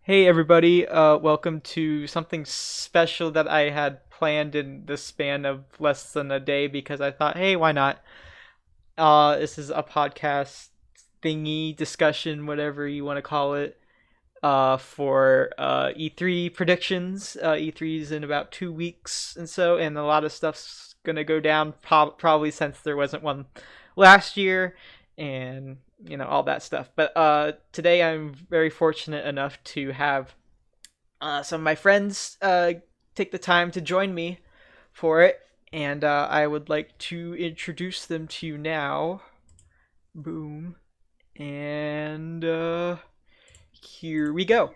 Hey everybody, welcome to something special that I had planned in the span of less than a day because I thought, hey, why not? This is a podcast thingy, discussion, whatever you want to call it, for E3 predictions. E3's in about 2 weeks and a lot of stuff's gonna go down probably since there wasn't one last year, and all that stuff. But today I'm very fortunate enough to have some of my friends take the time to join me for it, and I would like to introduce them to you now. Boom. And here we go.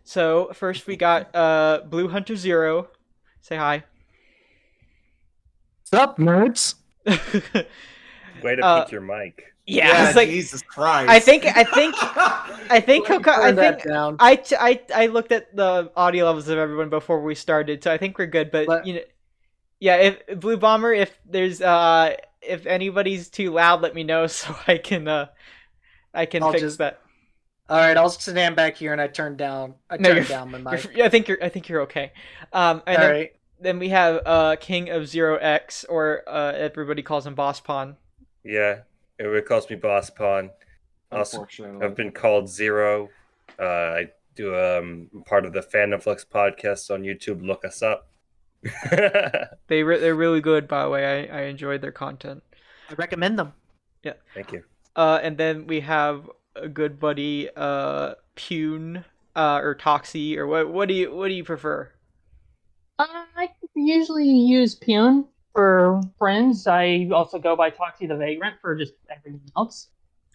So first we got BlueHunterZero. Say hi. What's up, nerds? Way to pick your mic. Yeah, it's like, Jesus Christ. I think he'll Turn that down. I looked at the audio levels of everyone before we started, so I think we're good. But yeah, if Blue Bomber, if there's if anybody's too loud, let me know so I can fix that. All right, I'll stand back here and I turn down my mic. I think you're okay. Then we have KingofZeroX, or everybody calls him Bosspon. Yeah, everybody calls me Bosspon. Also, Unfortunately. I've been called Zero. I do part of the Fandomflux podcast on YouTube. Look us up. They're really good, by the way. I enjoyed their content. I recommend them. Yeah. Thank you. And then we have a good buddy, Pyun, or Toxie, or what do you prefer? I usually use Pyun for friends. I also go by ToxitheVagrant for just everything else.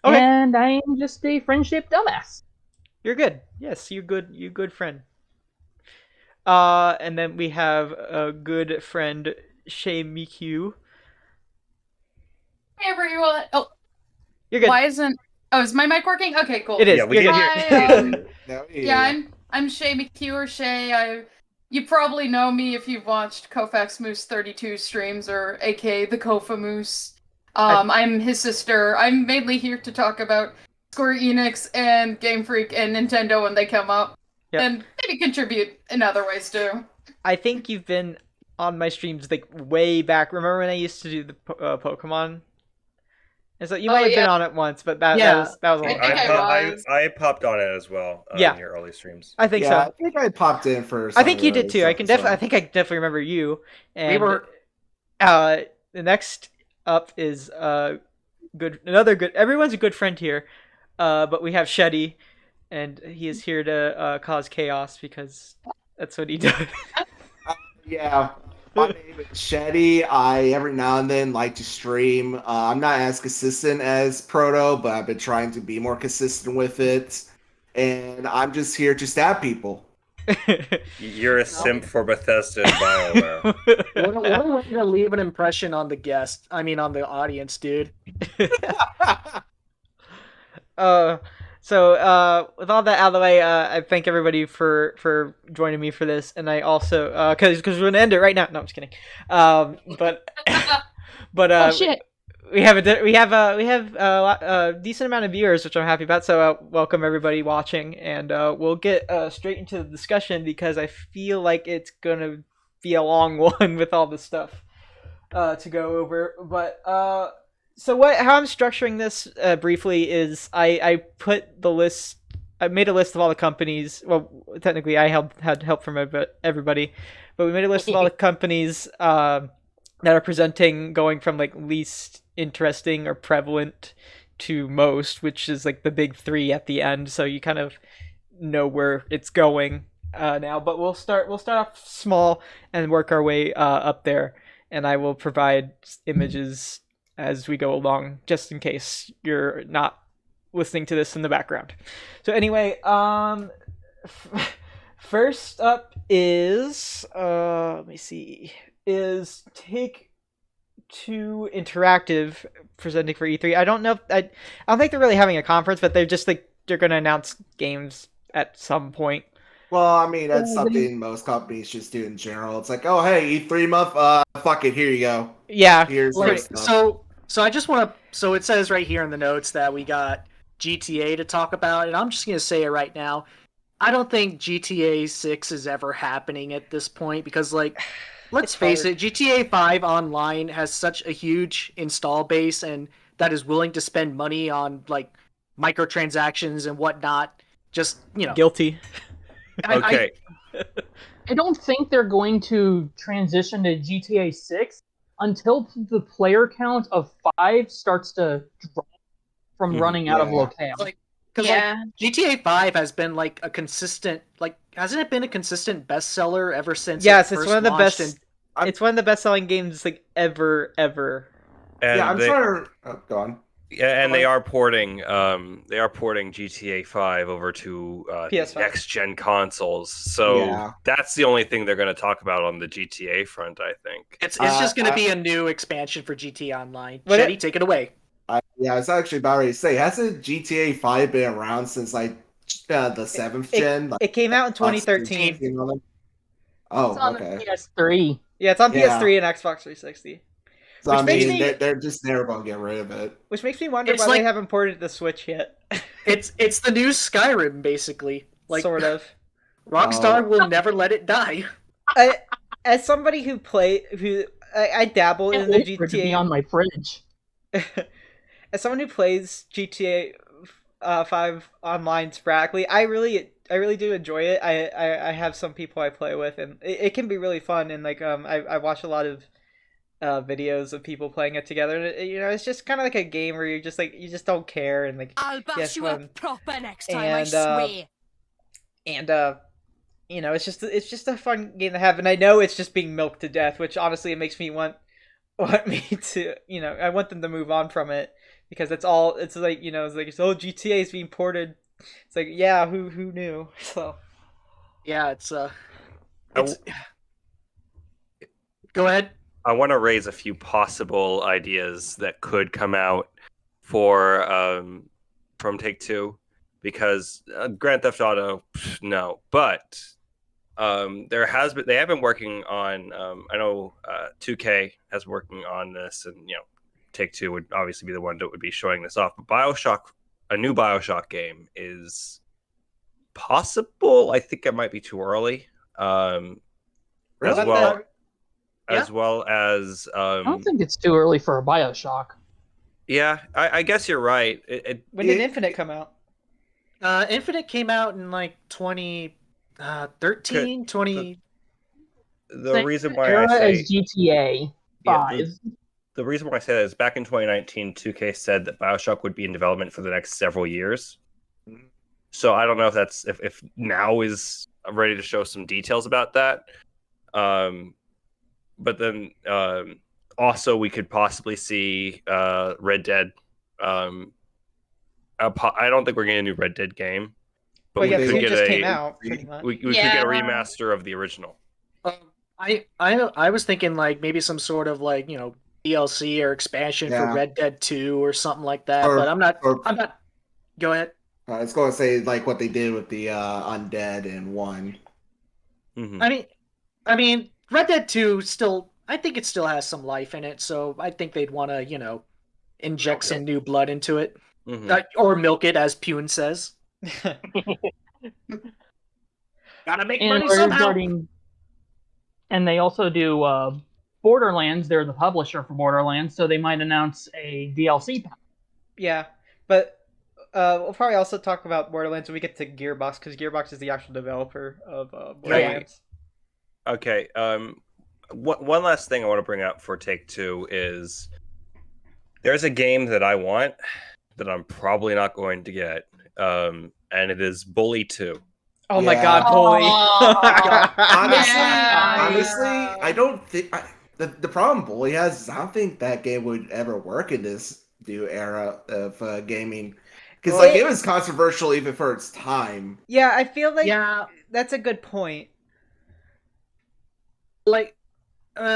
Okay. And I am just a friendship dumbass. You're good. Yes, you good friend. And then we have a good friend, Shaymikyu. Hey everyone. Oh, You're good. why isn't? Oh, is my mic working? Okay, cool. It is. Yeah, we You're can good. hear. Yeah, I'm Shaymikyu or Shay. You probably know me if you've watched Kofax Moose 32 streams, or aka the Kofa Moose. I'm his sister. I'm mainly here to talk about Square Enix and Game Freak and Nintendo when they come up, Yep. and maybe contribute in other ways too. I think you've been on my streams like way back. Remember when I used to do the Pokemon? And so you might have been on it once, but that was a long think time. I popped on it as well. Yeah. In your early streams. I think so. I think I popped in for. I think you did too. I think I definitely remember you. And We were the next up is another good. Everyone's a good friend here, but we have Sheddy, and he is here to cause chaos because that's what he does. Yeah. My name is Sheddy. I every now and then like to stream. I'm not as consistent as Proto, but I've been trying to be more consistent with it. And I'm just here to stab people. You're a simp for Bethesda and BioWare. what a way to leave an impression on the guest. I mean, on the audience, dude. So with all that out of the way, I thank everybody for joining me for this, and I also because we're gonna end it right now. No, I'm just kidding. But Oh shit! we have a decent amount of viewers, which I'm happy about. So welcome everybody watching, and we'll get straight into the discussion because I feel like it's gonna be a long one with all this stuff to go over. But so how I'm structuring this briefly is I put the list. I made a list of all the companies. Well, technically, I had help from everybody, but we made a list of all the companies that are presenting, going from like least interesting or prevalent to most, which is like the big three at the end. So you kind of know where it's going now. But we'll start off small and work our way up there, and I will provide images as we go along, just in case you're not listening to this in the background. So anyway, first up is let me see, is Take-Two Interactive presenting for E3. I don't know. I don't think they're really having a conference, but they're just like they're going to announce games at some point. Well, I mean, that's something most companies just do in general. It's like, oh, hey, E3 month, fuck it, here you go. Yeah. Here's Like, your stuff. so I just want to. So it says right here in the notes that we got GTA to talk about, and I'm just gonna say it right now. I don't think GTA 6 is ever happening at this point because, like, let's It's face hard. it, GTA 5 Online has such a huge install base and that is willing to spend money on, like, microtransactions and whatnot. Just, Guilty. Okay. I don't think they're going to transition to GTA 6 until the player count of 5 starts to drop from Mhm. running out of Yeah. locale. Because Yeah. GTA 5 has been like a consistent, like, hasn't it been a consistent bestseller ever since? Yes, it it's first one of the launched best. I'm- It's one of the best-selling games like ever. And Yeah, I'm they, trying to. Oh, go on. yeah, and Go they on. are porting GTA 5 over to the PS5. next gen consoles. So Yeah. that's the only thing they're going to talk about on the GTA front, I think. It's just going to I- be a new expansion for GTA Online. What Sheddy, it- take it away. Yeah, I was actually about ready to say, hasn't GTA 5 been around since like the 7th gen? Like, It came out in Xbox 2013. 360 and all that? It's Oh, on okay. the PS3. Yeah, it's on Yeah. PS3 and Xbox 360. So Which I makes mean, me- they're just never gonna get rid of it. Which makes me wonder It's why like- they haven't ported it to Switch yet. It's the new Skyrim, basically. Like, sort of. Rockstar Oh. will never let it die. As somebody I dabble in Can't the wait for it to be GTA. on my fridge. As someone who plays GTA 5 online sporadically, I really do enjoy it. I have some people I play with, and it can be really fun. And like I watch a lot of videos of people playing it together. And it's just kind of like a game where you just don't care and like I'll bash yes, you fun. up proper next time, I And, swear. and it's just a fun game to have. And I know it's just being milked to death, which honestly it makes me want me to I want them to move on from it. Because it's like GTA is being ported. It's like, yeah, who knew? So Yeah, it's Go ahead. I want to raise a few possible ideas that could come out for from Take-Two, because Grand Theft Auto, no, but they have been working on. I know 2K has been working on this, and Take-Two would obviously be the one that would be showing this off. But a new BioShock game is possible. I think it might be too early. Really? As well as I don't think it's too early for a Bioshock. yeah, I guess you're right. when did Infinite come out? Infinite came out in like 2013, 20. The Same reason why I era say as GTA 5. the reason why I say that is back in 2019, 2K said that BioShock would be in development for the next several years. So I don't know if that's if now is ready to show some details about that. But then also we could possibly see Red Dead. I don't think we're getting a new Red Dead game, but Well, yeah, we because could it get just a came out pretty much. we could Yeah. get a remaster of the original. I was thinking like maybe some sort of like DLC or expansion for Yeah. Red Dead 2 or something like that. Or- but I'm not. or- Go ahead. I was going to say like what they did with the Undead in 1. Mhm. I mean, Red Dead 2 still. I think it still has some life in it, so I think they'd want to inject some new blood into it, Mhm. or milk it, as Pyun says. Gotta make And money somehow. regarding, and they also do Borderlands. They're the publisher for Borderlands, so they might announce a DLC pack. Yeah, but we'll probably also talk about Borderlands when we get to Gearbox, because Gearbox is the actual developer of Borderlands. Okay. One last thing I want to bring up for Take-Two is there's a game that I want that I'm probably not going to get, and it is Bully 2. Oh my Yeah. God, Bully! Honestly, I don't think the problem Bully has is I don't think that game would ever work in this new era of gaming, because Well, like it was controversial even for its time. Yeah, I feel like Yeah, that's a good point. like, I mean,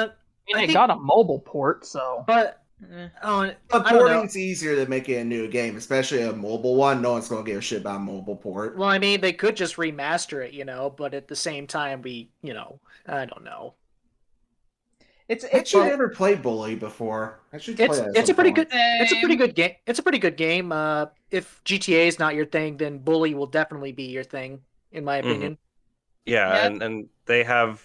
I it think- got a mobile port, so but Eh. But I don't know. porting's easier than making a new game, especially a mobile one. No one's gonna give a shit about a mobile port. Well, I mean, they could just remaster it, but at the same time, I don't know. It's I actually never played Bully before. I should play that. It's a pretty good Same. it's a pretty good game. It's a pretty good game. If GTA is not your thing, then Bully will definitely be your thing. in my opinion. Yeah, Yeah. and they have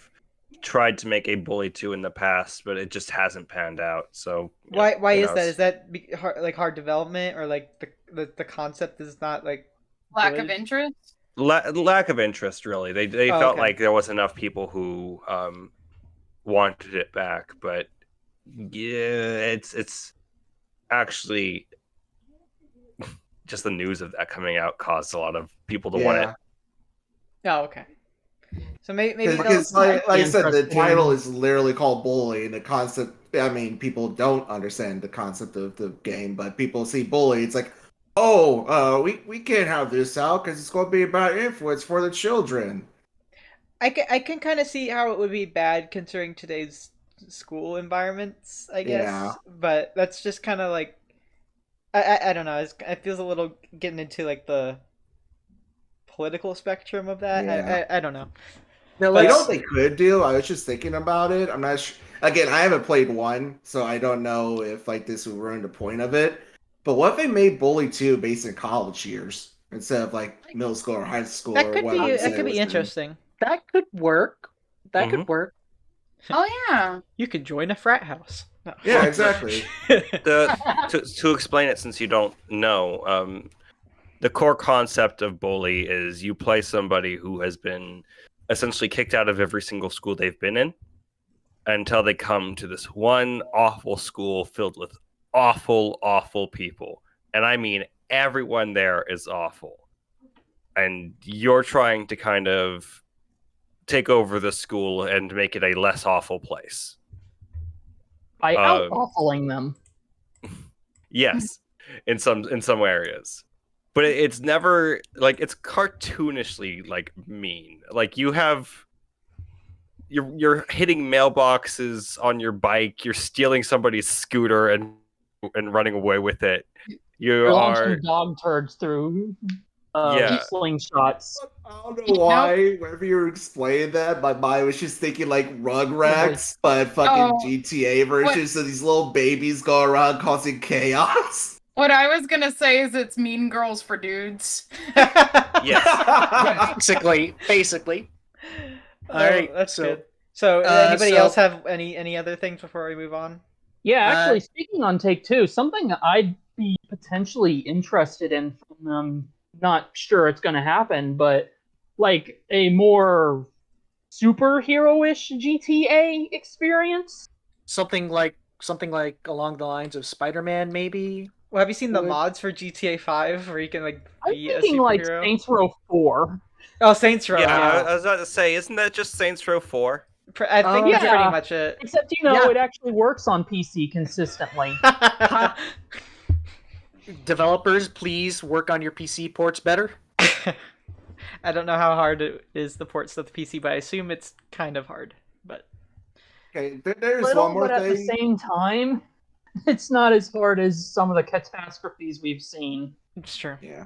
tried to make a Bully 2 in the past, but it just hasn't panned out. So Why who is that? knows? Is that hard development, or like the concept is not like Lack good? of interest. Lack of interest? Really, they Oh, felt okay. like there was enough people who wanted it back, but yeah, it's actually just the news of that coming out caused a lot of people to want it. Oh, okay. So maybe Because they'll. like I said, the Interesting. title is literally called Bully, and the concept. I mean, people don't understand the concept of the game, but people see Bully. It's like, oh, we can't have this out because it's going to be about influence for the children. I can kind of see how it would be bad considering today's school environments, I Yeah. guess. But that's just kind of like I don't know. It feels a little getting into like the political spectrum of that. Yeah. I don't know. Now, But You know let's what they could do? I was just thinking about it. I'm not sure. Again, I haven't played one, so I don't know if like this would ruin the point of it. But what if they made Bully 2 based in college years instead of like middle school or high school that or could whatever be they said that could it was be in? interesting. that could work. That Mhm. could work. Oh yeah. You could join a frat house. No. Yeah, exactly. To explain it, since you don't know, the core concept of Bully is you play somebody who has been essentially kicked out of every single school they've been in until they come to this one awful school filled with awful people. And I mean, everyone there is awful. And you're trying to kind of take over the school and make it a less awful place. By Um, out-awfuling them. Yes, in some areas. But it's never like it's cartoonishly like mean. Like you're hitting mailboxes on your bike, you're stealing somebody's scooter and running away with it. You You're are launching dog turds through Yeah. slingshots. I don't know why. Whenever you were explaining that, my mind was just thinking like Rugrats, but fucking Oh, GTA version. So these little babies go around causing chaos. What I was gonna say is it's Mean Girls for dudes. yes. Basically. Oh, All right, that's so- good. So, anybody so- else have any other things before we move on? Yeah, actually, speaking on Take Two, something I'd be potentially interested in from them, not sure it's going to happen, but like a more superhero-ish GTA experience. Something like along the lines of Spider-Man, maybe. Well, have you seen the Would- mods for GTA 5 where you can like I'm be a thinking like superhero? Saints Row 4. Oh, Saints Row. Yeah, Yeah, I was about to say, isn't that just Saints Row 4? I think that's Yeah. pretty much it. Except, Yeah. it actually works on PC consistently. Developers, please work on your PC ports better. I don't know how hard it is the ports to the PC, but I assume it's kind of hard. But Okay, there's Little, one more but at the thing. same time, it's not as hard as some of the catastrophes we've seen. it's true. Yeah.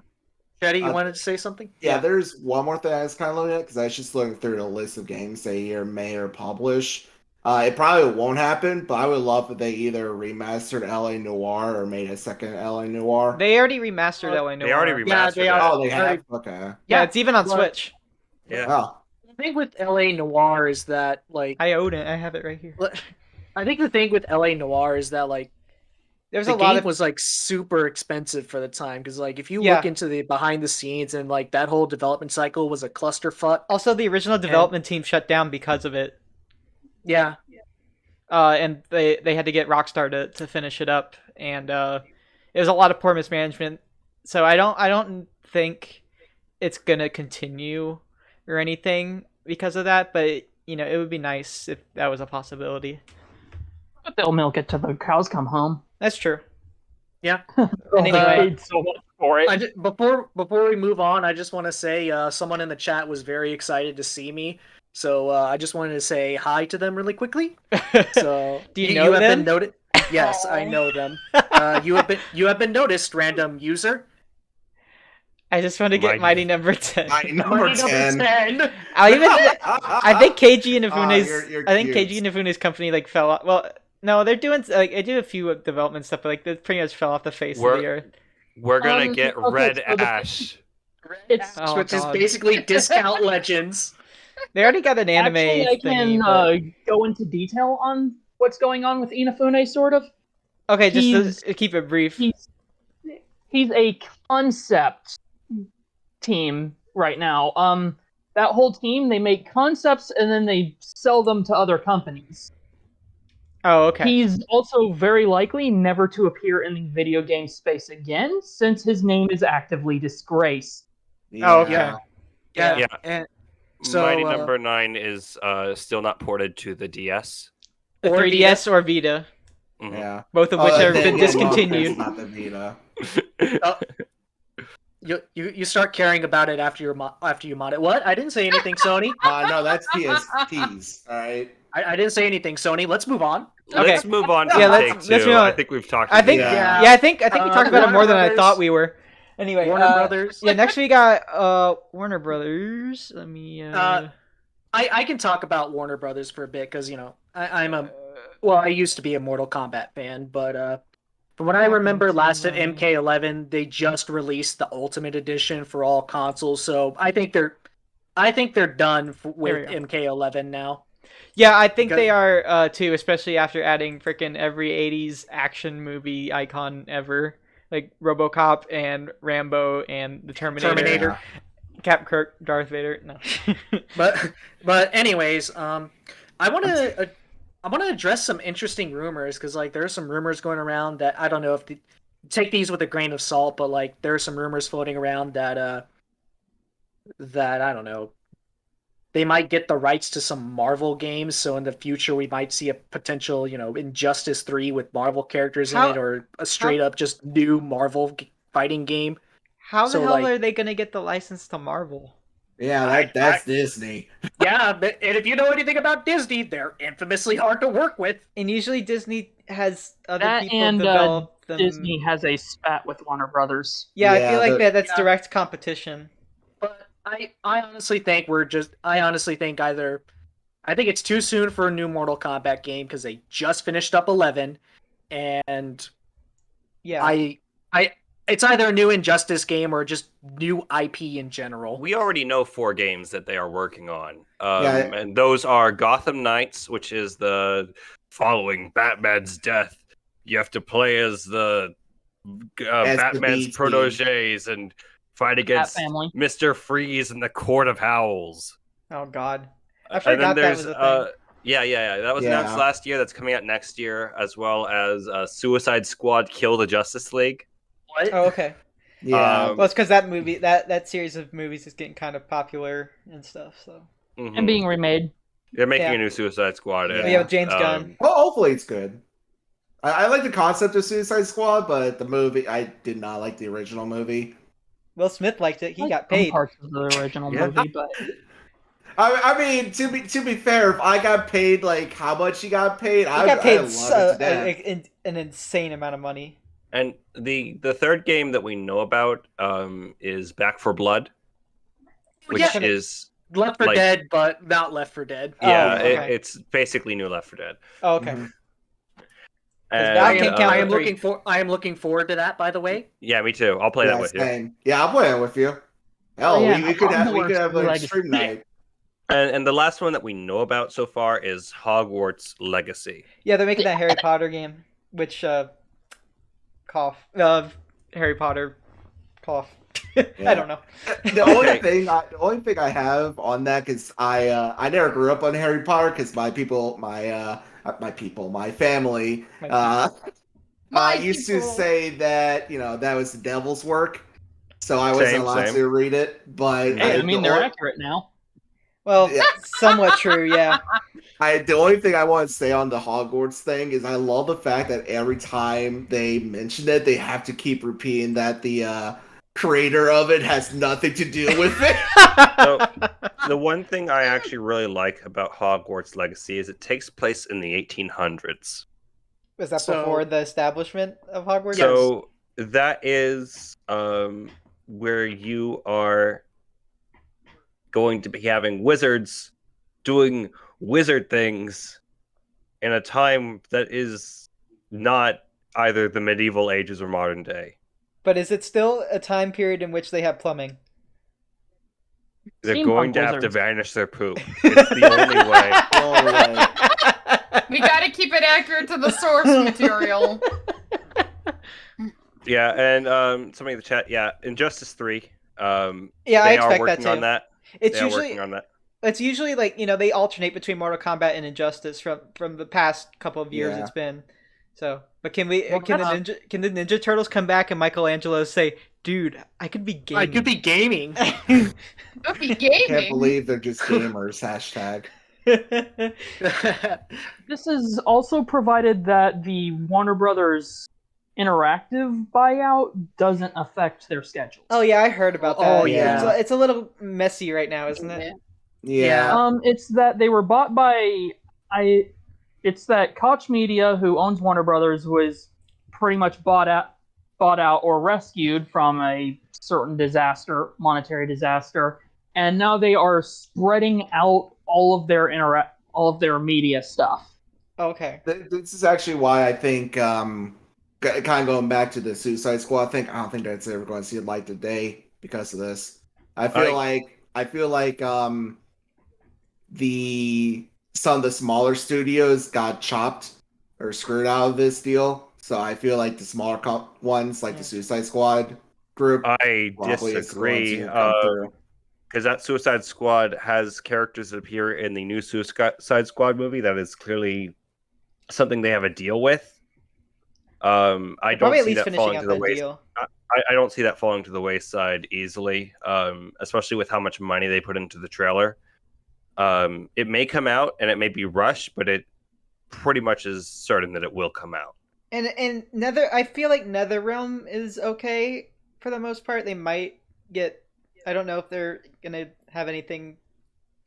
Sheddy, you Uh, wanted to say something? Yeah, there's one more thing I was kind of looking at because I was just looking through the list of games they either may or publish. It probably won't happen, but I would love if they either remastered LA Noir or made a second LA Noir. They already remastered LA Noir. They already Yeah, remastered they it. are. Oh, they have? Okay. Yeah, it's even on but- Switch. Yeah. Oh. The thing with LA Noir is that, like, I own it. I have it right here. I think the thing with LA Noir is that, like, There's the a lot game of was like super expensive for the time because, like, if you Yeah. look into the behind the scenes and like that whole development cycle was a clusterfuck. also the original development team shut down because of it. Yeah, And they had to get Rockstar to finish it up, and it was a lot of poor mismanagement. So I don't think it's gonna continue or anything because of that. But it would be nice if that was a possibility. But they'll milk it till the cows come home. That's true. yeah. Anyway. I paid so much for it. Before we move on, I just want to say someone in the chat was very excited to see me, so I just wanted to say hi to them really quickly. So Do you know have them? been noted? Yes, I know them. You have been noticed, random user. I just want to get Mighty- Mighty number 10. Number Mighty 10. 10. I even I think KG and Ifune's you're I think cute. KG and Ifune's company like fell off. Well, no, they're doing like I do a few development stuff, but like they pretty much fell off the face of the earth. We're gonna Um, get okay, Red so the- Ash It's Oh, which is God. basically Discount Legends. They already got an anime actually I thingy. can But... go into detail on what's going on with Inafune, sort of. Okay, just he's- to keep it brief. He's a concept team right now. That whole team, they make concepts and then they sell them to other companies. Oh, okay. He's also very likely never to appear in the video game space again, since his name is actively disgraced. Oh, okay. Yeah. Yeah. And so, Mighty Number 9 is still not ported to the DS. The Or 3DS or Vita, Mhm. Yeah. both of which have then, been yeah, discontinued. Not the Vita. You start caring about it after you mod it. What? I didn't say anything, Sony. No, that's PSPs. All right. I didn't say anything, Sony. Let's move on. Okay. Let's move on to Yeah, Take let's Two. move on. I think we've talked I think, about Yeah. yeah, I think we talked about it more than I Warner thought Brothers. we were. Anyway, Warner Brothers. Yeah, next we got Warner Brothers. Let me. I can talk about Warner Brothers for a bit because I used to be a Mortal Kombat fan, but from what I remember, last at MK11, they just released the Ultimate Edition for all consoles. So I think they're done with we go. MK11 now. Yeah, I think Because- they are too, especially after adding freaking every '80s action movie icon ever, like RoboCop and Rambo and the Terminator. Captain Kirk, Darth Vader. No. But anyways, I want to address some interesting rumors because like there are some rumors going around that I don't know if take these with a grain of salt, but like there are some rumors floating around that I don't know, they might get the rights to some Marvel games, so in the future we might see a potential, Injustice 3 with Marvel characters in it, or a straight up just new Marvel fighting game. How the So, hell like- are they gonna get the license to Marvel? Yeah, that's Disney. Yeah, and if you know anything about Disney, they're infamously hard to work with. And usually Disney has other That people and develop them. Disney has a spat with Warner Brothers. Yeah, I Yeah, feel like the- that's direct competition. But I honestly think I think it's too soon for a new Mortal Kombat game because they just finished up 11, and Yeah. it's either a new Injustice game or just new IP in general. We already know 4 games that they are working on. Yeah. And those are Gotham Knights, which is the following Batman's death. You have to play as the Batman's BT. proteges and fight against Family. Mr. Freeze and the Court of Howls. Oh God. I And then forgot that there's was a thing. yeah. That was announced Yeah. last year. That's coming out next year, as well as Suicide Squad: Kill the Justice League. What? Oh, okay. Yeah. Um, Well, it's because that movie, that series of movies is getting kind of popular and stuff. So Mhm. And being remade. They're making Yeah. a new Suicide Squad. Yeah. and, we have James Gunn. Well, hopefully it's good. I like the concept of Suicide Squad, but the movie, I did not like the original movie. Will Smith liked it. He Like got some paid. parts of the original Yeah. movie, but I mean, to be fair, if I got paid like how much he got paid, He got I'd paid love it to death. an insane amount of money. And the third game that we know about is Back for Blood, which Yeah. is Left 4 like- Dead, but not Left 4 Dead. yeah, okay. it's basically new Left 4 Dead. Oh, okay. Mhm. And, that can count I am for 3. looking forward to that. By the way, yeah, me too. I'll play that Yeah, with you. same. Yeah, I'll play it with you. Hell, Oh, yeah, we could have Hogwarts an Legacy. extreme night. And the last one that we know about so far is Hogwarts Legacy. Yeah, they're making that Harry Potter game, which cough. Harry Potter cough. I Yeah. don't know. The only thing I have on that, because I never grew up on Harry Potter, because my family used to say that that was the devil's work, so I wasn't allowed Same. to read it. But hey, I mean they're the, accurate now. Well, Yeah. somewhat true. Yeah. the only thing I want to say on the Hogwarts thing is I love the fact that every time they mention it, they have to keep repeating that the creator of it has nothing to do with it. So, the one thing I actually really like about Hogwarts Legacy is it takes place in the 1800s. Was that So- before the establishment of Hogwarts? So that is where you are going to be having wizards doing wizard things in a time that is not either the medieval ages or modern day. But is it still a time period in which they have plumbing? They're Steampunk going to have to wizards. vanish their poop. It's the only way. Oh, right. We gotta keep it accurate to the source material. Yeah, and somebody in the chat, yeah, Injustice 3. Yeah, They I are expect that working too. on that. It's They are usually working on that. it's usually like they alternate between Mortal Kombat and Injustice from the past couple of years. Yeah. It's been so. But can we Well, can the Ninja Turtles come back and Michelangelo say, "Dude, I could be gaming." I could be gaming. Could be gaming. Can't believe they're just gamers. Hashtag. This is also provided that the Warner Brothers interactive buyout doesn't affect their schedules. Oh yeah, I heard about that. Oh, yeah. It's a little messy right now, isn't it? Yeah. It's that they were bought by it's that Koch Media, who owns Warner Brothers, was pretty much bought out or rescued from a certain monetary disaster, and now they are spreading out all of their media stuff. Okay. This is actually why I think, kind of going back to the Suicide Squad thing, I don't think that's ever going to see the light of day because of this. I feel like some of the smaller studios got chopped or screwed out of this deal. So I feel like the smaller ones, like the Suicide Squad group, I probably is going disagree. to come through. Because that Suicide Squad has characters that appear in the new Suicide Squad movie that is clearly something they have a deal with. I don't Probably at see least that finishing falling out to the that wayside. deal. I don't see that falling to the wayside easily, especially with how much money they put into the trailer. It may come out and it may be rushed, but it pretty much is certain that it will come out. And I feel like NetherRealm is okay for the most part. They might get, I don't know if they're gonna have anything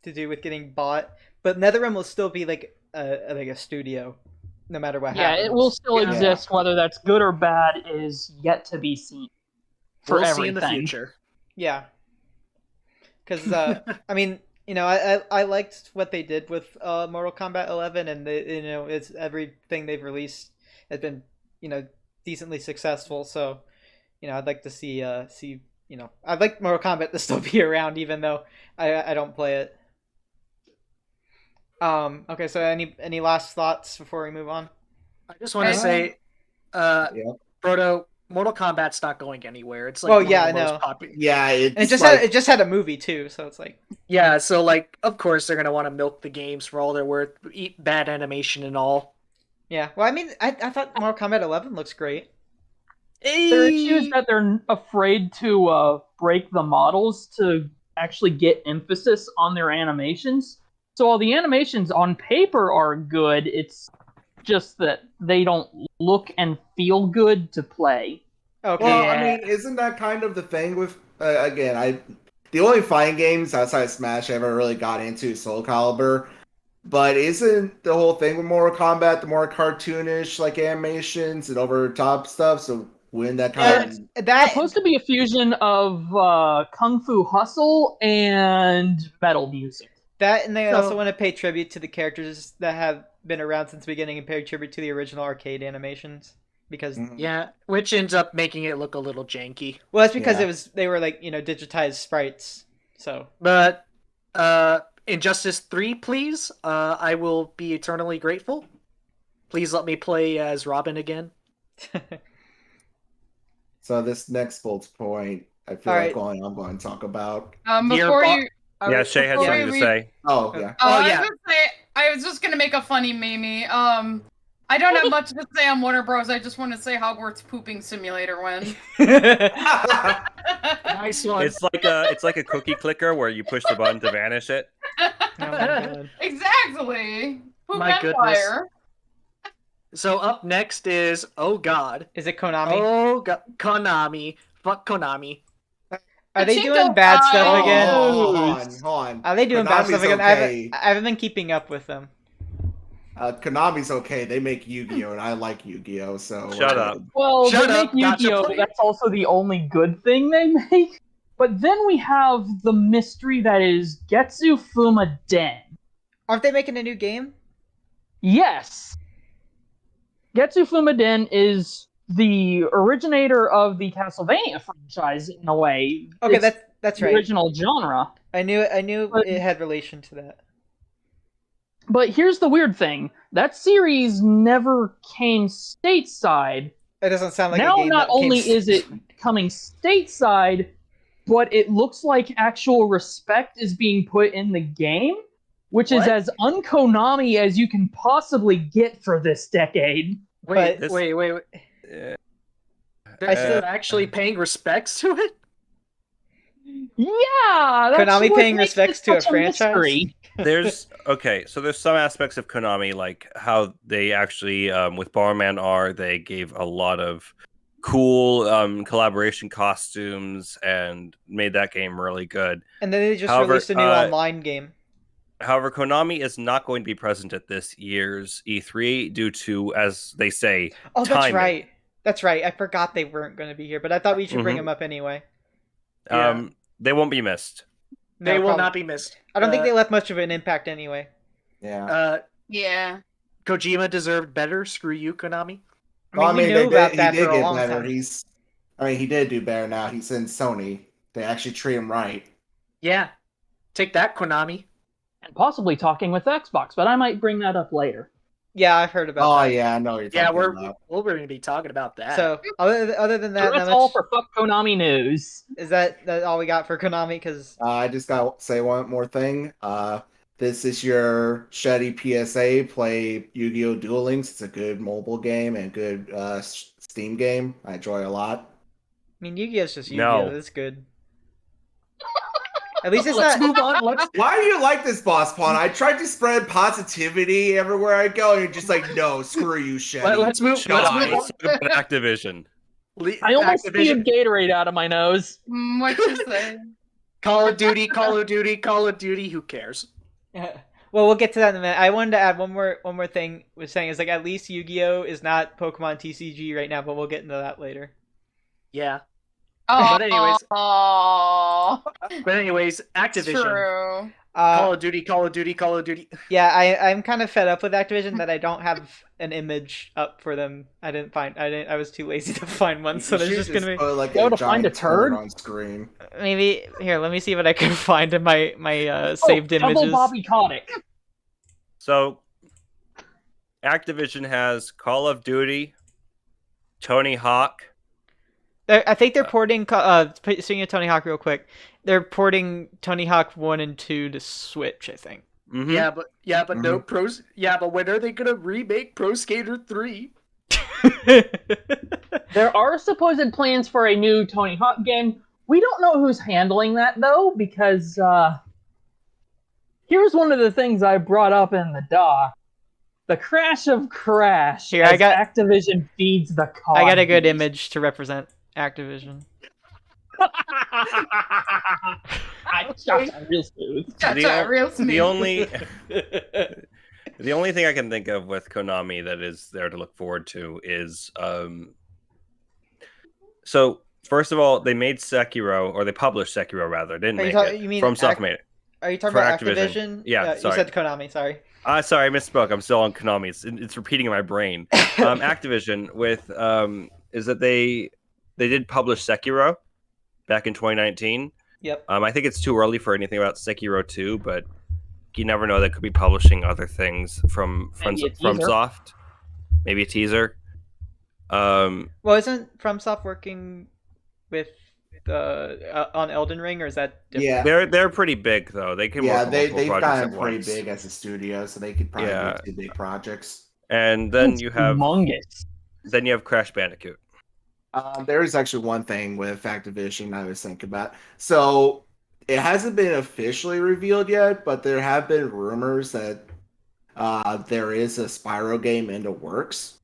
to do with getting bought, but NetherRealm will still be like a studio, no matter what happens. Yeah, it will still Yeah. exist. Whether that's good or bad is yet to be seen. For We'll everything. see in the future. Yeah, because I mean, I liked what they did with Mortal Kombat 11, and it's everything they've released has been decently successful. So I'd like to see I'd like Mortal Kombat to still be around, even though I don't play it. Okay, so any last thoughts before we move on? I just want to say, Proto, Mortal Kombat's not going anywhere. It's like Well, one yeah, of the I most know. popular. Yeah, And it's it just had a movie too, so it's like Yeah, so like, of course they're gonna want to milk the games for all they're worth, eat bad animation and all. yeah. Well, I mean, I thought Mortal Kombat 11 looks great. Their issue is that they're afraid to break the models to actually get emphasis on their animations. So while the animations on paper are good, it's just that they don't look and feel good to play. Okay. Well, Yeah. I mean, isn't that kind of the thing with the only fighting games outside of Smash I ever really got into is Soul Calibur, but isn't the whole thing with Mortal Kombat the more cartoonish like animations and over the top stuff? So wouldn't that kind of That Supposed to be a fusion of Kung Fu Hustle and metal music. and they So- also want to pay tribute to the characters that have been around since the beginning and pay tribute to the original arcade animations because Yeah, which ends up making it look a little janky. well, that's because Yeah. they were like digitized sprites. So But Injustice 3, please. I will be eternally grateful. Please let me play as Robin again. So this next bullet point, I feel All like right. I'm going to talk about. Before you. Yeah, Shay has before something we to read- say. Oh yeah. Oh, I yeah. was gonna say, I was just gonna make a funny meme. I don't have much to say on Warner Bros. I just want to say Hogwarts pooping simulator when. Nice one. It's like a cookie clicker where you push the button to vanish it. Oh my God. Exactly. Poop My goodness. Empire. So up next is, oh god. Is it Konami? Oh god. Konami. Fuck Konami. Are they Pachinko doing bad time. stuff again? Hold on. Are they doing bad stuff Konami's again? okay. I haven't been keeping up with them. Konami's okay. They make Yu-Gi-Oh, and I like Yu-Gi-Oh. So Shut up. Well, Shut they up, make gotcha Yu-Gi-Oh! player. That's also the only good thing they make. But then we have the mystery that is Getsu Fuma Den. Aren't they making a new game? Yes. Getsu Fuma Den is the originator of the Castlevania franchise in a way. Okay, It's that's the right. original genre. I knew But- it had relation to that. But here's the weird thing: that series never came stateside. It doesn't sound like Now, a game not that came only is it coming stateside, but it looks like actual respect is being put in the game, which is What? as un-Konami as you can possibly get for this decade. Wait, But- wait. Yeah. They're actually paying respects to it? Yeah, that's Konami what paying makes respects it to a such franchise? mystery. There's so there's some aspects of Konami, like how they actually with Bomberman R, they gave a lot of cool collaboration costumes and made that game really good. And then they just However, released a new online game. However, Konami is not going to be present at this year's E3 due to, as they say, Oh, that's timing. right. That's right. I forgot they weren't going to be here, but I thought we should bring Mhm. them up anyway. Yeah. They won't be missed. They No, will probably- not be missed. I don't think they left much of an impact anyway. Yeah. Yeah. Kojima deserved better. Screw you, Konami. I mean, we knew about that he did for a get long better. time. He did do better now. He's in Sony. They actually treat him right. Yeah. Take that, Konami. And possibly talking with Xbox, but I might bring that up later. Yeah, I've heard about Oh that. yeah, I know what you're Yeah, talking we're about. going to be talking about that. So, other than So that, that's not all much- for Fuck Konami news. is that all we got for Konami? Because I just got to say one more thing. This is your Sheddy PSA. Play Yu-Gi-Oh! Duel Links. It's a good mobile game and good Steam game. I enjoy it a lot. I mean, Yu-Gi-Oh's just Yu-Gi-Oh. No. That's good. At least it's Let's not. move on. Let's. Why do you like this, Bosspon? I tried to spread positivity everywhere I go, and you're just like, no, screw you, Sheddy. Let's move. Shut Let's up. move on. Let's talk about Activision. I almost Activision. spewed Gatorade out of my nose. What you say? Call of Duty, Call of Duty, Call of Duty. Who cares? Well, we'll get to that in a minute. I wanted to add one more thing. Was saying is like at least Yu-Gi-Oh is not Pokemon TCG right now, but we'll get into that later. Yeah. Oh, But anyways- oh, But anyways, Activision. true. Call of Duty, Call of Duty, Call of Duty. Yeah, I'm kind of fed up with Activision that I don't have an image up for them. I was too lazy to find one, so You there's should just gonna be put, like, Go a to find giant a turd? on screen. maybe here. Let me see what I can find in my saved Double images. Bobby Kotick. So, Activision has Call of Duty, Tony Hawk. I think they're porting. Speaking of Tony Hawk, real quick, they're porting Tony Hawk 1 and 2 to Switch. I think. Mhm. Yeah, but no pros. Yeah, but when are they gonna remake Pro Skater 3? There are supposed plans for a new Tony Hawk game. We don't know who's handling that, though, because here's one of the things I brought up in the doc. The crash of Crash. Here, I as got- Activision feeds the cause. I got a good image to represent Activision. I shot that real smooth. Gotcha, real smooth. The only thing I can think of with Konami that is there to look forward to is so first of all, they made Sekiro, or they published Sekiro rather, didn't Are you make talking- it. you mean FromSoft made it. Are you talking For about Activision. Activision? Yeah, you sorry. said Konami. Sorry. Sorry, I misspoke. I'm still on Konami. It's repeating in my brain. Activision with is that they did publish Sekiro back in 2019. Yep. I think it's too early for anything about Sekiro 2, but you never know. They could be publishing other things from Maybe a teaser. FromSoft. Maybe a teaser. Well, isn't FromSoft working with on Elden Ring, or is that different? Yeah, They're pretty big though. They can yeah, work on multiple they've projects gotten at pretty once. big as a studio, so they could probably Yeah. do 2 big projects. And then It's you have humongous. Crash Bandicoot. There is actually one thing with Activision I was thinking about. So it hasn't been officially revealed yet, but there have been rumors that there is a Spyro game in the works.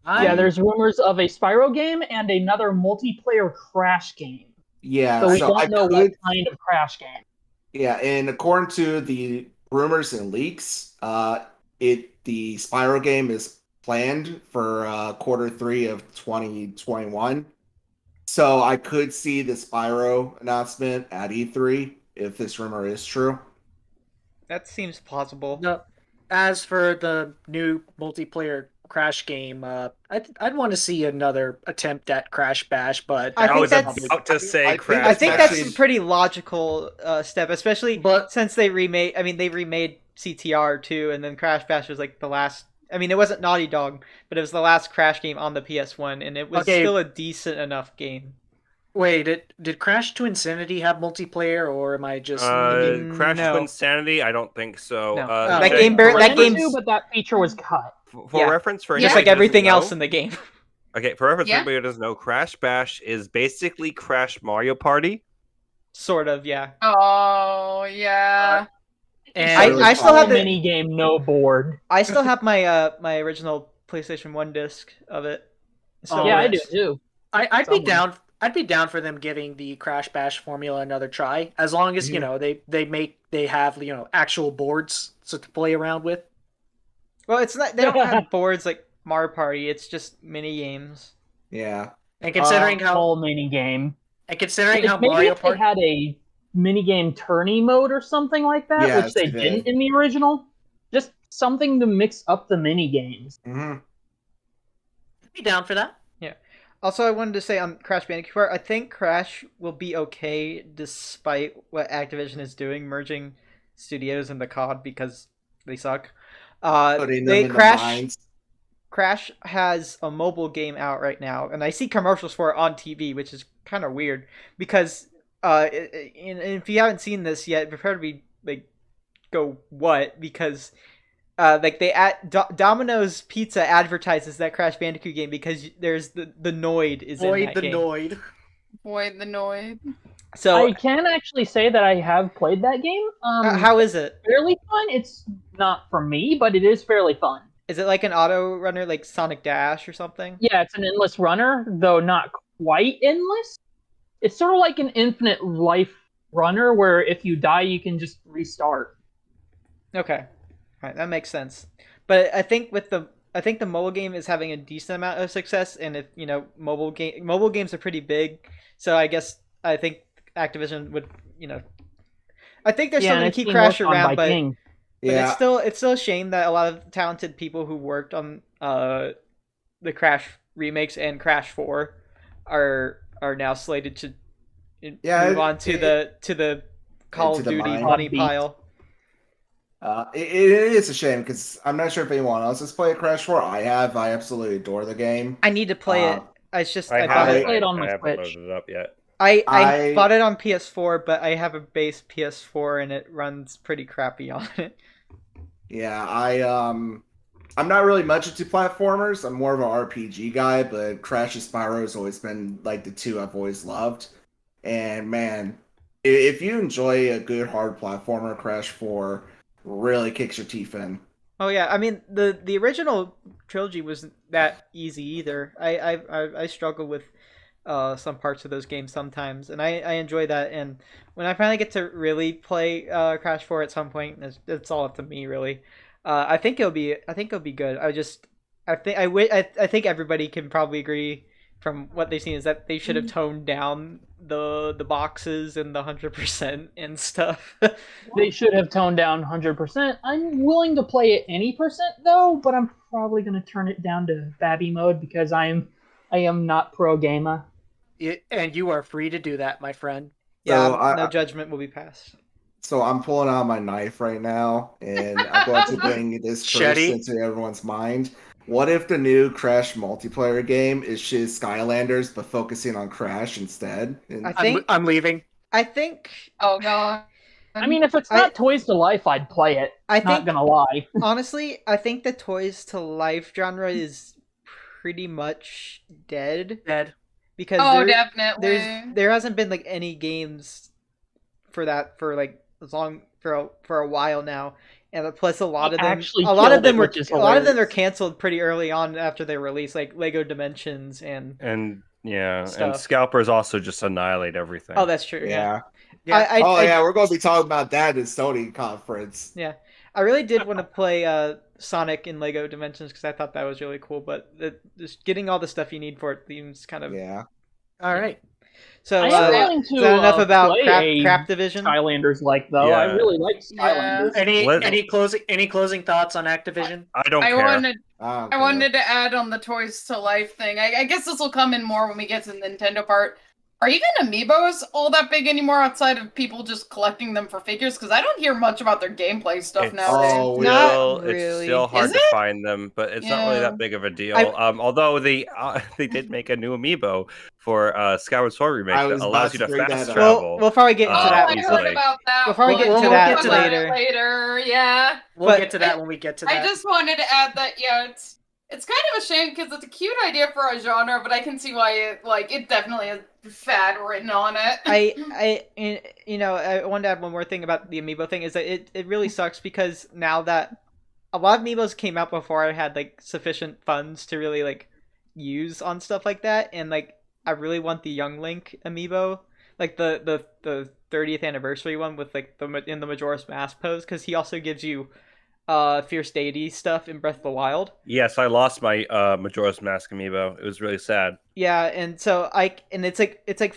Yeah, there's rumors of a Spyro game and another multiplayer Crash game. Yeah, So we so don't know what kind of Crash game. Yeah, and according to the rumors and leaks, the Spyro game is planned for Q3 of 2021. So I could see the Spyro announcement at E3 if this rumor is true. That seems plausible. No. As for the new multiplayer Crash game, I'd want to see another attempt at Crash Bash, but I I think was that's- about to say I think Crash. I think Bash. that's a pretty logical step, especially But- since they remade. I mean, they remade CTR too, and then Crash Bash was like the last. I mean, it wasn't Naughty Dog, but it was the last Crash game on the PS1, and it was Okay. still a decent enough game. wait, did Crash to Insanity have multiplayer, or am I just Crash No. to Insanity? I don't think so. No. That Jay, game for that Ran game's- into, but that feature was cut. for Yeah. reference for Yeah. Just anybody like who doesn't everything else know- in the game. Okay, for reference, Yeah. for anybody who doesn't know, Crash Bash is basically Crash Mario Party. Sort of, yeah. Oh yeah. And I still have the- mini game, no board. I still have my my original PlayStation 1 disc of it. So Yeah, I do too. I'd be Someone. down. I'd be down for them giving the Crash Bash formula another try, as long as they have actual boards to play around with. Well, it's not. They don't have boards like Mario Party. It's just mini games. Yeah. And considering how Whole mini game. Mario Maybe if they Party, had a minigame tourney mode or something like that, Yes, which they they didn't did. in the original. Just something to mix up the mini games. hmm I'd be down for that. Also, I wanted to say on Crash Bandicoot, I think Crash will be okay despite what Activision is doing, merging studios into COD because they suck. Putting them They in the Crash mines. Crash has a mobile game out right now, and I see commercials for it on TV, which is kind of weird because and if you haven't seen this yet, prepare to be like go what because like they Domino's Pizza advertises that Crash Bandicoot game because there's the Noid is in Void that the game. Noid. Void the Noid. So I can actually say that I have played that game. how is it? Fairly fun. It's not for me, but it is fairly fun. Is it like an auto runner like Sonic Dash or something? Yeah, it's an endless runner, though not quite endless. It's sort of like an infinite life runner where if you die, you can just restart. Okay. Alright, that makes sense. But I think the mobile game is having a decent amount of success, and if mobile games are pretty big, so I think Activision would I think they're still and gonna it's keep being Crash worked on around, by but King. Yeah. it's still a shame that a lot of talented people who worked on the Crash remakes and Crash 4 are now slated to move on to the Call of into the Duty mine. money Beat. pile. It is a shame because I'm not sure if anyone else has played Crash 4. I have. I absolutely adore the game. I need to play it. It's just I I bought haven't, it. play it on my I haven't Switch. loaded it up yet. I bought it on PS4, but I have a base PS4 and it runs pretty crappy on it. Yeah, I'm not really much into platformers. I'm more of an RPG guy, but Crash and Spyro has always been like the two I've always loved. And man, if you enjoy a good hard platformer, Crash 4 really kicks your teeth in. Oh yeah, I mean the original trilogy wasn't that easy either. I struggle with some parts of those games sometimes, and I enjoy that. And when I finally get to really play Crash 4 at some point, it's all up to me really. I think it'll be good. I think everybody can probably agree from what they've seen is that they should have toned down the boxes and the 100% and stuff. They should have toned down 100%. I'm willing to play it any percent though, but I'm probably going to turn it down to Babby mode because I am not pro gamer. And you are free to do that, my friend. Yeah, So no judgment will be passed. So I'm pulling out my knife right now, and I'm going to bring this first Sheddy? into everyone's mind. What if the new Crash multiplayer game is just Skylanders, but focusing on Crash instead? And I'm leaving. I think Oh god. I mean, if it's not Toys to Life, I'd play it. I Not think gonna lie. honestly, I think the Toys to Life genre is pretty much dead Dead. because Oh, definitely. there hasn't been like any games for that for like as long for a while now, and plus a lot They of them actually a lot of killed them it, were which is a lot of them are hilarious. canceled pretty early on after they released, like Lego Dimensions and And and Stuff. Scalpers also just annihilate everything. oh that's true yeah. Yeah. we're going to be talking about that in Sony conference. I really did want to play Sonic in Lego Dimensions because I thought that was really cool, but just getting all the stuff you need for it seems kind of Yeah. All right. So I is am willing to that enough about play Crap Division? Skylanders like though. I Yeah. really like Yeah. Skylanders. Any closing thoughts on Activision? I don't I care. wanted Okay. I wanted to add on the Toys to Life thing. I guess this will come in more when we get to the Nintendo part. Are even amiibos all that big anymore outside of people just collecting them for figures? Because I don't hear much about their gameplay stuff It's nowadays. Oh, Not It's really. still hard Is to it? find them, but it's not really Yeah. that big of a deal. Although they did make a new amiibo for Skyward Sword remake I that was allows about you to to bring fast that up. travel. We'll probably get into Oh, that. I easily. heard about that. Before we get We'll into get that to that. later. Yeah. We'll But- get to that when we get to that. I just wanted to add that, yeah, it's kind of a shame because it's a cute idea for a genre, but I can see why it definitely has fad written on it. I wanted to add one more thing about the amiibo thing is that it really sucks because now that a lot of amiibos came out before I had like sufficient funds to really like use on stuff like that, and like I really want the Young Link amiibo, like the 30th anniversary one with like in the Majora's Mask pose, because he also gives you Fierce Deity stuff in Breath of the Wild. Yes, I lost my Majora's Mask amiibo. It was really sad. Yeah, and so it's like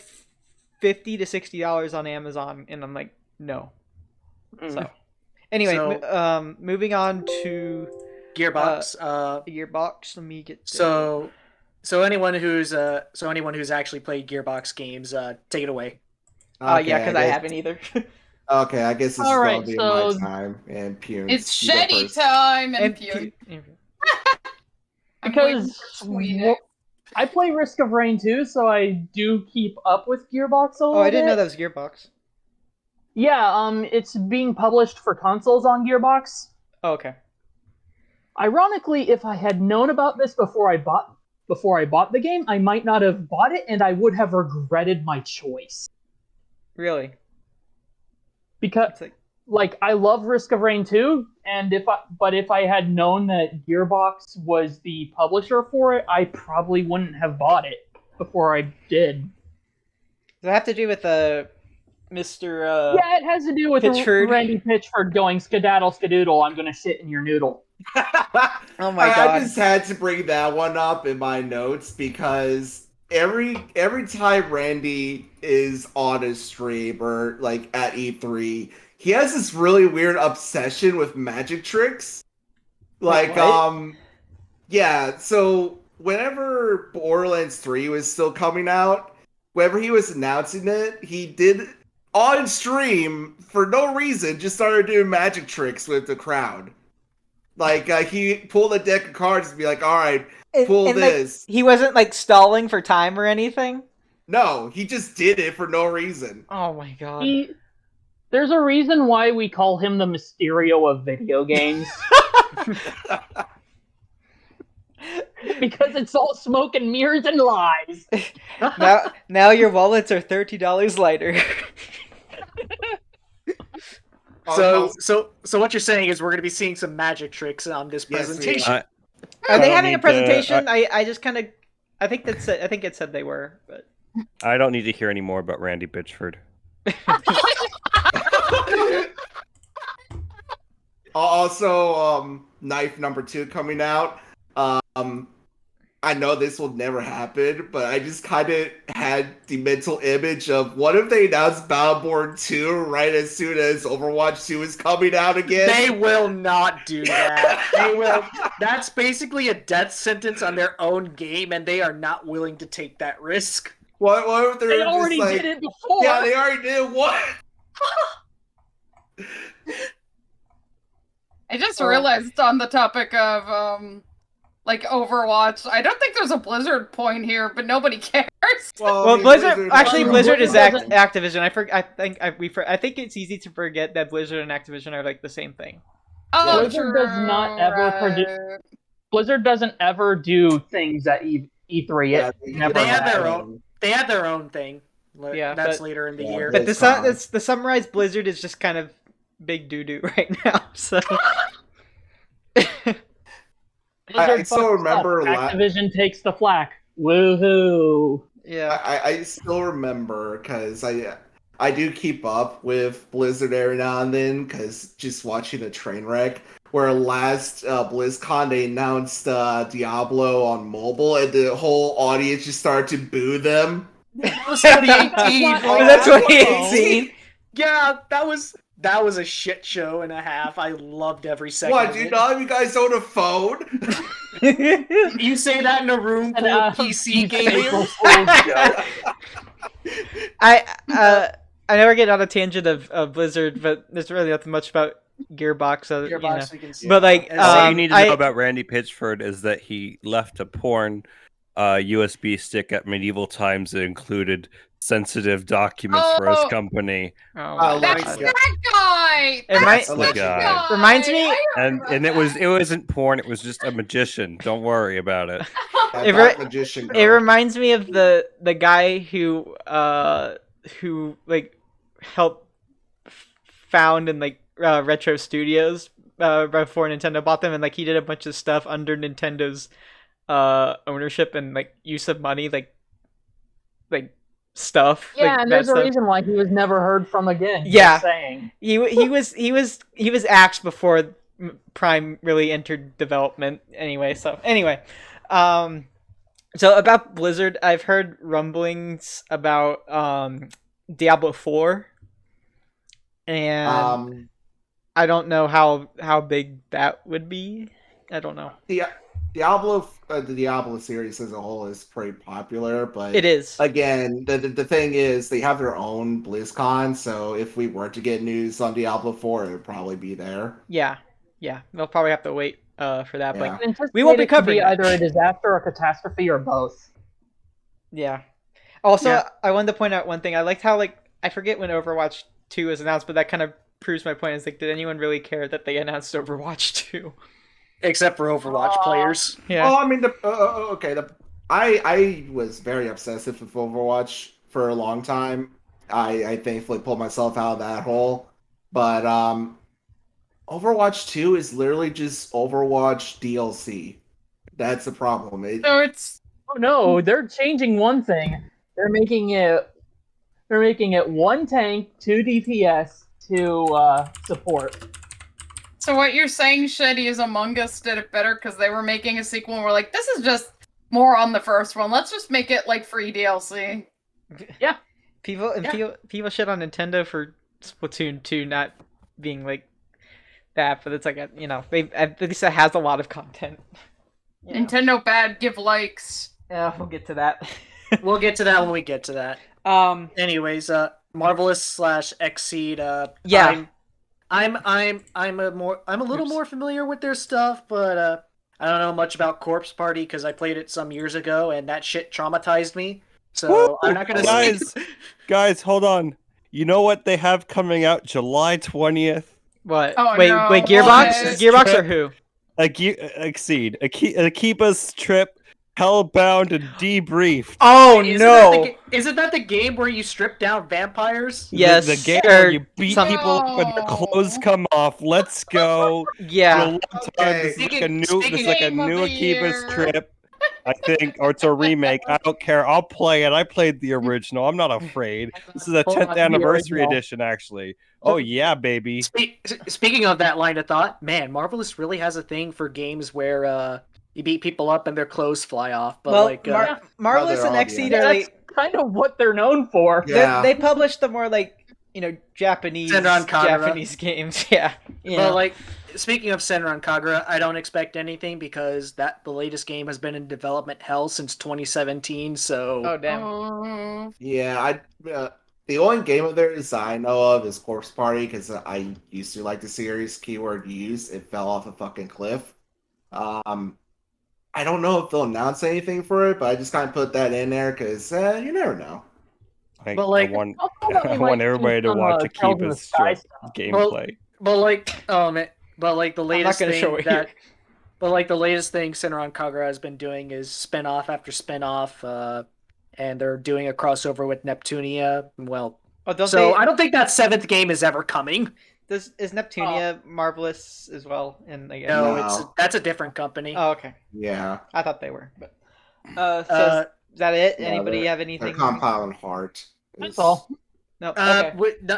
$50 to $60 on Amazon, and I'm like, no. So anyway, moving on to Gearbox. Gearbox. Let me get So anyone who's actually played Gearbox games, take it away. yeah, because I haven't either. Okay, I guess this All is right, gonna be so- my time and Pyun. It's Sheddy time and Pyun. I'm waiting Because for tweeting. I play Risk of Rain too, so I do keep up with Gearbox a little I didn't bit. know that was Gearbox. Yeah, it's being published for consoles on Gearbox. Oh, okay. Ironically, if I had known about this before I bought the game, I might not have bought it, and I would have regretted my choice. Really? Because It's like, like I love Risk of Rain 2, and if I had known that Gearbox was the publisher for it, I probably wouldn't have bought it before I did. does it have to do with Mr. Yeah, it has to do with Pitchford. Randy Pitchford going skedaddle skedoodle, I'm gonna shit in your noodle. Oh my I god. just had to bring that one up in my notes because every time Randy is on a stream or like at E3, he has this really weird obsession with magic tricks. Like, what? yeah, so whenever Borderlands 3 was still coming out, whenever he was announcing it, he did on stream for no reason just started doing magic tricks with the crowd. Like, he pulled a deck of cards and be like, all right, pull and, this. Like, he wasn't like stalling for time or anything? No, he just did it for no reason. Oh my god. There's a reason why we call him the Mysterio of video games. Because it's all smoke and mirrors and lies. now your wallets are $30 lighter. So what you're saying is we're going to be seeing some magic tricks on this Yes, we presentation. are. Are they don't having a need to- presentation? I just kind of, I think it said they were, but I don't need to hear any more about Randy Pitchford. Also, Knife number 2 coming out. I know this will never happen, but I just kind of had the mental image of what if they announced Battleborn 2 right as soon as Overwatch 2 is coming out again? They will not do that. They will. That's basically a death sentence on their own game, and they are not willing to take that risk. What if they're They just already like, did it before. yeah, they already did what? I just realized on the topic of like Overwatch, I don't think there's a Blizzard point here, but nobody cares. well, I mean, Blizzard actually Blizzard is Blizzard- Activision. I think it's easy to forget that Blizzard and Activision are like the same thing. Oh, Blizzard does not ever right. Blizzard doesn't ever do things at E3. Yeah, It never They have happens. their own. They have their own thing. Yeah, That's but- later in the Yeah, year. But It's the summarized Blizzard is just kind of big doo doo right now. So Blizzard I still fucks remember up. Activision takes the flack. Woohoo! yeah, I still remember because I do keep up with Blizzard every now and then because just watching a train wreck where last BlizzCon they announced Diablo on mobile and the whole audience just started to boo them. That was 2018. That's Was not- that 2018? Yeah, that was a shit show and a half. I loved every second. What? of Do you it. know you guys own a phone? You say that in a room full And, of PC April gamers? Fool's joke. I never get on a tangent of Blizzard, but there's really nothing much about Gearbox. So, you know. Gearbox, we can see. But like, All you need to know I- about Randy Pitchford is that he left a porn USB stick at medieval times that included sensitive documents for his Oh. company, oh, Oh, my That's God. yeah. that guy. It That's might- the The guy. Reminds me- I and remember it wasn't porn. It was just a magician. Don't worry about it. It That re- magician It girl. reminds me of the guy who like helped found and like Retro Studios before Nintendo bought them, and like he did a bunch of stuff under Nintendo's ownership and like use of money, like stuff. Yeah, like, and that there's a stuff. reason why he was never heard from again. Yeah. Just saying. He was axed before Prime really entered development. Anyway, so about Blizzard, I've heard rumblings about Diablo 4, and I don't know how big that would be. I don't know. the Diablo series as a whole is pretty popular, but It is. again, the thing is they have their own BlizzCon, so if we were to get news on Diablo 4, it would probably be there. Yeah. They'll probably have to wait for that. Yeah. But Anticipate We won't be it to covering that. either a disaster, a catastrophe, or both. yeah. Also, Yeah. I wanted to point out one thing. I liked how I forget when Overwatch 2 was announced, but that kind of proves my point. It's like, did anyone really care that they announced Overwatch 2? Except for Overwatch players. Yeah. Oh, I mean, I was very obsessive with Overwatch for a long time. I thankfully pulled myself out of that hole, but Overwatch 2 is literally just Overwatch DLC. That's the problem. So it's Oh no, they're changing one thing. They're making it one tank, 2 DPS, to support. so what you're saying, Sheddy, is Among Us did it better because they were making a sequel and we're like, this is just more on the first one. Let's just make it like free DLC. People shit on Nintendo for Splatoon 2 not being like that, but it's like they at least it has a lot of content. You know. Nintendo bad, give likes. Yeah, we'll get to that. We'll get to that when we get to that. Anyways, Marvelous / Xseed. Yeah. I'm a little more familiar with their stuff, but I don't know much about Corpse Party because I played it some years ago and that shit traumatized me. So Woo! I'm not gonna Guys, hold on. You know what they have coming out July 20th? What? Oh, wait, no. Gearbox? What? Gearbox or who? Exceed. Akiba's Trip, Hellbound, and Debriefed. Oh Isn't that the game where you strip down vampires? Yes, The game or where you beat some- people up and their No. clothes come off. Let's go. Yeah. This is like a new Game of the Akiba's year. Trip, I think, or it's a remake. I don't care. I'll play it. I played the original. I'm not afraid. This is a Hold on, 10th the anniversary original. edition, actually. Oh yeah, baby. Speaking of that line of thought, man, Marvelous really has a thing for games where you beat people up and their clothes fly off. But Well, Marvelous Well, and they're all- Xseed Yeah, are that's kind of what they're known for. Yeah. they publish the more Japanese Senran Kagura. Japanese games. Yeah. Well, speaking of Senran Kagura, I don't expect anything because the latest game has been in development hell since 2017. So Oh damn. Oh. Yeah, the only game of theirs I know of is Corpse Party because I used to like the series. Keyword used. It fell off a fucking cliff. I don't know if they'll announce anything for it, but I just kind of put that in there because you never know. I But, want I want everybody to watch Tales in the Akiba's Sky Strip stuff. gameplay. the latest gonna thing show it that, here. but the latest thing Senran Kagura has been doing is spin-off after spin-off, and they're doing a crossover with Neptunia. Well, Oh, don't so they? I don't think that 7th game is ever coming. Is Neptunia Marvelous as well? And I guess. No, that's a different company. Oh, okay. Yeah, I thought they were, but. Is that it? no, Anybody they're- have they're anything? Compound Heart. That's all. No. Okay.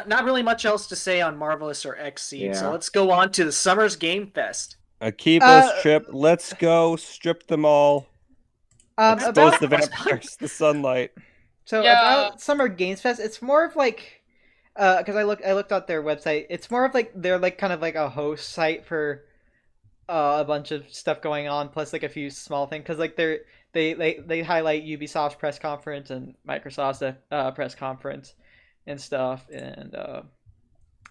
Not really much else to say on Marvelous or Xseed, so Yeah. let's go on to the Summer's Game Fest. Akiba's Strip. Let's go. Strip them all. Expose About the vampires to the sunlight. So Yeah. about Summer Games Fest, it's more of like, because I looked at their website. It's more of like they're like kind of like a host site for a bunch of stuff going on, plus like a few small things. Because like they highlight Ubisoft's press conference and Microsoft's press conference and stuff, and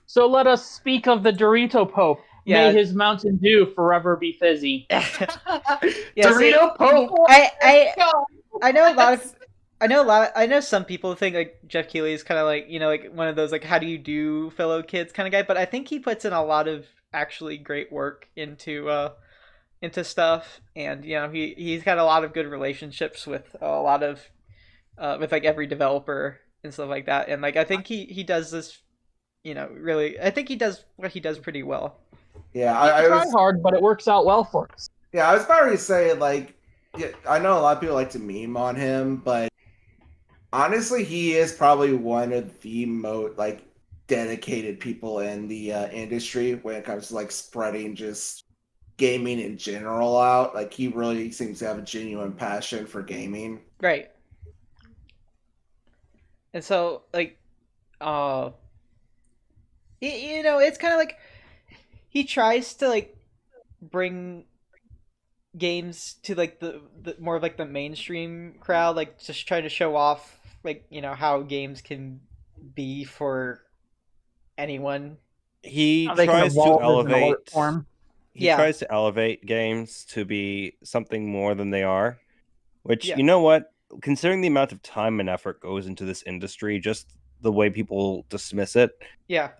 So let us speak of the Dorito Pope. Yeah. May his Mountain Dew forever be fizzy. yeah. Dorito Pope. I know a lot of. I know some people think like Jeff Keighley is kind of like, you know, like one of those like how do you do fellow kids kind of guy, but I think he puts in a lot of actually great work into stuff, and you know he's got a lot of good relationships with a lot of with like every developer and stuff like that, and like I think he does this, you know, really I think he does what he does pretty well. Yeah, I Try was hard, but it works out well for us. yeah, I was about to say like yeah, I know a lot of people like to meme on him, but honestly, he is probably one of the most like dedicated people in the industry when it comes to like spreading just gaming in general out. Like he really seems to have a genuine passion for gaming. Right. And so like you know, it's kind of like he tries to like bring games to like the more of like the mainstream crowd, like just trying to show off like, you know, how games can be for anyone. He How they can tries to evolve as an art elevate. form. He Yeah. tries to elevate games to be something more than they are. Which, Yeah. you know what? Considering the amount of time and effort goes into this industry, just the way people dismiss it, Yeah. I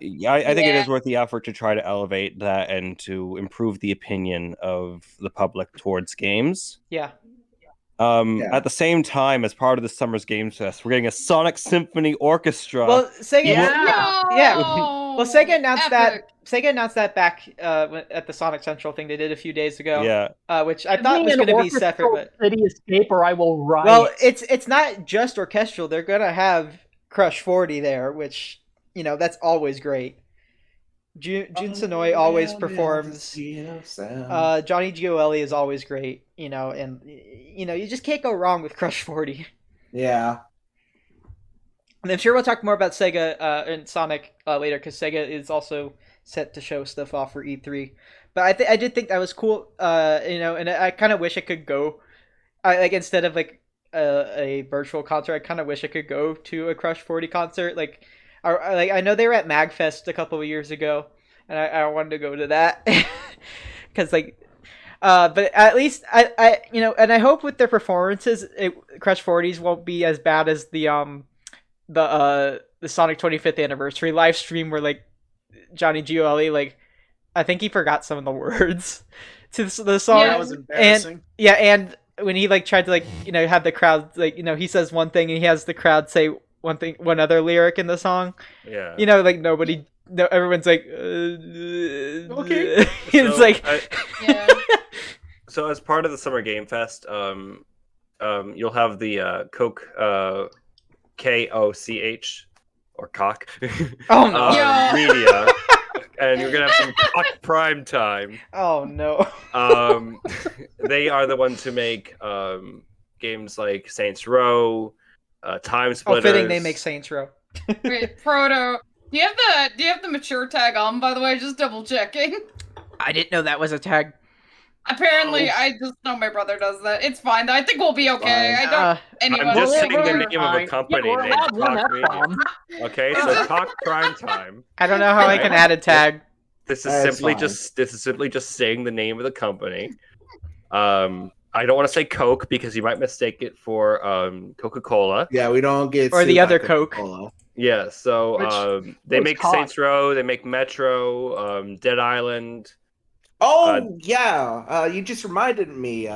think it Yeah. is worth the effort to try to elevate that and to improve the opinion of the public towards games. Yeah. Yeah. At the same time, as part of the Summer's Games Fest, we're getting a Sonic Symphony Orchestra. Well, Sega Yeah. Yeah. No! Well, Sega announced Epic. that back at the Sonic Central thing they did a few days ago. Yeah. Which I Give thought me was an going to be orchestral separate, but City Escape, or I will riot. well, it's not just orchestral. They're going to have Crush 40 there, which, you know, that's always great. Jun Sonoy always performs. Johnny Gioeli is always great, you know, and you know you just can't go wrong with Crush 40. Yeah. And I'm sure we'll talk more about Sega and Sonic later, because Sega is also set to show stuff off for E3. But I did think that was cool, you know, and I kind of wish I could go, like instead of like a virtual concert, I kind of wish I could go to a Crush 40 concert. Like I know they were at MagFest a couple of years ago, and I wanted to go to that because like. But at least I you know, and I hope with their performances, Crush 40s won't be as bad as the Sonic 25th anniversary live stream where like Johnny Gioeli, like I think he forgot some of the words to the song. Yeah. That was embarrassing. And when he like tried to like, you know, have the crowd like, you know, he says one thing and he has the crowd say one other lyric in the song. Yeah. You know, like everyone's like Okay. It's So, like Yeah. So as part of the Summer Game Fest, you'll have the Coke KOCH or cock oh no. Yeah. media, and you're gonna have some cock prime time. Oh no. They are the ones who make games like Saints Row, Time Oh, Splitters. fitting they make Saints Row. Wait, Proto. Do you have the mature tag on, by the way? Just double checking. I didn't know that was a tag. Apparently, Oh. I just know my brother does that. It's fine. I think we'll be okay. Fine. I don't. I'm Anyone. just Well, saying the we're name of a fine. company we're named allowed one Cock Media. F-bomb. Okay, so Cock Prime Time. I don't know how I can add a tag. This is That's simply fine. just saying the name of the company. I don't want to say Coke because you might mistake it for Coca-Cola. Yeah, we don't get Or the sued by other Coke. Coca-Cola. Yeah, so they Which make Cock? Saints Row, they make Metro, Dead Island. Oh yeah, you just reminded me.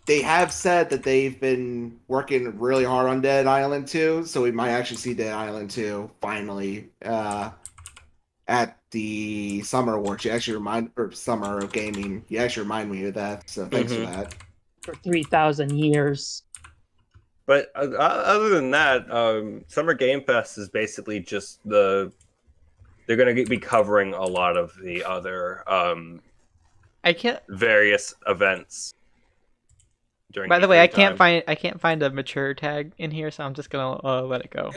They have said that they've been working really hard on Dead Island 2, so we might actually see Dead Island 2 finally at the Summer Awards. Summer of Gaming. You actually remind me of that, so thanks for that. For 3,000 years. But other than that, Summer Game Fest is basically just they're going to be covering a lot of the other I can't. various events. during. By the way, I E3 time. can't find a mature tag in here, so I'm just gonna let it go.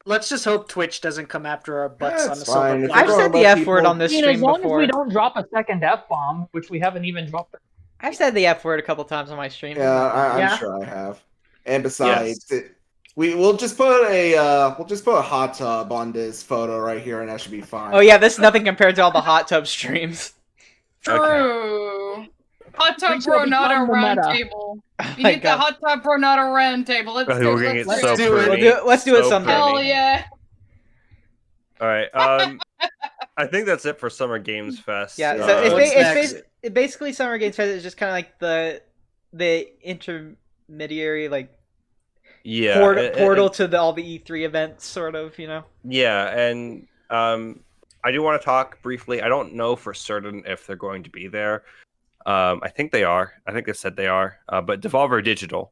Let's just hope Twitch doesn't come after our butts on That's the silver fine. If platter. I've Everyone said the let F word people- on this I mean, stream as long before. as we don't drop a second F-bomb, which we haven't even dropped. I've said the F word a couple times on my stream. Yeah, I'm Yeah. sure I have. And besides, we'll just put a hot tub on this photo right here, and that should be fine. Oh yeah, this is nothing compared to all the hot tub streams. True. Hot tub We shall Bronado become the round meta. table. Oh You my need the God. hot tub Bronado round table. Let's Oh, do we're it. gonna get Let's so do it. pretty. Let's do it So someday. Hell pretty. yeah. All right. I think that's it for Summer Games Fest. Yeah, Yeah. so What's next? it's basically Summer Games Fest is just kind of like the intermediary like yeah, portal to all the E3 events, sort of, you know. Yeah, and I do want to talk briefly. I don't know for certain if they're going to be there. I think they are. I think they said they are. But Devolver Digital,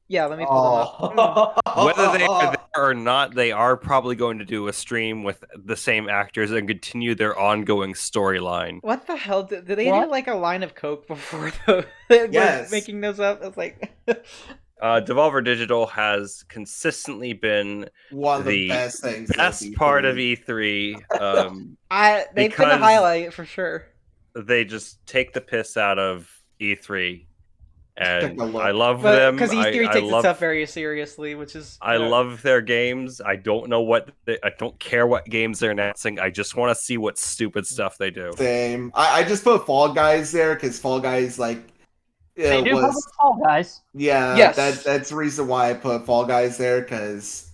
Yeah, let me pull them up. whether they are there or not, they are probably going to do a stream with the same actors and continue their ongoing storyline. What the hell? Did they do What? like a line of coke before the like, Yes. making those up? It's like Devolver Digital has consistently been one of the the best things. best part of E3. they've been a Because- highlight for sure. They just take the piss out of E3, and Take a look. I love But them. because E3 I takes love, itself very seriously, which is I love their games. I don't know I don't care what games they're announcing. I just want to see what stupid stuff they do. Same. I just put Fall Guys there because Fall Guys They do was public Fall Guys. Yes. that's the reason why I put Fall Guys there because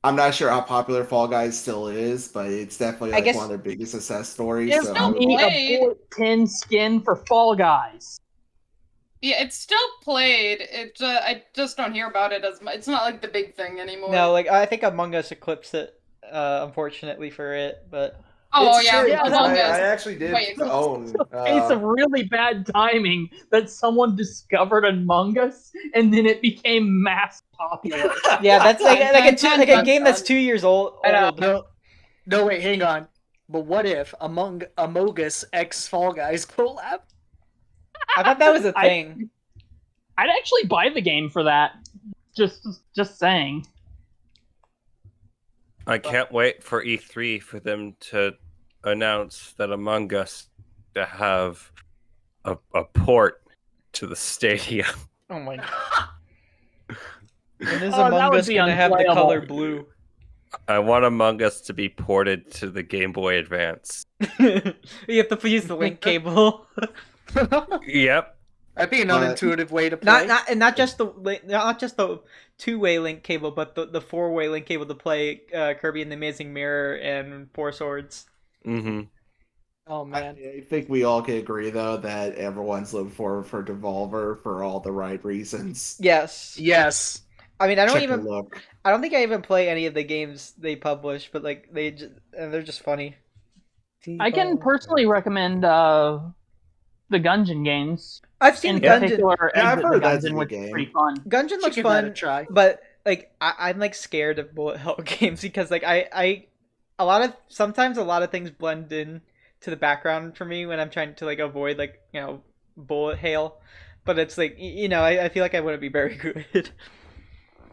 I'm not sure how popular Fall Guys still is, but it's definitely I guess- one of their biggest success stories. It's so still I would- played. A bullet tin skin for Fall Guys. Yeah, it's still played. I just don't hear about it as much. It's not like the big thing anymore. No, like I think Among Us eclipsed it, unfortunately for it, but Oh It's yeah, true, yeah, Among I Us. actually did Wait, own. It's a really bad timing that someone discovered Among Us and then it became mass popular. yeah, that's like a game that's 2 years old. No, wait, hang on. But what if Among Us X Fall Guys collab? I thought that was a I- thing. I'd actually buy the game for that. Just saying. I can't wait for E3 for them to announce that Among Us to have a port to the Stadia. Oh my god. When is Oh, that Among would Us be gonna have the unplayable. color blue? I want Among Us to be ported to the Game Boy Advance. You have to use the link cable. Yep. That'd be an But- unintuitive way to play. not just the two-way link cable, but the four-way link cable to play Kirby and the Amazing Mirror and Four Swords. Mm-hmm. Oh man. I think we all can agree though that everyone's looking forward for Devolver for all the right reasons. Yes. Yes. I mean, I don't Check even. the look. I don't think I even play any of the games they publish, but like they're just funny. I can personally recommend the Gungeon games. I've seen In Gungeon. particular, Yeah, I've Exit the heard that's a Gungeon, good which is game. pretty fun. Gungeon looks Should give that a fun, try. but like I'm like scared of bullet hell games because like sometimes a lot of things blend in to the background for me when I'm trying to like avoid like bullet hail, but it's like I feel like I wouldn't be very good.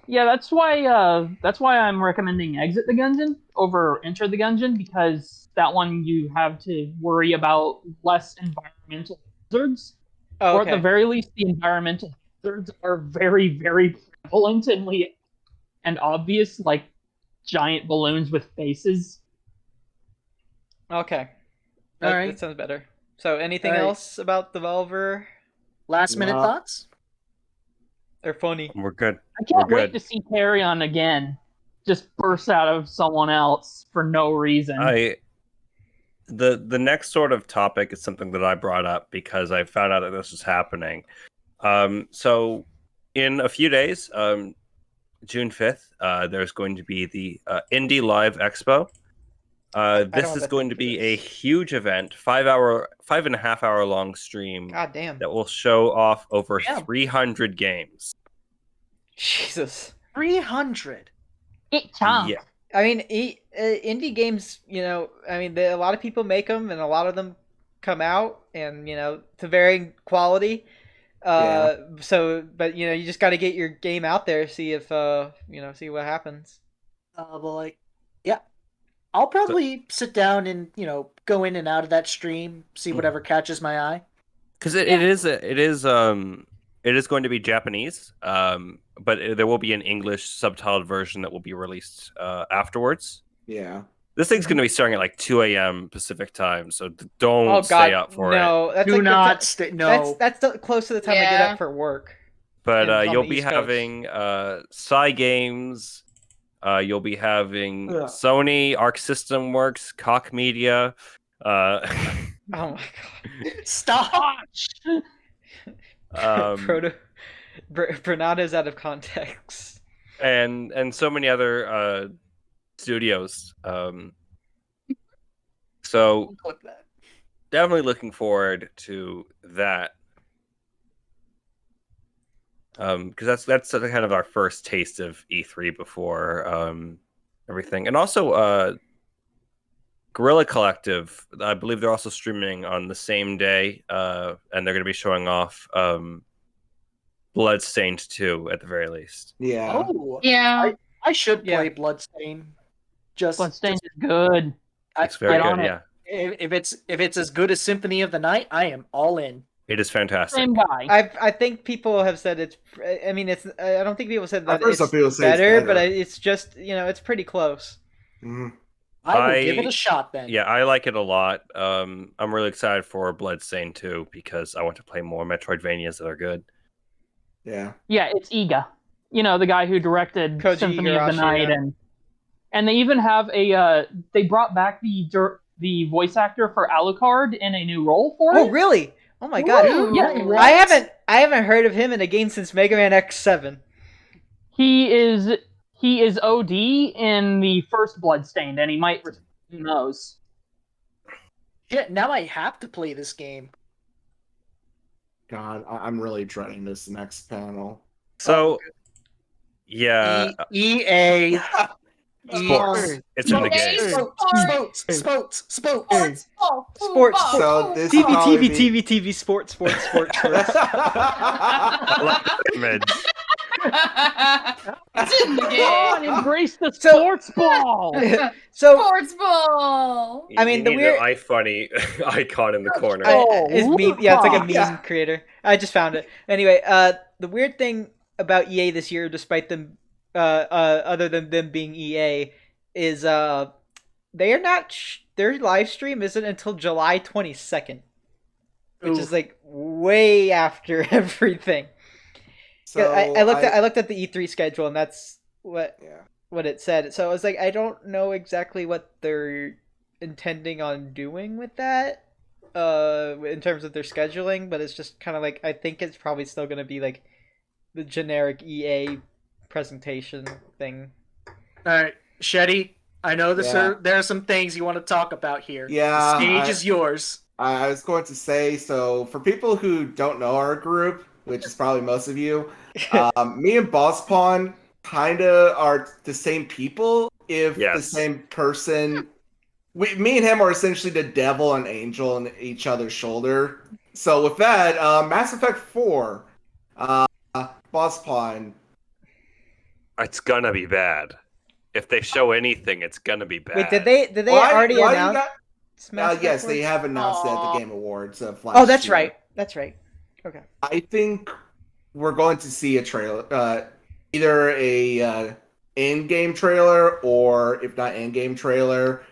Yeah, that's why I'm recommending Exit the Gungeon over Enter the Gungeon, because that one you have to worry about less environmental hazards. Oh, Or at the okay. very least, the environmental hazards are very, very prevalent and obvious, like giant balloons with faces. Okay. All That right. sounds better. So anything All right. else about Devolver? Last minute No. thoughts? They're funny. We're good. I can't We're wait good. to see Carrion again just burst out of someone else for no reason. The next sort of topic is something that I brought up because I found out that this was happening. So in a few days, June 5th, there's going to be the Indie Live Expo. don't This have is the going thing to for be this. a huge event, 5.5 hour long stream God damn. that will show off over Yeah. 300 games. Jesus. 300. It chomp. Yeah. I mean, indie games, I mean, a lot of people make them, and a lot of them come out, and to varying quality. So, but you just got to get your game out there, see if see what happens. But like, yeah, I'll probably sit down and go in and out of that stream, see whatever catches my eye. Because it is going to be Japanese, but there will be an English subtitled version that will be released afterwards. Yeah. This thing's going to be starting at like 2 a.m. Pacific time, so don't Oh God, stay up for it. no! That's Do like not stay. No, that's close to the time I get up for work. But on you'll the be East Coast. having Psy Games. You'll be having Ugh. Sony, Arc System Works, Koch Media. Oh my God! stop. Bronados out of context. and so many other studios. So Clip that. definitely looking forward to that. Because that's sort of kind of our first taste of E3 before everything, and also Guerrilla Collective. I believe they're also streaming on the same day, and they're going to be showing off Bloodstained 2 at the very least. Yeah. Oh, Yeah. I should play Yeah. Bloodstain. Just Bloodstained is good. It's very get good. on it. Yeah, if it's as good as Symphony of the Night, I am all in. it is fantastic. Same guy. I think people have said it's. I mean, it's. I don't think people said that I've heard it's some people say it's better, better. but it's just it's pretty close. Mhm. I will give it a shot then. Yeah, I like it a lot. I'm really excited for Bloodstained 2 because I want to play more Metroidvanias that are good. Yeah. Yeah, it's Iga. The guy who directed Koji Symphony of the Igarashi, Night, yeah. and they even have they brought back the voice actor for Alucard in a new role for Oh it. really? Oh my God! Ooh. Yeah, What? I haven't heard of him in a game since Mega Man X7. He is OD in the first Bloodstained, and he might return. Who knows? Shit, now I have to play this game. God, I'm really dreading this next panel. So, yeah, EA. sports. It's in the Okay, game. Sports. Sports. So this TV, will probably TV, be- TV, TV, sports. I like the image. It's in the Come game. on, embrace the So- sports ball. So Sports ball. I mean, You the need weird- the iFunny icon in the corner. it's meme. Yeah, it's like a meme Yeah. creator. I just found it. Anyway, the weird thing about EA this year, despite them, other than them being EA, is they are not. Their live stream isn't until July 22nd, which is like way after everything. So I looked at the E3 schedule, and that's what yeah. it said. So I was like, I don't know exactly what they're intending on doing with that, in terms of their scheduling, but it's just kind of like, I think it's probably still going to be like the generic EA presentation thing. All right, Sheddy. I know Yeah. there are some things you want to talk about here. Yeah, The stage is yours. I was going to say, so for people who don't know our group, which is probably most of you, me and Bosspon kind of are the same people, if the Yes. same person. Me and him are essentially the devil and angel on each other's shoulder. So with that, Mass Effect 4, Bosspon. It's gonna be bad. If they show anything, it's gonna be bad. Wait, did they Why already you announce? got- Mass Effect yes, 4? they have announced it at Aw. the Game Awards. Oh, that's right. That's right. Okay. I think we're going to see a trailer, either a in-game trailer, or if not in-game trailer,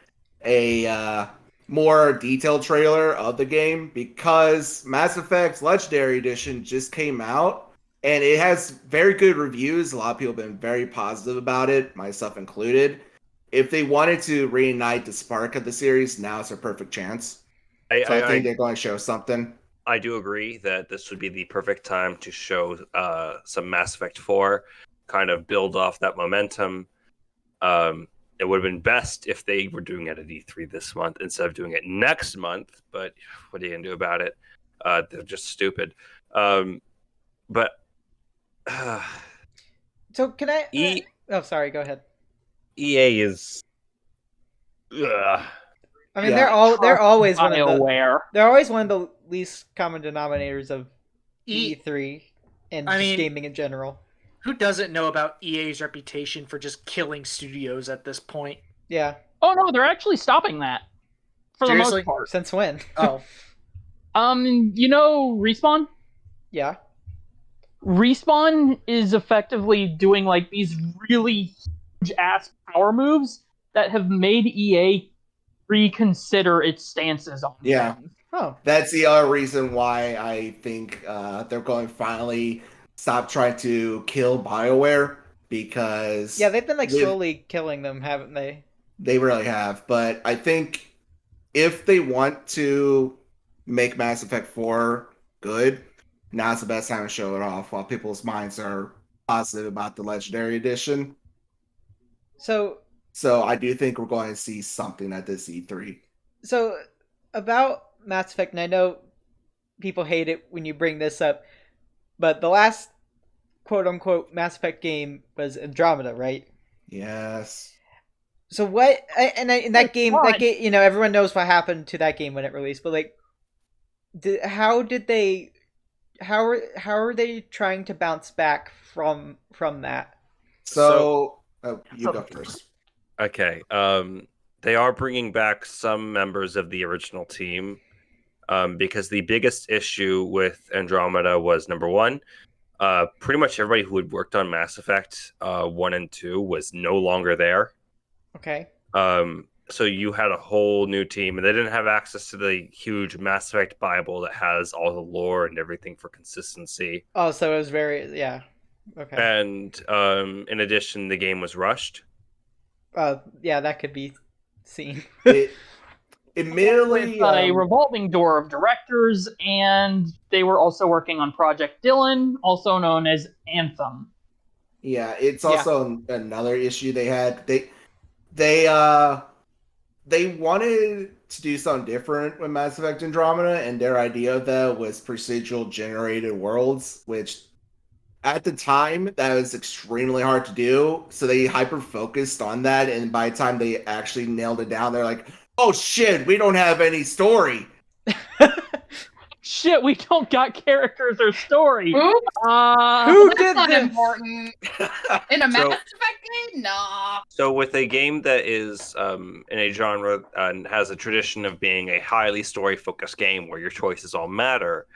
a more detailed trailer of the game, because Mass Effect Legendary Edition just came out, and it has very good reviews. A lot of people have been very positive about it, myself included. If they wanted to reignite the spark of the series, now is a perfect chance. So I think they're going to show something. I do agree that this would be the perfect time to show some Mass Effect 4, kind of build off that momentum. It would have been best if they were doing it at E3 this month instead of doing it next month, but what are you going to do about it? They're just stupid. But So can I? Oh, sorry. Go ahead. EA is... I mean, Yeah. they're always one of the BioWare. they're always one of the least common denominators of E3 and I just mean- gaming in general. Who doesn't know about EA's reputation for just killing studios at this point? Yeah. Oh no, they're actually stopping that for the Seriously? most part. Since when? Oh, You know, Respawn. Yeah. Respawn is effectively doing like these really huge ass power moves that have made EA reconsider its stances on Yeah. things. Oh. That's the other reason why I think they're going to finally stop trying to kill BioWare, because Yeah, they've been like with- slowly killing them, haven't they? They really have. But I think if they want to make Mass Effect 4 good, now's the best time to show it off while people's minds are positive about the Legendary Edition. So So I do think we're going to see something at this E3. So about Mass Effect, and I know people hate it when you bring this up, but the last quote unquote Mass Effect game was Andromeda, right? Yes. So what? In that game, What? you know, everyone knows what happened to that game when it released, but like, how are they trying to bounce back from that? So you go first. Okay. They are bringing back some members of the original team, because the biggest issue with Andromeda was, number one, pretty much everybody who had worked on Mass Effect 1 and 2 was no longer there. Okay. So you had a whole new team, and they didn't have access to the huge Mass Effect Bible that has all the lore and everything for consistency. Oh, so it was very Okay. And in addition, the game was rushed. Yeah, that could be seen. Admittedly, With a revolving door of directors, and they were also working on Project Dylan, also known as Anthem. yeah, it's also another issue they had. They wanted to do something different with Mass Effect Andromeda, and their idea of that was procedural generated worlds, which at the time that was extremely hard to do. So they hyper focused on that, and by the time they actually nailed it down, they're like, "Oh shit, we don't have any story." Shit, we don't got characters or story. Oops, Who that's did not this? important. In a Mass So- Effect game? Nah. So with a game that is in a genre and has a tradition of being a highly story-focused game where your choices all matter,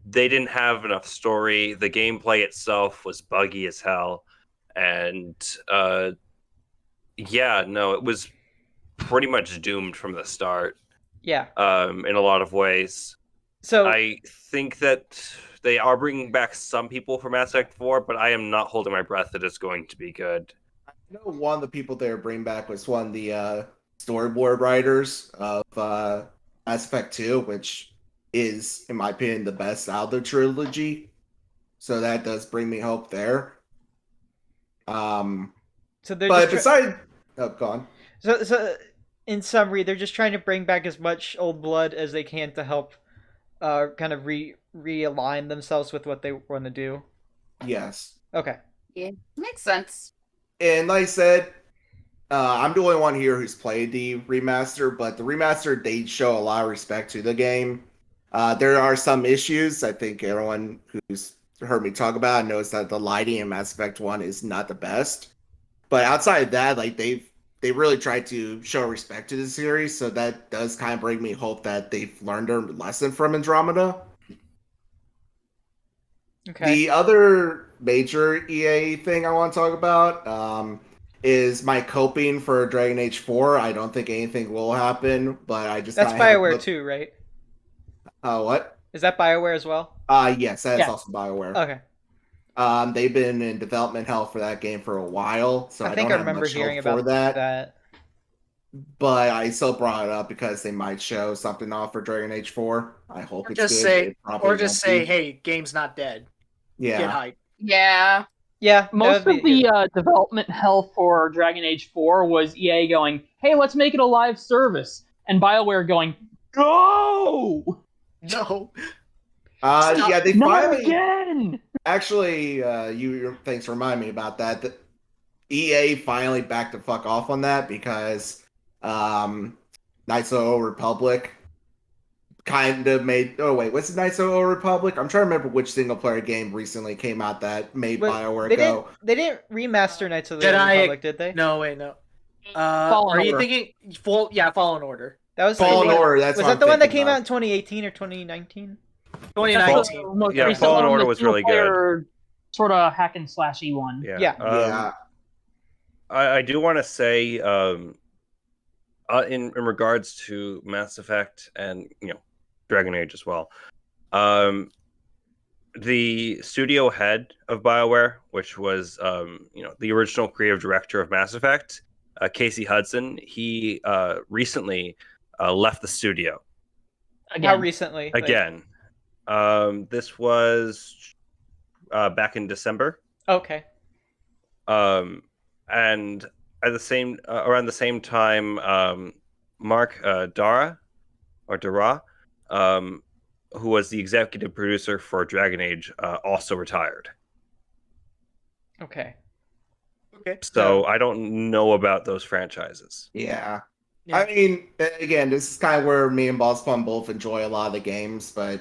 they didn't have enough story. The gameplay itself was buggy as hell, and it was pretty much doomed from the start. Yeah. In a lot of ways. So I think that they are bringing back some people for Mass Effect 4, but I am not holding my breath that it's going to be good. I know one of the people they were bringing back was one of the storyboard writers of Mass Effect 2, which is, in my opinion, the best out of the trilogy. So that does bring me hope there. so they're But just besides, oh, go on. so in summary, they're just trying to bring back as much old blood as they can to help kind of realign themselves with what they want to do. Yes. Okay. Yeah, makes sense. And like I said, I'm the only one here who's played the remaster, but the remaster, they show a lot of respect to the game. There are some issues. I think everyone who's heard me talk about it knows that the lighting in Mass Effect 1 is not the best. But outside of that, like they really tried to show respect to the series, so that does kind of bring me hope that they've learned their lesson from Andromeda. Okay. The other major EA thing I want to talk about is my coping for Dragon Age 4. I don't think anything will happen, but I just That's kinda have BioWare look- too, right? What? Is that BioWare as well? Yes, that is Yeah. also BioWare. Okay. They've been in development hell for that game for a while, so I, I think don't I have remember much hearing hope for about that. But I still brought it up because they might show something off for Dragon Age 4. I hope or it's just good. say, It probably or just won't say, be. hey, game's not dead. Get Yeah. hype. Yeah. Yeah. that Most would of be good. the development hell for Dragon Age 4 was EA going, hey, let's make it a live service. And BioWare going, go! No. Yeah, they Not finally again! actually thanks for reminding me about that. The EA finally backed the fuck off on that because Knights of the Old Republic kind of made. Oh wait, what's the Knights of the Old Republic? I'm trying to remember which single player game recently came out that made But BioWare go. They didn't remaster Knights of the Old Jedi. Republic, did they? No, wait, no. Fallen Are you Order. thinking Fallen Order? That was Fallen Order. That's was what that the I'm one that thinking came of. out in 2018 or 2019? 2019. Most Yeah, recent Fallen one, Order the was really good. single-player Sort of hack and slashy one. Yeah. Yeah. I do want to say, in regards to Mass Effect and Dragon Age as well, the studio head of BioWare, which was the original creative director of Mass Effect, Casey Hudson, he recently left the studio. How recently? Again, this was back in December. Okay. And at the same around the same time, Mark Dara, who was the executive producer for Dragon Age, also retired. Okay. So I don't know about those franchises. Yeah. I mean, again, this is kind of where me and Bosspon both enjoy a lot of the games, but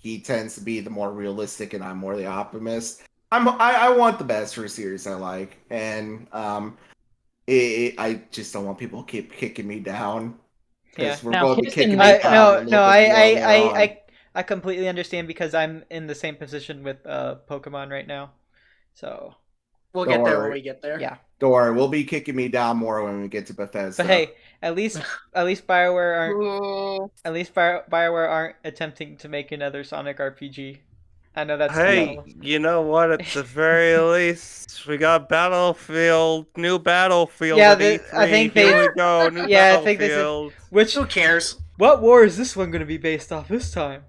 he tends to be the more realistic, and I'm more the optimist. I want the best for a series I like, and I just don't want people to keep kicking me down. Yeah. We're Now, going to be kicking kicking me me down. I completely understand because I'm in the same position with Pokemon right now. So We'll Don't get there when worry. we get there. yeah. Don't worry, we'll be kicking me down more when we get to Bethesda. But hey, at least BioWare aren't Ooh. BioWare aren't attempting to make another Sonic RPG. I know that's Hey, you know what? At the very least, we got new Battlefield. Yeah, at E3. I think Here they- we go, new Yeah, I think they said- Battlefield. which Who cares? what war is this one going to be based off this time?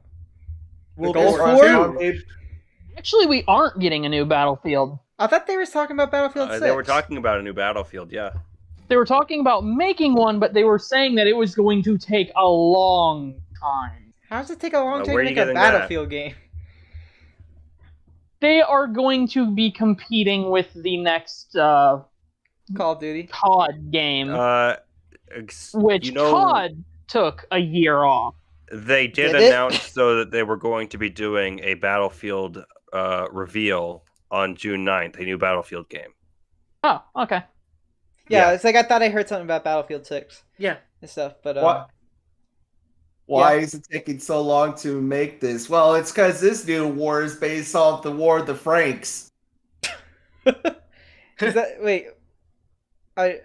We'll Gulf be War? surrounded. Actually, we aren't getting a new Battlefield. I thought they were talking about Battlefield 6. They were talking about a new Battlefield, yeah. They were talking about making one, but they were saying that it was going to take a long time. How does it take a long time where to are you make a getting that? Battlefield game? They are going to be competing with the next Call of Duty. COD game, which you know, COD took a year off. They did Did it? announce, though, that they were going to be doing a Battlefield reveal on June 9th, a new Battlefield game. Oh, okay. Yeah, it's like I thought I heard something about Battlefield 6 Yeah. and stuff, but What? Why is it taking so long to make this? Well, it's because this new war is based off the War of the Franks. is that wait? I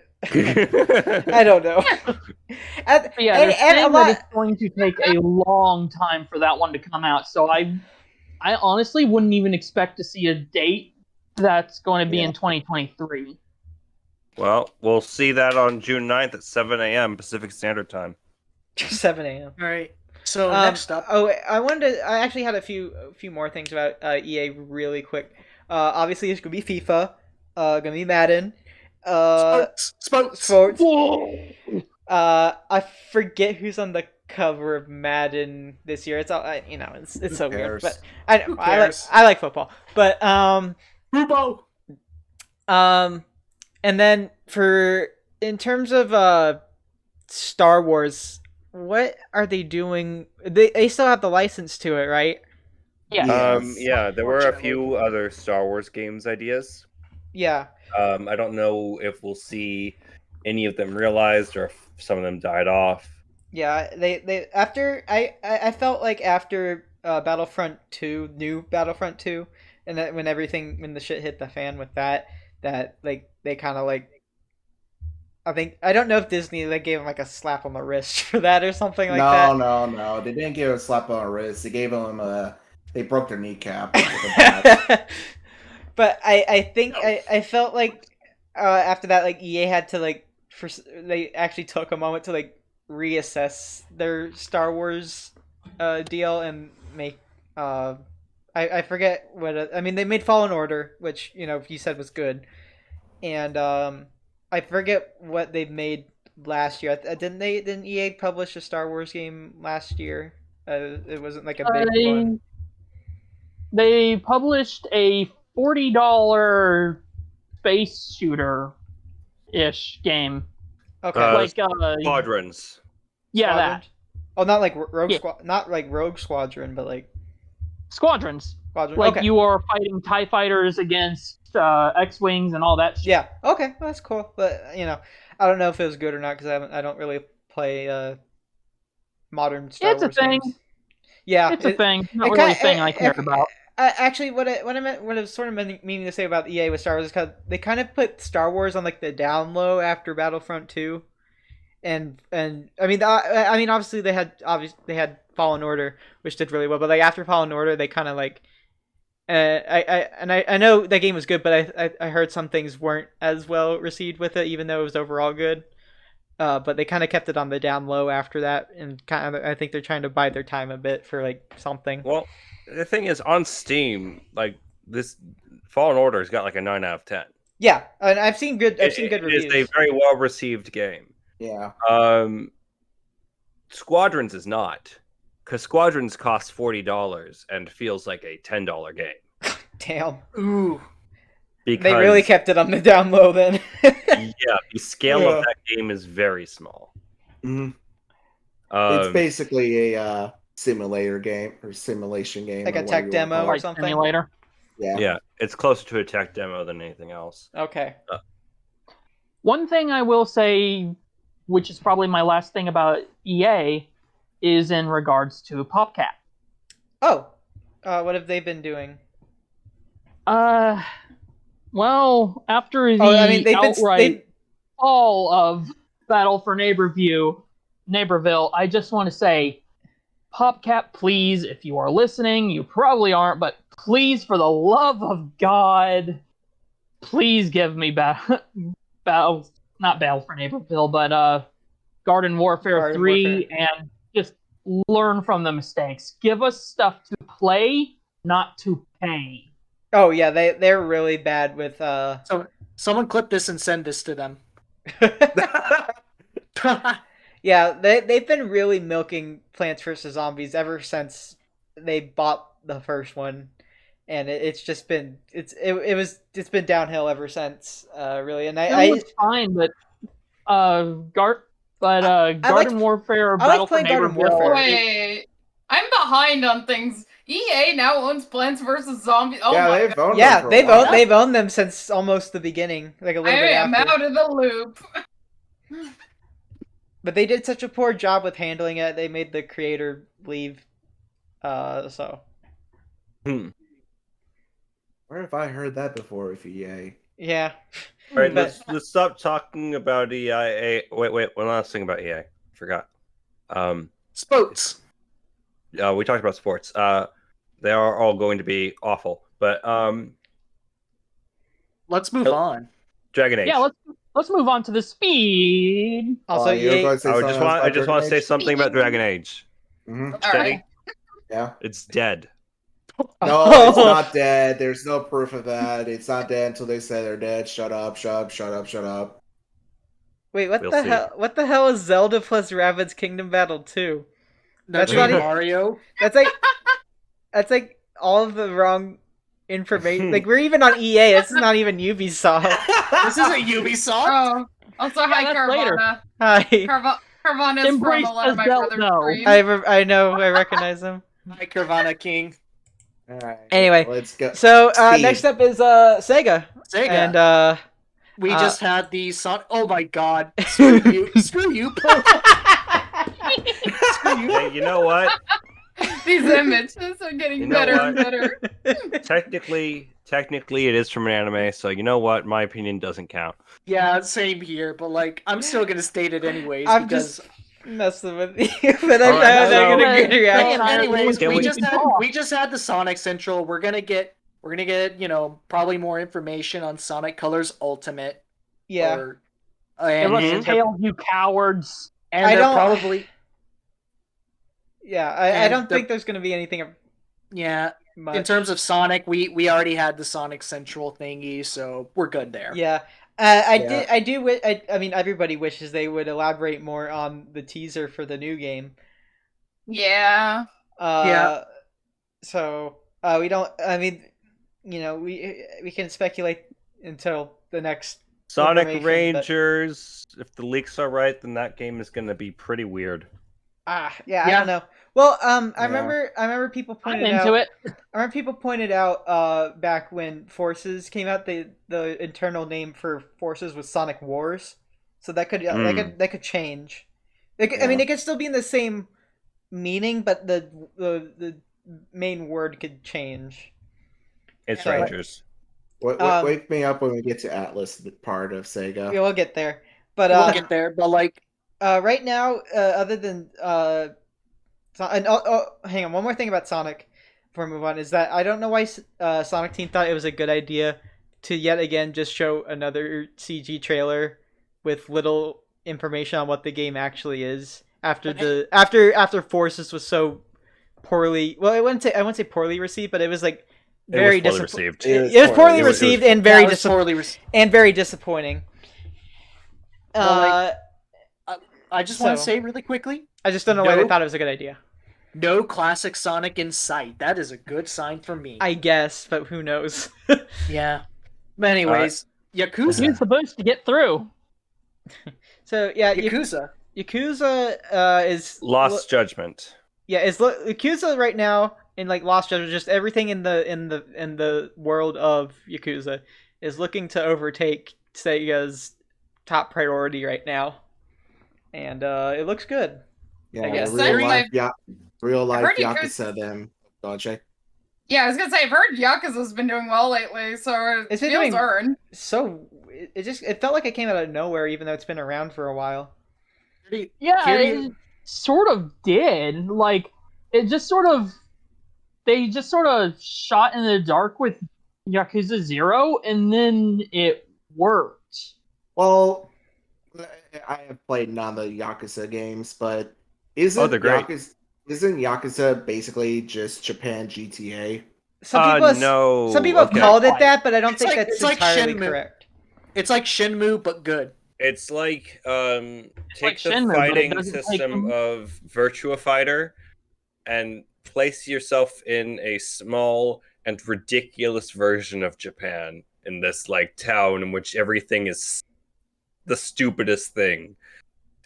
don't know. But yeah, they're and a saying lot. that it's going to take a long time for that one to come out. So I honestly wouldn't even expect to see a date that's going to be in 2023. Well, we'll see that on June 9th at 7 a.m. Pacific Standard Time. 7 a.m. All right. So next up. Oh, I actually had a few more things about EA really quick. Obviously, it's gonna be FIFA. Gonna be Madden. Sports. Whoa! I forget who's on the cover of Madden this year. It's all it's so weird, cares? but I know Who I cares? like football, but Rubo. and then in terms of Star Wars, what are they doing? They still have the license to it, right? Yeah. Yeah, there were a few other Star Wars games ideas. Yeah. I don't know if we'll see any of them realized or if some of them died off. Yeah, they after I felt like after Battlefront 2, new Battlefront 2, and that when the shit hit the fan with that like they kind of like I don't know if Disney gave him like a slap on the wrist for that or something like that. No. They didn't give him a slap on the wrist. They gave him they broke their kneecap with a bat. But I think I felt like after that EA had to they actually took a moment to reassess their Star Wars deal and make I forget what I mean. They made Fallen Order, which you said was good, and I forget what they made last year. Didn't EA publish a Star Wars game last year? It wasn't like a big one. They published a $40 space shooter-ish game. Okay. Squadrons. Yeah, Squadron? Oh, not like Rogue Yeah. Squad, not like Rogue Squadron, but like Squadrons. Squadron. Like Okay. you are fighting TIE fighters against X-wings and all that shit. Yeah. Okay. Well, that's cool. But you know, I don't know if it was good or not because I don't really play modern Star It's Wars a thing. games. Yeah, It's a thing. Not it really a kinda- thing I cared about. Actually, what I was sort of meaning to say about EA with Star Wars is because they kind of put Star Wars on like the down low after Battlefront 2, and I mean obviously they had Fallen Order, which did really well, but like after Fallen Order they kind of like I know that game was good, but I heard some things weren't as well received with it, even though it was overall good. But they kind of kept it on the down low after that, and kind of I think they're trying to bide their time a bit for like something. Well, the thing is, on Steam, like this Fallen Order has got like a 9 out of 10. Yeah, and I've seen good reviews. It is a very well received game. Yeah. Squadrons is not, because Squadrons costs $40 and feels like a $10 game. Damn, Ooh. Because they really kept it on the down low then. yeah, the scale Yeah. of that game is very small. Mhm. Um, It's basically a simulator game or simulation game. Like or a whatever tech you wanna demo call or it. something? Simulator. Yeah. yeah, it's closer to a tech demo than anything else. Okay. One thing I will say, which is probably my last thing about EA, is in regards to PopCap. Oh, what have they been doing? Well, after the they've outright fall of Battle for Neighborville, I just want to say, PopCap, please, if you are listening, you probably aren't, but please, for the love of God, please give me not Battle for Neighborville, but Garden Warfare 3, and just learn from the mistakes. Give us stuff to play, not to pay. Oh yeah, they're really bad with So someone clip this and send this to them. Yeah, they've been really milking Plants vs Zombies ever since they bought the first one, and it's just been it's been downhill ever since, really. And It was fine, but Garden Warfare, I like Battle for playing Garden Neighborville. Warfare. Wait, I'm behind on things. EA now owns Plants vs Zombies. Oh Yeah, my they've god. owned Yeah, them for a while. they've owned them since almost the beginning, like a I little bit am after. out of the loop. But they did such a poor job with handling it. They made the creator leave. So Where have I heard that before with EA? yeah. All right, But- let's stop talking about EA. Wait, one last thing about EA. Forgot. Sports. We talked about sports. They are all going to be awful, but Let's move on. Dragon Age. Yeah, let's move on to the speed. Also, you were EA. going to say I something just else want about to Dragon say Age? something about Dragon Age. Mhm. All right. Yeah. It's dead. No, it's not dead. There's no proof of that. It's not dead until they say they're dead. Shut up, shut up, shut up, shut up. Wait, what We'll the see. hell? What the hell is Zelda plus Rabbids Kingdom Battle 2? That's That's not not e- Mario. That's like all of the wrong information. Like we're even on EA. This is not even Ubisoft. This isn't Ubisoft. Oh, also hi that's later. Carvana. Hi. Carvana's Embrace from a lot of my the brother's Zelda. streams. I know. I recognize him. Hi, Carvana King. All right. Anyway, let's go. So Speed. next up is Sega. Sega. And We Uh, just had the Son. Oh my God! Screw you! Screw you! Screw you! Hey, you know what? These images are getting You know better what? and better. Technically, it is from an anime, so you know what? My opinion doesn't count. Yeah, same here. But like, I'm still gonna state it anyways I'm because. just messing with you, but I'm Alright, not so- getting a good reaction. Anyways, Can we we- just had the Sonic Central. We're gonna get probably more information on Sonic Colors Ultimate. Yeah. Or, Give and, us Mhm. and, tail, you cowards. and I they're don't- probably Yeah, I And don't the- think there's gonna be anything yeah. much. In terms of Sonic, we already had the Sonic Central thingy, so we're good there. Yeah. Yeah. I mean, everybody wishes they would elaborate more on the teaser for the new game. Yeah. Yeah. So we don't. I mean, you know, we can speculate until the next Sonic information, but- Rangers. If the leaks are right, then that game is going to be pretty weird. Yeah, I Yeah. don't know. Well, I Yeah. remember people I'm pointed into out. it. I remember people pointed out back when Forces came out, the internal name for Forces was Sonic Wars, so that could change. I mean, Yeah. it could still be in the same meaning, but the main word could change. It's So, Rangers. Wake me up when we get to Atlas, the part of Sega. yeah, we'll get there. But We'll get there, but like, right now, other than and hang on, one more thing about Sonic before we move on is that I don't know why Sonic Team thought it was a good idea to yet again just show another CG trailer with little information on what the game actually is after Forces was so poorly. Well, I wouldn't say poorly received, but it was like very It was poorly disappointing. received. It was poorly It was- received and very yeah, it was poorly and very disappointing. Well, I just want to so- say really quickly, I just don't know why they no- thought it was a good idea. no classic Sonic in sight. That is a good sign for me. I guess, but who knows? Yeah. But anyways, Yakuza. You're supposed to get through. So yeah, Yakuza. Yakuza is Lost Judgment. Yeah, is Yakuza right now in like Lost Judgment, just everything in the world of Yakuza is looking to overtake Sega's top priority right now, and it looks good. Yeah, guess. real life heard Yakuza. Them, don't you? Yeah, I was gonna say I've heard Yakuza's been doing well lately, so It's it been feels doing- earned. So it felt like it came out of nowhere, even though it's been around for a while. Yeah, Kiryu- it sort of did. Like, it just sort of. They just sort of shot in the dark with Yakuza 0, and then it worked. Well, I have played none of the Yakuza games, but isn't they're great. Isn't Yakuza basically just Japan GTA? Some people have okay. called it that, but I don't It's think like- that's it's like entirely Shenmue. correct. It's like Shenmue, but good. It's like take like the Shenmue, but it fighting doesn't take system them- of Virtua Fighter and place yourself in a small and ridiculous version of Japan in this like town in which everything is the stupidest thing.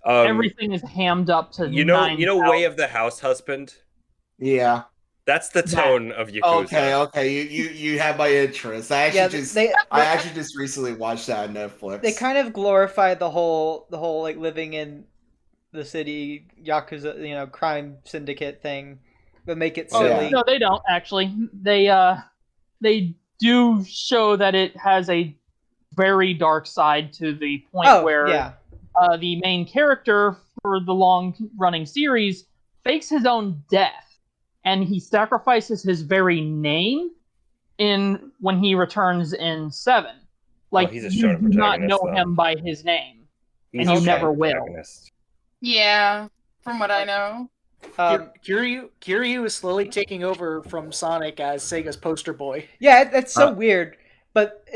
Everything is hammed up to you know 9,000. Way of the House Husband? Yeah. That's the tone of Yakuza. Okay. You have my interest. I actually just recently watched that on Netflix. They kind of glorify the whole like living in the city Yakuza, crime syndicate thing, but make it Oh, silly. yeah. No, they don't actually. They do show that it has a very dark side to the point where yeah. the main character for the long-running series fakes his own death, and he sacrifices his very name when he returns in 7. Like, he's a you shonen do not protagonist, know though. him by his name. He's And a you never shonen will. protagonist. Yeah, from what I know. Kiryu is slowly taking over from Sonic as Sega's poster boy. Yeah, that's so weird. But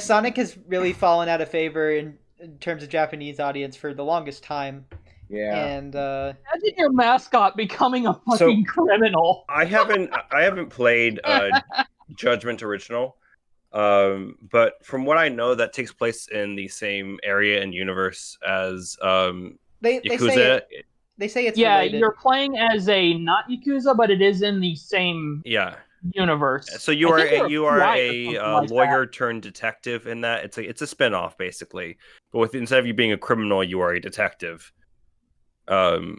Sonic has really fallen out of favor in terms of Japanese audience for the longest time. Yeah. And Imagine your mascot becoming a fucking criminal. I haven't played Judgment Original, but from what I know, that takes place in the same area and universe as they Yakuza. say it's Yeah, related. you're playing as a not Yakuza, but it is in the same Yeah. universe. So you I think are you're a something like lawyer turned detective in that. It's a spin-off basically, but instead of you being a criminal, you are a detective, who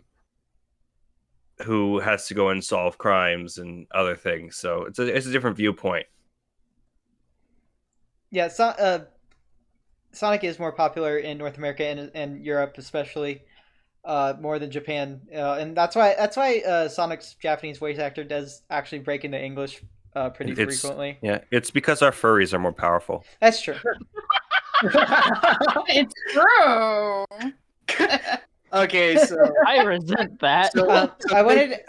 has to go and solve crimes and other things. So it's a different viewpoint. Yeah, Sonic is more popular in North America and Europe, especially more than Japan, and that's why Sonic's Japanese voice actor does actually break into English pretty frequently. Yeah, it's because our furries are more powerful. That's true. It's true. Okay, so I resent that. I wanted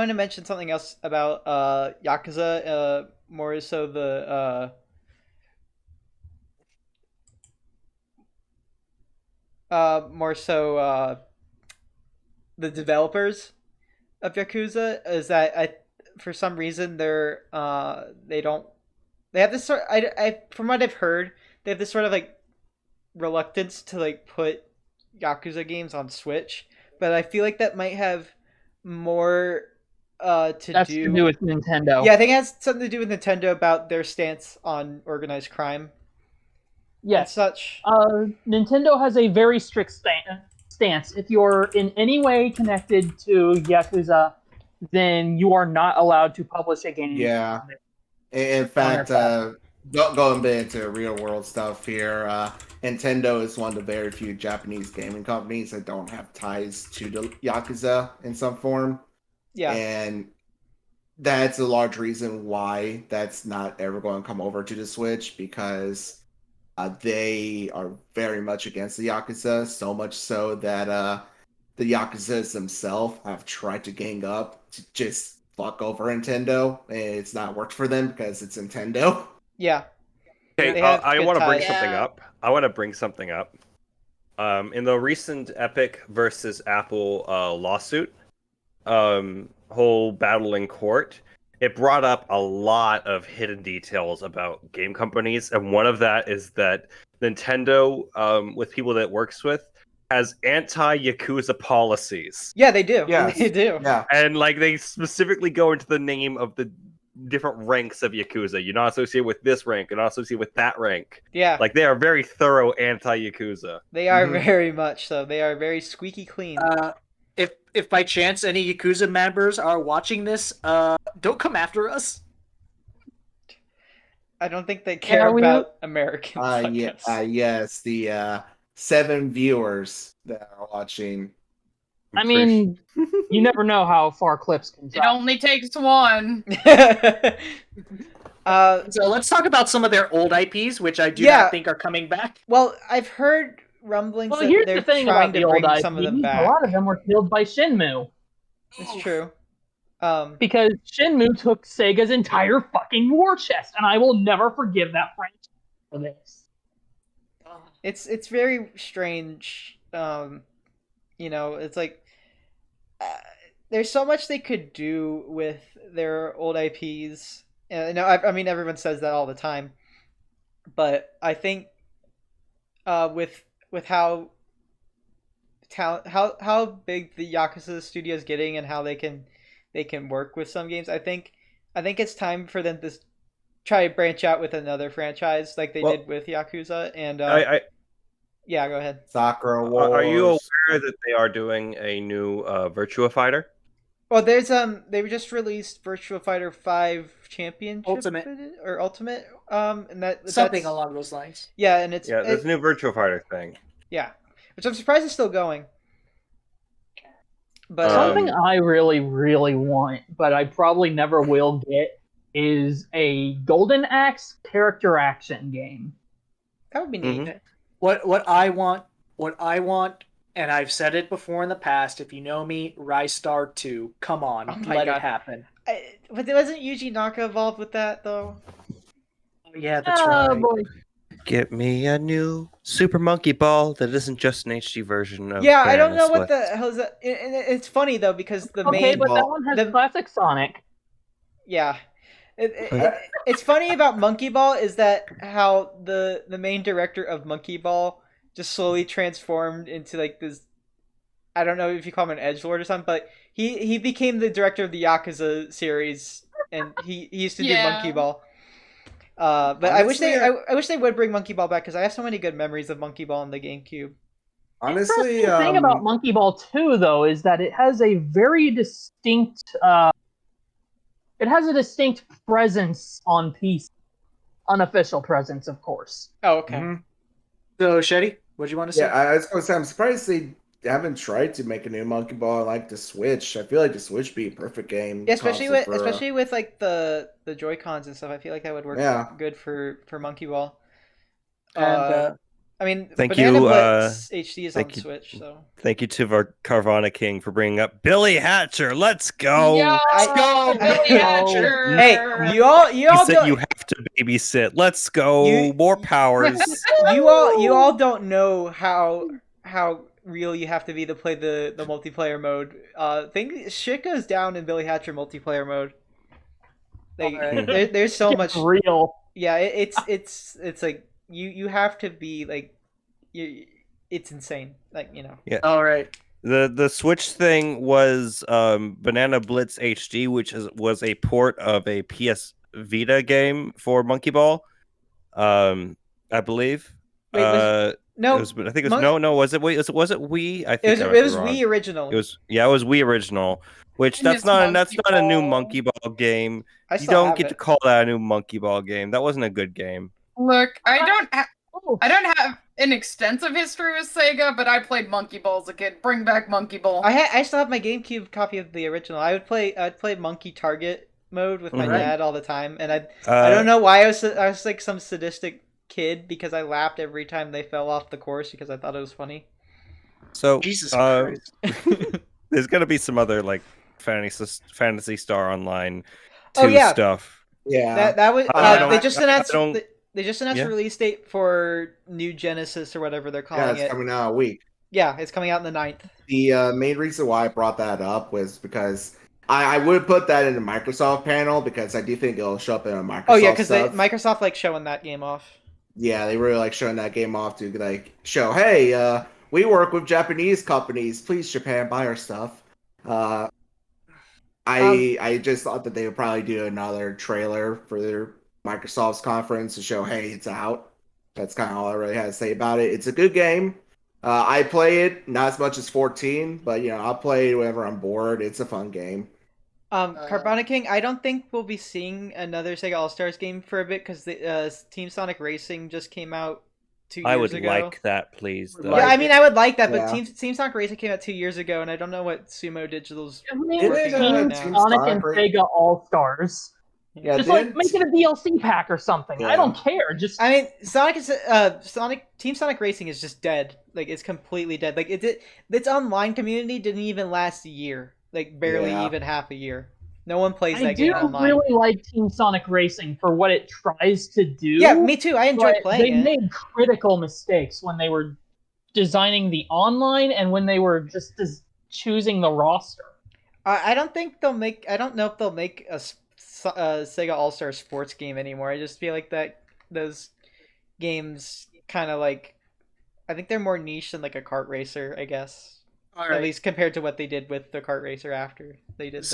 to mention something else about Yakuza, more so the the developers of Yakuza is that for some reason they have this sort from what I've heard, they have this sort of like reluctance to like put Yakuza games on Switch but I feel like that might have more That's to do with Nintendo. Yeah, I think it has something to do with Nintendo about their stance on organized crime. Yes. And such. Nintendo has a very strict stance. If you're in any way connected to Yakuza, then you are not allowed to publish a game. Yeah. In fact, going bit into real world stuff here, Nintendo is one of the very few Japanese gaming companies that don't have ties to the Yakuza in some form. Yeah. And that's a large reason why that's not ever going to come over to the Switch, because they are very much against the Yakuza, so much so that the Yakuzas themselves have tried to gang up to just fuck over Nintendo, and it's not worked for them because it's Nintendo. Yeah. Okay, I want to bring something up. I want to bring something up. In the recent Epic versus Apple lawsuit, whole battle in court, it brought up a lot of hidden details about game companies, and one of that is that Nintendo, with people that it works with, has anti-Yakuza policies. Yeah, they do. Yes. They do. Yeah. And like they specifically go into the name of the different ranks of Yakuza. You're not associated with this rank, you're not associated with that rank. Yeah. Like they are very thorough anti-Yakuza. They are very much so. They are very squeaky clean. If by chance any Yakuza members are watching this, don't come after us. I don't think they care about Americans. Yes, the 7 viewers that are watching. I mean, you never know how far clips can It travel. only takes one. So let's talk about some of their old IPs, which I do not think are coming back. Well, I've heard rumblings that here's they're the thing trying about to the bring old some of IPs. them back. A lot of them were killed by Shenmue. It's true. Because Shenmue took Sega's entire fucking war chest, and I will never forgive that franchise for this. It's very strange. You know, it's like there's so much they could do with their old IPs. And I mean, everyone says that all the time, but I think with how big the Yakuza studio is getting and how they can work with some games, I think it's time for them to try to branch out with another franchise like they did with Yakuza. And yeah, go ahead. Sakura Wars. Are you aware that they are doing a new Virtua Fighter? Well, there's they just released Virtua Fighter 5 Championship Ultimate, and something along those lines. Yeah, and there's a new Virtua Fighter thing. Yeah, which I'm surprised is still going. But something I really, really want, but I probably never will get, is a Golden Axe character action game. That would be neat. Mm-hmm. What I want, and I've said it before in the past, if you know me, Rystar 2. Come on, let it happen. But wasn't Yuji Naka involved with that, though? Oh, yeah, that's right. Boy. Get me a new Super Monkey Ball that isn't just an HD version of I don't know what the hell is that. It's funny, though, because the main... but that one has classic Sonic. Yeah. It's funny about Monkey Ball is that how the main director of Monkey Ball just slowly transformed into like this, I don't know if you call him an edgelord or something, but he became the director of the Yakuza series, and he used to do Monkey Ball. But honestly, I wish they would bring Monkey Ball back because I have so many good memories of Monkey Ball on the GameCube. Honestly, the thing about Monkey Ball 2 though is that it has a very distinct presence on PC. Unofficial presence, of course. Oh, okay. Mm-hmm. So, Sheddy, what do you want to say? Yeah, I was going to say, I'm surprised they haven't tried to make a new Monkey Ball like the Switch. I feel like the Switch would be a perfect game. Yeah, especially with like the Joy-Cons and stuff. I feel like that would work good for Monkey Ball. And I mean, thank Banana you, Blitz HD is on the Switch, so. Thank you to Carvana King for bringing up Billy Hatcher. Let's go. Yeah, let's go, Billy Hatcher. Hey, you all you have to babysit. Let's go. More powers. You all don't know how real you have to be to play the multiplayer mode. Shit goes down in Billy Hatcher multiplayer mode. Like there's so much real. Yeah, it's like you have to be like it's insane. Like, you know. Yeah. All right. The Switch thing was Banana Blitz HD, which was a port of a PS Vita game for Monkey Ball. I believe. Wait, no, it was. I think it was no. Was it? Wait, was it Wii? I think it was Wii original. It was. Yeah, it was Wii original. Which I that's miss not Monkey a new Ball. Monkey Ball game. I You still don't have get it. to call that a new Monkey Ball game. That wasn't a good game. Look, I don't Oh, have an extensive history with Sega, but I played Monkey Ball as a kid. Bring back Monkey Ball. I still have my GameCube copy of the original. I'd play Monkey Target mode with my Mhm. dad all the time, and I don't know why I was like some sadistic kid because I laughed every time they fell off the course because I thought it was funny. So Jesus Christ. there's gonna be some other like Fantasy Star Online 2 Oh, yeah. stuff. Yeah. That was I they just announced don't- they just announced Yeah. a release date for New Genesis or whatever they're Yeah, calling it's it. coming out a week. Yeah, it's coming out in the 9th. The main reason why I brought that up was because I would put that in the Microsoft panel because I do think it'll show up in a Microsoft Oh yeah, because stuff. Microsoft likes showing that game off. Yeah, they really like showing that game off to like show, hey, we work with Japanese companies. Please, Japan, buy our stuff. I just thought that they would probably do another trailer for their Microsoft's conference to show, hey, it's out. That's kind of all I really had to say about it. It's a good game. I play it not as much as 14, but I'll play it whenever I'm bored. It's a fun game. Carbonic King, I don't think we'll be seeing another Sega All Stars game for a bit because the Team Sonic Racing just came out 2 years ago. I would like that, please. Though. Yeah, I mean, I would like that, but Yeah. Team Sonic Racing came out 2 years ago, and I don't know what Sumo Digital's I mean, It working is, on right Team now. Sonic and Sonic. Sega All Stars. Yeah, Just like make it a DLC pack or something. Yeah. I don't care. Just I mean, Team Sonic Racing is just dead. Like it's completely dead. Like its online community didn't even last a year. Like barely Yeah. even half a year. No one plays I that do game online. really like Team Sonic Racing for what it tries to do. Yeah, me too. I enjoy but playing they it. made critical mistakes when they were designing the online and when they were just choosing the roster. I don't think they'll make. I don't know if they'll make a Sega All Star Sports game anymore. I just feel like that those games kind of like. I think they're more niche than like a kart racer, I guess. All At right. least compared to what they did with the kart racer after they did.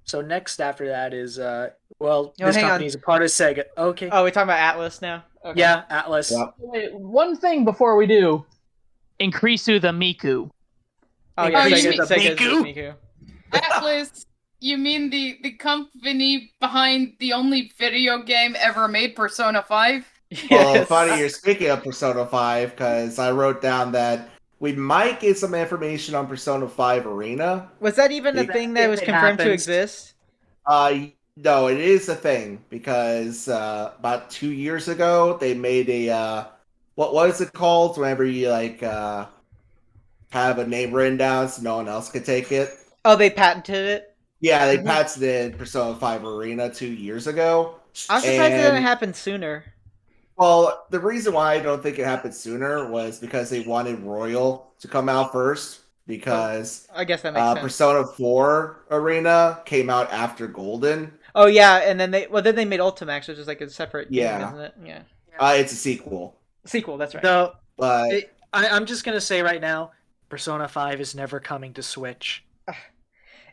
So next after that is well, Oh, this hang on. company is a part of Sega. Okay. Oh, we're talking about Atlas now. Okay. Yeah, Atlas. Yep. Wait, one thing before we do, Increasu the Miku. Oh yeah, you Sega's mean the Miku. Miku? Atlas, you mean the company behind the only video game ever made, Persona 5? Well, Yes. funny you're speaking of Persona 5 because I wrote down that we might get some information on Persona 5 Arena. Was that even a If thing that was it confirmed to happens. exist? No, it is a thing because about 2 years ago they made a what is it called whenever you like have a name written down so no one else could take it? Oh, they patented it. Yeah, they Mhm. patented Persona 5 Arena 2 years ago. I'm surprised it didn't And- happen sooner. Well, the reason why I don't think it happened sooner was because they wanted Royal to come out first because I guess that makes sense. Persona 4 Arena came out after Golden. Oh yeah, and then they made Ultimax, which is like a separate game, Yeah. isn't it? Yeah. It's a sequel, Sequel, that's right. No, but I'm just gonna say right now, Persona 5 is never coming to Switch.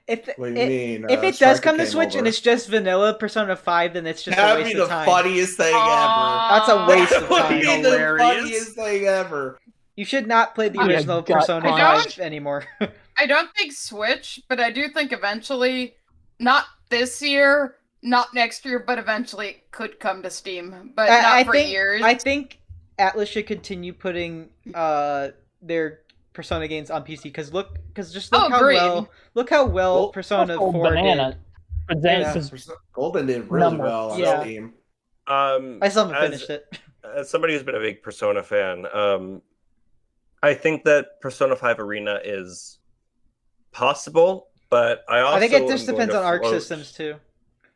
If what do you mean? if it does Striker come to came Switch over. and it's just vanilla Persona 5, then it's just a That'd waste be the of time. funniest thing That's a Aw. waste ever. of That would time. be the Hilarious. funniest thing ever. You should not play the Oh, yeah, original gut Persona punch. 5 anymore. I don't think Switch, but I do think eventually, not this year, not next year, but eventually it could come to Steam. But not I for think years. I think Atlas should continue putting their Persona games on PC because look Oh, how agreed. well Well, Persona Oh, 4 banana. did. But Yeah. then, Golden did really Number. well on Yeah. Steam. I still haven't finished it. As somebody who's been a big Persona fan, I think that Persona 5 Arena is possible, but I also I think it just am going depends to on Arc float- systems too.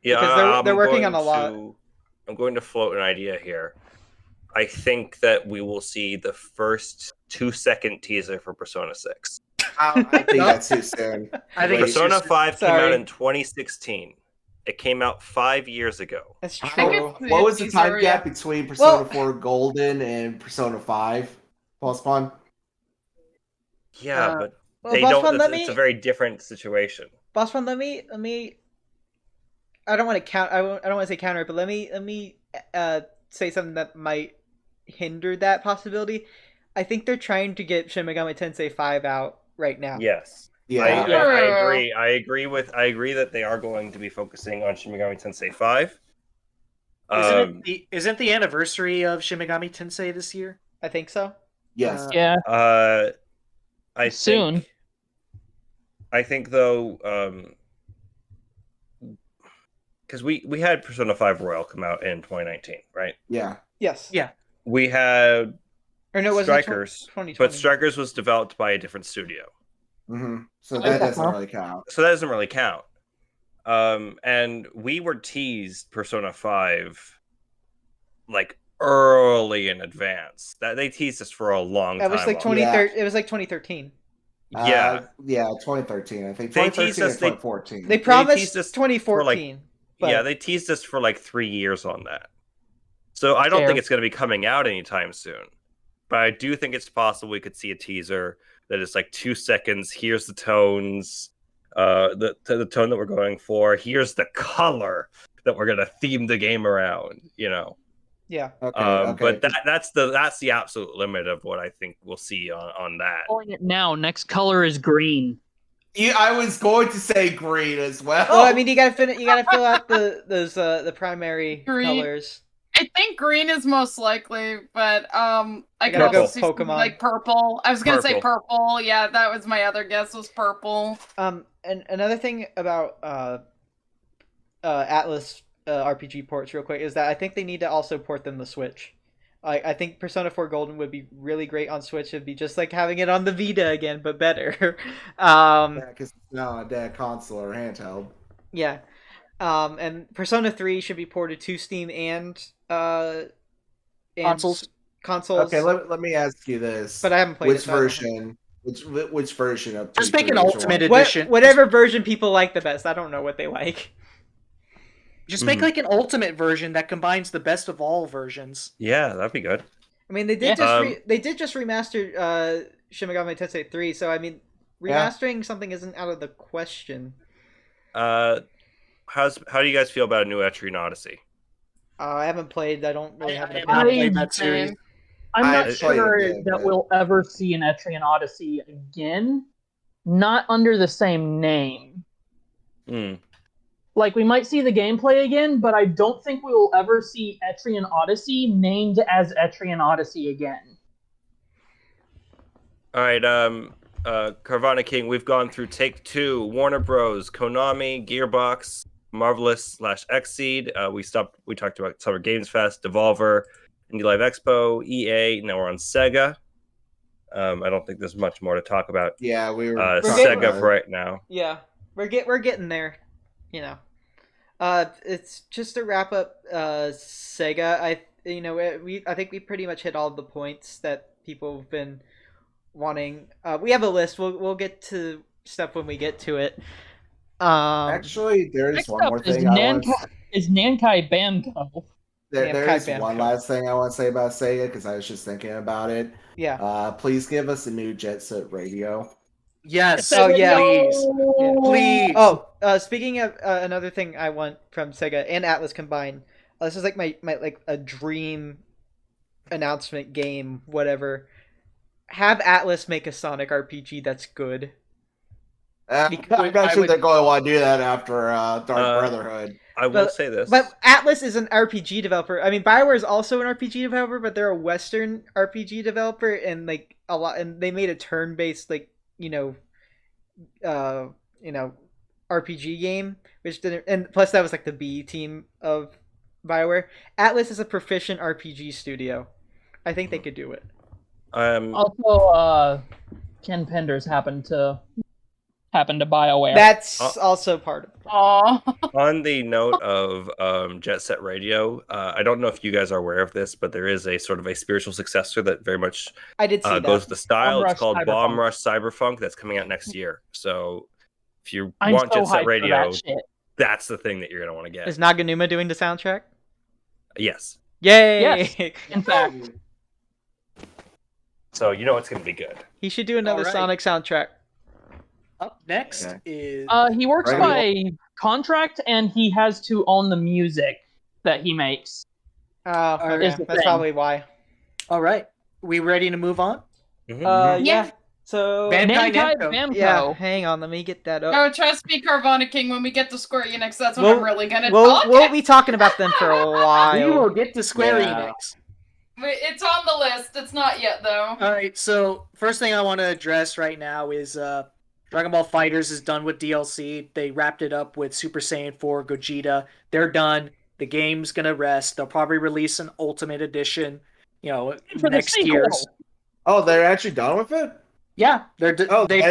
Yeah, because they're working going on a lot. I'm going to float an idea here. I think that we will see the first 2-second teaser for Persona 6. I think that's too soon. I think Wait, it's Persona just- 5 came out Sorry. in 2016. It came out 5 years ago. That's I true. don't- it's what was the these time area. gap between Persona Well- 4 Golden and Persona 5? Bosspon? Yeah, but Well, they Bosspon, don't. It's a very different situation. Bosspon, let me. I don't want to count. I don't want to say counter it, but let me say something that might hinder that possibility. I think they're trying to get Shin Megami Tensei 5 out right now. Yes. Yeah. I agree. I agree that they are going to be focusing on Shin Megami Tensei 5. Isn't the anniversary of Shin Megami Tensei this year? I think so. Yes. Yeah. Soon. I think though, because we had Persona 5 Royal come out in 2019, right? Yeah. Yes. Yeah. We had Or no, it was Strikers, 2020. but Strikers was developed by a different studio. So that doesn't really count. So that doesn't really count. And we were teased Persona 5 like early in advance. That they teased us for a long time. It was like 2013. It was like 2013. Yeah. 2013. I think They 2013 teased us. and 2014. They promised teased us 2014. Yeah, they teased us for like 3 years on that. So I don't think it's going to be coming out anytime soon. But I do think it's possible we could see a teaser that is like 2 seconds. Here's the tones, the tone that we're going for. Here's the color that we're going to theme the game around. You know. Yeah. Okay. But that's the absolute limit of what I think we'll see on that. Calling it now. Next color is green. I was going to say green as well. Well, I mean, you gotta fill out the primary Green. colors. I think green is most likely, but I could gotta also go see Pokemon. like purple. I was gonna say Purple. purple. Yeah, that was my other guess. Was purple. And another thing about Atlas RPG ports, real quick, is that I think they need to also port them to Switch. I think Persona 4 Golden would be really great on Switch. It'd be just like having it on the Vita again, but better. Because it's now a dead console or handheld. Yeah. And Persona 3 should be ported to Steam and Consoles. Okay, let me ask you this. But I haven't played which version. Which version of Just make an P3 Ultimate you want? Edition. Whatever version people like the best. I don't know what they like. Just make like an Ultimate version that combines the best of all versions. Yeah, that'd be good. I mean, they did just remaster Shin Megami Tensei 3, so I mean, remastering something isn't out of the question. How do you guys feel about a new Etrian Odyssey? I haven't played. I don't really have an I opinion. played that series. I'm not played sure it, that but- we'll ever see an Etrian Odyssey again. Not under the same name. Like, we might see the gameplay again, but I don't think we will ever see Etrian Odyssey named as Etrian Odyssey again. All right, Carvana King, we've gone through Take-Two, Warner Bros, Konami, Gearbox, Marvelous / Xseed. We talked about Summer Games Fest, Devolver, Indie Live Expo, EA. Now we're on Sega. I don't think there's much more to talk about. Yeah, we were Sega for right now. Yeah, we're getting there. You know, it's just to wrap up Sega. I think we pretty much hit all the points that people have been wanting. We have a list. We'll get to stuff when we get to it. Actually, there's Next one up more is thing Nankai Bandco. there is Bandco. one last thing I want to say about Sega because I was just thinking about it. Yeah. Please give us a new Jet Set Radio. Yes. Oh, yeah. Please. Yeah. Please. Oh, speaking of another thing I want from Sega and Atlas combined, this is like my like a dream announcement game, whatever. Have Atlas make a Sonic RPG that's good. I'm not sure they're going to want to do that after Dark Brotherhood. I will say this. But Atlas is an RPG developer. I mean, BioWare is also an RPG developer, but they're a Western RPG developer, and like a lot, and they made a turn-based RPG game, which didn't, and plus that was like the B team of BioWare. Atlas is a proficient RPG studio. I think they could do it. Also, Ken Penders happened to BioWare. That's also part of it. Aww. On the note of Jet Set Radio, I don't know if you guys are aware of this, but there is a sort of a spiritual successor that very much I did see that. goes with the style. Bomb It's Rush called Cyberpunk. Bomb Rush Cyberpunk that's coming out next year. So if you I'm want so Jet Set hyped for Radio, that shit. that's the thing that you're going to want to get. Is Naganuma doing the soundtrack? Yes. Yay! Yes. In fact, So you know it's going to be good. He should do another Alright. Sonic soundtrack. Up next Okay. is He works Right. by contract, and he has to own the music that he makes. Oh, Alright. okay. Is the That's thing. probably why. all right. We ready to move on? Mhm. Yeah. Yeah. So Bandai Namco Namco. Bamco. yeah, hang on, let me get that up. No, trust me, Carvana King, when we get to Square Enix, that's when I'm really gonna talk. We'll be talking about them for a We while. will get to Square Yeah. Enix. It's on the list. It's not yet, though. All right. So first thing I want to address right now is Dragon Ball Fighters is done with DLC. They wrapped it up with Super Saiyan 4 Gogeta. They're done. The game's gonna rest. They'll probably release an Ultimate Edition, For the next sequel. year's. Oh, they're actually done with it? Yeah, they're Oh, they.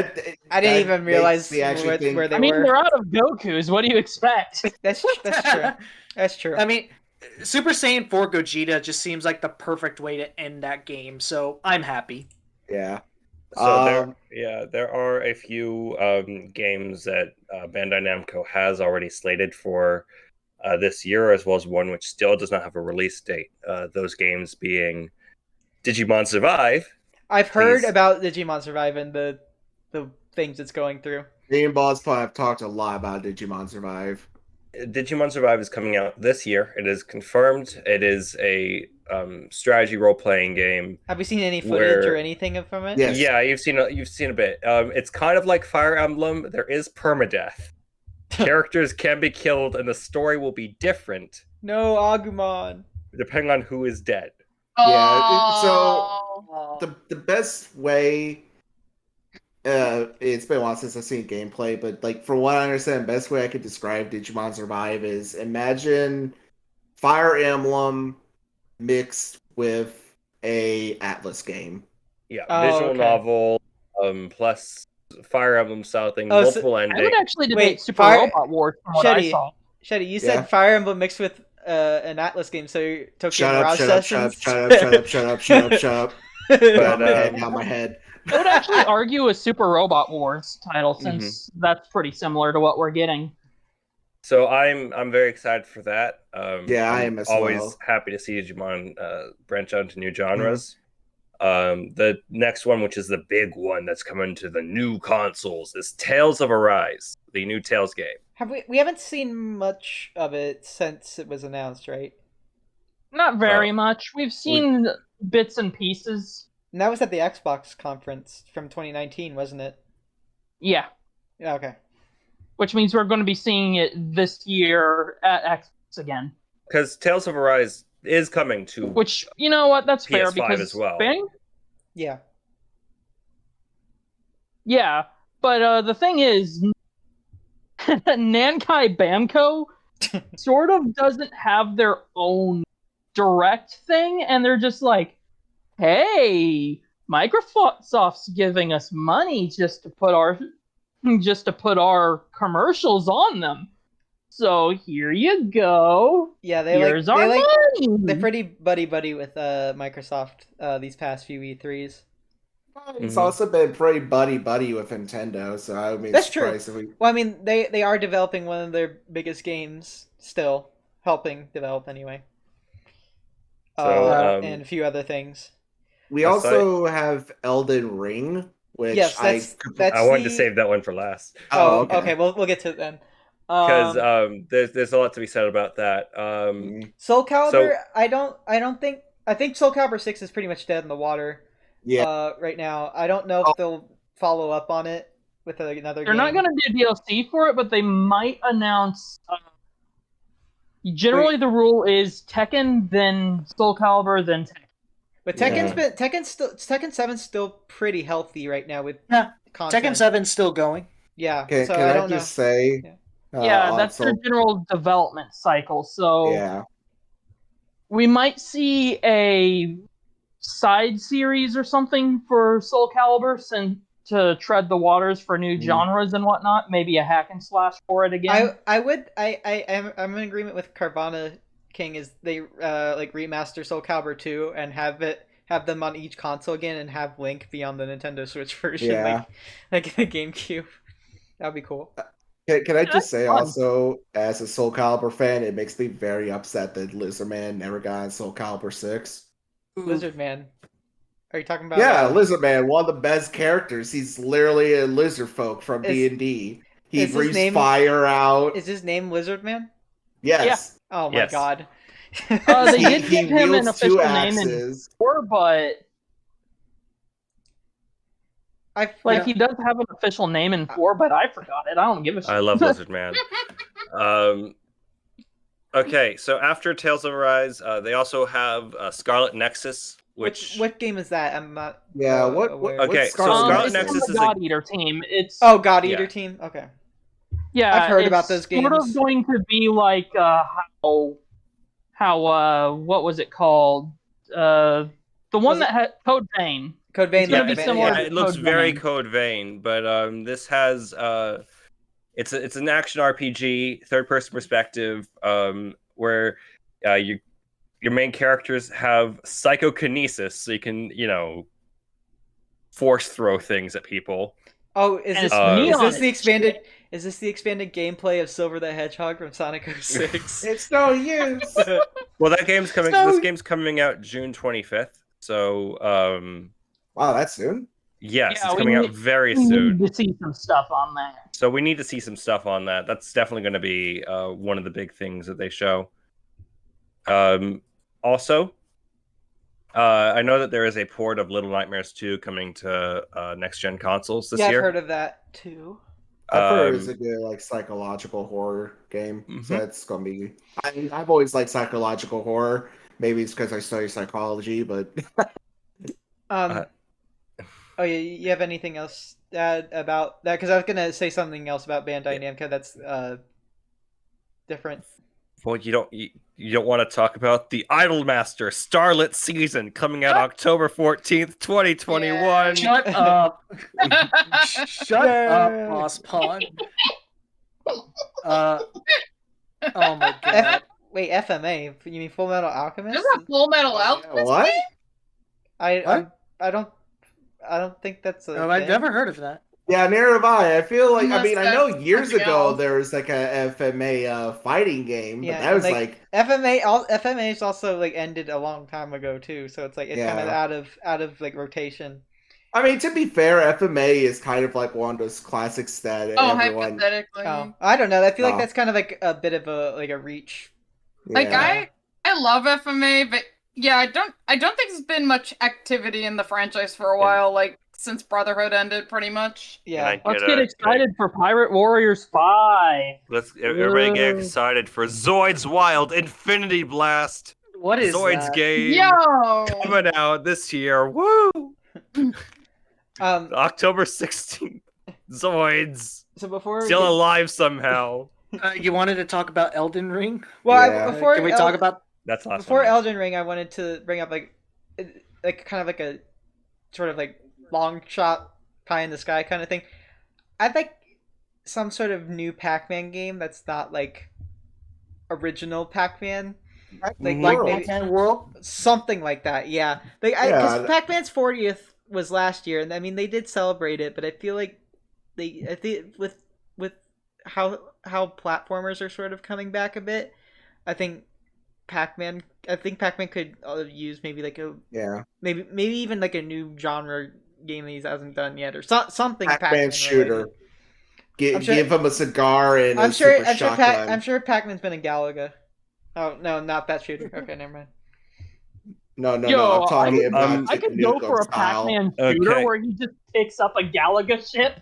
I didn't even realize where where they I mean, were. they're out of Gokus. What do you expect? That's true. That's true. I mean, Super Saiyan 4 Gogeta just seems like the perfect way to end that game. So I'm happy. Yeah. So there are a few games that Bandai Namco has already slated for this year, as well as one which still does not have a release date. Those games being Digimon Survive. I've heard please. about Digimon Survive and the things it's going through. Me and Bosspon have talked a lot about Digimon Survive. Digimon Survive is coming out this year. It is confirmed. It is a strategy role-playing game. Have we seen any footage or anything from it? Yes. Yeah, you've seen a bit. It's kind of like Fire Emblem. There is permadeath. Characters can be killed, and the story will be different No, Agumon. depending on who is dead. Yeah, Oh. The best way, it's been a while since I've seen gameplay, but like from what I understand, the best way I could describe Digimon Survive is imagine Fire Emblem mixed with a Atlas game. Yeah, Oh, visual okay. novel, plus Fire Emblem style thing, Oh, so- multiple I endings. would actually debate Wait, Super Fire- Robot Wars from what I Sheddy. saw. Sheddy, you Yeah. said Fire Emblem mixed with an Atlas game, so Tokyo Shut up, Mirage shut up, Sessions. shut up, shut up, shut up, shut up, shut up. But, Down my head. I would actually argue a Super Robot Wars title, Mm-hmm. since that's pretty similar to what we're getting. So I'm very excited for that. Yeah, I I'm am as always well. happy to see Digimon branch out into new genres. The next one, which is the big one that's coming to the new consoles, is Tales of Arise, the new Tales game. We haven't seen much of it since it was announced, right? Not very much. We've seen bits and pieces. And that was at the Xbox conference from 2019, wasn't it? Yeah. Yeah, okay. Which means we're going to be seeing it this year at Xbox again. Because Tales of Arise is coming to Which, you know what, that's fair PS5 because as well. Yeah. Yeah, but the thing is, Nankai Bamco sort of doesn't have their own direct thing, and they're just like, hey, Microsoft's giving us money just to put our commercials on them. So here you go. Yeah, Here's our money. They're pretty buddy with Microsoft these past few E3s. It's also been pretty buddy with Nintendo, so I would be That's true. surprised if we. Well, I mean, they are developing one of their biggest games still, helping develop anyway. So, and a few other things. We also have Elden Ring, which Yes, that's I wanted the... to save that one for last. Oh, okay. We'll get to it then. Because there's a lot to be said about that. Soul Calibur, I think Soul Calibur 6 is pretty much dead in the water. Yeah. Right now, I don't know if they'll follow up on it with another. They're game. not going to do DLC for it, but they might announce. Generally, the rule is Tekken, then Soul Calibur, then Tekken. But Tekken 7's still pretty healthy right now with content. Tekken 7's still going. Yeah. Can so I don't just know. say? Yeah, that's their general development cycle. So yeah, we might see a side series or something for Soul Calibur to tread the waters for new genres and whatnot. Maybe a hack and slash for it again. I'm in agreement with Carvana King. Is they like remaster Soul Calibur 2 and have them on each console again and have Link be on the Nintendo Switch version, like the GameCube. That'd be cool. Can I just say also, as a Soul Calibur fan, it makes me very upset that Lizardman never got on Soul Calibur 6. Lizardman. Are you talking about? Yeah, Lizard Man, one of the best characters. He's literally a lizard folk from Is- D&D. He is his breathes name- fire out. Is his name Lizard Man? Yes. Oh my Yes. god. They He- did he give him an wields two official name in axes. 4, but Like he does have an official name in 4, but I forgot it. I don't give a shit. I love Lizard Man. Okay, so after Tales of Arise, they also have Scarlet Nexus, which what game is that? I'm not. Yeah, what- aware. what- Okay, what's so Scarlet Scarlet It's Nexus from is the a God Eater team. It's Oh, God Eater Yeah. team. Okay. yeah. I've heard about it's those Sort games. of going to be like how what was it called? The one Was it- that had Code Vein. Code Vein. It's gonna like be the- similar yeah, to it looks Code very Vein. Code Vein, but this has it's an action RPG, third person perspective, where your main characters have psychokinesis, so you can force throw things at people. Oh, is And this it's neon is this the as expanded? Is this the expanded gameplay of Silver the Hedgehog from Sonic 06? It's no use. Well, that game's coming. So- This game's coming out June 25th. So Wow, that's soon. yes, Yeah, it's we coming out need- very We soon. need to see some stuff on that. So we need to see some stuff on that. That's definitely going to be one of the big things that they show. Also, I know that there is a port of Little Nightmares 2 coming to next gen consoles this Yeah, year. I've heard of that too. I've heard it's a good like psychological horror game, so it's gonna be. I've always liked psychological horror. Maybe it's because I study psychology, but Oh yeah, you have anything else to add about that? Because I was gonna say something else about Bandai Namco that's different. Well, you don't want to talk about the Idolmaster Starlit Season coming out October 14th, 2021. Shut up. Shut up, Bosspon. Oh my god. Wait, FMA? You mean Full Metal Alchemist? There's a Full Metal Alchemist what? game? I don't think that's a. Oh, I've thing. never heard of that. Yeah, neither have I. I feel like Unless I know that's years something ago else. there was like a FMA fighting game, Yeah, but that was and, like FMA's also like ended a long time ago too, so it's like it's kind of Yeah. out of like rotation. I mean, to be fair, FMA is kind of like one of those classics that Oh, everyone. hypothetically. Oh, I don't know. I feel like No. that's kind of like a bit of a reach. Like Yeah. I love FMA, but yeah, I don't think there's been much activity in the franchise for a while, like since Brotherhood ended, pretty much. Yeah. Let's get excited for Pirate Warriors 5. Let's everybody get excited for Zoid's Wild Infinity Blast. What is Zoid's that? game Yo! coming out this year. Woo! Um. October 16th. Zoids So before we still get- alive somehow. You wanted to talk about Elden Ring? well, Yeah. before Can we El- talk about? That's last before one. Elden Ring, I wanted to bring up like kind of like a sort of like long shot pie in the sky kind of thing. I'd like some sort of new Pac-Man game that's not like original Pac-Man. Like World. maybe Pac-Man World? something like that. Yeah, like Yeah. because Pac-Man's 40th was last year, and I mean they did celebrate it, but I feel like I think with how platformers are sort of coming back a bit, I think Pac-Man could use maybe like maybe even like a new genre game that he hasn't done yet, or something Pac-Man shooter. related. Give I'm sure- him a cigar and I'm a sure super shotgun. I'm sure Pac-Man's been in Galaga. Oh no, not that shooter. Okay, never mind. No, Yo, I'm talking about I could go Nukem for a style. Pac-Man shooter Okay. where he just picks up a Galaga ship.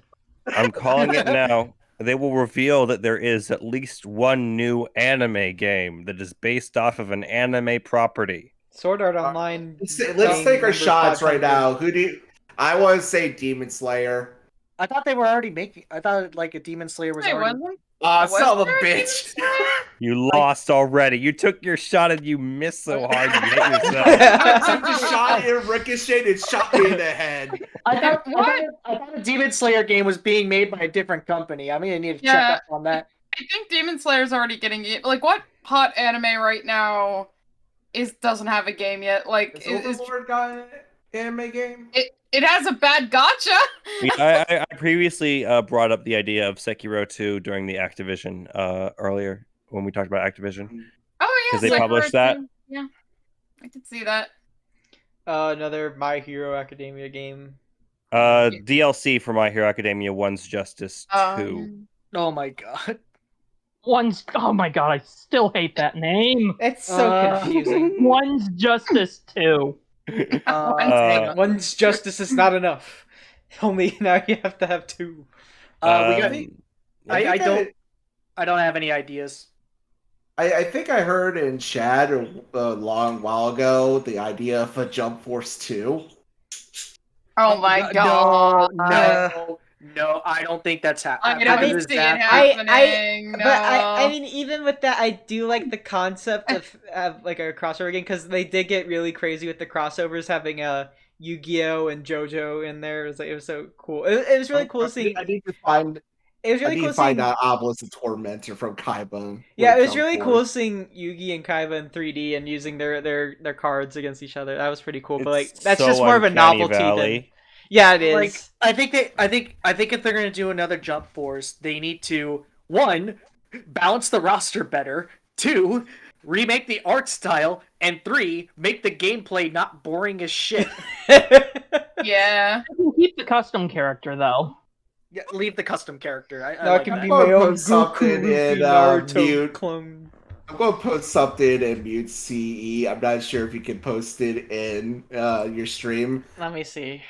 I'm calling it now. They will reveal that there is at least one new anime game that is based off of an anime property. Sword Art Online. Let's game take our number shots right 500. now. Who do you... I want to say Demon Slayer. I thought they were already making. I thought like a Demon Slayer was Wait, already. wasn't? Ah, Was son of a there a bitch. You lost already. You took your shot and you missed so hard you hit yourself. I took the shot and ricocheted and shot me in the head. I thought What? a Demon Slayer game was being made by a different company. I mean, I need to Yeah. check up on that. I think Demon Slayer's already getting it. Like, what hot anime right now doesn't have a game yet? Like, Has Overlord got an anime game? it has a bad gotcha. Yeah, I previously brought up the idea of Sekiro 2 during the Activision earlier when we talked about Activision. Oh yeah, 'Cause they Sekiro published that? too. Yeah, I could see that. Another My Hero Academia game. DLC for My Hero Academia 1's Justice 2. Oh my god. Oh my god, I still hate that name. It's so confusing. One's Justice 2. One's justice is not enough. Only now you have to have two. We got. I I don't have any ideas. I think I heard in chat a long while ago the idea of a Jump Force 2. Oh my god. No, I don't think that's happening. I don't see it happening. But I mean, even with that, I do like the concept of like a crossover game because they did get really crazy with the crossovers, having Yu-Gi-Oh and JoJo in there. It was so cool. It was really cool seeing. I need to find. It was really cool find seeing Obelisk and Tormentor from Kaiba. Yeah, it was really cool seeing Yugi and Kaiba in 3D and using their cards against each other. That was pretty cool. But like, that's just more of a novelty than. Yeah, it is. Like, I think if they're gonna do another Jump Force, they need to 1, balance the roster better, 2, remake the art style, and 3, make the gameplay not boring as shit. Yeah. Keep the custom character though. Yeah, leave the custom character. Now I can be my own Goku in Naruto clone. I'm going to post something in Mute CE. I'm not sure if you can post it in your stream. Let me see.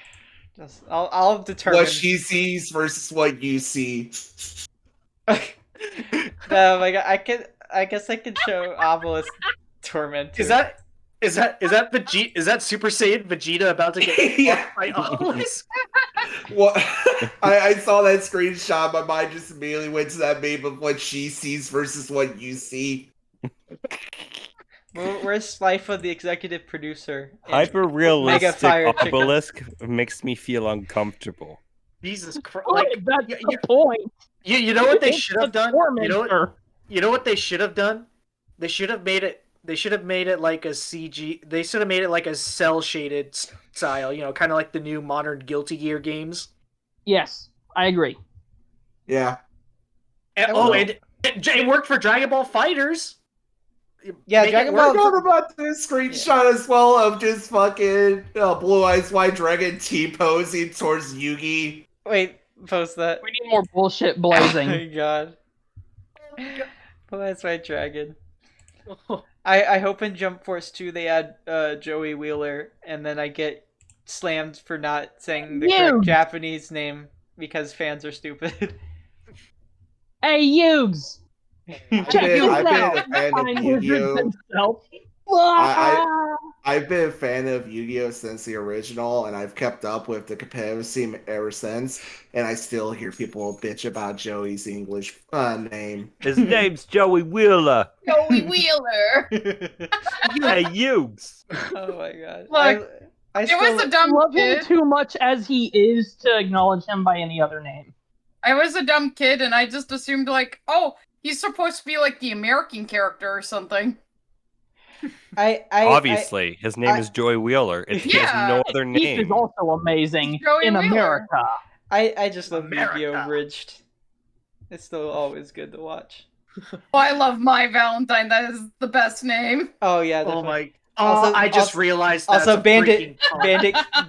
I'll determine what she sees versus what you see. No, like I guess I could show Obelisk Torment. Is that Vegeta? Is that Super Saiyan Vegeta about to get yeah. by Obelisk? Well, I saw that screenshot. My mind just immediately went to that meme of what she sees versus what you see. Where's Slifa, the executive producer? Hyper-realistic Obelisk makes me feel uncomfortable. Jesus Christ! That's the point. You know what they should have done? You know what they should have done? They should have made it. They should have made it like a CG. They should have made it like a cell shaded style. You know, kind of like the new modern Guilty Gear games. Yes, I agree. Yeah. And it worked for Dragon Ball Fighters. Yeah, Dragon Ball. I thought about this screenshot as well of just fucking Blue Eyes White Dragon T-posing towards Yugi. Wait, post that. We need more bullshit blazing. Oh my god. Blue Eyes White Dragon. I hope in Jump Force 2 they add Joey Wheeler, and then I get slammed for not saying the correct Japanese name because fans are stupid. Hey, Yugs! Check this I've out! been a fan of Yu-Gi-Oh! I've been a fan of Yu-Gi-Oh! Since the original, and I've kept up with the competitive scene ever since, and I still hear people bitch about Joey's English name. His name's Joey Wheeler. Joey Wheeler! Hey, Yugs! Oh my god. Look, I it was a dumb love kid. him too much as he is to acknowledge him by any other name. I was a dumb kid, and I just assumed, like, oh, he's supposed to be, like, the American character or something. Obviously, his name is Joey Wheeler. He has no other Keith name. is also amazing Joey in Wheeler. America. I just love America. Yu-Gi-Oh! Abridged. It's still always good to watch. Oh, I love My Valentine. That is the best name. Oh yeah. Oh Definitely. my! Also- I just also- realized. That's Also, a freaking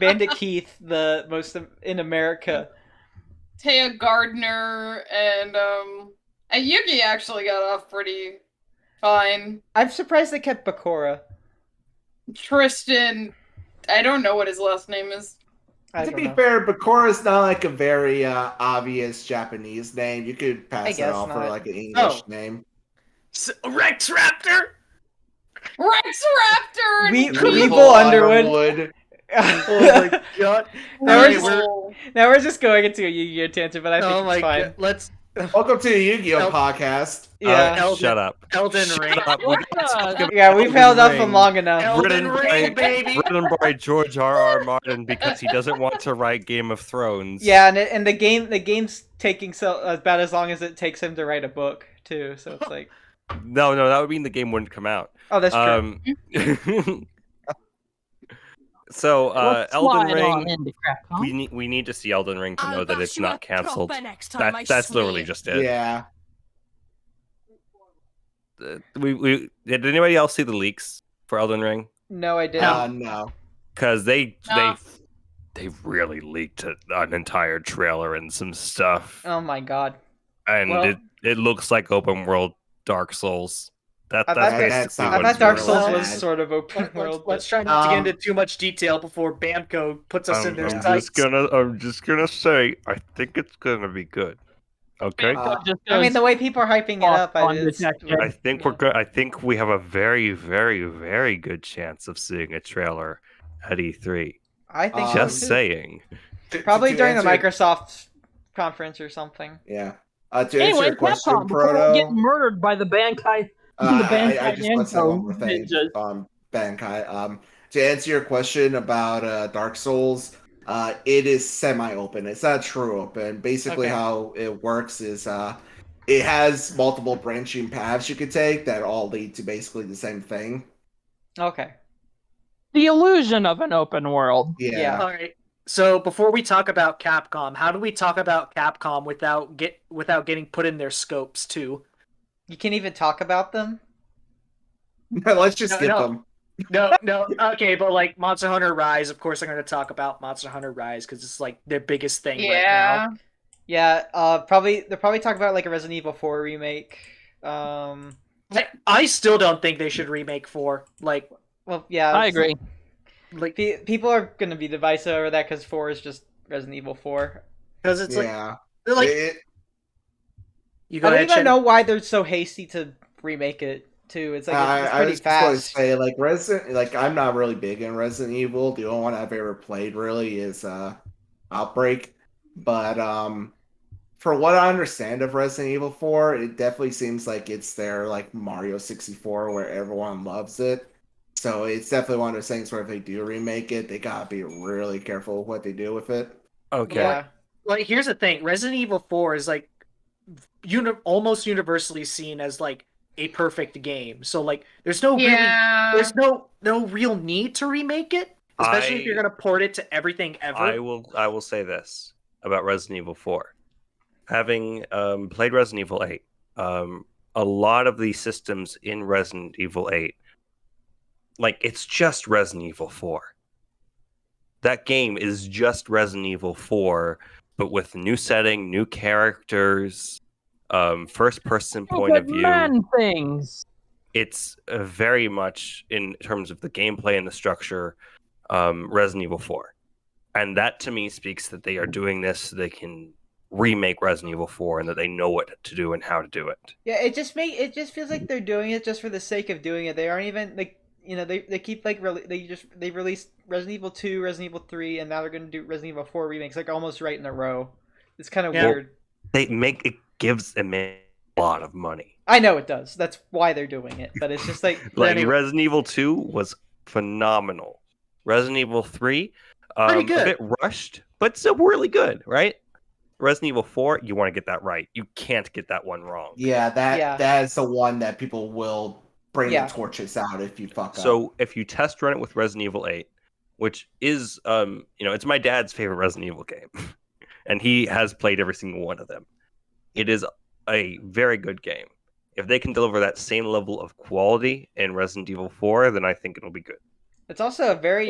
Bandit Keith, the most in America. Taya Gardner and Yugi actually got off pretty fine. I'm surprised they kept Bakura. Tristan, I don't know what his last name is. I To don't be know. fair, Bakura's not like a very obvious Japanese name. You could pass it guess off for not. like an English name. Rex Raptor. Rex Raptor! and Weevil Underwood. Oh my god! Now we're Alright, just- Now we're just going into a Yu-Gi-Oh tangent, but I think oh my it's fine. god! Let's Welcome to the Yu-Gi-Oh! El- podcast. Yeah, Shut up. Elden Ring. Shut up. We gotta talk about yeah, we've held Elden up for Ring. long enough. Elden Ring, baby. Written by George R.R. Martin because he doesn't want to write Game of Thrones. Yeah, and the game's taking about as long as it takes him to write a book too. So it's like, No, that would mean the game wouldn't come out. oh, that's true. So, Let's Elden slide on Ring. into Capcom. We need to see Elden Ring to know that it's not canceled. Next time, That's literally just it. Yeah. We did anybody else see the leaks for Elden Ring? No, I didn't. No. because No. they really leaked an entire trailer and some stuff, Oh my god. and Well- it looks like open world Dark Souls. I That's thought- basically that's I not what thought it's Dark really Souls bad. was sort of open world. Let's but- try not to get Um, into too much detail before Bamco puts us in their I'm sights. just gonna say I think it's gonna be good. Okay. Just I mean, goes the way people are hyping it up, on it's, detection. I think we're good. I think we have a very, very, very good chance of seeing a trailer at E3. I think so Just too. saying. Probably to during the answer- Microsoft conference or something. Yeah. To answer Anyway, your question, Capcom, before we get Proto. murdered by the Bankai, the I Bankai just want to say one more Namco thing ninjas. on Bankai. To answer your question about Dark Souls, it is semi-open. It's not true open. Basically, Okay. how it works is it has multiple branching paths you could take that all lead to basically the same thing. Okay. The illusion of an open world. Yeah. All right. So before we talk about Capcom, how do we talk about Capcom without getting put in their scopes too? You can even talk about them. Let's just No, skip no. them. No. Okay, but like Monster Hunter Rise, of course, I'm going to talk about Monster Hunter Rise because it's like their biggest thing right now. Yeah. They'll probably talk about like a Resident Evil 4 remake. I still don't think they should remake 4. Like Well, yeah. I agree. People are gonna be divisive over that because 4 is just Resident Evil 4. because it's Yeah. they're like It- you I go don't ahead. even Shen. know why they're so hasty to remake it too. It's like it's I pretty was just going to fast. say, like I'm not really big in Resident Evil. The only one I've ever played really is Outbreak. But for what I understand of Resident Evil 4, it definitely seems like it's their like Mario 64 where everyone loves it. So it's definitely one of those things where if they do remake it, they gotta be really careful with what they do with it. Okay. Yeah. Like here's the thing: Resident Evil 4 is like almost universally seen as like a perfect game. So like, there's no there's no real need to remake it, especially if you're gonna port it to everything ever. I will say this about Resident Evil 4. Having played Resident Evil 8, a lot of the systems in Resident Evil 8, like it's just Resident Evil 4. That game is just Resident Evil 4, but with new setting, new characters, first person point of view. Man things. It's very much in terms of the gameplay and the structure, Resident Evil 4. And that to me speaks that they are doing this so they can remake Resident Evil 4 and that they know what to do and how to do it. Yeah, it just feels like they're doing it just for the sake of doing it. They aren't even like, you know, they keep like they released Resident Evil 2, Resident Evil 3, and now they're gonna do Resident Evil 4 remakes like almost right in a row. It's kind of Yeah. weird. It gives them a lot of money. I know it does. That's why they're doing it. But it's just like Like Resident Evil 2 was phenomenal. Resident Evil 3, Pretty good. a bit rushed, but still really good, right? Resident Evil 4, you want to get that right. You can't get that one wrong. Yeah, Yeah. that is the one that people will bring Yeah. the torches out if you fuck up. So if you test run it with Resident Evil 8, which is, it's my dad's favorite Resident Evil game, and he has played every single one of them. It is a very good game. If they can deliver that same level of quality in Resident Evil 4, then I think it'll be good. it's also a very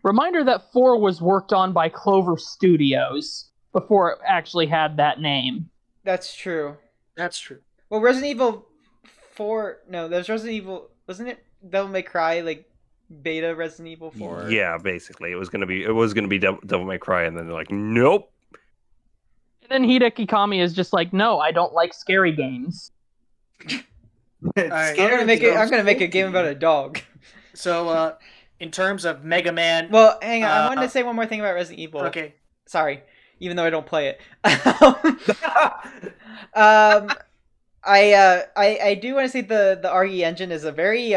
Reminder that 4 was worked on by Clover Studios before it actually had that name. That's true. That's true. Well, Resident Evil 4. No, there's Resident Evil. Wasn't it Devil May Cry like beta Resident Evil 4? Yeah, basically, it was gonna be Devil May Cry, and then they're like, nope. And then Hideki Kami is just like, no, I don't like scary games. Alright. I'm gonna make a game about a dog. So, in terms of Mega Man, Well, hang on. I wanted to say one more thing about Resident Evil. okay, Sorry, even though I don't play it. I do want to say the RE engine is a very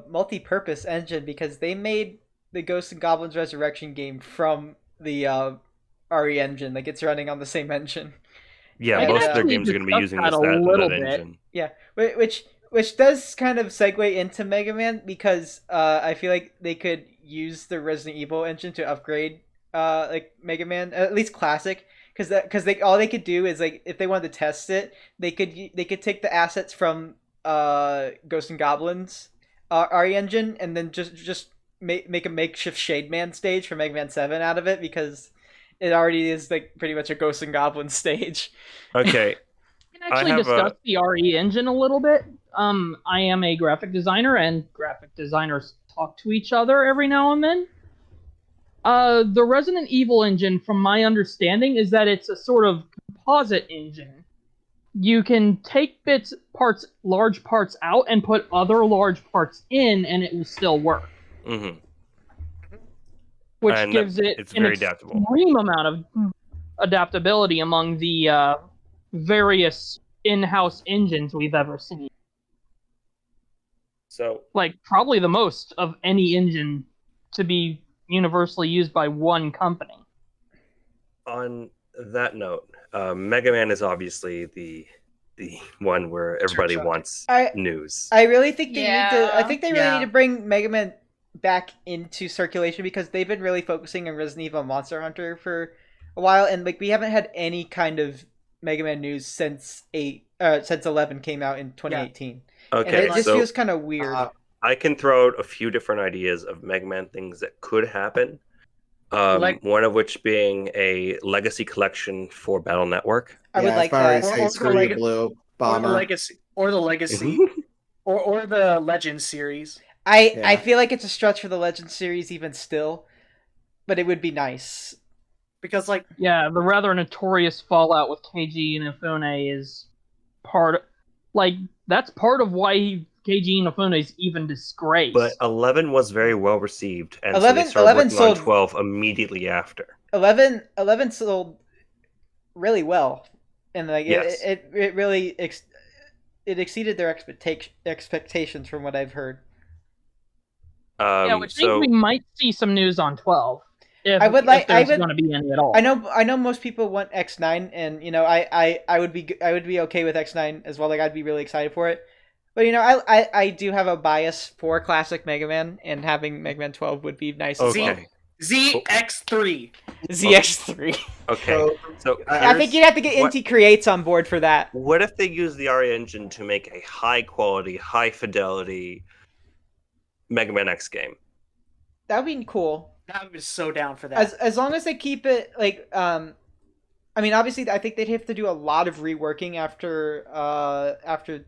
multi-purpose engine because they made the Ghosts and Goblins Resurrection game from the RE engine. Like it's running on the same engine. Yeah, I most can of their actually games are going to be discuss using that a that little bit. engine. Yeah, which does kind of segue into Mega Man because I feel like they could use the Resident Evil engine to upgrade like Mega Man, at least classic, because all they could do is like if they wanted to test it, they could take the assets from Ghosts and Goblins RE engine and then just make a makeshift Shade Man stage for Mega Man 7 out of it, because it already is like pretty much a Ghosts and Goblins stage. Okay. We can actually discuss the RE engine a little bit. I am a graphic designer, and graphic designers talk to each other every now and then. The Resident Evil engine, from my understanding, is that it's a sort of composite engine. You can take large parts out and put other large parts in, and it will still work. Mm-hmm. Which And gives it it's an very adaptable. extreme amount of adaptability among the various in-house engines we've ever seen. So, Like, probably the most of any engine to be universally used by one company. on that note, Mega Man is obviously the one where everybody wants news. I really think they need to. I Yeah. think they really need to bring Mega Man back into circulation, because they've been really focusing on Resident Evil and Monster Hunter for a while, and like we haven't had any kind of Mega Man news since 11 came out in 2018. Okay, and it just so feels kind of weird. I can throw out a few different ideas of Mega Man things that could happen. One of which being a legacy collection for Battle Network. I would like that. that. Screw you, Blue Bomber. Or the legacy, or the Legends series. I feel like it's a stretch for the Legends series even still, but it would be nice. Because the rather notorious fallout with KG Inafune is that's part of why KG Inafune is even disgraced. But 11 was very well received, and 11, so they started working sold, on 12 immediately after. 11 sold really well, and like yes. it really it exceeded their expectations from what I've heard. Which means we might see some news on 12. If there's going to be any at all. I know most people want X9, and I would be okay with X9 as well. Like, I'd be really excited for it. But I do have a bias for classic Mega Man, and having Mega Man 12 would be nice as well. ZX3. ZX3. Okay. So I think you'd have to get Inti Creates on board for that. What if they use the RE engine to make a high quality, high fidelity Mega Man X game? That would be cool. I was so down for that. As long as they keep it like I mean, obviously I think they'd have to do a lot of reworking after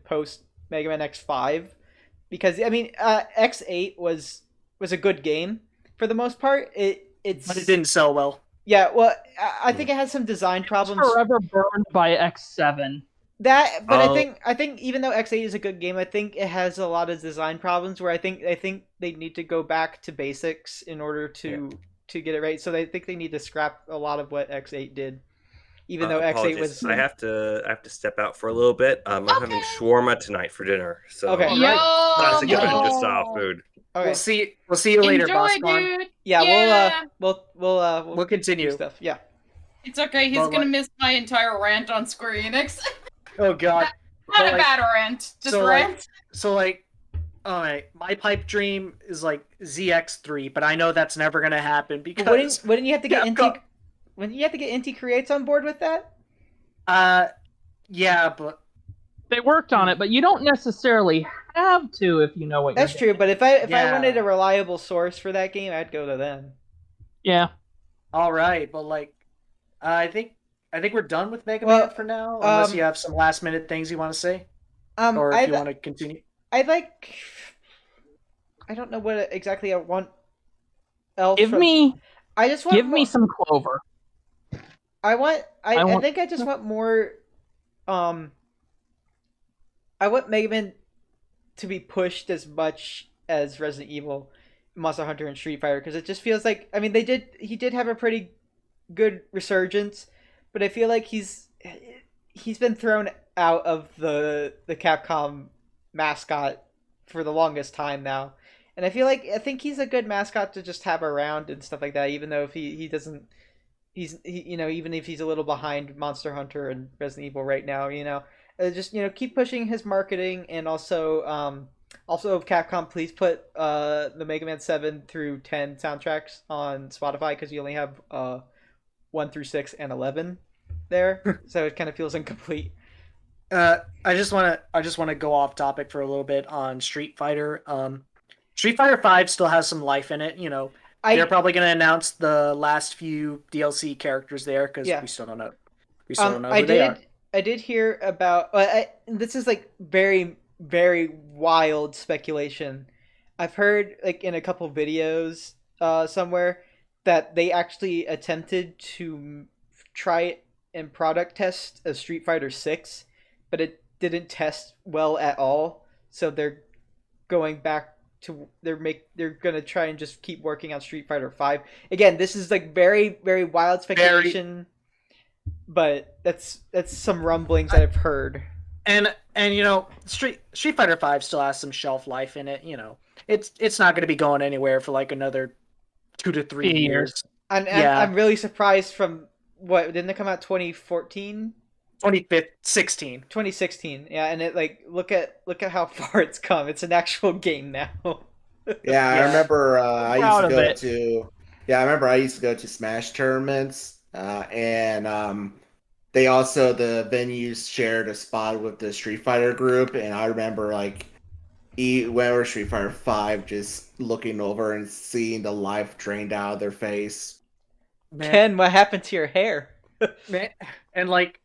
post Mega Man X5, because I mean X8 was a good game for the most part. But it didn't sell well. Yeah, well, I think it has some design problems. Forever burned by X7. But I think even though X8 is a good game, I think it has a lot of design problems where I think they need to go back to basics in order to get it right. So I think they need to scrap a lot of what X8 did. Even though X8 was, I have to step out for a little bit. I'm having shawarma tonight for dinner. So okay, classic Avenger style food. Okay. We'll see you later, Enjoy, Bosspon. dude. Yeah, we'll continue stuff. Yeah, it's okay. He's gonna miss my entire rant on Square Enix. Oh God, not a bad rant, just rant. All right, my pipe dream is like ZX3, but I know that's never gonna happen because wouldn't you have to get Inti Creates on board with that? Yeah, but they worked on it, but you don't necessarily have to if you know what. That's true, but if I wanted a reliable source for that game, I'd go to them. Yeah. All right, but I think we're done with Mega Man for now, unless you have some last minute things you want to say, or if you want to continue. I don't know what exactly I want. Give me some Clover. I think I just want more. I want Mega Man to be pushed as much as Resident Evil, Monster Hunter, and Street Fighter, because it just feels like, I mean, he did have a pretty good resurgence, but I feel like he's been thrown out of the Capcom mascot for the longest time now, and I think he's a good mascot to just have around and stuff like that, even though if he doesn't, even if he's a little behind Monster Hunter and Resident Evil right now, just keep pushing his marketing, and also Capcom, please put the Mega Man 7 through 10 soundtracks on Spotify, because you only have 1 through 6 and 11 there, so it kind of feels incomplete. I just want to go off topic for a little bit on Street Fighter. Street Fighter V still has some life in it. You know, they're probably going to announce the last few DLC characters there because we still don't know. We still don't know who they are. I did hear about. This is like very, very wild speculation. I've heard like in a couple videos somewhere that they actually attempted to try it and product test a Street Fighter 6, but it didn't test well at all. So they're going back to they're gonna try and just keep working on Street Fighter 5. Again, this is like very, very wild speculation, but that's some rumblings that I've heard. And you know, Street Fighter 5 still has some shelf life in it. You know, it's not going to be going anywhere for like another 2 to 3 years. And I'm really surprised from what didn't it come out 2014? 2016. 2016. Yeah, and it like look at how far it's come. It's an actual game now. I remember I used to go to Smash tournaments, and they also the venues shared a spot with the Street Fighter group, and I remember like whenever Street Fighter 5 just looking over and seeing the life drained out of their face. Man. Ken, what happened to your hair? Man. And like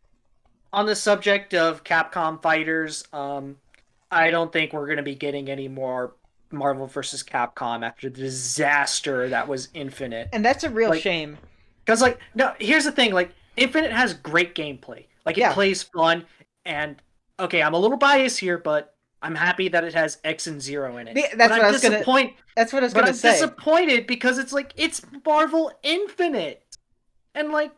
on the subject of Capcom fighters, I don't think we're going to be getting any more Marvel vs. Capcom after the disaster that was Infinite. And that's a real shame. Because like, no, here's the thing, like Infinite has great gameplay. Like it plays fun, and okay, I'm a little biased here, but I'm happy that it has X and Zero in it. That's what I was gonna say. I'm disappointed because it's like it's Marvel Infinite, and like,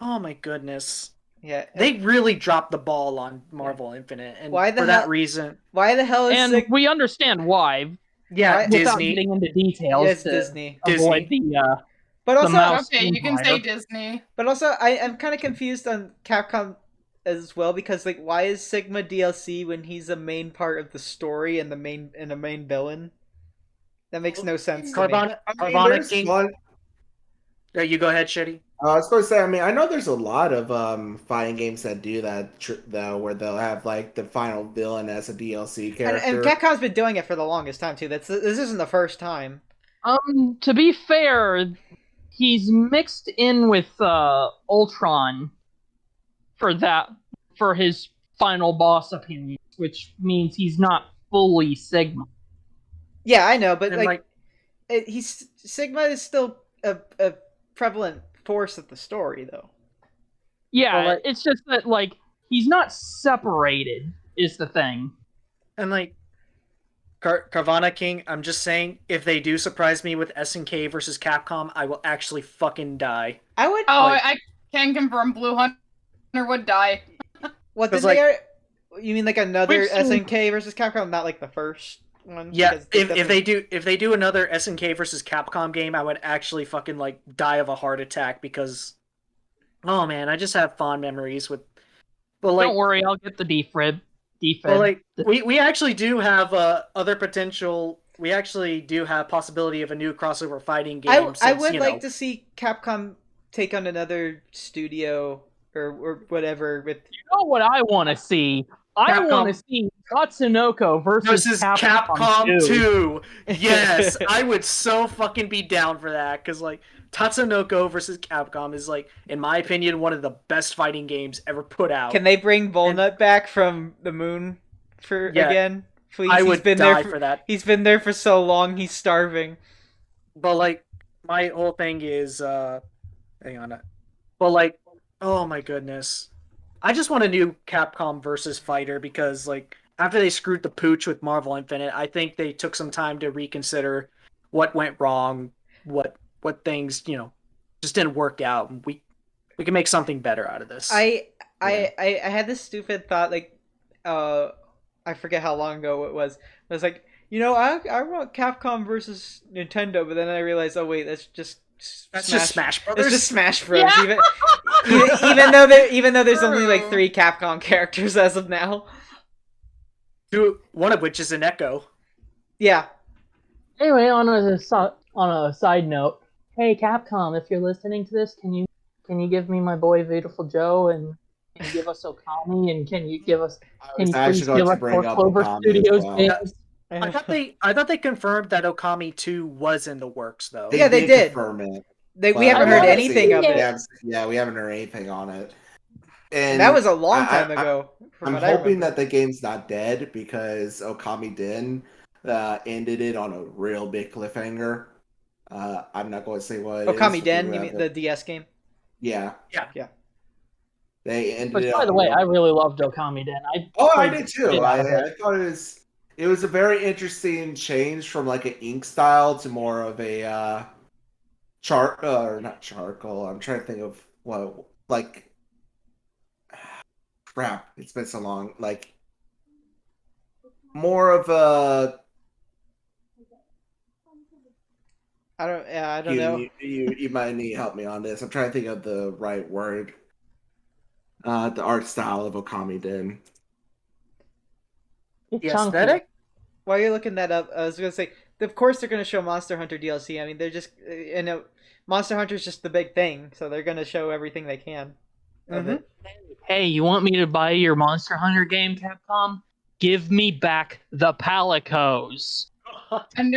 oh my goodness, they really dropped the ball on Marvel Infinite, and that reason, why the hell is and we understand why. Yeah, without Disney. getting into details. Yes, Disney. Avoid the. But also, you can say Disney. But also, I'm kind of confused on Capcom as well because like, why is Sigma DLC when he's a main part of the story and a main villain? That makes no sense. Carvana King. You go ahead, Sheddy. I was going to say, I mean, I know there's a lot of fighting games that do that, though, where they'll have like the final villain as a DLC character. And Capcom's been doing it for the longest time too. This isn't the first time. To be fair, he's mixed in with Ultron for his final boss appearance, which means he's not fully Sigma. Yeah, I know, but Sigma is still a prevalent force of the story, though. Yeah, it's just that like he's not separated is the thing. And like Carvana King, I'm just saying, if they do surprise me with SNK versus Capcom, I will actually fucking die. I would. I can confirm Blue Hunter would die. What did you mean like another SNK versus Capcom, not like the first one? Yeah, if they do another SNK versus Capcom game, I would actually fucking like die of a heart attack because, oh man, I just have fond memories with. But like, don't worry, I'll get the defib. Well, like we actually do have other potential. We actually do have possibility of a new crossover fighting game. I would like to see Capcom take on another studio or whatever with. You know what I want to see? I want to see Tatsunoko versus Capcom 2. Yes, I would so fucking be down for that because like Tatsunoko versus Capcom is like, in my opinion, one of the best fighting games ever put out. Can they bring Volnut back from the moon again? Please, I would die for that. He's been there for so long, he's starving. But like, my whole thing is, hang on. But like, oh my goodness. I just want a new Capcom versus fighter because like, after they screwed the pooch with Marvel Infinite, I think they took some time to reconsider what went wrong, what things, just didn't work out. We can make something better out of this. I had this stupid thought, like, I forget how long ago it was. I was like, I want Capcom versus Nintendo, but then I realized, oh wait, that's just Smash Brothers. It's just Smash Bros. Yeah. Even though there's only like 3 Capcom characters as of now. One of which is an Echo. Yeah. Anyway, on a side note, hey Capcom, if you're listening to this, can you give me my boy Beautiful Joe and can you give us Okami and can you please give us more Clover Studios games? I thought they confirmed that Okami 2 was in the works though. Yeah, they did. confirm it. We haven't heard anything of it. We haven't heard anything on it. And that was a long time ago. I'm hoping that the game's not dead because Okami Den ended it on a real big cliffhanger. I'm not going to say what it is. Okami Den, you mean the DS game? Yeah. Yeah. They ended Which, it. by the way, I really loved Okami Den. I did too. I thought it was a very interesting change from like an ink style to more of a not charcoal. I'm trying to think of what like crap. It's been so long. Like more of a. I don't know. You might need help me on this. I'm trying to think of the right word. The art style of Okami Den. The aesthetic? While you're looking that up, I was gonna say, of course they're gonna show Monster Hunter DLC. I mean, they're just, Monster Hunter's just the big thing, so they're gonna show everything they can. Mm-hmm. Hey, you want me to buy your Monster Hunter game, Capcom? Give me back the Palicos. And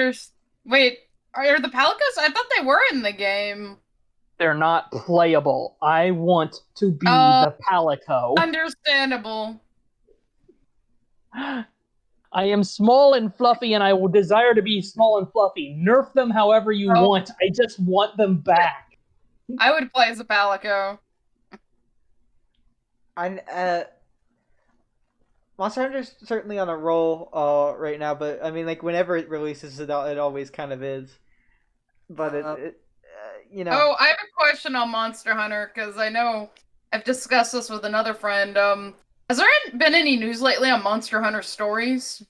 wait, are the Palicos? I thought they were in the game. They're not playable. I want to be the Palico. Understandable. I am small and fluffy, and I will desire to be small and fluffy. Nerf them however you want. I just want them back. I would play as a Palico. Monster Hunter's certainly on a roll right now, but I mean, like whenever it releases, it always kind of is. But you know. Oh, I have a question on Monster Hunter because I know I've discussed this with another friend. Has there been any news lately on Monster Hunter Stories?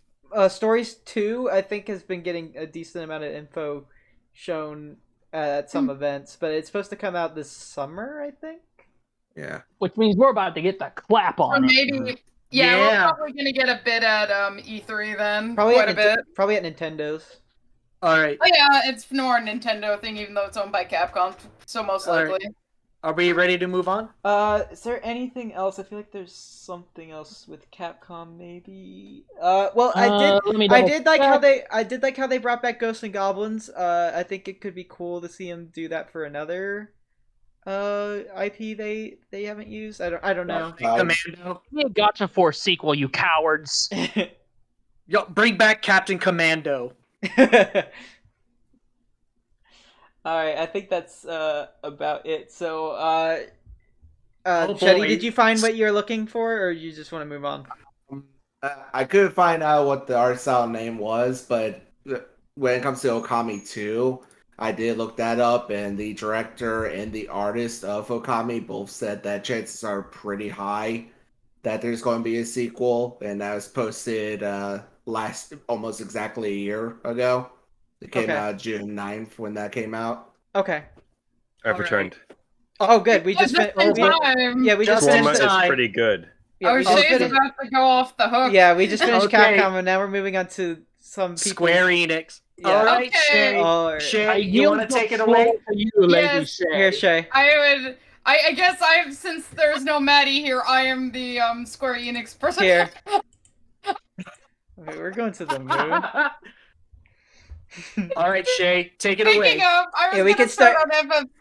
Stories 2, I think, has been getting a decent amount of info shown at some events, but it's supposed to come out this summer, I think. Yeah. Which means we're about to get the clap on it. Yeah, we're probably going to get a bit at E3 then. Probably quite a bit. Probably at Nintendo's. All right. Oh yeah, it's more a Nintendo thing, even though it's owned by Capcom, so most likely. Right. Are we ready to move on? Is there anything else? I feel like there's something else with Capcom, maybe. Well, I did like how they brought back Ghosts and Goblins. I think it could be cool to see them do that for another IP they haven't used. I don't know. Commando. Gotcha Force sequel, you cowards. Yo, bring back Captain Commando. Alright, I think that's about it. So, Sheddy, did you find what you're looking for, or you just want to move on? I couldn't find out what the art style name was, but when it comes to Okami 2, I did look that up, and the director and the artist of Okami both said that chances are pretty high that there's going to be a sequel, and that was posted almost exactly a year ago. It came out June 9th when that came out. Okay. I've returned. Oh, good. We just finished. We just finished. It's pretty good. Yeah, Shay's about to go off the hook. Yeah, we just finished Capcom, and now we're moving on to some people. Square Enix. Yeah. All right, Shay, you want to take it away? For you, Lady Shay. Here, Shay. I guess since there's no Maddie here, I am the Square Enix person. Here. Okay, we're going to the moon. All right, Shay, take it away. I was gonna start on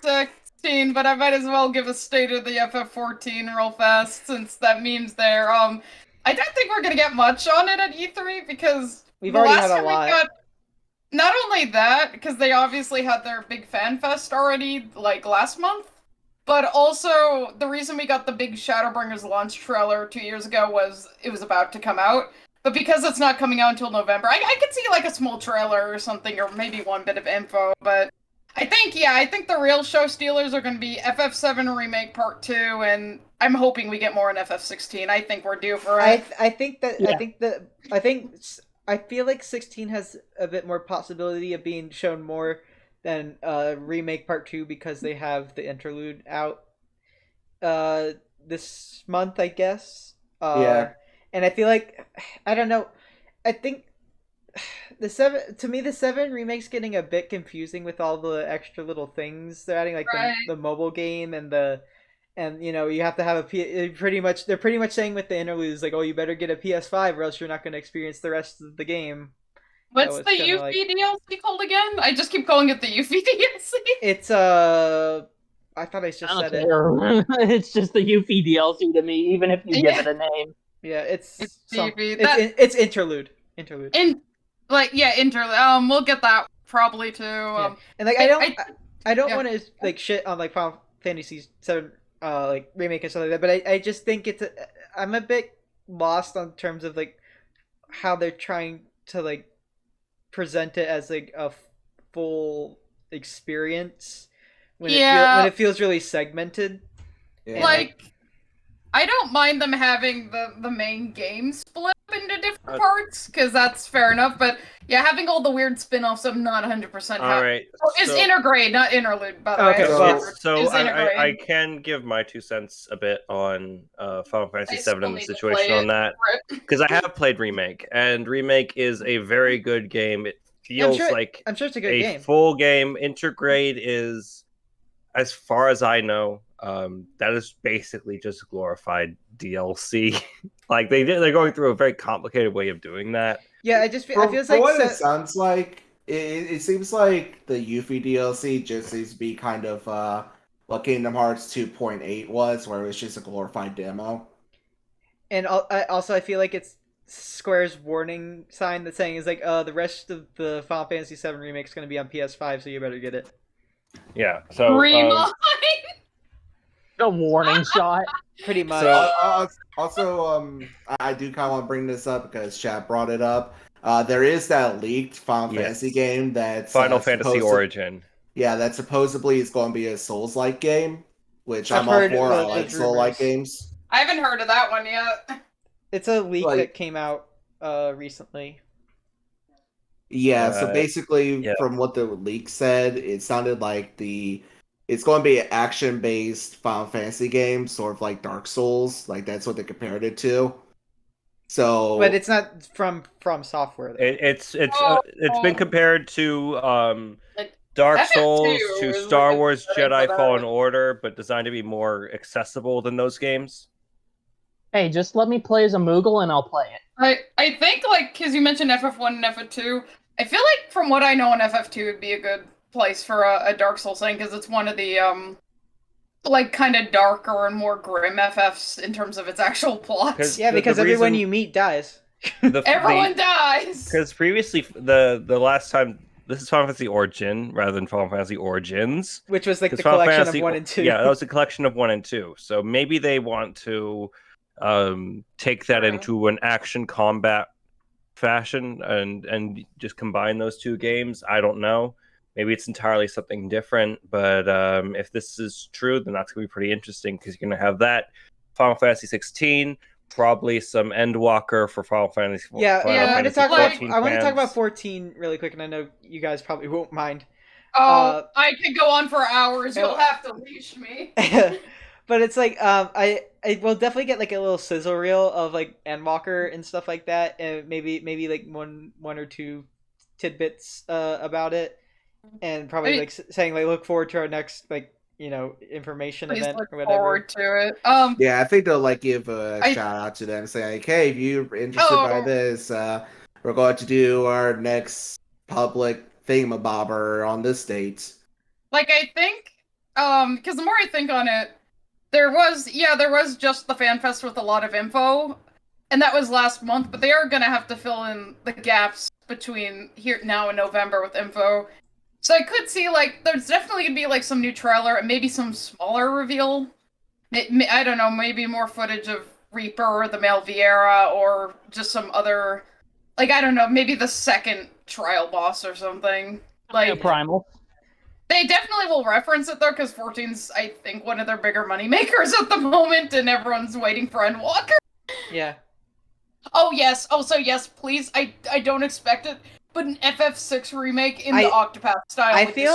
FF16, but I might as well give a state of the FF14 real fast since that meme's there. I don't think we're gonna get much on it at E3 because we've already had a lot. Not only that, because they obviously had their big fan fest already, like last month, but also the reason we got the big Shadowbringers launch trailer 2 years ago was it was about to come out. But because it's not coming out until November, I could see like a small trailer or something, or maybe one bit of info. But I think the real show stealers are going to be FF7 Remake Part 2, and I'm hoping we get more in FF16. I think we're due for it. I feel like 16 has a bit more possibility of being shown more than Remake Part 2 because they have the interlude out this month, I guess. Yeah. And I feel like, I don't know, I think the 7 remake's getting a bit confusing with all the extra little things they're adding, like the mobile game and you have to have they're pretty much saying with the interludes, like, oh, you better get a PS5 or else you're not going to experience the rest of the game. What's was the gonna, Yuffie DLC called again? I just keep calling it the Yuffie DLC. It's I thought I just I don't said it. care. It's just the Yuffie DLC to me, even if you give Yeah. it a name. Yeah, it's Yuffie. it's interlude. Interlude. We'll get that probably too. Yeah. And like I don't want to like shit on like Final Fantasy 7 like remake and stuff like that, but I just think I'm a bit lost on terms of like how they're trying to like present it as like a full experience when when it feels really segmented. Yeah. Like, I don't mind them having the main game split up into different parts, because that's fair enough, but yeah, having all the weird spin-offs, I'm not 100% happy. Alright. It's intergrade, not interlude, by the Okay, way. So It's intergrade. I can give my 2 cents a bit on Final Fantasy I still VII and the need to situation play on that. Because I have played Remake, and Remake is a very good game. It feels like I'm sure it's a good game. Full game. Intergrade is, as far as I know, that is basically just glorified DLC. Like they're going through a very complicated way of doing that. Yeah, I feels like what it sounds like, it seems like the Yuffie DLC just needs to be kind of what Kingdom Hearts 2.8 was, where it was just a glorified demo. And I feel like it's Square's warning sign that's saying is like the rest of the Final Fantasy VII remake is going to be on PS5, so you better get it. Yeah. So A warning shot. Pretty much. Also, I do kind of want to bring this up because Chad brought it up. There is that leaked Final Fantasy game that's Final Fantasy Origin. Yeah, that supposedly is going to be a Souls-like game, which I've I'm all heard for. I the like Soul-like games. I haven't heard of that one yet. It's a leak that came out recently. Yeah, so basically, from what the leak said, it sounded like it's going to be an action-based Final Fantasy game, sort of like Dark Souls. Like that's what they compared it to. So, but it's not from Software. It's been compared to Dark Souls, to Star Wars Jedi Fallen Order, but designed to be more accessible than those games. Hey, just let me play as a Moogle and I'll play it. I think, like, because you mentioned FF1 and FF2, I feel like from what I know on FF2 would be a good place for a Dark Souls thing, because it's one of the like kind of darker and more grim FFs in terms of its actual plots. Yeah, because everyone you meet dies. Everyone dies. Because previously, the last time, this is Final Fantasy Origin rather than Final Fantasy Origins, which was like the collection of 1 and 2. Yeah, that was a collection of 1 and 2. So maybe they want to take that into an action combat fashion and just combine those 2 games. I don't know. Maybe it's entirely something different, but if this is true, then that's going to be pretty interesting, because you're going to have that Final Fantasy 16, probably some Endwalker for Final Fantasy. I want to talk about 14 really quick, and I know you guys probably won't mind. I could go on for hours. You'll have to leash me. But it's like I will definitely get like a little sizzle reel of like Endwalker and stuff like that, and maybe like one or 2 tidbits about it. And probably like saying like look forward to our next like information event or whatever. Forward to it. Yeah, I think they'll like give a shout out to them, say like, hey, if you're interested by this, we're going to do our next public thingamabobber on this date. Like I think, because the more I think on it, there was just the fan fest with a lot of info, and that was last month. But they are gonna have to fill in the gaps between here now and November with info. So I could see, like, there's definitely going to be, like, some new trailer and maybe some smaller reveal. I don't know, maybe more footage of Reaper or the male Vieira or just some other, like, I don't know, maybe the second trial boss or something. Like, Primal. They definitely will reference it, though, because 14's, I think, one of their bigger moneymakers at the moment, and everyone's waiting for Endwalker. Yeah. Oh, yes. Oh, so yes, please. I don't expect it. But an FF6 remake in the Octopath style. I feel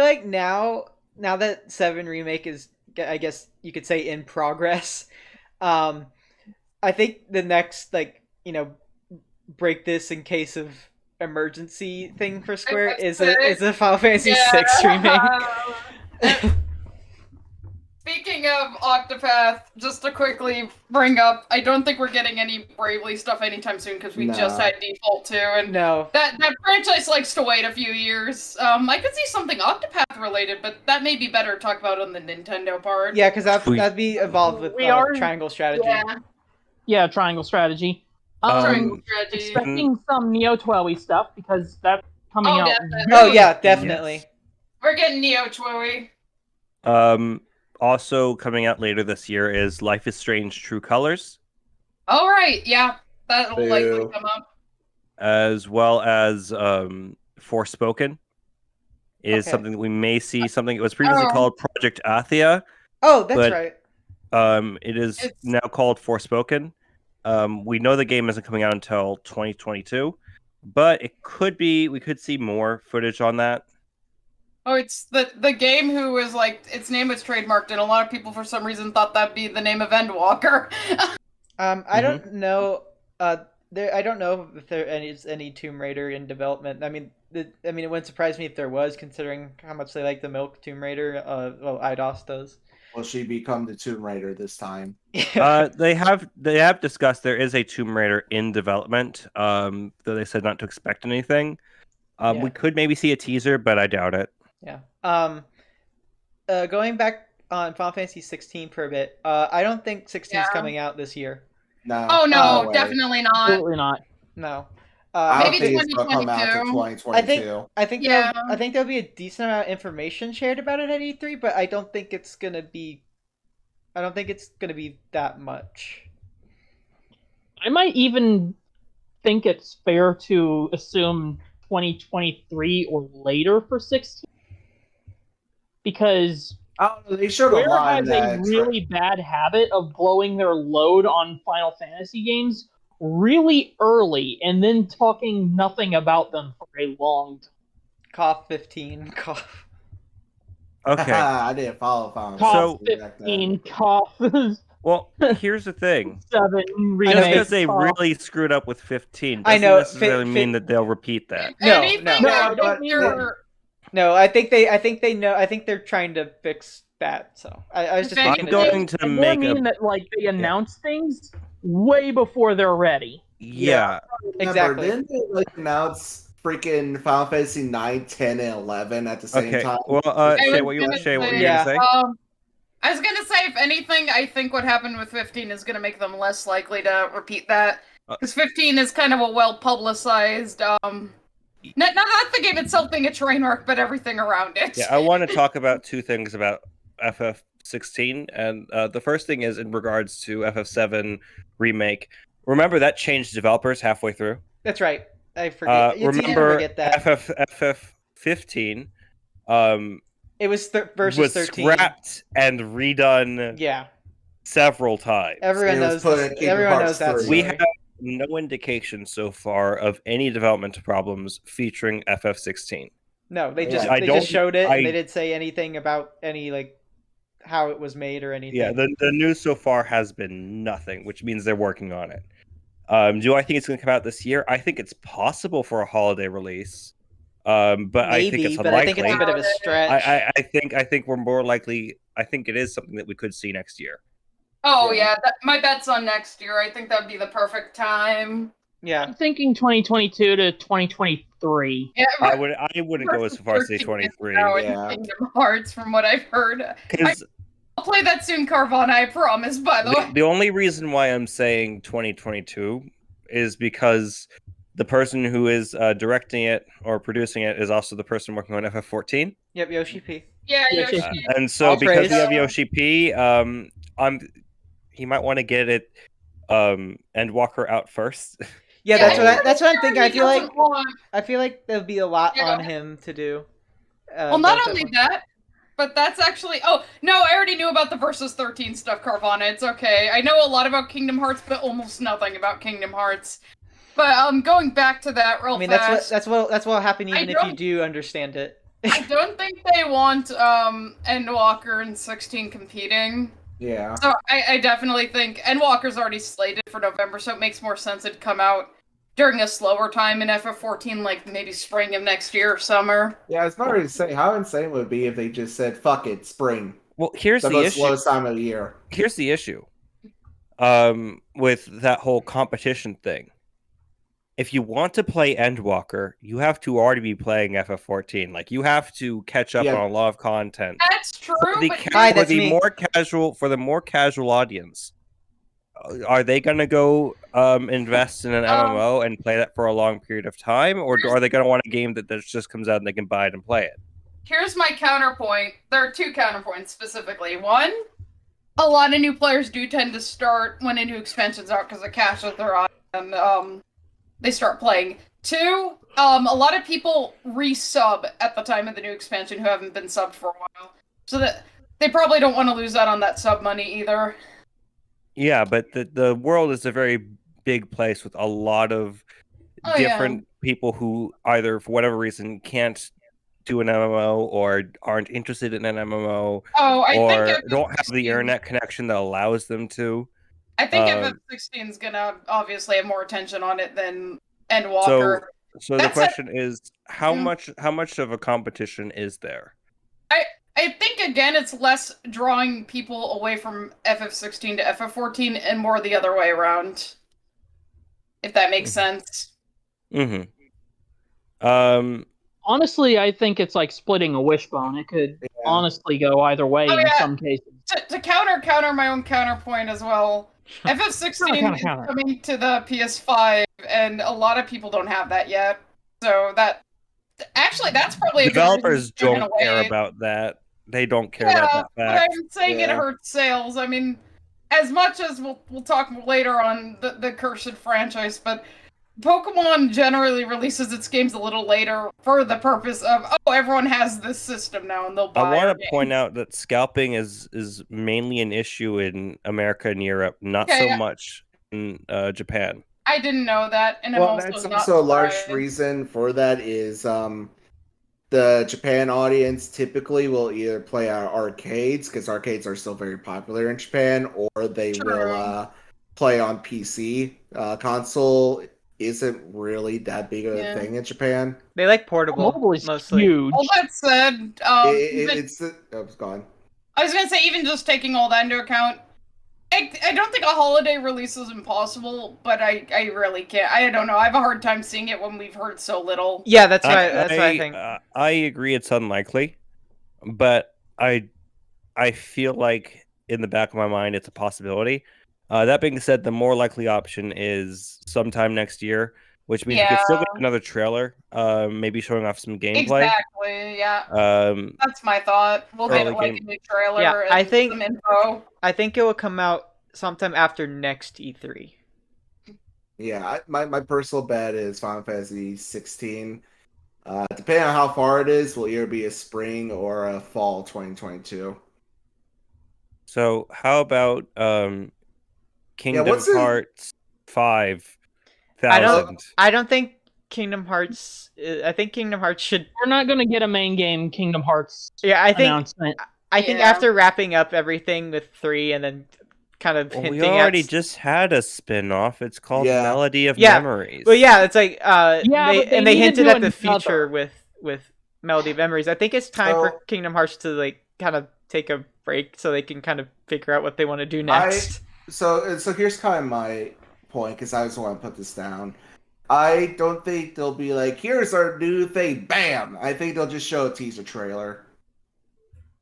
like now that 7 remake is, I guess you could say, in progress. I think the next break this in case of emergency thing for Square is a Final Fantasy 6 remake. Speaking of Octopath, just to quickly bring up, I don't think we're getting any Bravely stuff anytime soon because we just had Default 2, and No. that franchise likes to wait a few years. I could see something Octopath related, but that may be better to talk about on the Nintendo part. Yeah, because that'd be involved with triangle strategy. Yeah, triangle strategy. Triangle strategy. Expecting some Neo 12 stuff because that's coming out. Definitely. Oh yeah, definitely. Yes. We're getting Neo 12. Also coming out later this year is Life is Strange: True Colors. All right, yeah, that'll likely come up. As well as Forspoken is something that we may see. Something it was previously called Project Athia. Oh, that's right. It's now called Forspoken. We know the game isn't coming out until 2022, but it could be. We could see more footage on that. Oh, it's the game who was like its name was trademarked, and a lot of people for some reason thought that'd be the name of Endwalker. I don't know. I don't know if there is any Tomb Raider in development. I mean, it wouldn't surprise me if there was, considering how much they like the milk Tomb Raider. Eidos does. Will she become the Tomb Raider this time? They have discussed there is a Tomb Raider in development. Though they said not to expect anything. We could maybe see a teaser, but I doubt it. Yeah. Going back on Final Fantasy 16 for a bit. I don't think 16 is coming out this year. No. Oh no, definitely not. Absolutely not. No. Maybe think it's gonna come out to 2022. I think there'll be a decent amount of information shared about it at E3, but I don't think it's gonna be that much. I might even think it's fair to assume 2023 or later for 16, because they showed a lot has a really bad habit of blowing their load on Final Fantasy games really early and then talking nothing about them for a long time. Cough 15. Cough. Okay. I didn't follow Final Cough 15. Cough. Well, here's the thing. 7 remake. Just because they really screwed up with 15 doesn't necessarily mean that they'll repeat that. No, I think they know. I think they're trying to fix that. So I was just I'm going to make that like they announce things way before they're ready. Yeah, exactly. Didn't they announce freaking Final Fantasy 9, 10, and 11 at the same time? Well, Shay, what you gonna say? I was gonna say, if anything, I think what happened with 15 is gonna make them less likely to repeat that, because 15 is kind of a well-publicized, not the game itself being a train wreck, but everything around it. Yeah, I want to talk about two things about FF16, and the first thing is in regards to FF7 remake. Remember that changed developers halfway through? That's right. I forget. Remember forget that. FF15. It was versus 13. Scrapped and redone. Several times. Everyone knows that. We have no indication so far of any development problems featuring FF16. No, they just showed it, and they didn't say anything about any how it was made or anything. Yeah, the news so far has been nothing, which means they're working on it. Do I think it's going to come out this year? I think it's possible for a holiday release. But maybe, I think it's unlikely. I think it's a bit of a stretch. I think we're more likely. I think it is something that we could see next year. Oh yeah, my bet's on next year. I think that'd be the perfect time. Yeah, I'm thinking 2022 to 2023. Yeah, I wouldn't go as far as say 23. Kingdom Hearts, from what I've heard. I'll play that soon, Carvana. I promise. By the way, the only reason why I'm saying 2022 is because the person who is directing it or producing it is also the person working on FF14. Yep, Yoshi P. Yeah, Yoshi P. And so because we have Yoshi P, he might want to get it Endwalker out first. Yeah, that's what I'm thinking. I feel like there'll be a lot on him to do. Well, not only that, but that's actually. Oh no, I already knew about the Versus 13 stuff, Carvana. It's okay. I know a lot about Kingdom Hearts, but almost nothing about Kingdom Hearts. But going back to that real fast. that's what'll happen even if you do understand it. I don't think they want Endwalker and 16 competing. Yeah. So I definitely think Endwalker's already slated for November, so it makes more sense it'd come out during a slower time in FF14, like maybe spring of next year or summer. Yeah, it's not really insane. How insane would it be if they just said, fuck it, spring. Well, here's The the most issue. slowest time of the year. Here's the issue. With that whole competition thing. If you want to play Endwalker, you have to already be playing FF14. Like you have to catch up Yeah. on a lot of content. That's true, but Hi, that's me. For the more casual audience, are they going to go invest in an MMO and play that for a long period of time, or are they going to want a game that just comes out and they can buy it and play it? here's my counterpoint. There are two counterpoints specifically. One, a lot of new players do tend to start when a new expansion's out because the cash that they're on, and they start playing. Two, a lot of people resub at the time of the new expansion who haven't been subbed for a while, so that they probably don't want to lose out on that sub money either. Yeah, but the world is a very big place with a lot of different people who either for whatever reason can't do an MMO or aren't interested in an MMO or don't have the internet connection that allows them to. I think FF16 is gonna obviously have more attention on it than Endwalker. So the question is, how much of a competition is there? I think again it's less drawing people away from FF16 to FF14 and more the other way around. If that makes sense. Mm-hmm. Honestly, I think it's like splitting a wishbone. It could honestly go either way in some cases. To counter my own counterpoint as well. FF16 is coming to the PS5, and a lot of people don't have that yet. So that's probably developers don't care about that. They don't care about that fact. But I'm saying it hurts sales. I mean, as much as we'll talk later on the cursed franchise, but Pokemon generally releases its games a little later for the purpose of, everyone has this system now and they'll buy it. I want to point out that scalping is mainly an issue in America and Europe, not so much in Japan. I didn't know that, and that's also a large reason for that is the Japan audience typically will either play our arcades, because arcades are still very popular in Japan, or they will play on PC. Console isn't really that big of a thing in Japan. They like portable. Mobile is mostly. Huge. All that said, it's gone. I was gonna say, even just taking all that into account, I don't think a holiday release is impossible, but I really can't. I don't know. I have a hard time seeing it when we've heard so little. Yeah, that's right. That's what I think. I agree, it's unlikely, but I feel like in the back of my mind it's a possibility. That being said, the more likely option is sometime next year, which means we could still get another trailer, maybe showing off some gameplay. Exactly, yeah. That's my thought. We'll get a new trailer and some info. I think it will come out sometime after next E3. Yeah, my personal bet is Final Fantasy 16. Depending on how far it is, will either be a spring or a fall 2022. So how about Kingdom Hearts 5000? I don't think Kingdom Hearts. I think Kingdom Hearts should. We're not going to get a main game Kingdom Hearts. Yeah, I think. Announcement. I think after wrapping up everything with 3 and then kind of hinting we already just had a spin-off. It's called Melody of Memories. Well, yeah, it's like they hinted at the another. future with Melody of Memories. I think it's time for Kingdom Hearts to like kind of take a break so they can kind of figure out what they want to do next. So here's kind of my point, because I just want to put this down. I don't think they'll be like, here's our new thing, bam! I think they'll just show a teaser trailer.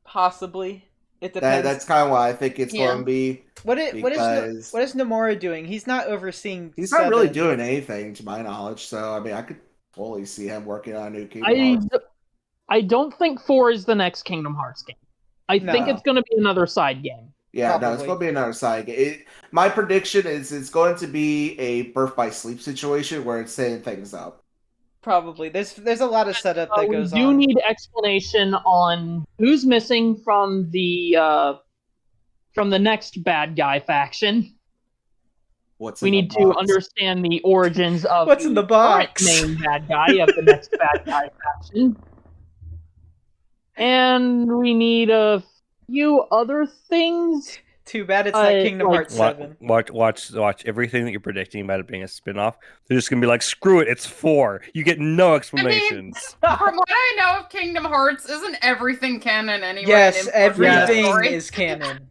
Possibly. It depends. That's kind of what I think it's going to be. What is Nomura doing? He's not overseeing. He's not really doing anything, to my knowledge. So I mean, I could totally see him working on a new Kingdom Hearts. I don't think 4 is the next Kingdom Hearts game. I think it's going to be another side game. Yeah, probably. No, it's going to be another side game. My prediction is it's going to be a birth by sleep situation where it's setting things up. Probably. There's a lot of setup that goes on. We do need explanation on who's missing from the next bad guy faction. We need to understand the origins of what's in the box. Main bad guy of the next bad guy faction. And we need a few other things. Too bad it's not Kingdom Hearts 7. Watch everything that you're predicting about it being a spin-off. They're just gonna be like, screw it, it's 4. You get no explanations. From what I know of Kingdom Hearts, isn't everything canon anyway? Yes, in everything story? is canon.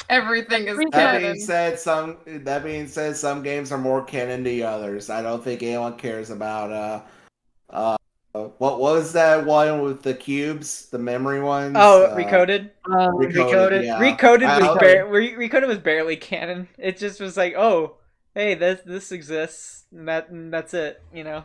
Everything is That canon. being said, some games are more canon than others. I don't think anyone cares about what was that one with the cubes, the memory ones? Oh, Recoded. Recoded. Yeah. Recoded was barely canon. It just was like, oh, hey, this exists, and that's it. You know.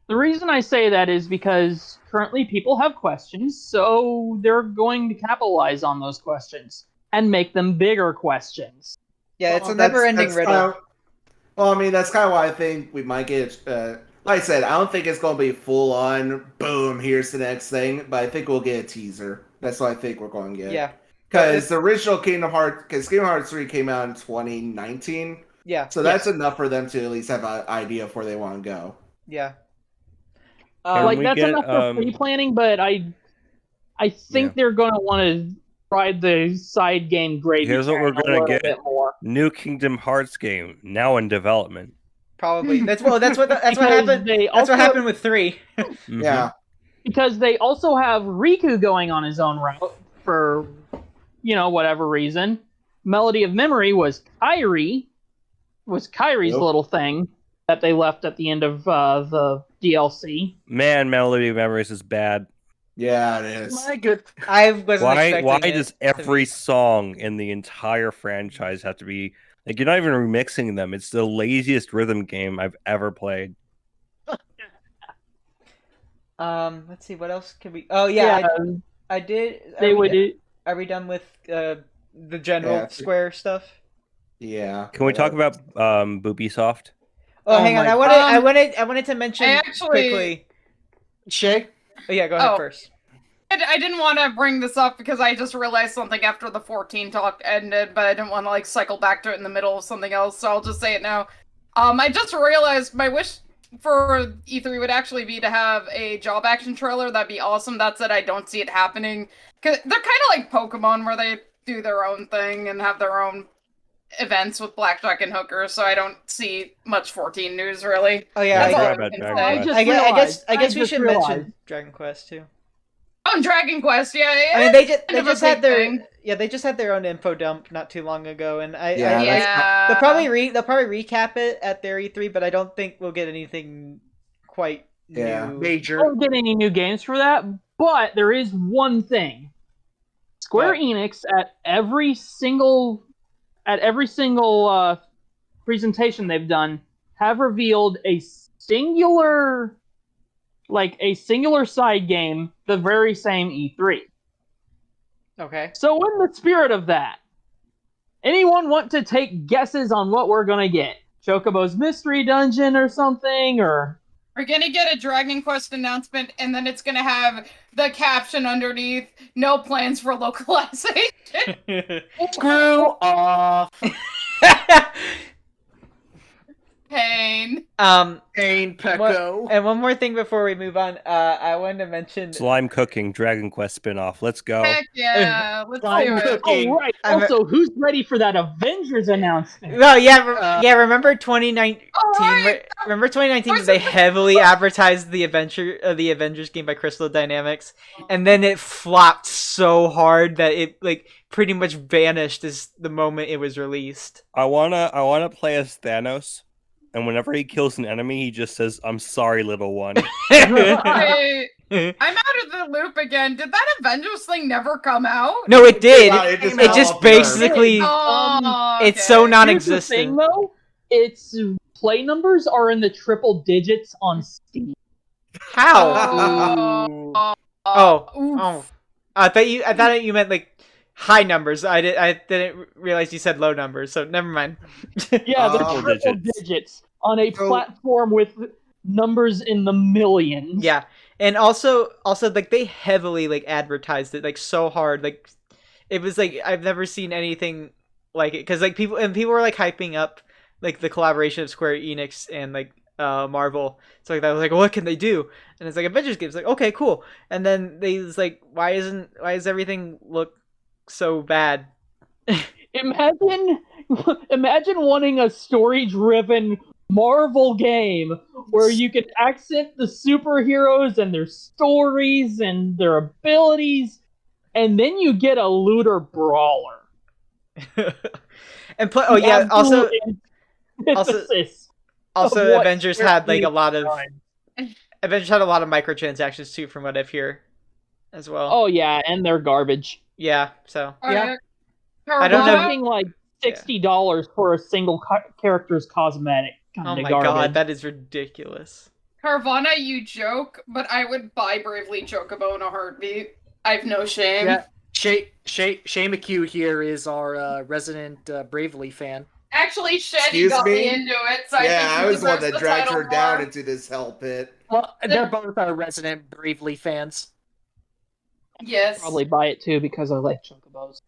The reason I say that is because currently people have questions, so they're going to capitalize on those questions and make them bigger questions. Yeah, it's a never-ending riddle. Well, I mean, that's kind of why I think we might get. Like I said, I don't think it's going to be full on. Boom! Here's the next thing, but I think we'll get a teaser. That's what I think we're going to get. Yeah. Because the original Kingdom Hearts 3 came out in 2019. Yeah. So that's enough for them to at least have an idea of where they want to go. Yeah. That's enough for pre-planning, but I think they're going to want to ride the side game gravy. Here's what we're going to get: new Kingdom Hearts game now in development. Probably. That's what happened. That's what happened with 3. Mm-hmm. Yeah. Because they also have Riku going on his own route for, whatever reason. Melody of Memory was Kyrie's little thing that they left at the end of the DLC. Man, Melody of Memories is bad. Yeah, it is. My good. I wasn't expecting Why it does every song in the entire franchise have to be like, you're not even remixing them? It's the laziest rhythm game I've ever played. Let's see, what else can we? Oh yeah, I did. Are we done with the general Square stuff? Yeah. Can we talk about Ubisoft? Oh, hang on. I wanted to mention quickly. Shay? Oh yeah, go ahead first. I didn't want to bring this up because I just realized something after the 14 talk ended, but I didn't want to cycle back to it in the middle of something else, so I'll just say it now. I just realized my wish for E3 would actually be to have a job action trailer. That'd be awesome. That's it. I don't see it happening. Cause they're kind of like Pokemon, where they do their own thing and have their own events with blackjack and hookers. So I don't see much 14 news really. Oh yeah, I guess we should mention Dragon Quest too. Oh, Dragon Quest, yeah. I mean, they just had their own info dump not too long ago, and they'll probably recap it at their E3, but I don't think we'll get anything quite new. Major. I won't get any new games for that, but there is one thing: Square Enix at every single presentation they've done have revealed a singular side game the very same E3. Okay. So in the spirit of that, anyone want to take guesses on what we're gonna get? Chocobo's Mystery Dungeon or something, or... We're gonna get a Dragon Quest announcement, and then it's gonna have the caption underneath, no plans for localization. Screw off. Pain. Pain, Pecco. And one more thing before we move on, I wanted to mention Slime Cooking Dragon Quest spinoff. Let's go. Heck yeah, let's do it. Oh right. Also, who's ready for that Avengers announcement? Well, remember 2019? Right. Remember 2019? They heavily advertised the Avengers game by Crystal Dynamics, and then it flopped so hard that it pretty much vanished as the moment it was released. I wanna play as Thanos. And whenever he kills an enemy, he just says, "I'm sorry, little one." Wait, I'm out of the loop again. Did that Avengers thing never come out? No, it did. It just basically, it's so non-existent. Here's the thing, though, its play numbers are in the triple digits on Steam. How? I thought you meant high numbers. I didn't realize you said low numbers, so never mind. Yeah, the triple digits on a platform with numbers in the millions. Yeah, and also they heavily advertised it so hard. It was I've never seen anything like it, because people were hyping up the collaboration of Square Enix and Marvel. So that was what can they do? And it's Avengers games. Okay, cool. And then they was why does everything look so bad? Imagine, imagine wanting a story-driven Marvel game where you can accent the superheroes and their stories and their abilities, and then you get a looter brawler. And oh yeah, also Antithesis also of what Avengers had like a lot of done. Avengers had a lot of microtransactions too, from what I've hear, as well. Oh yeah, and they're garbage. Yeah, so Yeah. I don't know. Charging like $60 for a single character's cosmetic. Oh Kinda my garbage. god, that is ridiculous. Carvana, you joke, but I would buy Bravely Chocobo in a heartbeat. I've no shame. Yeah. Shaymikyu here is our resident Bravely fan. Actually, Sheddy Excuse got me? me into it, so Yeah, I I think was the one that dragged title her down more. into this hell pit. Well, they're both our resident Bravely fans. Yes. Probably buy it too because I like chocobos.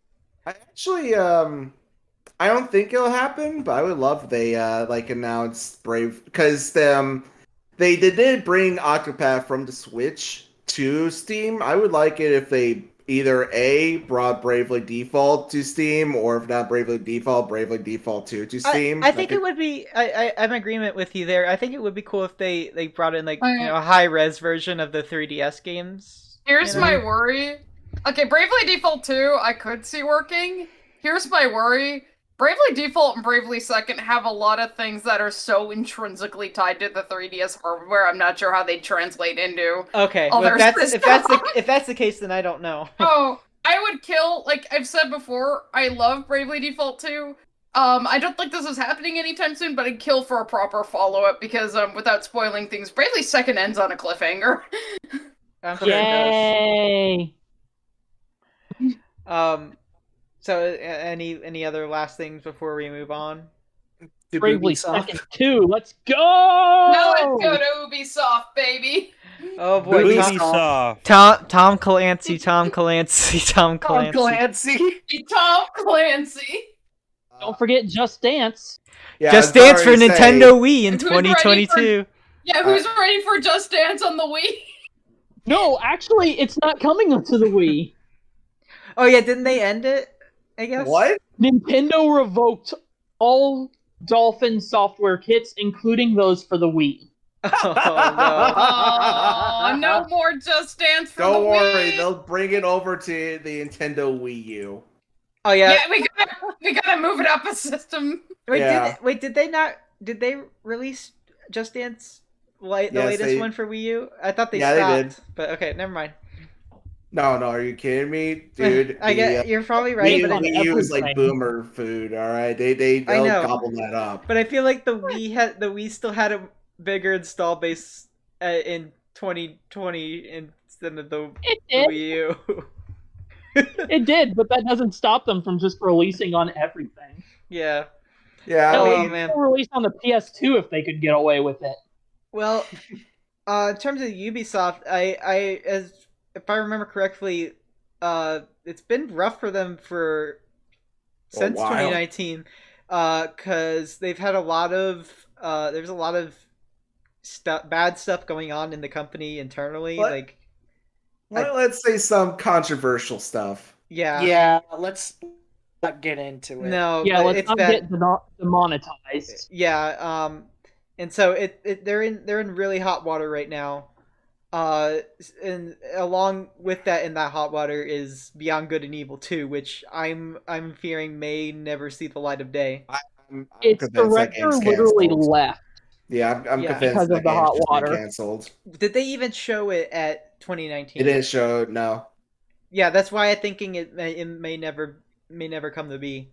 I actually, I don't think it'll happen, but I would love if they like announce Brave, because they did bring Octopath from the Switch to Steam. I would like it if they either A, brought Bravely Default to Steam, or if not Bravely Default, Bravely Default 2 to Steam. I think it would be. I'm in agreement with you there. I think it would be cool if they brought in like Okay. a high res version of the 3DS games. Here's you know? my worry. Okay, Bravely Default 2, I could see working. Here's my worry. Bravely Default and Bravely Second have a lot of things that are so intrinsically tied to the 3DS hardware, I'm not sure how they translate into. Okay, Oh, well, there's if that's the case, then I don't know. Oh, I would kill, like I've said before, I love Bravely Default 2. I don't think this is happening anytime soon, but I'd kill for a proper follow-up because, without spoiling things, Bravely Second ends on a cliffhanger. I'm sure it Yay! does. So any other last things before we move on? Bravely Ubisoft. Second 2, let's go! Now let's go to Ubisoft, baby! Oh boy, Ubisoft. Tom Clancy. Tom Clancy. Tom Clancy! Don't forget Just Dance. Yeah, Just I was Dance for already saying- Nintendo Wii in Who's ready for- 2022. Yeah, who's ready for Just Dance on the Wii? No, actually, it's not coming onto the Wii. Oh yeah, didn't they end it? I guess. What? Nintendo revoked all Dolphin software kits, including those for the Wii. Oh Oh, no more Just Dance for Don't the worry, Wii. they'll bring it over to the Nintendo Wii U. no! Oh yeah. Yeah, we gotta move it up a system. Yeah. Did they not? Did they release Just Dance? The Yes, latest they- one for Wii U? I thought they Yeah, stopped. they did. But okay, never mind. No, are you kidding me, dude? I get you're probably right, Wii, but on U is like everything. boomer food. All right, they'll know. gobble that up. I feel like the Wii still had a bigger install base in 2020 instead of the It did. Wii U. It did, but that doesn't stop them from just releasing on everything. Yeah. Yeah, Oh, I mean, man. They'll release on the PS2 if they could get away with it. Well, in terms of Ubisoft, if I remember correctly, it's been rough for them since while. 2019, because they've had a lot of there's a lot of bad stuff going on in the company internally. What? Like, let's say some controversial stuff. Yeah, let's not get into it. No, Yeah, but let's it's not bad. get demonetized. Yeah, and so they're in really hot water right now. And along with that, in that hot water is Beyond Good and Evil 2, which I'm fearing may never see the light of day. I'm Its convinced that director game's literally canceled. left. Yeah, I'm Yeah. convinced Because that of the game's hot just been water. canceled. Did they even show it at 2019? It didn't show. No. Yeah, that's why I'm thinking it may never come to be.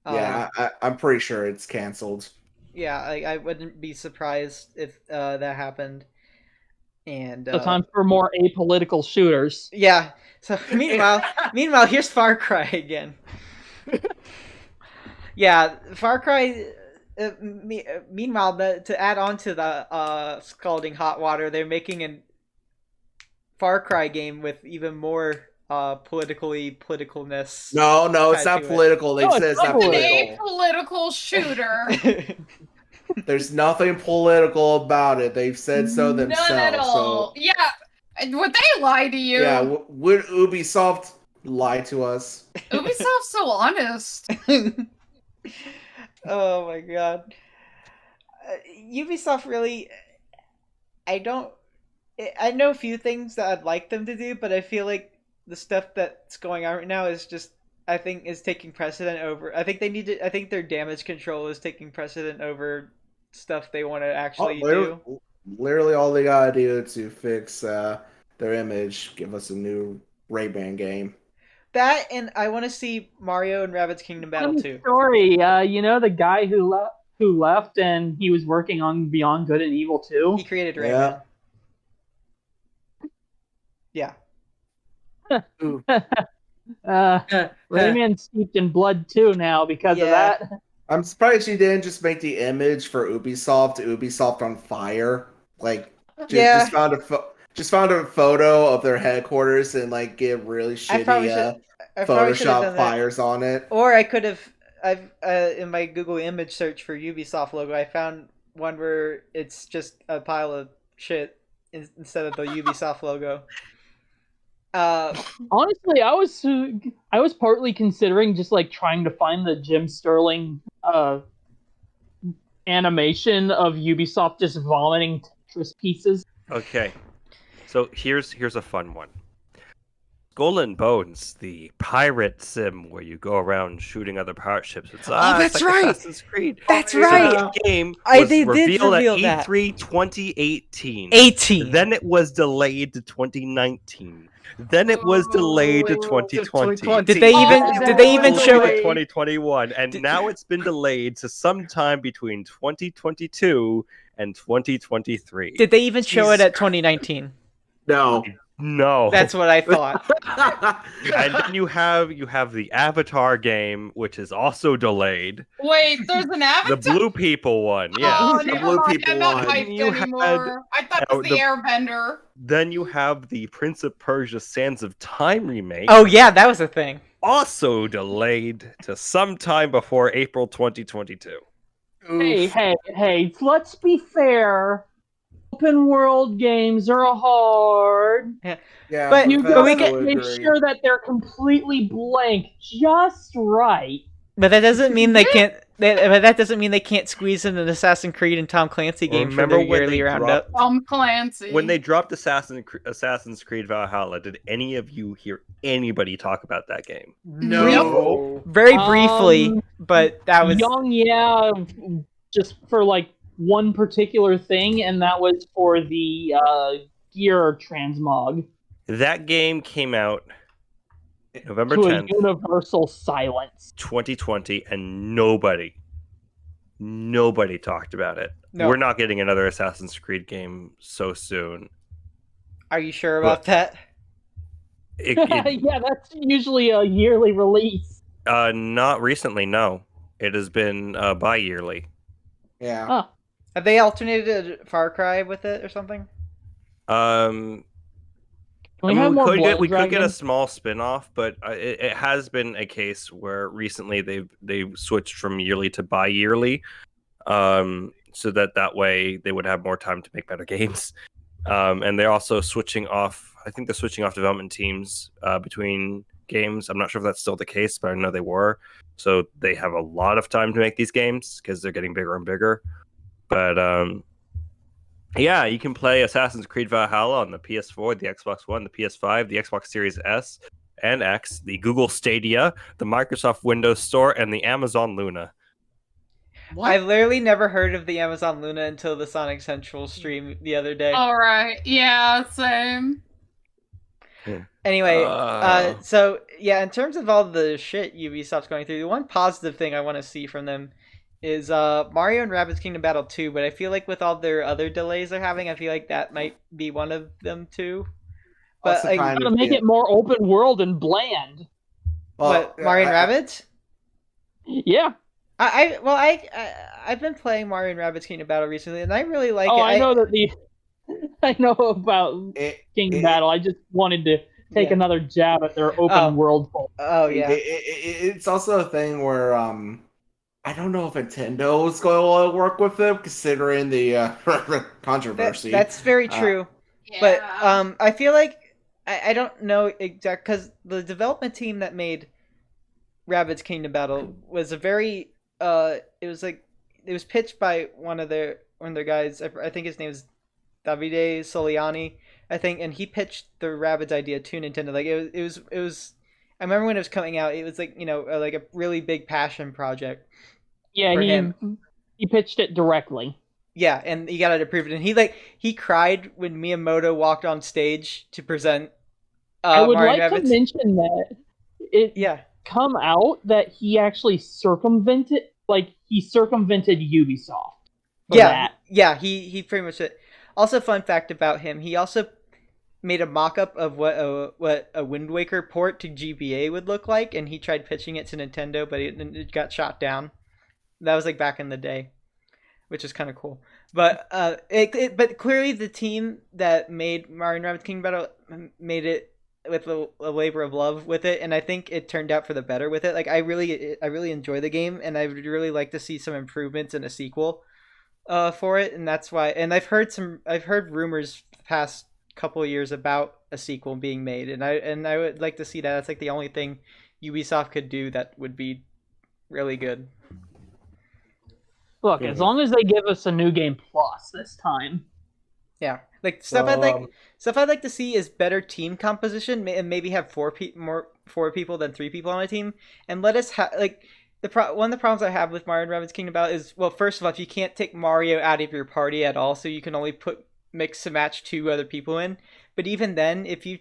Yeah, I'm pretty sure it's canceled. Yeah, I wouldn't be surprised if that happened. And So time for more apolitical shooters. yeah. So meanwhile, here's Far Cry again. Yeah, Far Cry. Meanwhile, to add on to the scalding hot water, they're making an Far Cry game with even more politicalness. No, it's tied not to it. political. They No, said it's it's not not An political. apolitical shooter. There's nothing political about it. They've said so themselves. None at all. So Yeah. Would they lie to you? yeah, would Ubisoft lie to us? Ubisoft Ubisoft's so honest. Oh my god. Ubisoft really. I don't. I know a few things that I'd like them to do, but I feel like the stuff that's going on right now is just. I think is taking precedent over. I think they need to. I think their damage control is taking precedent over stuff they want to actually do. Literally, all they gotta do to fix their image, give us a new Ray-Ban game. That and I want to see Mario and Rabbids Kingdom Battle Funny 2. story. You know the guy who left and he was working on Beyond Good and Evil 2? He created Rayman. Yeah. Rayman's steeped in blood too now because of that. I'm surprised she didn't just make the image for Ubisoft on fire. Like, just found a photo of their headquarters and like get really shitty Photoshop fires on it. Or I could have, in my Google image search for Ubisoft logo, I found one where it's just a pile of shit instead of the Ubisoft logo. Honestly, I was partly considering just like trying to find the Jim Sterling animation of Ubisoft just vomiting Tetris pieces. Okay, so here's a fun one. Skull and Bones, the pirate sim where you go around shooting other pirate ships. It's that's like right. Assassin's Creed. That's So right. that game was They did revealed reveal at that. E3 2018. 18. Then it was delayed to 2019. Then it was delayed to 2020. Did they even show to it? 2021, and now it's been delayed to sometime between 2022 and 2023. Did they even show it at 2019? No. No. That's what I thought. And then you have the Avatar game, which is also delayed. Wait, there's an Avatar? The Blue People one, yeah. Oh, The never Blue mind. People I'm not one. hyped You anymore. I thought it was the Airbender. Then you have the Prince of Persia: Sands of Time remake. Oh yeah, that was a thing. Also delayed to sometime before April 2022. Hey, let's be fair. Open world games are hard. Yeah, But You we gotta can- make sure that they're completely blank, just right. But that doesn't mean they can't. But that doesn't mean they can't squeeze in an Assassin's Creed and Tom Clancy game for their yearly roundup. Tom Clancy. When they dropped Assassin's Creed Valhalla, did any of you hear anybody talk about that game? No. Very briefly, but that was just for like one particular thing, and that was for the gear transmog. That game came out November to 10th, a universal silence. 2020, and nobody talked about it. No. We're not getting another Assassin's Creed game so soon. Are you sure about that? Yeah, that's usually a yearly release. Not recently, no. It has been bi-yearly. Yeah. Huh. Have they alternated Far Cry with it or something? Can we have more Blood we could get a Dragon? small spin-off, but it has been a case where recently they've switched from yearly to bi-yearly, so that way they would have more time to make better games. And they're also switching off. I think they're switching off development teams between games. I'm not sure if that's still the case, but I know they were. So they have a lot of time to make these games because they're getting bigger and bigger. But yeah, you can play Assassin's Creed Valhalla on the PS4, the Xbox One, the PS5, the Xbox Series S and X, the Google Stadia, the Microsoft Windows Store, and the Amazon Luna. What? I've literally never heard of the Amazon Luna until the Sonic Central stream the other day. All right. Yeah, same. Anyway, so yeah, in terms of all the shit Ubisoft's going through, the one positive thing I want to see from them is Mario and Rabbids Kingdom Battle 2, but I feel like with all their other delays they're having, I feel like that might be one of them too. But like, gotta make it more open world and bland. What, Mario and Rabbids? Yeah. I've been playing Mario and Rabbids Kingdom Battle recently, and I really like it. I know that I know about Kingdom Battle. I just wanted to take another jab at their open world. Oh yeah. It's also a thing where I don't know if Nintendo is going to work with them, considering the controversy. That's very true. But I feel like I don't know exact because the development team that made Rabbids Kingdom Battle was a very it was pitched by one of their guys. I think his name is Davide Soliani, I think, and he pitched the Rabbids idea to Nintendo. Like it was. I remember when it was coming out, it was like like a really big passion project. Yeah, for him. He pitched it directly. Yeah, and he got it approved, and he cried when Miyamoto walked on stage to present. I would Mario like Rabbids. to mention that it come out that he actually circumvented Ubisoft. Yeah, he pretty much did. Also, fun fact about him, he also made a mock-up of what a Wind Waker port to GBA would look like, and he tried pitching it to Nintendo, but it got shot down. That was like back in the day, which is kind of cool. But but clearly the team that made Mario & Rabbids Kingdom Battle made it with a labor of love with it, and I think it turned out for the better with it. Like I really enjoy the game, and I would really like to see some improvements in a sequel for it, and that's why. And I've heard rumors the past couple of years about a sequel being made, and I would like to see that. That's like the only thing Ubisoft could do that would be really good. Look, as long as they give us a New Game Plus this time. Yeah, like stuff I'd like to see is better team composition, and maybe have four people than 3 people on a team, and let us have like one of the problems I have with Mario & Rabbids Kingdom Battle is, well, first of all, if you can't take Mario out of your party at all, so you can only mix and match 2 other people in. But even then, if you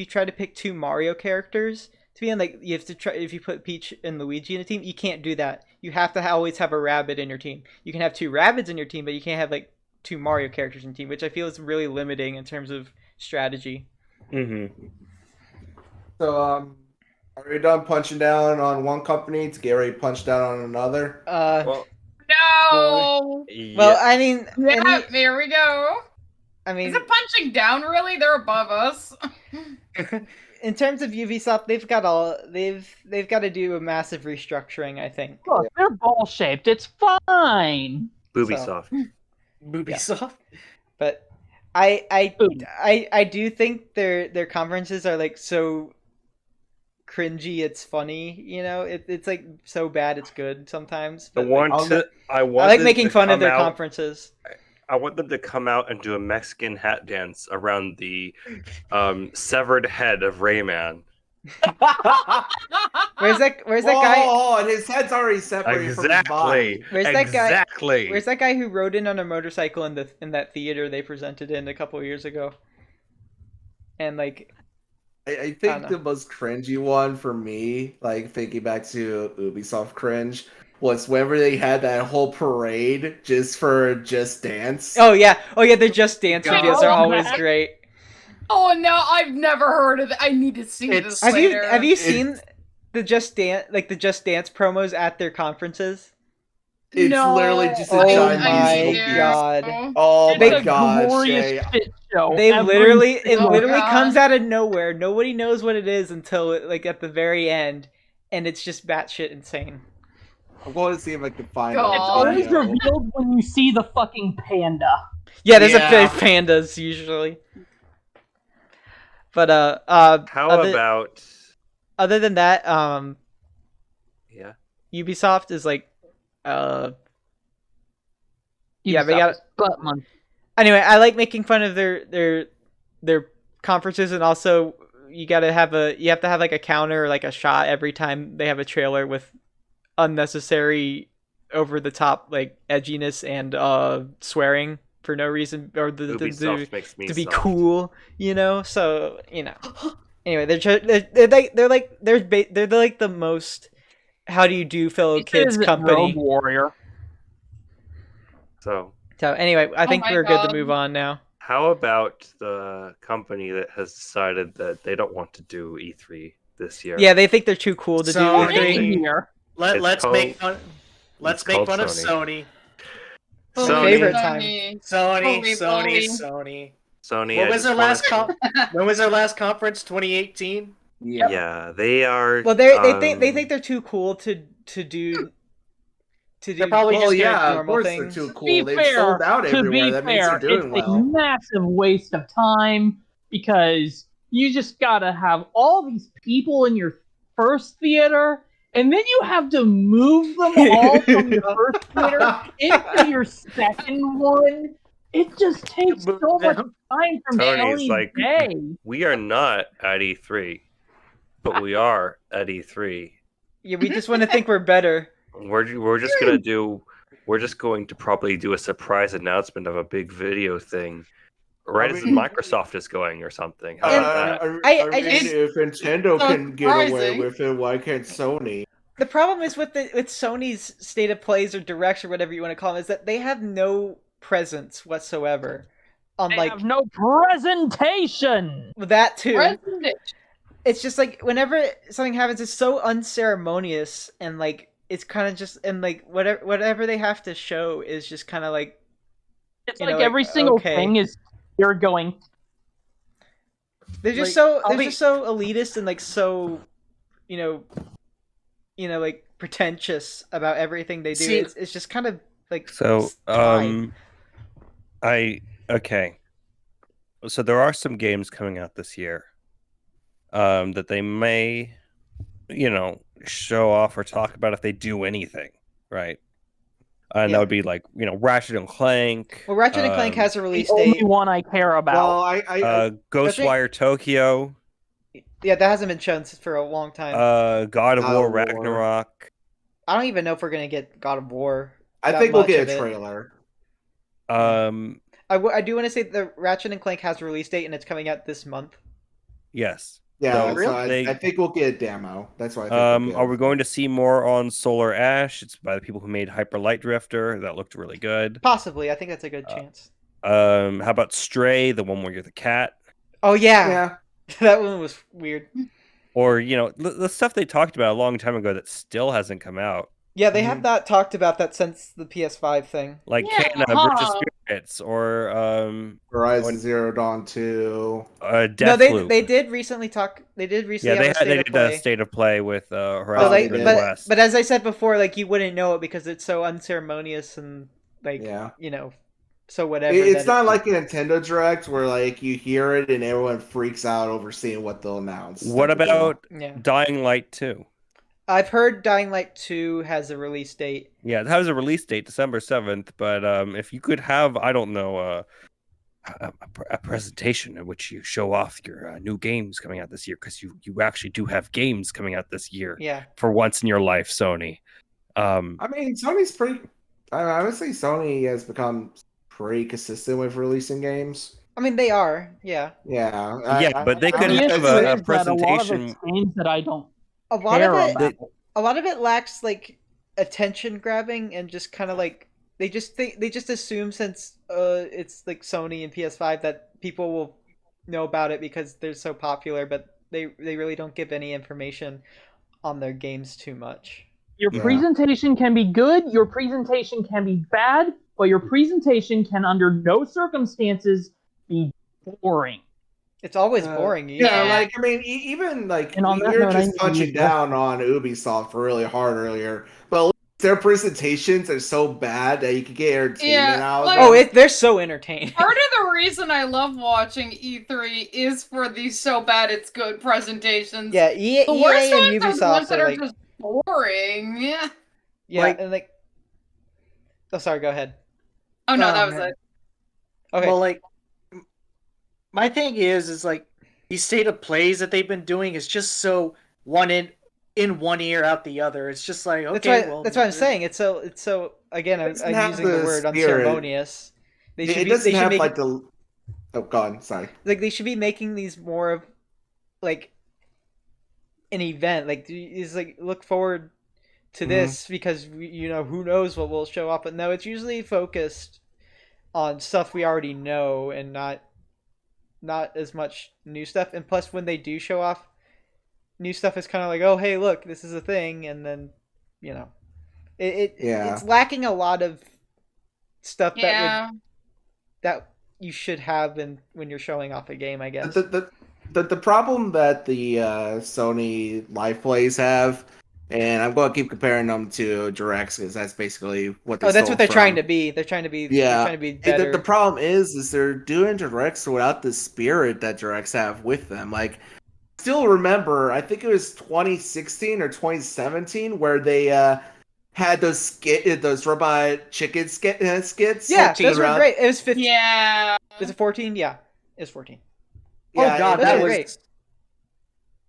try to pick 2 Mario characters to be in, like you have to try, if you put Peach and Luigi in a team, you can't do that. You have to always have a Rabbid in your team. You can have 2 Rabbids in your team, but you can't have like 2 Mario characters in your team, which I feel is really limiting in terms of strategy. Mm-hmm. So, are we done punching down on one company to get ready to punch down on another? No. Well, I mean, Yeah, there we go. I mean, is it punching down? Really, they're above us. In terms of Ubisoft, they've got to do a massive restructuring, I think. Look, they're ball shaped. It's fine. Ubisoft. Ubisoft. But I do think their conferences are like so cringy it's funny, it's like so bad it's good sometimes. But I like making fun of their conferences. I want them to come out and do a Mexican hat dance around the severed head of Rayman. Where's that guy? Oh, and his head's already separated from his body. Where's that guy who rode in on a motorcycle in that theater they presented in a couple of years ago? And like, I think the most cringy one for me, like thinking back to Ubisoft cringe, was whenever they had that whole parade just for Just Dance. Oh yeah, the Just Dance videos are always great. Oh no, I've never heard of it. I need to see this later. Have you seen the Just Dance promos at their conferences? It's literally just a giant musical. God. Oh my god! God! Glorious shit show. It literally comes out of nowhere. Nobody knows what it is until like at the very end, and it's just batshit insane. I'm going to see if I can find it. It's always revealed when you see the fucking panda. Yeah, there's a pandas usually. But about other than that, yeah, Ubisoft is like Ubisoft yeah, but anyway, I like making fun of their conferences, and also you have to have like a counter or like a shot every time they have a trailer with unnecessary over the top like edginess and swearing for no reason, or to be cool, so anyway, they're like the most how do you do fellow kids company. Rogue Warrior. So anyway, I think we're good to move on now. How about the company that has decided that they don't want to do E3 this year? Yeah, they think they're too cool to do E3. Let's make fun of Sony. Favorite time. Sony. Sony. When was their last conference? 2018. Yeah, they are. Well, they think they're too cool to do. They're probably just normal things. They're too cool. They've sold out everywhere. That means they're doing well. It's a massive waste of time because you just gotta have all these people in your first theater, and then you have to move them all from your first Twitter into your second one. It just takes Move so much them. time from Tony's Sony's like, day. we are not at E3, but we are at E3. Yeah, we just want to think we're better. We're just gonna do. We're just going to probably do a surprise announcement of a big video thing, right as Microsoft is going or something. How about that? I mean, just- if Nintendo so can get away surprising. with it, why can't Sony? The problem is with Sony's state of plays or directs or whatever you want to call them is that they have no presence whatsoever. They Unlike have no presentation. that too. Presentation. It's just like whenever something happens, it's so unceremonious and like it's kind of just and like whatever they have to show is just kind of like It's you like know, every like, single okay. thing is you're going. they're just Like, just so elitist and like so you know like pretentious about everything they do. See- It's just kind of like So, tied. okay. So there are some games coming out this year, that they may, show off or talk about if they do anything, right? And Yeah. that would be like, Ratchet and Clank. Well, Ratchet and Clank has a The release only date. one I care about. Well, I Ghostwire Tokyo, Yeah, that hasn't been shown for a long time. God of God War of War. Ragnarok. I don't even know if we're gonna get God of War. I that think we'll much get of a it. trailer. I do want to say that Ratchet and Clank has a release date and it's coming out this month. Yes. Yeah, So so they- I think we'll get a demo. That's what I think. We'll get. Are we going to see more on Solar Ash? It's by the people who made Hyper Light Drifter. That looked really good. Possibly, I think that's a good chance. How about Stray, the one where you're the cat? Oh yeah, Yeah, that one was weird. Or, the stuff they talked about a long time ago that still hasn't come out. Yeah, they have not talked about that since the PS5 thing. Like Yeah, Kana versus Spirits or Horizon Zero Dawn 2. No, Deathloop. they did recently talk. They did recently Yeah, have a state they of did play. a state of play with But, Horizon like, Forbidden but- West. but as I said before, like you wouldn't know it because it's so unceremonious and like Yeah. so whatever. It's that not like a Nintendo Direct where like you hear it and everyone freaks out over seeing what they'll announce. What type of deal. about Yeah, Dying Light 2? I've heard Dying Light 2 has a release date. Yeah, it has a release date, December 7th, but if you could have, I don't know, a presentation in which you show off your new games coming out this year, because you actually do have games coming out this year Yeah, for once in your life, Sony. I mean, Sony's pretty. I would say Sony has become pretty consistent with releasing games. I mean they are. Yeah, Yeah. Yeah, but they The could issue have is a that a lot of presentation. it's games that I don't a lot care of it. about. A lot of it lacks like attention grabbing and just kind of like they just assume since it's like Sony and PS5 that people will know about it because they're so popular, but they really don't give any information on their games too much. Your Yeah. presentation can be good, your presentation can be bad, but your presentation can under no circumstances be boring. It's always Uh, boring. Yeah, Yeah. like I mean, even like And on that you're note, I just need to punching use down on Ubisoft really hard earlier, but at least their presentations are so bad that you can get entertainment Yeah, out of like- them. Oh, they're so entertaining. Part of the reason I love watching E3 is for these so bad it's good presentations. Yeah, EA The worst and ones are the ones Ubisoft that are are like just boring. Yeah. yeah, like- and like. Oh, sorry. Go ahead. Oh no, Oh, that was man. it. Okay. Well, like, my thing is like these state of plays that they've been doing is just so one in one ear out the other. It's just like okay, that's what I'm saying. It's so again. I'm doesn't have using the the word spirit. unceremonious. They should It be. doesn't They should have make like the. Oh, God, sorry. like they should be making these more of like an event. Like is like look forward to this because who knows what will show up. But no, it's usually focused on stuff we already know and not as much new stuff. And plus, when they do show off new stuff, it's kind of like, oh hey, look, this is a thing, and then Yeah. it's lacking a lot of stuff Yeah. that you should have when you're showing off a game, I guess. The problem that the Sony live plays have, and I'm going to keep comparing them to Directs because that's basically what they. Oh, that's stole what they're from. trying to be. They're trying to be. Yeah. They're trying to be And better. the problem is they're doing Directs without the spirit that Directs have with them. Like still remember, I think it was 2016 or 2017, where they had those robot chicken skits. Yeah, teaming those were around. great. It was 15. Yeah. Was it 14? Yeah, it was 14. Yeah, oh god, those that are was great.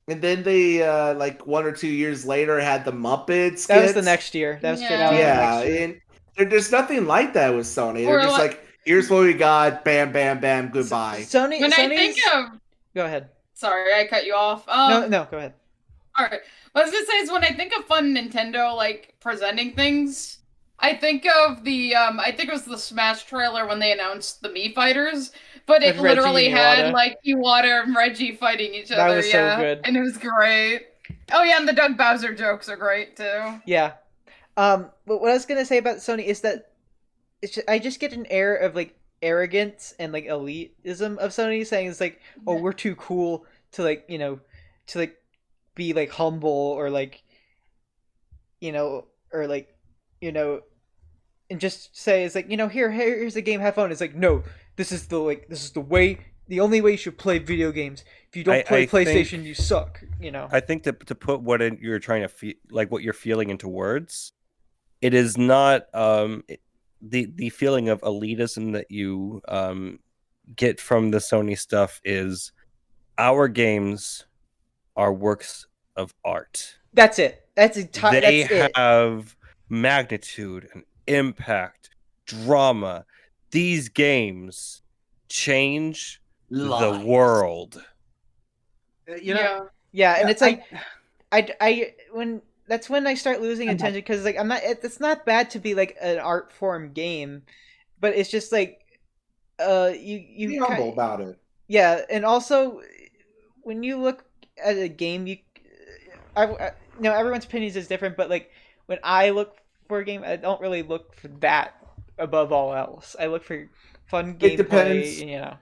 And then they like 1 or 2 years later had the Muppet skits. That was the next year. That was Yeah. 15. Yeah, The next year. and there's nothing like that with Sony. Or They're just like- like, here's what we got, bam, bam, bam, goodbye. Sony. When I Sony's... think of, Go ahead. sorry, I cut you off. No, go ahead. All right. What I was gonna say is when I think of fun Nintendo like presenting things, I think of the I think it was the Smash trailer when they announced the Mii Fighters, but it With Reggie literally and had Iwata. like Iwata and Reggie fighting each That other. was so Yeah, good. and it was great. Oh yeah, and the Doug Bowser jokes are great too. Yeah. But what I was gonna say about Sony is that I just get an air of like arrogance and like elitism of Sony, saying it's like, oh, we're too cool to like, to like be like humble or like, or like, and just say it's like, here's a game, have fun. It's like, no, this is the way, the only way you should play video games. If you don't play PlayStation, you suck. I think to put you're trying to feel, like what you're feeling into words, it is not the feeling of elitism that you get from the Sony stuff is our games are works of art. That's it. That's They it. have magnitude and impact, drama. These games change the world. Yeah, and it's like I when that's when I start losing attention, because like it's not bad to be like an art form game, but it's just like you Be humble about it. Yeah, and also when you look at a game, everyone's opinions is different, but like when I look for a game, I don't really look for that above all else. I look for fun gameplay. It depends. You know.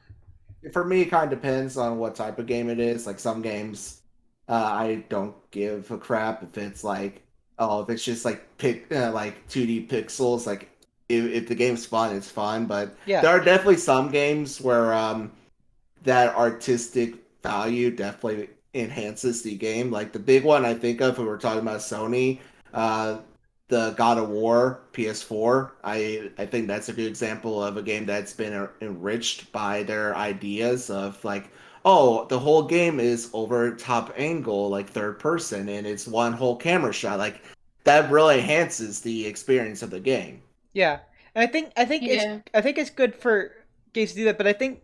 For me, it kind of depends on what type of game it is. Like some games, I don't give a crap if it's like, if it's just like like 2D pixels. Like if the game's fun, it's fun. But Yeah. there are definitely some games where that artistic value definitely enhances the game. Like the big one I think of when we're talking about Sony, the God of War PS4. I think that's a good example of a game that's been enriched by their ideas of like, oh, the whole game is over top angle, like third person, and it's one whole camera shot. Like that really enhances the experience of the game. Yeah, and I think it's good for games to do that, but I think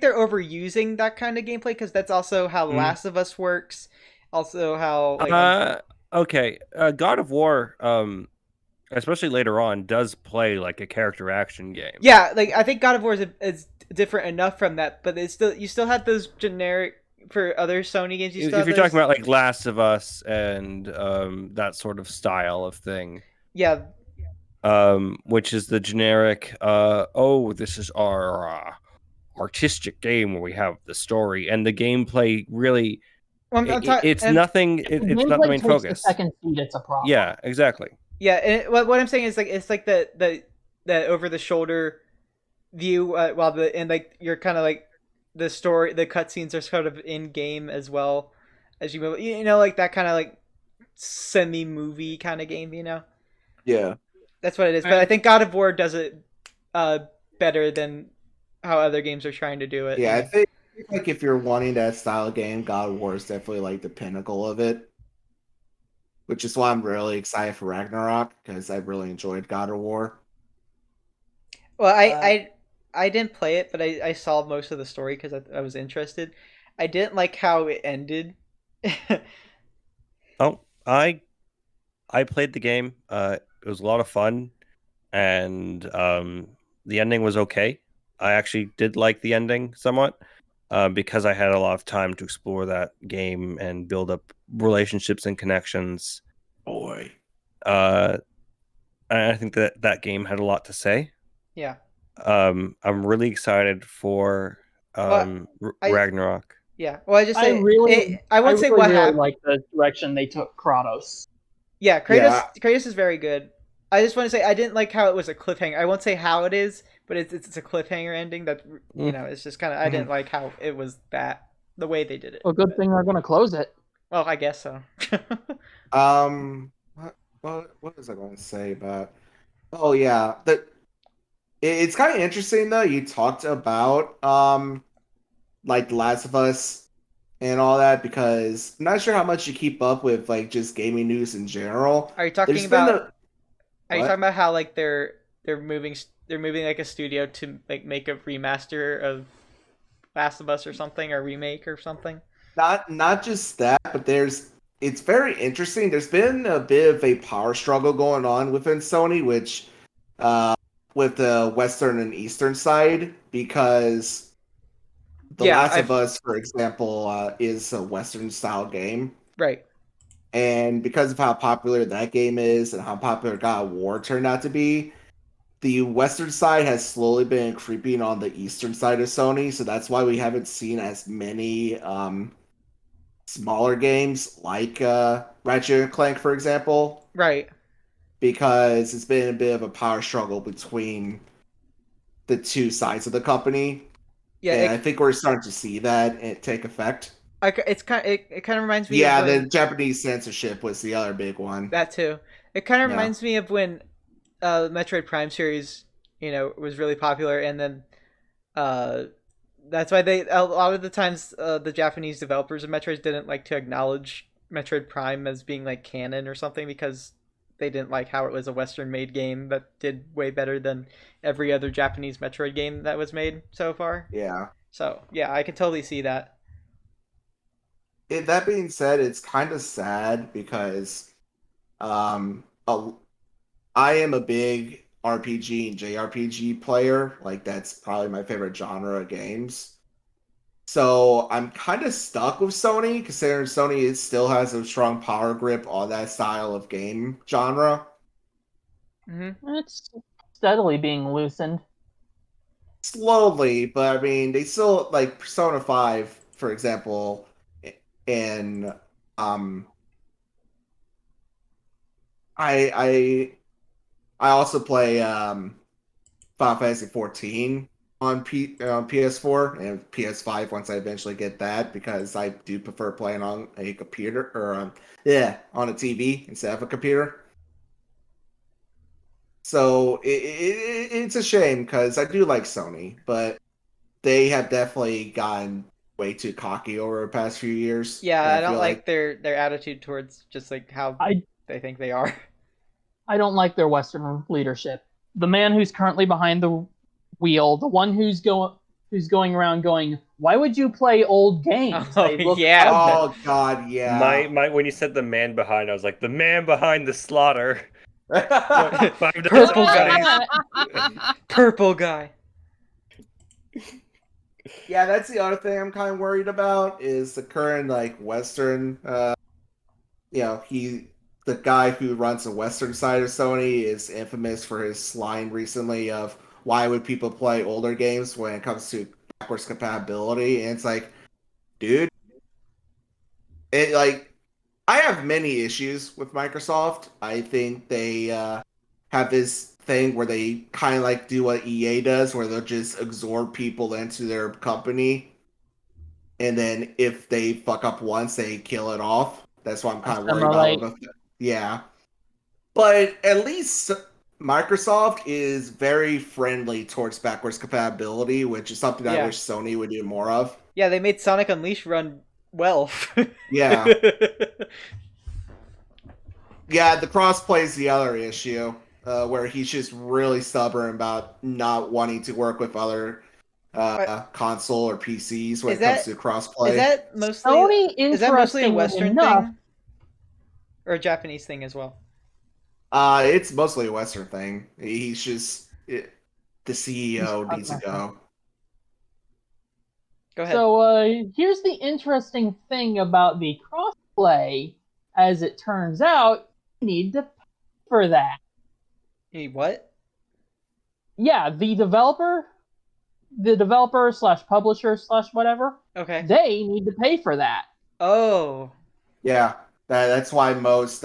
they're overusing that kind of gameplay, because that's also how The Last of Us works. Also, how like okay, God of War, especially later on, does play like a character action game. Yeah, like I think God of War is different enough from that, but it's still, you still have those generic for other Sony games. If you're talking about like Last of Us and that sort of style of thing, yeah, which is the generic, this is our artistic game where we have the story and the gameplay really. It's nothing. It's not the main focus. The second seat, it's a problem. Yeah, exactly. Yeah, and what I'm saying is like it's like the over the shoulder view, while like you're kind of like the cutscenes are sort of in game as well as you move. Like that kind of like semi movie kind of game. Yeah, that's what it is. But I think God of War does it better than how other games are trying to do it. Yeah, I think like if you're wanting that style of game, God of War is definitely like the pinnacle of it. Which is why I'm really excited for Ragnarok, because I really enjoyed God of War. Well, I didn't play it, but I saw most of the story because I was interested. I didn't like how it ended. I played the game. It was a lot of fun, and the ending was okay. I actually did like the ending somewhat, because I had a lot of time to explore that game and build up relationships and connections. Boy. I think that game had a lot to say. Yeah. I'm really excited for Ragnarok. Yeah. Well, I just say I won't say what happened. Like the direction they took Kratos. Yeah, Kratos is very good. I just want to say I didn't like how it was a cliffhanger. I won't say how it is, but it's a cliffhanger ending that it's just kind of I didn't like how it was that. the way they did it. Well, good thing they're going to close it. Well, I guess so. What was I going to say about? Oh yeah, it's kind of interesting though. You talked about like The Last of Us and all that because I'm not sure how much you keep up with like just gaming news in general. Are you talking There's been about? Are you what? talking about how like they're moving like a studio to like make a remaster of Last of Us or something, or remake or something? Not just that, but it's very interesting. There's been a bit of a power struggle going on within Sony, which uh with the Western and Eastern side, because The Yeah, Last of I've Us, for example, is a Western style game. right. And because of how popular that game is and how popular God of War turned out to be, the Western side has slowly been creeping on the Eastern side of Sony. So that's why we haven't seen as many smaller games like Ratchet and Clank, for example, Right. because it's been a bit of a power struggle between the two sides of the company. Yeah, And I think we're starting to see that take effect. it kind of reminds me of Yeah, the when Japanese censorship was the other big one. that too. It kind of Yeah. reminds me of when Metroid Prime series, was really popular, and then uh, that's why a lot of the times the Japanese developers of Metroid didn't like to acknowledge Metroid Prime as being like canon or something because they didn't like how it was a Western made game that did way better than every other Japanese Metroid game that was made so far. Yeah. So yeah, I can totally see that. That being said, it's kind of sad because um, a, I am a big RPG and JRPG player. Like, that's probably my favorite genre of games. So I'm kind of stuck with Sony, considering Sony still has a strong power grip on that style of game genre. It's steadily being loosened. Slowly, but I mean, they still like Persona 5, for example, and um, I I also play Final Fantasy 14 on PS4 and PS5 once I eventually get that because I do prefer playing on a computer or on a TV instead of a computer. So it's a shame because I do like Sony, but they have definitely gotten way too cocky over the past few years, Yeah, and I I don't feel like like their attitude towards just like how I they think they are. I don't like their Western leadership. The man who's currently behind the wheel, the one who's going around going, "Why would you play old games? Oh They look yeah, ugly." oh god, yeah. My when you said the man behind, I was like the man behind the slaughter. Purple guy. Purple guy. Yeah, that's the other thing I'm kind of worried about is the current like Western. The guy who runs the Western side of Sony is infamous for his line recently of why would people play older games when it comes to backwards compatibility? And it's like, dude, it like I have many issues with Microsoft. I think they have this thing where they kind of like do what EA does, where they'll just absorb people into their company, and then if they fuck up once, they kill it off. That's what I'm kind of worried about. Assimilate. Yeah, but at least Microsoft is very friendly towards backwards compatibility, which is something I Yeah. wish Sony would do more of. Yeah, they made Sonic Unleashed run well. Yeah. Yeah, the crossplay is the other issue, where he's just really stubborn about not wanting to work with other console or PCs when Is it comes that to crossplay. is that mostly Sony, is that mostly a interestingly Western enough, thing or a Japanese thing as well? It's mostly a Western thing. He's just the CEO needs to go. Go ahead. So here's the interesting thing about the crossplay. As it turns out, you need to pay for that. What? Yeah, the developer slash publisher slash whatever, Okay. they need to pay for that. Oh. Yeah, that's why most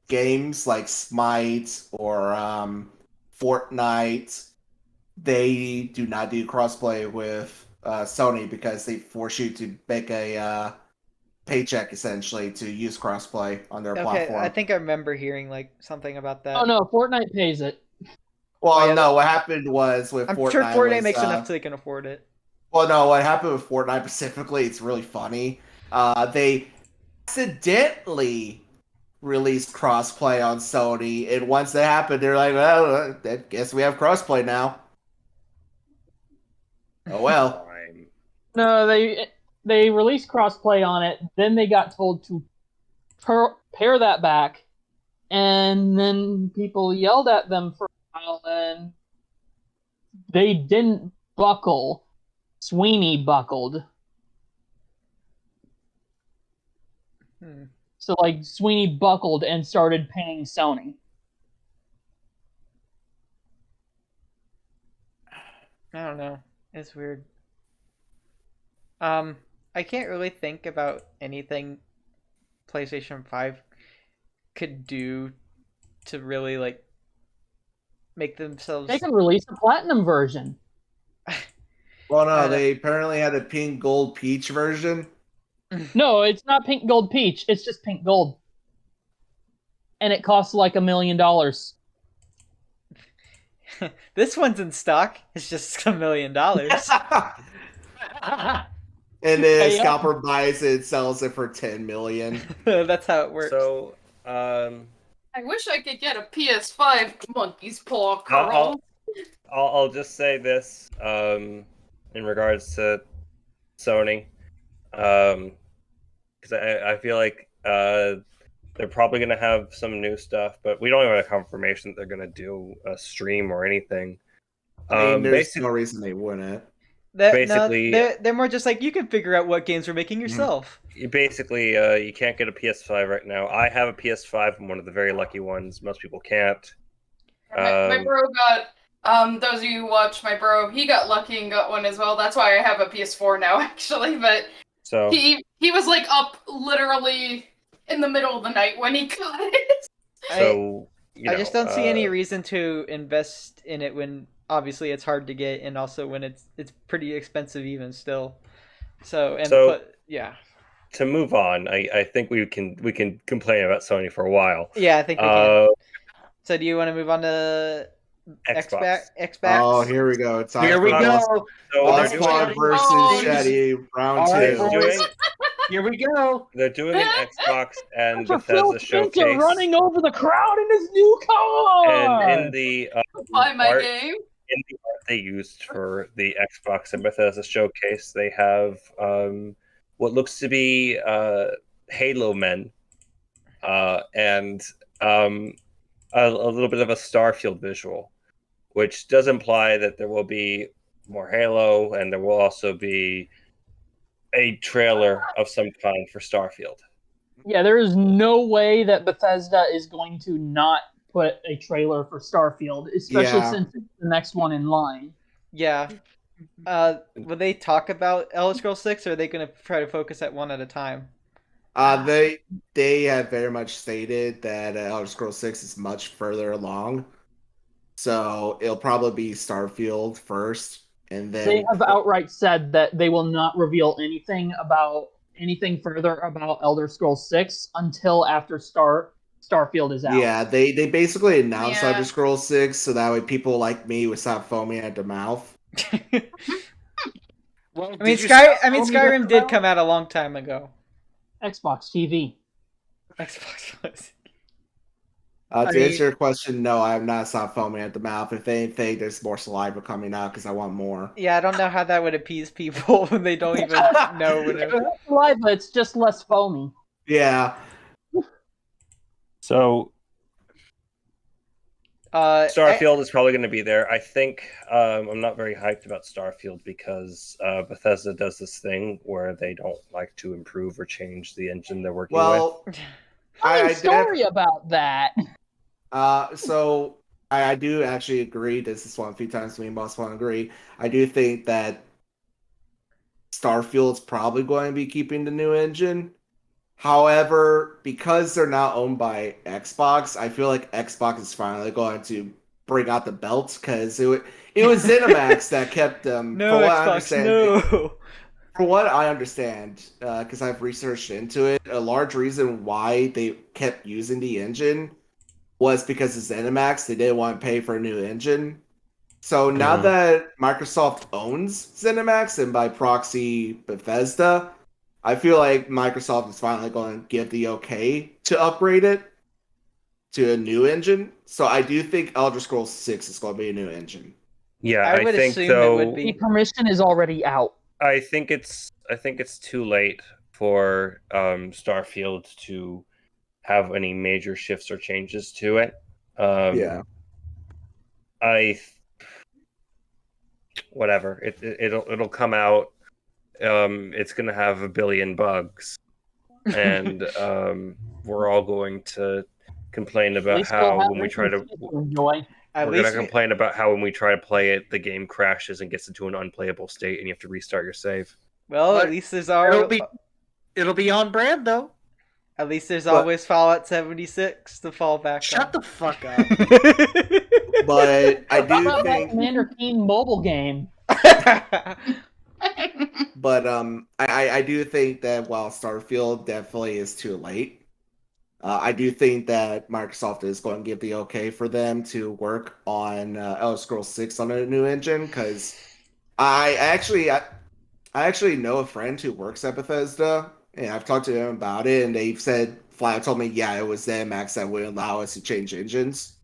games like Smite or Fortnite, they do not do crossplay with Sony because they force you to make a paycheck essentially to use crossplay on their Okay, platform. I think I remember hearing like something about that. Oh no, Fortnite pays it. Well, Oh, yeah, no, what happened was with I'm Fortnite sure Fortnite was, makes enough so they can afford it. well, no, what happened with Fortnite specifically, it's really funny. They accidentally released crossplay on Sony, and once that happened, they're like, well, I guess we have crossplay now. Oh well. Fine. No, they released crossplay on it. Then they got told to pare that back, and then people yelled at them for a while, and they didn't buckle. Sweeney buckled. So like Sweeney buckled and started paying Sony. I don't know. It's weird. I can't really think about anything PlayStation 5 could do to really like make themselves. They can release a platinum version. Well, no, they apparently had a pink gold peach version. No, it's not pink gold peach. It's just pink gold, and it costs like $1 million. This one's in stock. It's just $1 million. And then Scalper buys it, sells it for $10 million. That's how it works. So, I wish I could get a PS5 monkey's paw curl. I'll just say this in regards to Sony, because I feel like they're probably going to have some new stuff, but we don't even have confirmation that they're going to do a stream or anything. I mean, there's no reason they wouldn't. Basically, they're more just like, you can figure out what games we're making yourself. Basically, you can't get a PS5 right now. I have a PS5. I'm one of the very lucky ones. Most people can't. My bro got, those of you who watch my bro, he got lucky and got one as well. That's why I have a PS4 now, actually. But so he was like up literally in the middle of the night when he got it. So I just don't see any reason to invest in it when obviously it's hard to get, and also when it's pretty expensive even still. Yeah. To move on, I think we can complain about Sony for a while. Yeah, I think we can. So do you want to move on to Xbox? Oh, here we go. It's here we go. So Bosspon versus Sheddy, round two. Here we go. They're doing an Xbox and Bethesda showcase. Running over the crowd in his new car. And in the buy my game. In the art they used for the Xbox and Bethesda showcase, they have what looks to be Halo men and a little bit of a Starfield visual, which does imply that there will be more Halo, and there will also be a trailer of some kind for Starfield. Yeah, there is no way that Bethesda is going to not put a trailer for Starfield, especially since it's the next one in line. Yeah. Will they talk about Elder Scrolls 6, or are they going to try to focus at one at a time? They have very much stated that Elder Scrolls 6 is much further along. So it'll probably be Starfield first, and then they have outright said that they will not reveal anything further about Elder Scrolls 6 until after Starfield is out. Yeah, they basically announced Elder Scrolls 6 so that way people like me would stop foaming at the mouth. Well, Skyrim did come out a long time ago. Xbox TV. Xbox was. To answer your question, no, I have not stopped foaming at the mouth. If anything, there's more saliva coming out because I want more. Yeah, I don't know how that would appease people when they don't even know. Saliva, it's just less foamy. Yeah. So Starfield is probably going to be there. I think I'm not very hyped about Starfield because Bethesda does this thing where they don't like to improve or change the engine they're working with. Funny story about that. So I do actually agree. This is one of the few times me and Bosspon agree. I do think that Starfield's probably going to be keeping the new engine. However, because they're not owned by Xbox, I feel like Xbox is finally going to bring out the belts because it was ZeniMax that kept them. No, from what I Xbox, understand, no. from what I understand, because I've researched into it, a large reason why they kept using the engine was because of ZeniMax. They didn't want to pay for a new engine. So now that Microsoft owns ZeniMax and by proxy Bethesda, I feel like Microsoft is finally going to give the okay to upgrade it to a new engine. So I do think Elder Scrolls 6 is going to be a new engine. Yeah, I would think assume it would The be. permission is already out. I think it's too late for Starfield to have any major shifts or changes to it. Yeah. Whatever. It'll come out. It's gonna have a billion bugs, and we're all going to complain At about least we'll how have when we try to enjoy. At we're least gonna complain about how when we try to play it, the game crashes and gets into an unplayable state, and you have to restart your save. well, But at least there's it'll be on brand though. At least there's But- always Fallout 76 to fall back Shut on. the fuck up. But I How do about that think, Commander Keen mobile game? but I do think that while Starfield definitely is too late, I do think that Microsoft is going to give the okay for them to work on Elder Scrolls 6 on a new engine because I actually know a friend who works at Bethesda, and I've talked to them about it, and they've said flat told me, yeah, it was ZeniMax that would allow us to change engines.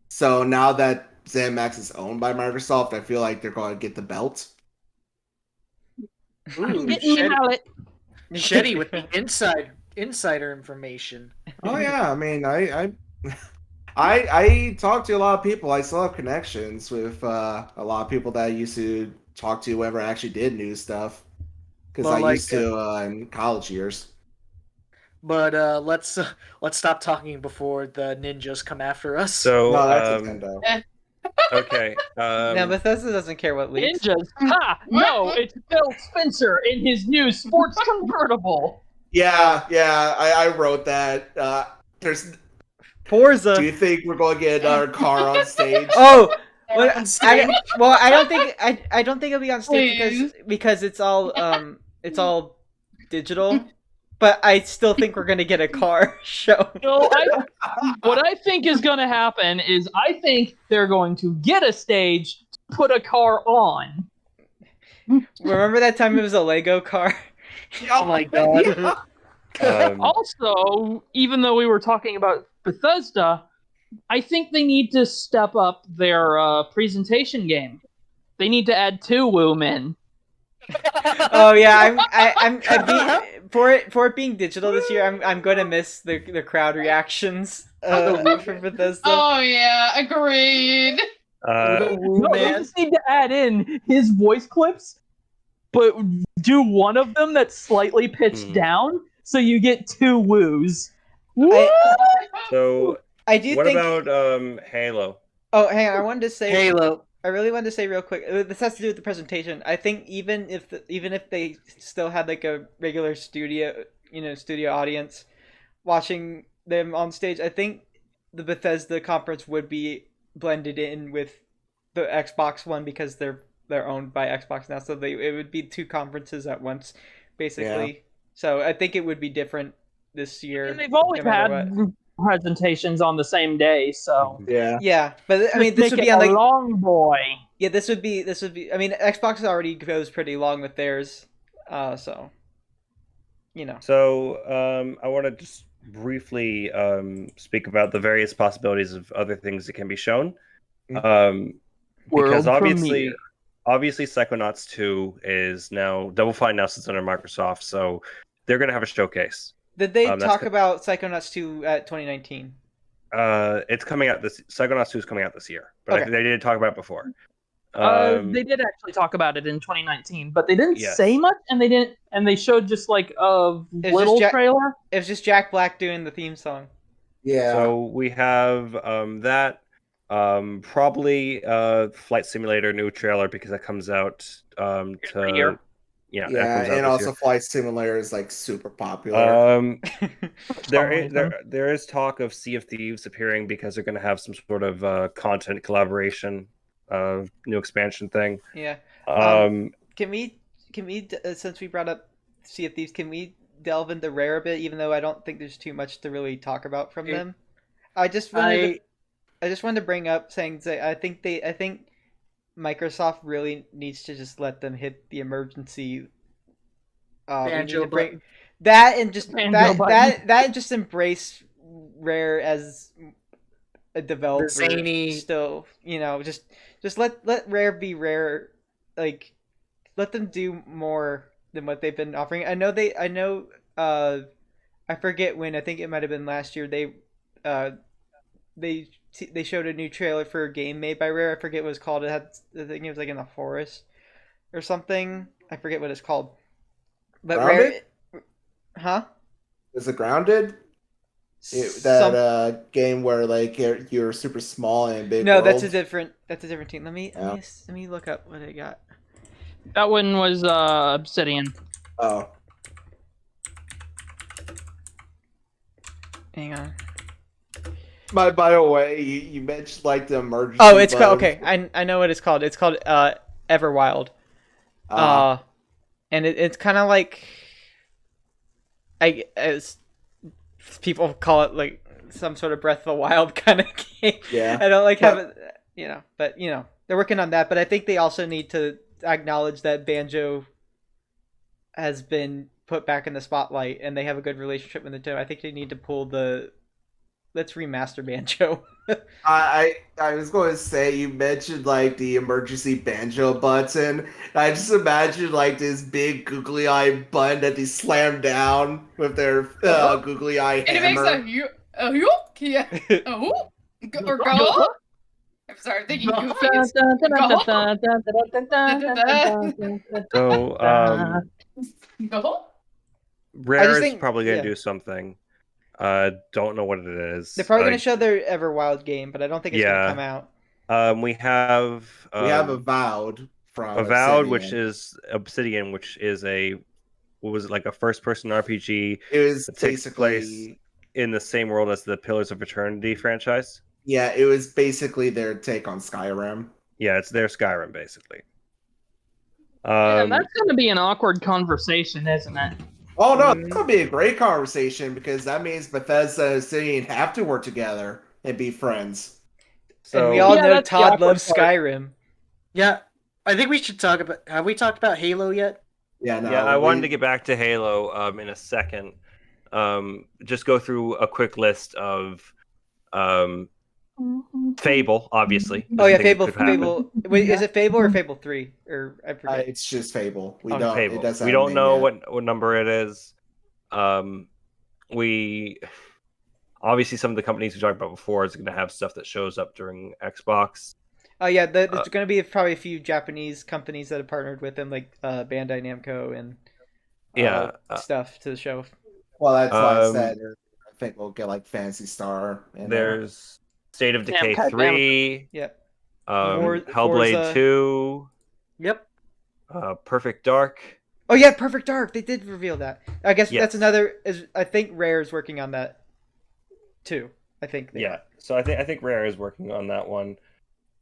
So now that ZeniMax is owned by Microsoft, I feel like they're going to get the belt. Ooh, Getting Sheddy, mallet. Sheddy with the insider information. Oh yeah, I mean, I talk to a lot of people. I still have connections with a lot of people that I used to talk to whoever actually did new stuff because Well, I like, used to in college years. But let's stop talking before the ninjas come after us. So No, that's Nintendo. okay. Now Bethesda doesn't care what leaks. Ninjas. Ha! No, it's Phil Spencer in his new sports convertible. Yeah, I wrote that. There's. Forza. Do you think we're going to get another car on stage? Oh, On well, stage? I don't think I don't think it'll be on stage because it's all digital. But I still think we're gonna get a car show. No, what I think is going to happen is I think they're going to get a stage to put a car on. Remember that time it was a Lego car? Oh my god. Also, even though we were talking about Bethesda, I think they need to step up their presentation game. They need to add 2 women. Oh yeah, for it being digital this year, I'm gonna miss the crowd reactions for Bethesda. Oh yeah, agreed. No, they just need to add in his voice clips, but do one of them that's slightly pitched down, so you get 2 woos. So I do what think. about Halo? Oh, hang on, I wanted to say. Halo. I really wanted to say real quick. This has to do with the presentation. I think even if they still had like a regular studio audience watching them on stage, I think the Bethesda conference would be blended in with the Xbox one because they're owned by Xbox now. So it would be 2 conferences at once, basically. Yeah. So I think it would be different this year. And they've always had presentations on the same day, so yeah. But I mean, this would be on like long boy. Yeah, this would be. I mean, Xbox already goes pretty long with theirs, so you know. So I want to just briefly speak about the various possibilities of other things that can be shown, because obviously Psychonauts 2 is now Double Fine now sits under Microsoft, so they're going to have a showcase. Did they talk about Psychonauts 2 at 2019? It's coming out Psychonauts 2 is coming out this year, but they did talk about it before. They did actually talk about it in 2019, but they didn't say much, and they showed just like a little trailer. It was just Jack Black doing the theme song. Yeah. So we have that. Probably Flight Simulator new trailer because that comes out every year. Yeah, that Yeah, comes out and this also year. Flight Simulator is like super popular. There is talk of Sea of Thieves appearing because they're going to have some sort of content collaboration, new expansion thing. Yeah. Um, Can we since we brought up Sea of Thieves, can we delve into Rare a bit? Even though I don't think there's too much to really talk about from them. I just wanted to bring up saying that I think Microsoft really needs to just let them hit the emergency. We need Banjo to bring button. that and just Banjo button. that and just embrace Rare as a developer. zany- Still, just let Rare be Rare. Like, let them do more than what they've been offering. I know. I forget when. I think it might have been last year. Uh, they showed a new trailer for a game made by Rare. I forget what it's called. I think it was like in the forest or something. I forget what it's called. But Grounded? Rare, huh? Is it Grounded? Some That game where like you're super small and big no, world. that's a different team. Yeah. Let me look up what I got. That one was Obsidian. Oh, Hang on. by the way, you mentioned like the emergency. Oh, it's called. button. Okay, I know what it's called. It's called Everwild. Uh, And it's kind of like as people call it, like some sort of Breath of the Wild kind of game. Yeah. I don't like have it, but they're working on that. But I think they also need to acknowledge that Banjo has been put back in the spotlight, and they have a good relationship with Nintendo. I think they need to pull the let's remaster Banjo. I was going to say you mentioned like the emergency banjo button. I just imagine like this big googly eye button that they slam down with their googly eye And it makes hammer. a whoop, yeah, a whoop, or go. I'm sorry, I'm thinking Goofy is so go. Rare is think- probably going yeah. to do something. Don't know what it is. They're probably going to show their Everwild game, but I don't think it's going Yeah. to come out. We have Avowed from Avowed, Obsidian. which is Obsidian, which is what was it, like a first-person RPG It was that takes place basically in the same world as the Pillars of Eternity franchise. yeah, it was basically their take on Skyrim. Yeah, it's their Skyrim basically. Yeah, that's going to be an awkward conversation, isn't it? Oh no, it's gonna be a great conversation because that means Bethesda and Obsidian have to work together and be friends. so And we all Yeah, know that's the Todd awkward loves part. Skyrim. Yeah, I think we should talk about. Have we talked about Halo yet? Yeah, no. yeah, I wanted to get back to Halo in a second. Just go through a quick list of Fable, obviously. Oh yeah, Just think it Fable. could happen. Fable. Wait, is it Fable or Fable 3? Or I forget. It's just Fable. We Oh, don't. Fable. It doesn't. We have a don't name know yet. what number it is. We obviously some of the companies we talked about before is going to have stuff that shows up during Xbox. Oh yeah, there's going to be probably a few Japanese companies that have partnered with them, like Bandai Namco and stuff to the show. Well, that's why I said. I think we'll get like Fantasy Star. In there. There's State of Decay Damn, 3. Yep. Hellblade Forza. 2. Yep. Perfect Dark. Oh yeah, Perfect Dark. They did reveal that. I guess Yes. that's another. I think Rare is working on that too. I think. Yeah. So I think Rare is working on that one.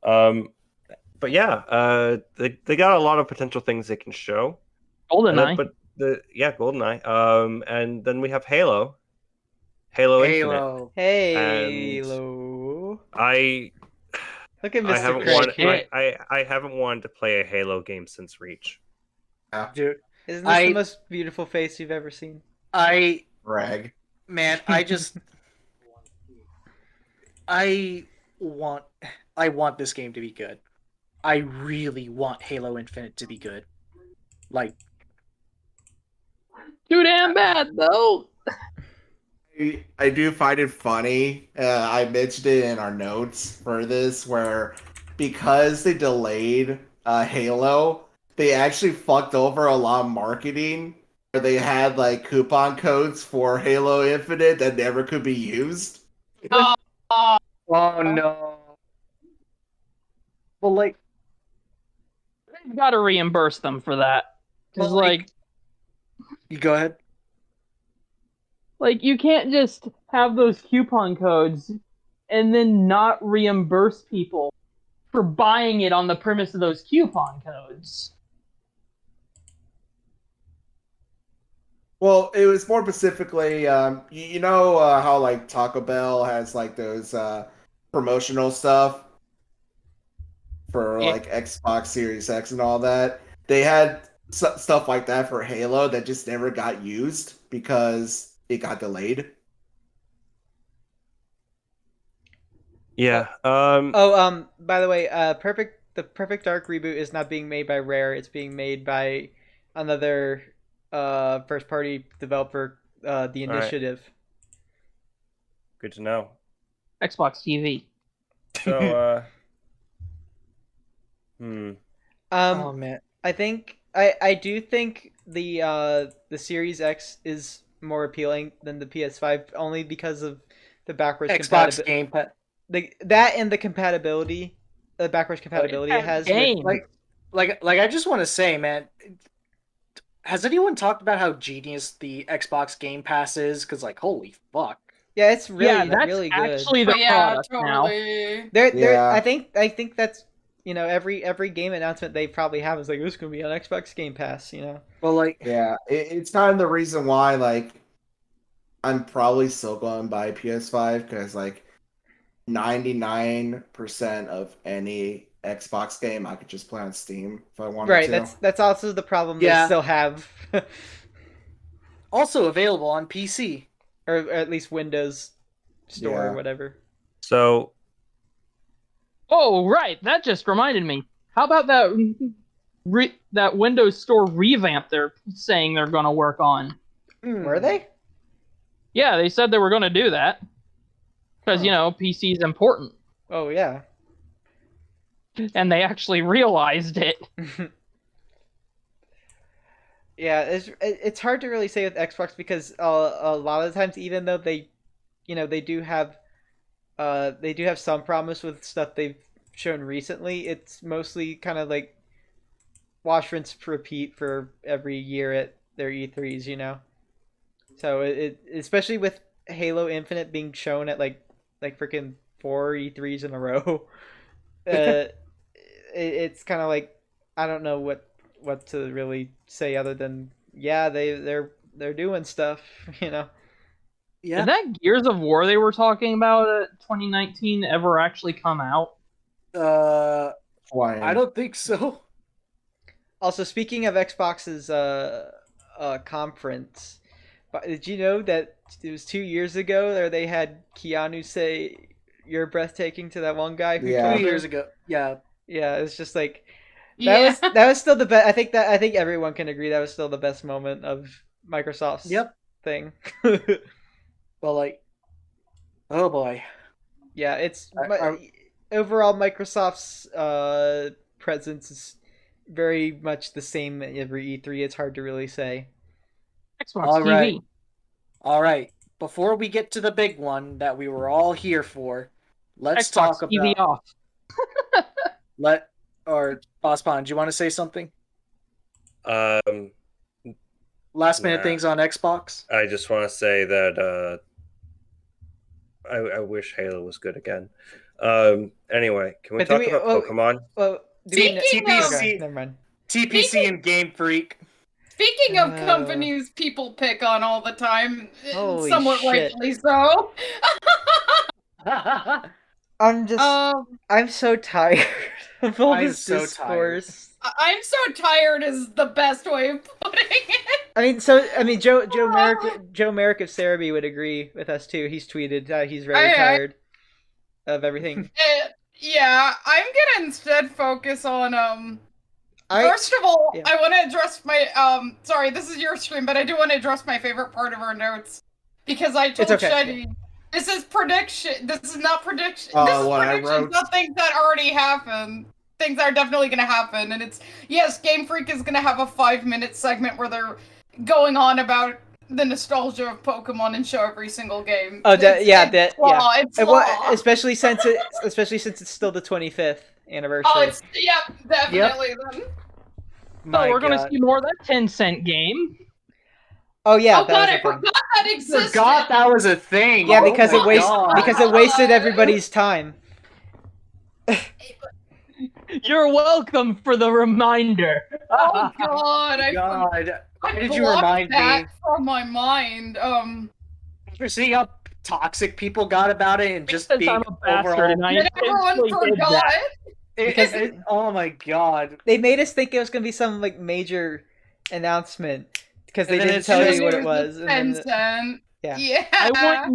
But yeah, they got a lot of potential things they can show. GoldenEye. GoldenEye. And then we have Halo. Halo Infinite. Halo. Halo. Look at I Mr. haven't Craig. I haven't wanted to play a Halo game since Reach. Dude, Isn't this the most beautiful face you've ever seen? Rag. Man, I want this game to be good. I really want Halo Infinite to be good. Like, Too damn bad, though. I do find it funny. I mentioned it in our notes for this, where because they delayed Halo, they actually fucked over a lot of marketing. Where they had like coupon codes for Halo Infinite that never could be used. oh no. Well, like, They've got to reimburse them for that. Because Well, you go ahead. like you can't just have those coupon codes and then not reimburse people for buying it on the premise of those coupon codes. Well, it was more specifically, you know how like Taco Bell has like those promotional stuff for Yeah. like Xbox Series X and all that. They had stuff like that for Halo that just never got used because it got delayed. Yeah. By the way, the Perfect Dark reboot is not being made by Rare. It's being made by another first party developer, The Initiative. Good to know. Xbox TV. So, Oh man. I do think the Series X is more appealing than the PS5 only because of the backwards Xbox compatibility. Game Pass. That and the compatibility, the backwards compatibility it has game. with Like I just want to say, man, has anyone talked about how genius the Xbox Game Pass is? Because like, holy fuck. yeah, it's really that's really good. actually the But yeah, product now. totally. They're Yeah. I think that's every game announcement they probably have is like this is gonna be on Xbox Game Pass. Well, like, Yeah, it's kind of the reason why like I'm probably still going to buy PS5 because like 99% of any Xbox game I could just play on Steam if I wanted Right. to. That's also the problem they Yeah. still have, also available on PC. or at least Windows Store Yeah. or whatever. so Oh, right. That just reminded me. How about that Windows Store revamp they're saying they're going to work on? Were they? Yeah, they said they were going to do that. Because, PC is important. Oh yeah. And they actually realized it. Yeah, it's hard to really say with Xbox because a lot of the times, even though they do have some promise with stuff they've shown recently, it's mostly kind of like wash, rinse, repeat for every year at their E3s. So it especially with Halo Infinite being shown at like freaking 4 E3s in a row, it's kind of like I don't know what to really say other than yeah they're doing stuff. Yeah. Did that Gears of War they were talking about at 2019 ever actually come out? I don't think so. Also, speaking of Xbox's conference, but did you know that it was 2 years ago where they had Keanu say "You're breathtaking" to that one guy who Yeah. told 2 years him? ago. Yeah. Yeah, it's just like Yeah. that was still the best. I think everyone can agree that was still the best moment of Microsoft's Yep. thing. Well, like, oh boy. Yeah, it's I- overall Microsoft's presence is very much the same at every E3. It's hard to really say. Xbox All TV. right. All right. Before we get to the big one that we were all here for, let's Xbox talk TV about off. Bosspon, do you want to say something? um, Last minute Nah. things on Xbox? I just want to say that I wish Halo was good again. Anyway, can we But do talk we- about well- Pokemon? Well, do we know- Speaking of- okay, never mind. TPC and Game Freak. Speaking of Uh. companies people pick on all the time, Holy somewhat shit. rightfully so. I'm so tired of all I'm this so discourse. I'm so tired is the best way of putting it. Joe Merrick of Cerebi would agree with us too. He's tweeted he's very I- tired of everything. Yeah, I'm gonna instead focus on First of all, yeah. I want to address my sorry, this is your stream, but I do want to address my favorite part of our notes because I told It's okay, Sheddy this is prediction. This is not prediction. Oh, this is what I predictions, wrote. not things that already happened. Things that are definitely going to happen, and it's yes, Game Freak is going to have a 5-minute segment where they're going on about the nostalgia of Pokemon and show every single game. Oh, It's law. It's And law. especially since it's still the 25th anniversary. Oh, it's definitely then. My we're gonna God. see more of that 10-cent game. Oh yeah, Oh that god, was I a thing. forgot that existed. Forgot that was a thing. Yeah, Oh because my it God. wasted everybody's time. You're welcome for the reminder. Oh god, God. Why I did you blocked remind that me? from my mind. After seeing how toxic people got about it and just Because being I'm a bastard overall. and I Everyone intentionally hid forgot. that. Because Oh my God. they made us think it was gonna be some like major announcement because they And then didn't it's tell just- you what it was. And then, 10 yeah. Yeah.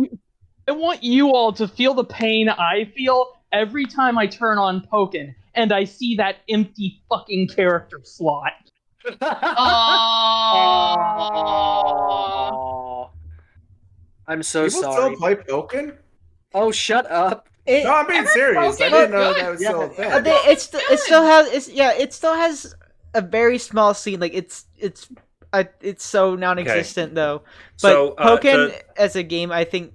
I want you all to feel the pain I feel every time I turn on Pokken and I see that empty fucking character slot. Aww. I'm so People sorry. still play Pokken? Oh, shut up. it, No, I'm being serious. I didn't know that was still a thing. it still has a very small scene. Like it's so non-existent though. But So, Pokken as a game, I think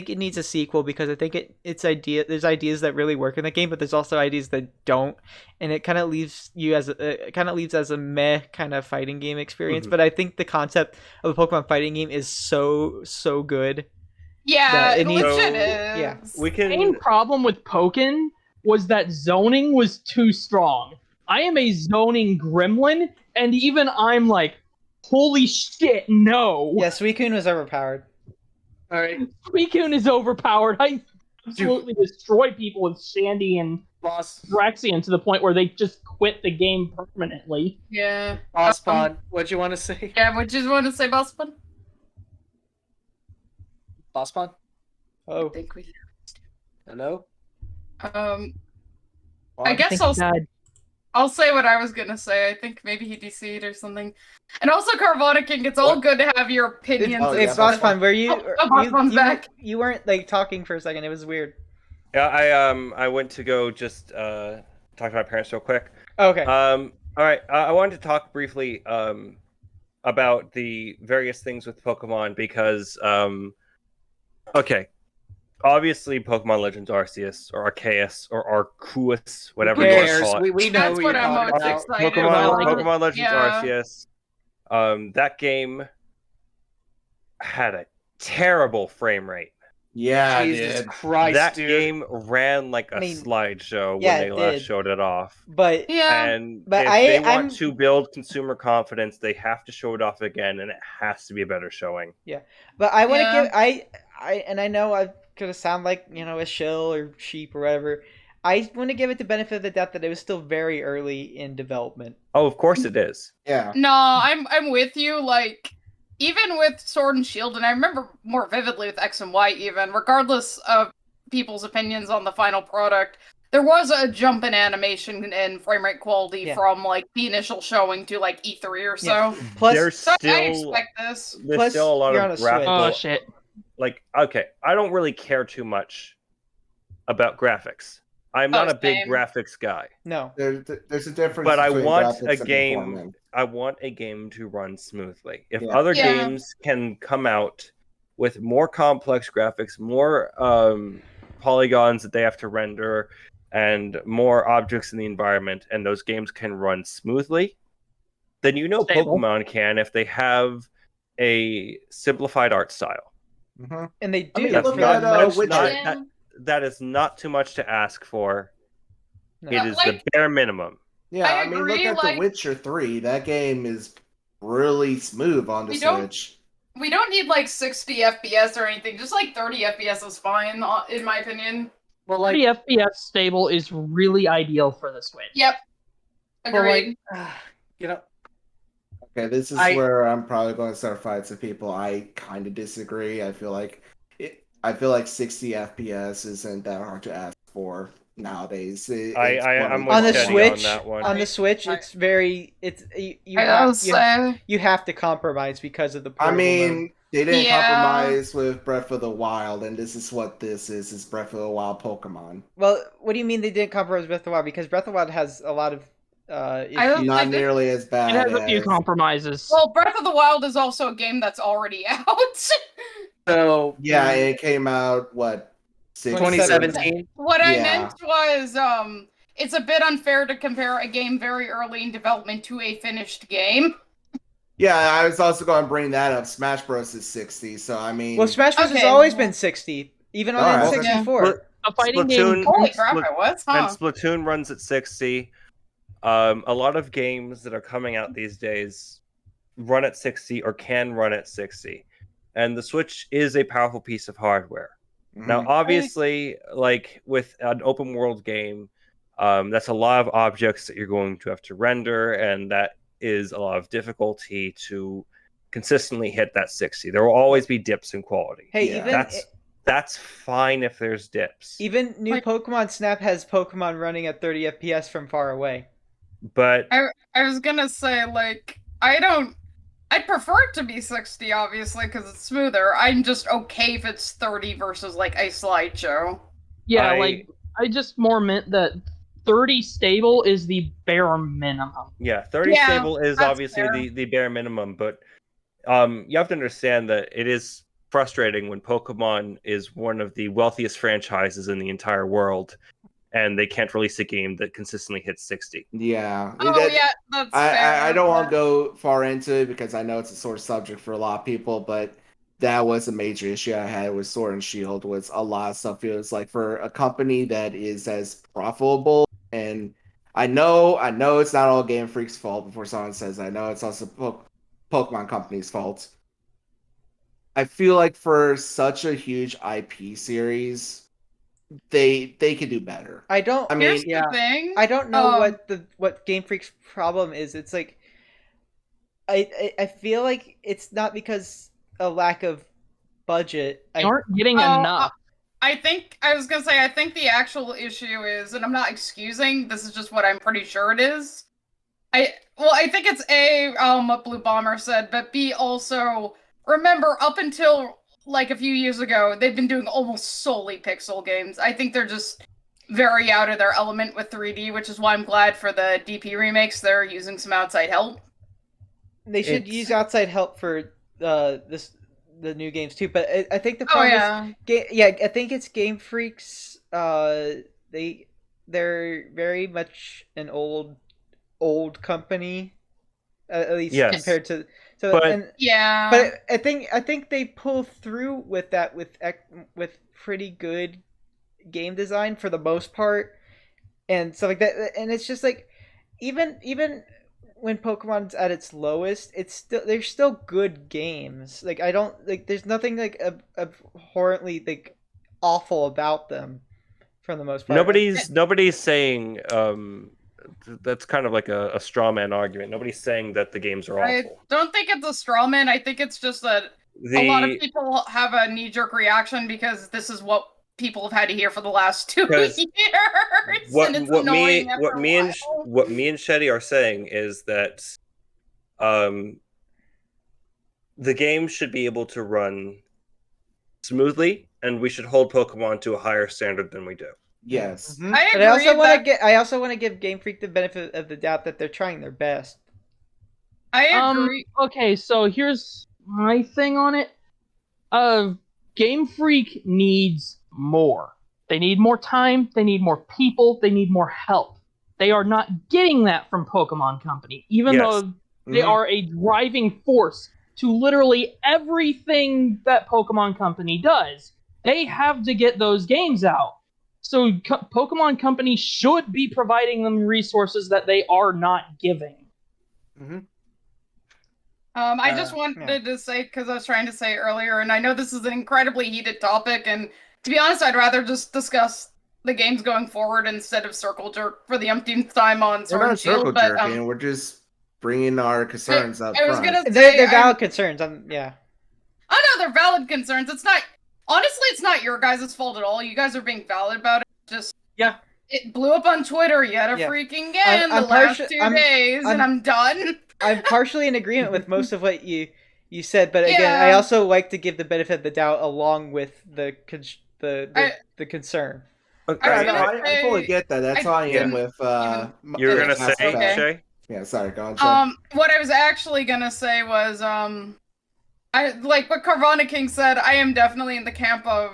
it needs a sequel because I think there's ideas that really work in the game, but there's also ideas that don't, and it kind of leaves as a meh kind of fighting game experience. Mhm. But I think the concept of a Pokemon fighting game is so good. Yeah, It it needs- legit yeah. is. we The main can. problem with Pokken was that zoning was too strong. I am a zoning gremlin, and even I'm like, holy shit, no. Yeah, Suicune was overpowered. All right, Suicune is overpowered. I absolutely destroy people with Shandy and boss. Braxian to the point where they just quit the game permanently. Yeah. Bosspon, what'd you want to say? Yeah, what you want to say, Bosspon? Bosspon? Oh, I think we. Hello? I What? guess I'll say what I was gonna say. I think maybe he DC'd or something. And also, Carvana King, it's all What? good to have your opinions. Oh, hey, yeah, Bosspon, were you? Bosspon's back. You weren't like talking for a second. It was weird. Yeah, I went to go just talk to my parents real quick. Okay. All right. I wanted to talk briefly about the various things with Pokemon because okay, obviously Pokemon Legends Arceus or Arceus or Arceus, whatever Who you want cares? to call it. We know That's who what you're I'm talking most about. excited Pokemon, about. Pokemon Legends Yeah. Arceus. That game had a terrible frame rate. Yeah, I Jesus did. Christ, That dude. game ran like a I mean, slideshow yeah, when they it last did. showed it off. But Yeah. And But if I- they I'm- want to build consumer confidence, they have to show it off again, and it has to be a better showing. I want to Yeah. give I know I'm gonna sound like a shill or sheep or whatever. I want to give it the benefit of the doubt that it was still very early in development. Oh, of course it is. Yeah. No, I'm with you. Like, even with Sword and Shield, and I remember more vividly with X and Y, even regardless of people's opinions on the final product, there was a jump in animation and frame rate quality Yeah. from like the initial showing to like E3 or so. Yeah. Plus, There's So I still expect this. there's Plus, still a lot you're on of a Switch. graphical. Oh shit. Like, okay, I don't really care too much about graphics. I'm not Oh, a big same. graphics guy, no. There's a difference. but I between want graphics a and game. performance. I want a game to run smoothly. If Yeah. other Yeah. games can come out with more complex graphics, more polygons that they have to render, and more objects in the environment, and those games can run smoothly, then Stable. Pokemon can if they have a simplified art style. Mhm. And they I do. mean, That's look not, at that's Witcher. not Yeah. that is not too much to ask for. No. It is Like- the bare minimum. Yeah, I I mean, look agree, at like- The Witcher 3. That game is really smooth on the We don't- Switch. We don't need like 60 FPS or anything. Just like 30 FPS is fine, in my opinion. Well, like, 30 FPS stable is really ideal for the Switch. Yep. well, Agreed. like, you know, Okay, this is where I'm probably going to start fights with people. I kind of disagree. I feel like 60 FPS isn't that hard to ask for nowadays. I'm On the with Sheddy Switch, on that one. on the Switch, it's very you I was you have to compromise because of the. I portable mean, mode. they didn't Yeah. compromise with Breath of the Wild, and this is what this is Breath of the Wild Pokemon. Well, what do you mean they didn't compromise with Breath of the Wild? Because Breath of the Wild has a lot of issues. don't- Not think- nearly as bad It has a few as... compromises. Well, Breath of the Wild is also a game that's already out. so Yeah, it came out, what, 2017. What I Yeah. meant was, it's a bit unfair to compare a game very early in development to a finished game. Yeah, I was also going to bring that up. Smash Bros is 60, so I mean, Well, Smash Bros. has Okay, always well. been 60, even on Alright. N64. A fighting game. Holy crap, it was, and huh? Splatoon runs at 60. A lot of games that are coming out these days run at 60 or can run at 60. And the Switch is a powerful piece of hardware. Now, mhm. obviously, like with an open world game, that's a lot of objects that you're going to have to render, and that is a lot of difficulty to consistently hit that 60. There will always be dips in quality. Hey, Yeah. That's fine if there's dips. even new Like- Pokemon Snap has Pokemon running at 30 FPS from far away. But I was gonna say, like, I'd prefer it to be 60, obviously, because it's smoother. I'm just okay if it's 30 versus, like, a slideshow. Yeah, I- I just more meant that 30 stable is the bare minimum. yeah, 30 Yeah, stable is that's obviously fair. the bare minimum, but you have to understand that it is frustrating when Pokemon is one of the wealthiest franchises in the entire world, and they can't release a game that consistently hits 60. Yeah. Oh, That- yeah, that's fair. I don't want to but- go far into it because I know it's a sore subject for a lot of people, but that was a major issue I had with Sword and Shield. Was a lot of stuff feels like for a company that is as profitable, and I know it's not all Game Freak's fault. Before someone says, I know it's also Pokemon Company's fault. I feel like for such a huge IP series, they could do better. I don't. I mean, Here's yeah. the thing. I don't know Um, what Game Freak's problem is. It's like I feel like it's not because a lack of budget. They aren't getting Oh, enough. I think the actual issue is, and I'm not excusing, this is just what I'm pretty sure it is. I think it's A, what Blue Bomber said, but B, also, remember, up until, like, a few years ago, they've been doing almost solely pixel games. I think they're just very out of their element with 3D, which is why I'm glad for the DP remakes, they're using some outside help. They should It's- use outside help for the new games too. But I think the Oh, problem yeah. is, I think it's Game Freak's. They're very much an old company, at least Yes. compared to. So, But- Yeah. but I think they pull through with that with pretty good game design for the most part, and stuff like that. And it's just like even when Pokemon's at its lowest, they're still good games. Like I don't like there's nothing like abhorrently like awful about them for the most part. Nobody's saying that's kind of like a straw man argument. Nobody's saying that the games are I awful. don't think it's a straw man. I think it's just that a lot of people have a knee-jerk reaction because this is what people have had to hear for the last 2 Because years. what and it's what me annoying after what a me and while. what me and Sheddy are saying is that the game should be able to run smoothly, and we should hold Pokemon to a higher standard than we do. Yes. Mhm. I But I also agree want to that- get. I also want to give Game Freak the benefit of the doubt that they're trying their best. I agree. Okay, so here's my thing on it. Game Freak needs more. They need more time, they need more people, they need more help. They are not getting that from Pokemon Company, even Yes. though they Mhm. are a driving force to literally everything that Pokemon Company does. They have to get those games out. So Pokemon Company should be providing them resources that they are not giving. I just wanted to say, because I was trying to say earlier, and I know this is an incredibly heated topic, and to be honest, I'd rather just discuss the games going forward instead of circle jerk for the umpteenth time on We're Sword not and Shield. circle But jerking. We're just bringing our concerns up I was front. gonna They're say, valid concerns. Yeah. I know they're valid concerns. It's not honestly, it's not your guys' fault at all. You guys are being valid about it. Just Yeah. it blew up on Twitter yet a Yeah. freaking again I'm the last partial- 2 days, and I'm done. I'm partially in agreement with most of what you said, but again, Yeah. I also like to give the benefit of the doubt along with the concern. I was Yeah, gonna no, I fully say- get that. That's I how I am didn't with. You were gonna That's say, okay. Shay? Yeah, sorry, go on. Shay. What I was actually gonna say was, I like what Carvana King said. I am definitely in the camp of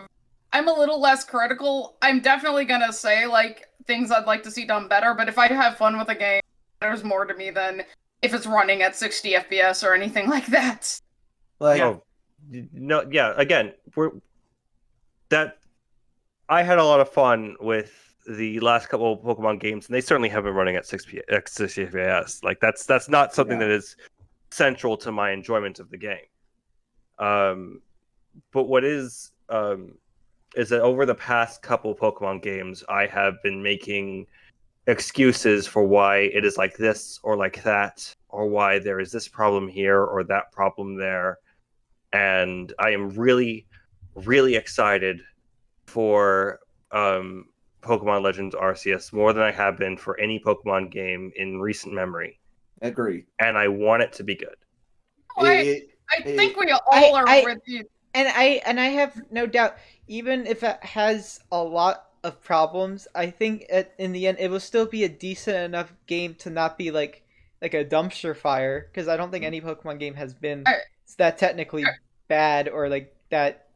I'm a little less critical. I'm definitely gonna say like things I'd like to see done better, but if I have fun with a game, there's more to me than if it's running at 60 FPS or anything like that. Like, Oh, no, yeah. Again, I had a lot of fun with the last couple of Pokemon games, and they certainly have been running at 60 FPS. Like that's not something that is central to my enjoyment of the game. But what is that over the past couple Pokemon games, I have been making excuses for why it is like this or like that, or why there is this problem here or that problem there. And I am really, really excited for Pokemon Legends Arceus more than I have been for any Pokemon game in recent memory. agree. And I want it to be good. Oh, I think we all are with you. And I have no doubt, even if it has a lot of problems, I think in the end it will still be a decent enough game to not be like a dumpster fire, because I don't think any Pokemon game has been that technically bad or like that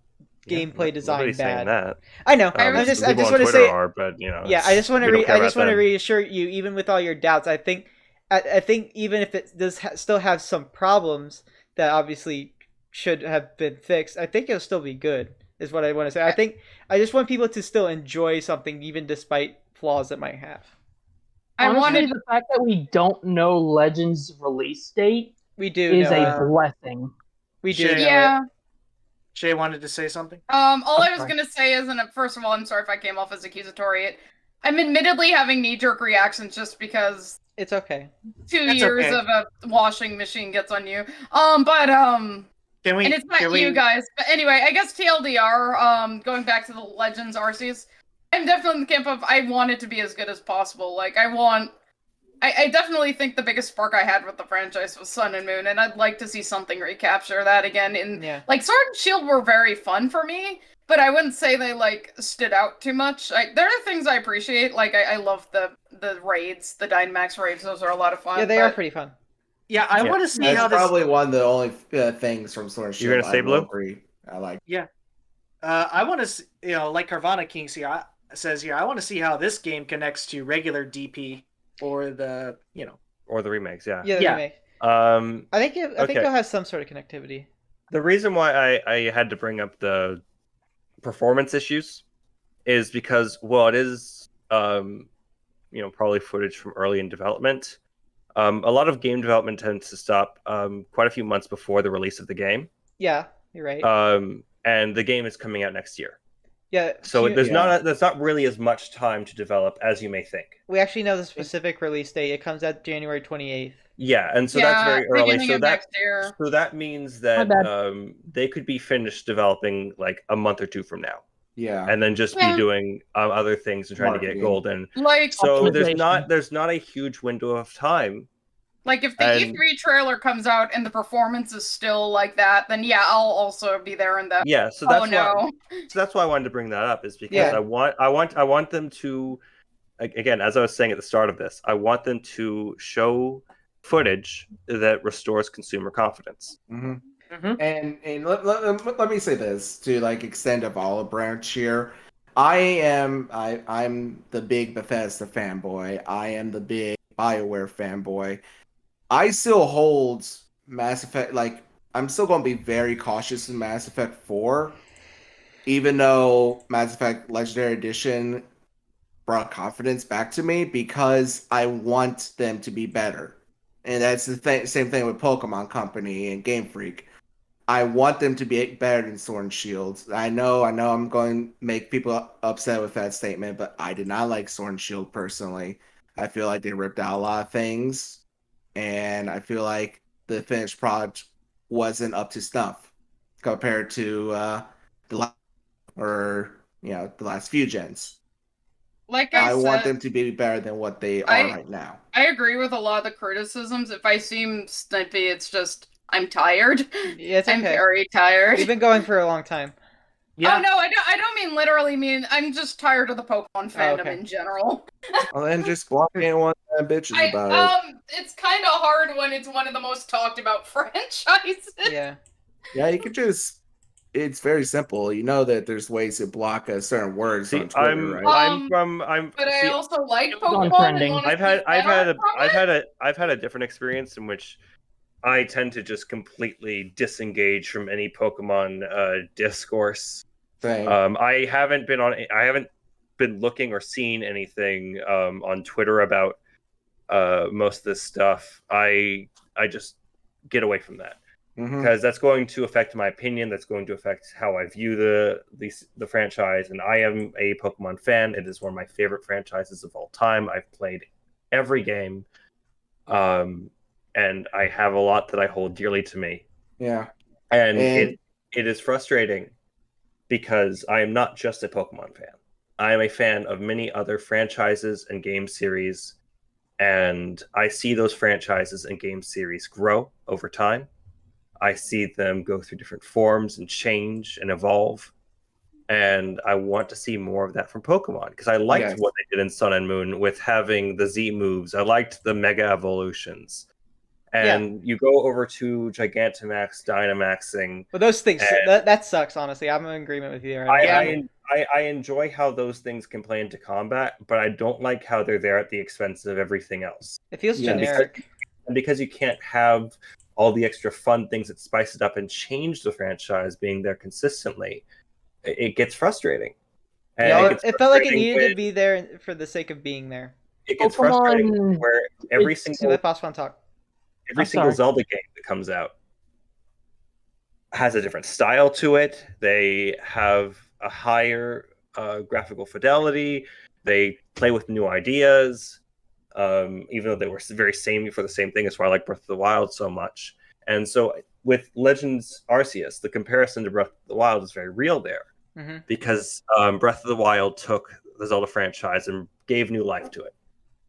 gameplay design nobody's bad. saying that. I know. I just want to say, but yeah, I just want to reassure you, even with all your doubts, I think even if it does still have some problems that obviously should have been fixed, I think it'll still be good. Is what I want to say. I just want people to still enjoy something even despite flaws it might have. Honestly, the fact that we don't know Legends release date is a blessing. We do. Yeah. Shay wanted to say something. All I was gonna say is, and first of all, I'm sorry if I came off as accusatory. I'm admittedly having knee-jerk reactions just because it's okay. 2 years of a washing machine gets on you. And it's not you guys. But anyway, I guess TLDR, going back to the Legends Arceus, I'm definitely in the camp of I want it to be as good as possible. Like, I definitely think the biggest spark I had with the franchise was Sun and Moon, and I'd like to see something recapture that again. Like, Sword and Shield were very fun for me, but I wouldn't say they, like, stood out too much. There are things I appreciate. Like, I love the raids, the Dynamax raids. Those are a lot of fun. Yeah, they are pretty fun. Yeah, I want to see how this... probably one of the only things from Sword and Shield. You're gonna say Blue? Agree. I like. Yeah, I want to, like Carvana King says here, I want to see how this game connects to regular DP or the, or the remakes. Yeah. Yeah, the remake. I think it'll have some sort of connectivity. The reason why I had to bring up the performance issues is because, well, it is probably footage from early in development. A lot of game development tends to stop quite a few months before the release of the game. Yeah, you're right. And the game is coming out next year. Yeah. So there's not really as much time to develop as you may think. We actually know the specific release date. It comes out January 28th. Yeah, and so that's very early. So that means that they could be finished developing like a month or two from now. Yeah, and then just be doing other things and trying to get gold. And like, so there's not a huge window of time. Like if the E3 trailer comes out and the performance is still like that, then yeah, I'll also be there in that. Yeah, so that's why I wanted to bring that up, is because I want them to, again, as I was saying at the start of this, I want them to show footage that restores consumer confidence. Mm-hmm. Mm-hmm. And let me say this to like extend of olive branch here. I'm the big Bethesda fanboy. I am the big BioWare fanboy. I still hold Mass Effect, like I'm still going to be very cautious in Mass Effect 4, even though Mass Effect Legendary Edition brought confidence back to me, because I want them to be better. And that's the same thing with Pokemon Company and Game Freak. I want them to be better than Sword and Shield. I know I'm going to make people upset with that statement, but I did not like Sword and Shield personally. I feel like they ripped out a lot of things, and I feel like the finished product wasn't up to snuff compared to the last few gens. Like I want them to be better than what they are right now. I agree with a lot of the criticisms. If I seem snippy, it's just I'm tired. Yeah, it's okay. I'm very tired. We've been going for a long time. Yeah. Oh no, I don't mean literally mean. I'm just tired of the Pokemon fandom in general. Well, then just block anyone that bitches about it. It's kind of hard when it's one of the most talked about franchises. Yeah. Yeah, you could just it's very simple. You know that there's ways to block certain words See, on Twitter, right? But I see, also like It was on Pokemon trending. and want to I've had see better from it. I've had a different experience in which I tend to just completely disengage from any Pokemon discourse. Same. I haven't been looking or seen anything on Twitter about most of this stuff. I just get away from that because that's going to affect my opinion. That's going to affect how I view the franchise. And I am a Pokemon fan. It is one of my favorite franchises of all time. I've played every game, and I have a lot that I hold dearly to me. Yeah, and it is frustrating because I am not just a Pokemon fan. I am a fan of many other franchises and game series, and I see those franchises and game series grow over time. I see them go through different forms and change and evolve, and I want to see more of that from Pokemon because I liked what they did in Sun and Moon with having the Z moves. I liked the Mega Evolutions. And you go over to Gigantamax, Dynamaxing. But those things, that sucks, honestly. I'm in agreement with you. I enjoy how those things can play into combat, but I don't like how they're there at the expense of everything else. It feels generic. Because you can't have all the extra fun things that spice it up and change the franchise being there consistently, it gets frustrating. And it felt like it needed to be there for the sake of being there. It gets frustrating where every single Bosspon talk. Every single Zelda game that comes out has a different style to it. They have a higher graphical fidelity. They play with new ideas, even though they were very samey for the same thing. That's why I like Breath of the Wild so much. And so with Legends Arceus, the comparison to Breath of the Wild is very real there. Because Breath of the Wild took the Zelda franchise and gave new life to it.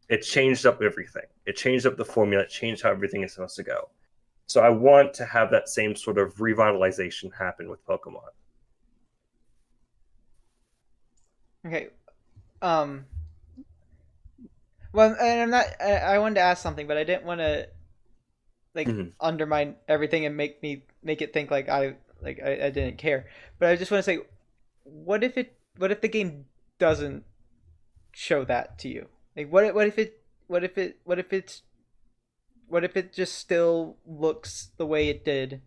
It changed up everything. It changed up the formula. It changed how everything is supposed to go. So I want to have that same sort of revitalization happen with Pokemon. Okay. Well, and I'm not. I wanted to ask something, but I didn't want to undermine everything and make it think like I didn't care. But I just want to say, what if the game doesn't show that to you? Like, what if it just still looks the way it did,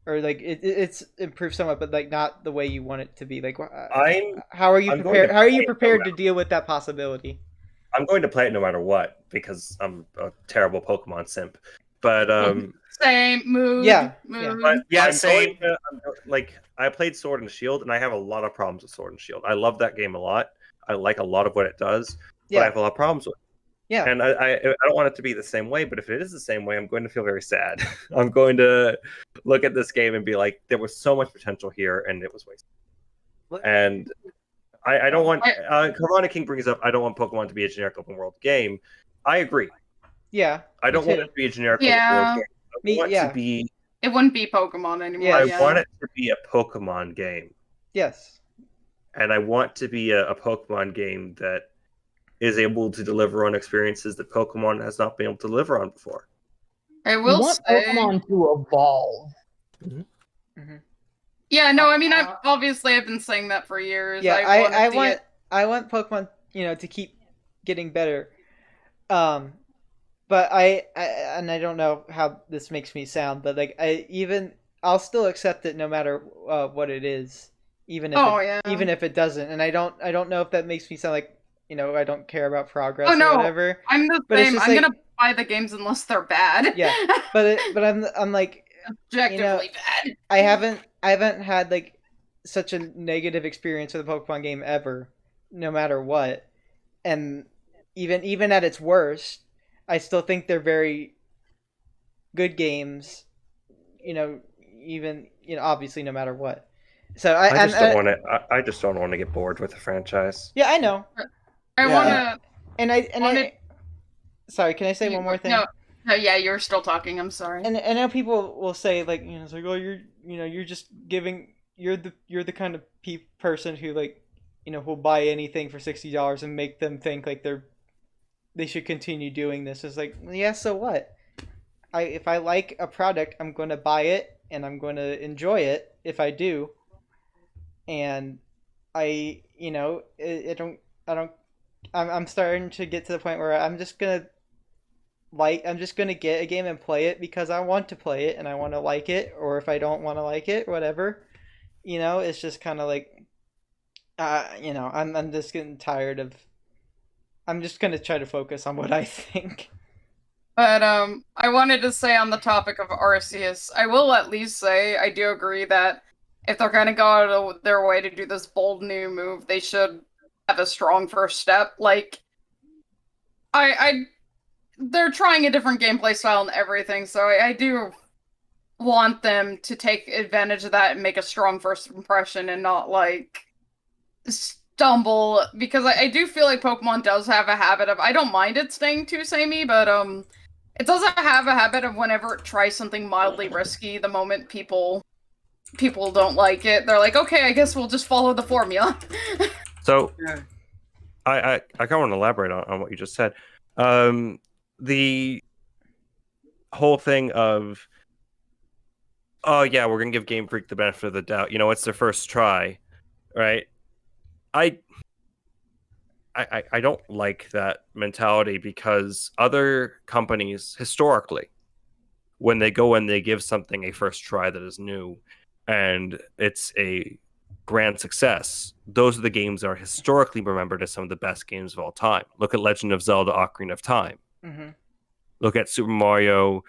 or like it's improved somewhat, but like not the way you want it to be? Like, how are you prepared? How are you prepared to deal with that possibility? I'm going to play it no matter what because I'm a terrible Pokemon simp. But same mood. Same. I played Sword and Shield, and I have a lot of problems with Sword and Shield. I love that game a lot. I like a lot of what it does. But I have a lot of problems with it. Yeah. And I don't want it to be the same way, but if it is the same way, I'm going to feel very sad. I'm going to look at this game and be like, there was so much potential here, and it was wasted. And I don't want... Corona King brings up, I don't want Pokemon to be a generic open world game. I agree. Yeah. I don't want it to be a generic open world game. I want it to be... It wouldn't be Pokemon anymore. I want it to be a Pokemon game. Yes. And I want to be a Pokemon game that is able to deliver on experiences that Pokemon has not been able to deliver on before. I will say Pokemon to evolve. Yeah, no, I mean, I've been saying that for years. Yeah, I want Pokemon, to keep getting better. But I don't know how this makes me sound, but like I'll still accept it no matter what it is. Even if it doesn't, and I don't know if that makes me sound like I don't care about progress or whatever. I'm the same. I'm gonna buy the games unless they're bad. Yeah, but I'm like objectively bad. I haven't had like such a negative experience with a Pokemon game ever, no matter what, and even at its worst, I still think they're very good games. Even obviously no matter what. So I just don't want to get bored with the franchise. Yeah, I know. I want to. Sorry, can I say one more thing? No, yeah, you're still talking. I'm sorry. And I know people will say like, it's like, oh, you're just giving, you're the kind of person who like, will buy anything for $60 and make them think like they should continue doing this. It's like, yeah, so what? If I like a product, I'm going to buy it and I'm going to enjoy it if I do. and I'm starting to get to the point where I'm just gonna get a game and play it because I want to play it and I want to like it, or if I don't want to like it, whatever. It's just kind of like, I'm just getting tired of. I'm just gonna try to focus on what I think. But I wanted to say on the topic of Arceus, I will at least say I do agree that if they're gonna go out of their way to do this bold new move, they should have a strong first step. Like, they're trying a different gameplay style and everything, so I do want them to take advantage of that and make a strong first impression and not like stumble, because I do feel like Pokemon does have a habit of, I don't mind it staying too samey, but it does have a habit of whenever it tries something mildly risky, the moment people don't like it, they're like, okay, I guess we'll just follow the formula. So I kind of want to elaborate on what you just said. The whole thing of, oh yeah, we're gonna give Game Freak the benefit of the doubt. It's their first try, right? I don't like that mentality, because other companies historically, when they go and they give something a first try that is new and it's a grand success, those are the games that are historically remembered as some of the best games of all time. Look at Legend of Zelda Ocarina of Time. Mm-hmm. Look at Super Mario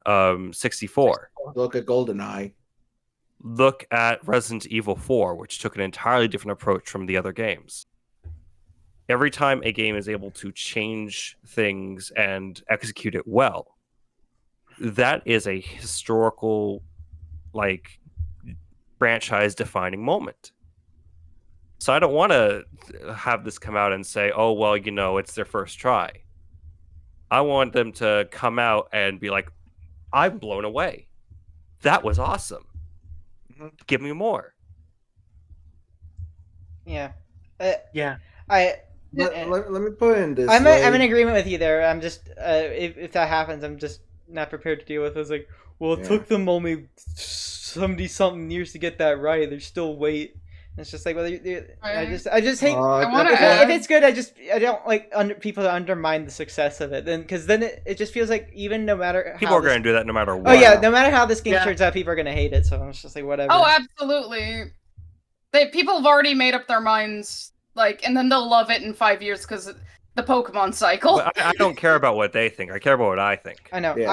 64. Look at GoldenEye. Look at Resident Evil 4, which took an entirely different approach from the other games. Every time a game is able to change things and execute it well, that is a historical, like, franchise-defining moment. So I don't want to have this come out and say, oh, well, it's their first try. I want them to come out and be like, I'm blown away. That was awesome. Give me more. Yeah. Yeah. Let me put it in this I'm way. I'm in agreement with you there. I'm just if that happens, I'm just not prepared to deal with it. It's like, well, it took them only 70-something years to get that right. There's still wait. And it's just like, well, I just hate. If it's good, I don't like people to undermine the success of it. Because then it just feels like, even no matter how people are going to do that no matter what. Oh yeah, no matter how this game turns out, people are going to hate it. So it's just like, whatever. Oh, absolutely. People have already made up their minds, like, and then they'll love it in 5 years because the Pokemon cycle. But I don't care about what they think. I care about what I think. I know. Yeah.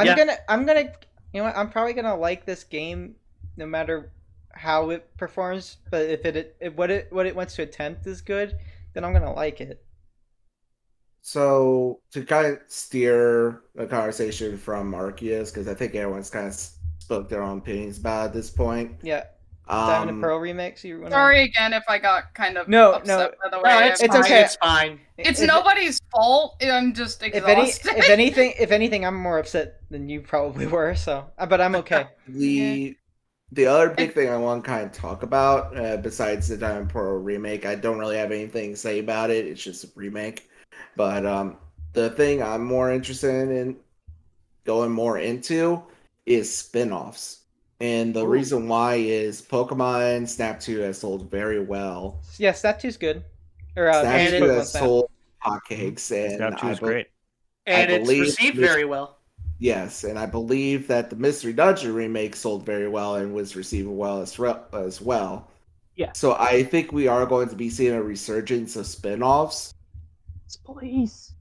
I'm gonna. You know what? I'm probably gonna like this game, no matter how it performs. But if what it wants to attempt is good, then I'm gonna like it. So to kind of steer the conversation from Arceus, because I think everyone's kind of spoke their own opinions about it at this point. Yeah. Diamond and Pearl remix. Sorry again if I got kind of upset, by the way. No, it's okay. It's fine. It's nobody's fault. I'm just exhausted. If anything, I'm more upset than you probably were. So, but I'm okay. The other big thing I want to kind of talk about, besides the Diamond and Pearl remake, I don't really have anything to say about it. It's just a remake. But the thing I'm more interested in going more into is spin-offs. And the reason why is Pokemon Snap 2 has sold very well. Yeah, Snap 2's good. Snap 2 has sold hotcakes. And Snap 2 is great. And it's received very well. Yes, and I believe that the Mystery Dungeon remake sold very well and was received well as well. Yeah. So I think we are going to be seeing a resurgence of spin-offs. Please.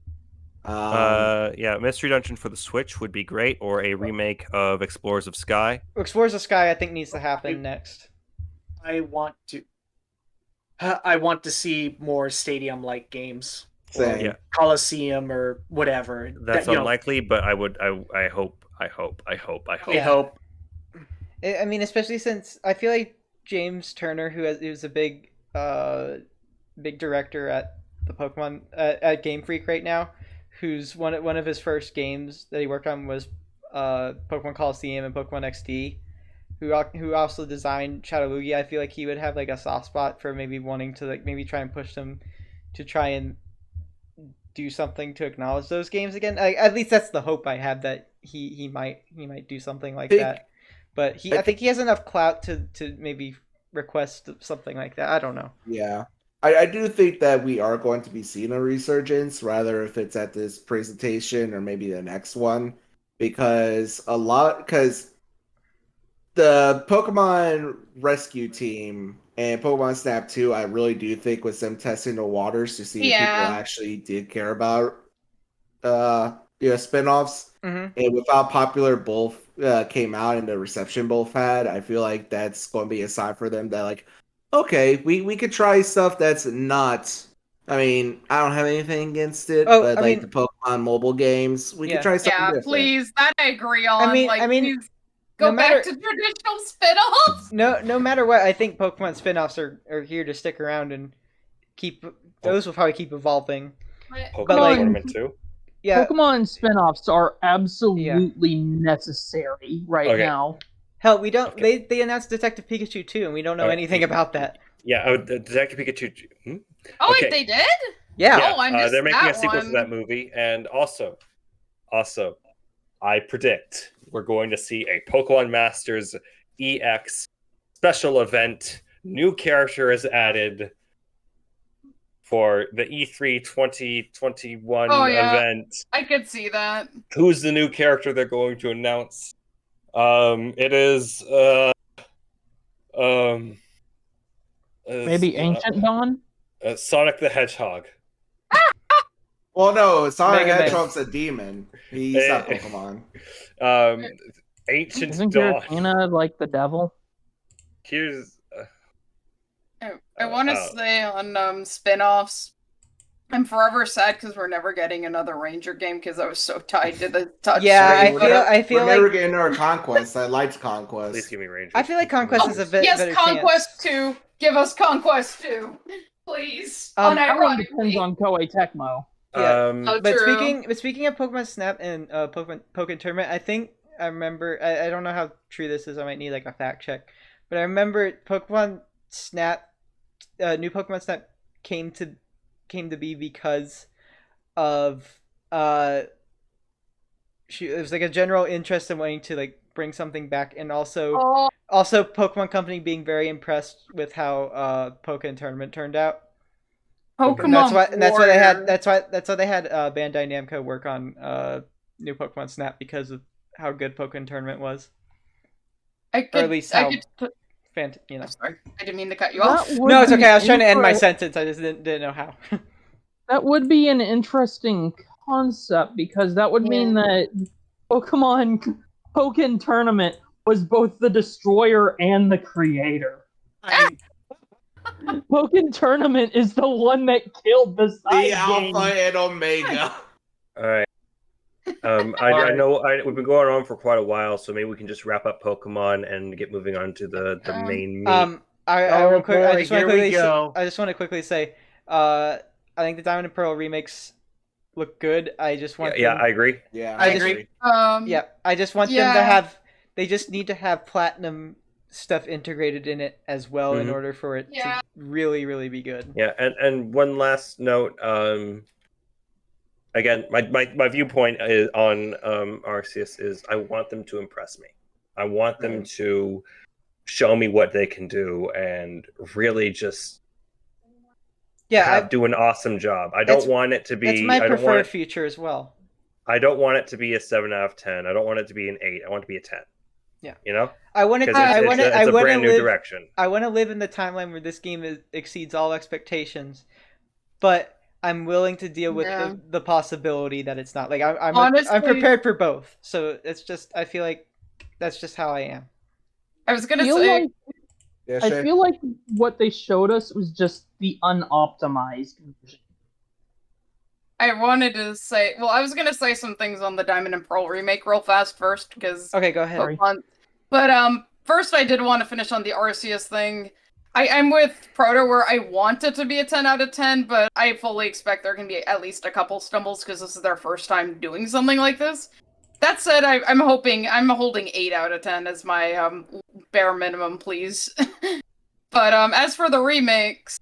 Mystery Dungeon for the Switch would be great, or a remake of Explorers of Sky. Explorers of Sky, I think, needs to happen next. I want to see more stadium-like games. Same. Yeah. Coliseum or whatever. That's unlikely, but I hope. I Yeah. hope. I mean, especially since I feel like James Turner, who's a big director at the Pokemon at Game Freak right now, who's one of his first games that he worked on was Pokemon Coliseum and Pokemon XD, who also designed Shadow Lugia. I feel like he would have like a soft spot for maybe wanting to like maybe try and push them to try and do something to acknowledge those games again. At least that's the hope I have, that he might do something like that. But I think he has enough clout to maybe request something like that. I don't know. Yeah. I do think that we are going to be seeing a resurgence, rather if it's at this presentation or maybe the next one, because the Pokemon Rescue Team and Pokemon Snap 2, I really do think was them testing the waters to see if people Yeah. actually did care about spinoffs. Mhm. And with how popular both came out and the reception both had, I feel like that's going to be a sign for them that like, okay, we could try stuff that's not. I mean, I don't have anything against it, Oh, but I like mean, the Pokemon mobile games, we Yeah. could try something Yeah, different. please. That I agree on. I mean, Please go no back matter to traditional spin-offs. no matter what, I think Pokemon spin-offs are here to stick around and keep those will probably keep evolving. Pokemon like- Tournament 2. Yeah, Pokemon spin-offs are absolutely necessary right Okay. now. hell, we don't. Okay. They announced Detective Pikachu too, and we don't know Alright. anything about that. Yeah, Detective Pikachu. Oh, Okay. wait, they did? Yeah. Oh, I missed they're making that a sequel to one. that movie, and also, I predict we're going to see a Pokemon Masters EX special event. New character is added for the E3 2021 Oh, yeah. event. I could see that. Who's the new character they're going to announce? It is Maybe Ancient Dawn? Sonic the Hedgehog. Well, no, Sonic Mega Man. Hedgehog's a demon. He's not Pokemon. Ancient Isn't Dawn. Giratina like the devil? Here's I want to say on spin-offs, I'm forever sad because we're never getting another Ranger game because I was so tied to the touch. Yeah, screen. I feel We're like never getting our Conquest. I liked Conquest. please give me Ranger. I feel like Conquest is a bit yes, better Conquest chance. 2. Give us Conquest 2, please. Um, That one depends Unironically. on Koei Tecmo. Yeah. Oh, But true. speaking of Pokemon Snap and Pokemon Tournament, I think I remember. I don't know how true this is. I might need like a fact check, but I remember Pokemon Snap, new Pokemon Snap came to be because of it was like a general interest in wanting to like bring something back, and also Pokemon Company being very impressed with how Pokemon Tournament turned out. Pokemon And that's why they had Warrior. that's why they had Bandai Namco work on new Pokemon Snap because of how good Pokemon Tournament was, I or could, at least I how could, I'm sorry, I didn't mean to cut you off. That would No, it's be okay. I was trying to end my inter- sentence. I just didn't know how. That would be an interesting concept because that would mean that Pokemon Tournament was both the destroyer and the creator. Pokemon Tournament is the one that killed the side The game. Alpha and Omega. All right. I know we've been going on for quite a while, so maybe we can just wrap up Pokemon and get moving on to the main meat. Oh, I just want to quickly say, I think the Diamond and Pearl remakes look good. I just want I agree. Yeah, I agree. I just want them to have. They just need to have platinum stuff integrated in it as well in order for it to really, really be good. Yeah, and one last note. Again, my viewpoint is on Arceus is I want them to impress me. I want them to show me what they can do and really just do an awesome job. I don't want it to be. That's my preferred feature as well. I don't want it to be a 7 out of 10. I don't want it to be an 8. I want it to be a 10. Yeah, you know. I want it. It's a brand new direction. I want to live in the timeline where this game exceeds all expectations, but I'm willing to deal with the possibility that it's not. Like I'm prepared for both. So it's just I feel like that's just how I am. I was gonna say. I feel like what they showed us was just the unoptimized version. I wanted to say, well, I was gonna say some things on the Diamond and Pearl remake real fast first because okay, go ahead. But first I did want to finish on the Arceus thing. I'm with Proto where I want it to be a 10 out of 10, but I fully expect there can be at least a couple stumbles because this is their first time doing something like this. That said, I'm holding 8 out of 10 as my bare minimum, please. But as for the remakes,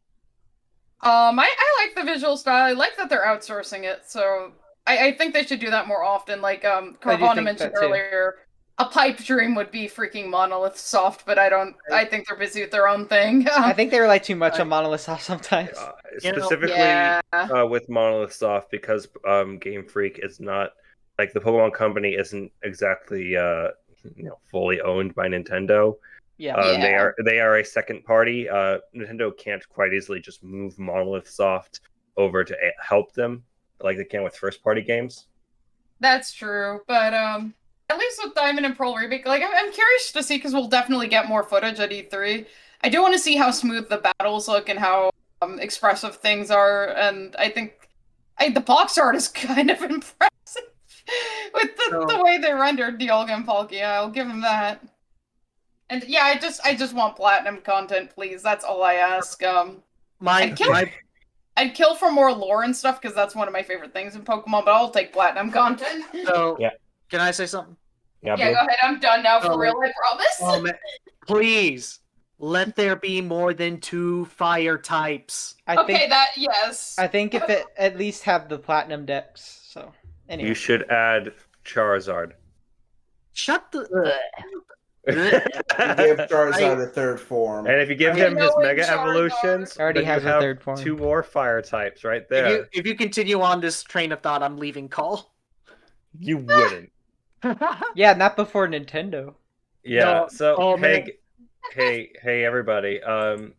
I like the visual style. I like that they're outsourcing it, so I think they should do that more often. Like Carvana mentioned earlier, A pipe dream would be freaking Monolith Soft, but I think they're busy with their own thing. I think they rely too much on Monolith Soft sometimes. Specifically yeah. with Monolith Soft, because Game Freak is not like the Pokemon Company isn't exactly fully owned by Nintendo. Yeah. Yeah. They are a second party. Nintendo can't quite easily just move Monolith Soft over to help them like they can with first party games. That's true, but at least with Diamond and Pearl remake, like I'm curious to see because we'll definitely get more footage at E3. I do want to see how smooth the battles look and how expressive things are, and I think the box art is kind of impressive with the way they rendered Dialga and Palkia. I'll give them that. And yeah, I just want platinum content, please. That's all I ask. I'd kill for more lore and stuff because that's one of my favorite things in Pokemon, but I'll take platinum content. So, yeah. Can I say something? Yeah, go ahead. I'm done now for real, I promise. Oh, man. Please, let there be more than 2 fire types. I think if it at least have the platinum decks. So anyway. You should add Charizard. Shut the. Give Charizard a third form. And if you give him his Mega Evolutions, already then has you a have third form. 2 more fire types right there. If you continue on this train of thought, I'm leaving call. You wouldn't. Yeah, not before Nintendo. Yeah. No. Hey, everybody. I'm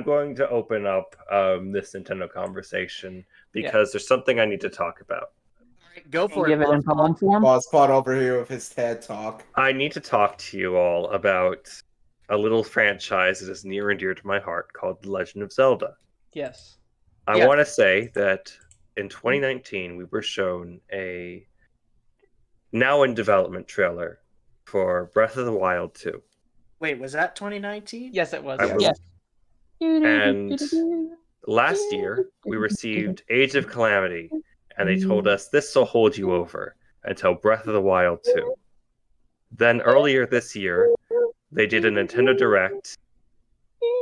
going to open up this Nintendo conversation because there's something I need to talk about. Go for Give it. it in poem form. Bosspon over here with his TED talk. I need to talk to you all about a little franchise that is near and dear to my heart called The Legend of Zelda. Yes. I want to say that in 2019 we were shown a now in development trailer for Breath of the Wild 2. Wait, was that 2019? Yes, it was. Yes. And last year we received Age of Calamity, and they told us this will hold you over until Breath of the Wild 2. Then earlier this year, they did a Nintendo Direct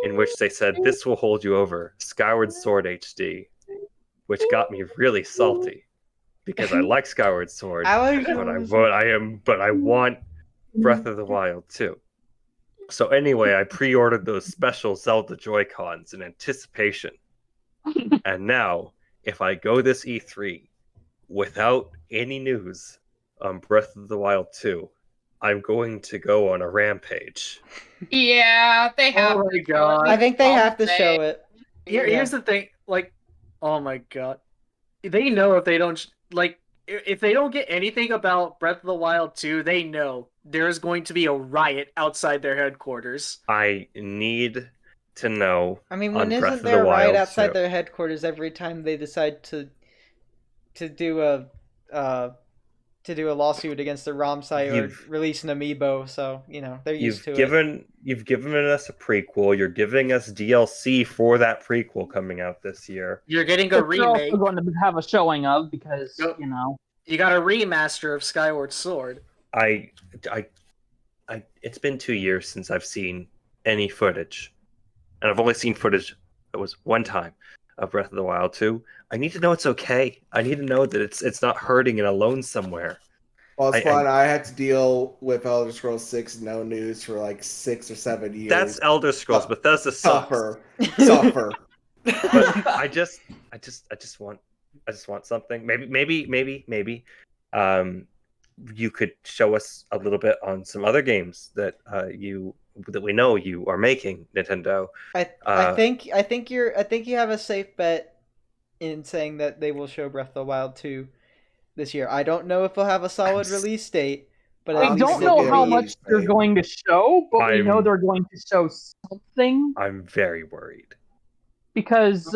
in which they said this will hold you over, Skyward Sword HD, which got me really salty because I like Skyward Sword, but I want Breath of the Wild 2. So anyway, I pre-ordered those special Zelda Joy-Cons in anticipation. And now, if I go this E3 without any news on Breath of the Wild 2, I'm going to go on a rampage. Yeah, they have. Oh my god! I think they have to show it. Here's the thing, like, oh my god, they know if they don't if they don't get anything about Breath of the Wild 2, they know there's going to be a riot outside their headquarters. I need to know. I mean, when isn't there a riot outside their headquarters every time they decide to do a lawsuit against the ROM site or release an amiibo? So they're used to it. You've given us a prequel. You're giving us DLC for that prequel coming out this year. You're getting a remake. You're also going to have a showing of because you got a remaster of Skyward Sword. It's been 2 years since I've seen any footage, and I've only seen footage that was one time of Breath of the Wild 2. I need to know it's okay. I need to know that it's not hurting and alone somewhere. Well, it's fun. I had to deal with Elder Scrolls 6 no news for like 6 or 7 years. That's Elder Scrolls, Bethesda sucks. Suffer. But I just want something. Maybe. You could show us a little bit on some other games that we know you are making, Nintendo. I think you have a safe bet in saying that they will show Breath of the Wild 2 this year. I don't know if they'll have a solid release date, but I don't know how much they're going to show, but we know they're going to show something. I'm very worried. Because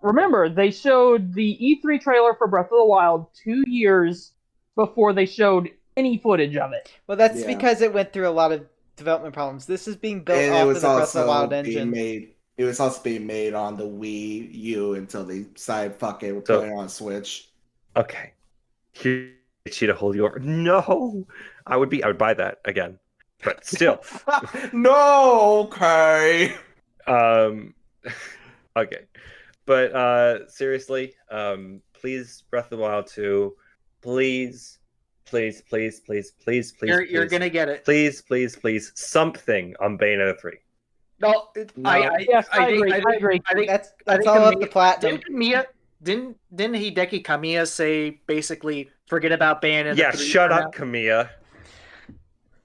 remember, they showed the E3 trailer for Breath of the Wild 2 years before they showed any footage of it. Well, that's because it went through a lot of development problems. This is being built off of the Breath of the Wild engine. It was also being made on the Wii U until they decided, fuck it, we're putting it on Switch. Okay. Here to hold you over. No! I would buy that again. But still. No, okay. Okay. But seriously, please, Breath of the Wild 2, please please, please, please, please, please, You're gonna get it. please, please, please, something on Bayonetta 3. No, No. Yes, I think- agree. I I think- agree. I think That's I think all up Kamiya- the platinum. Didn't Hideki Kamiya say basically forget about Bayonetta? Yeah, 3 shut for up, Kamiya.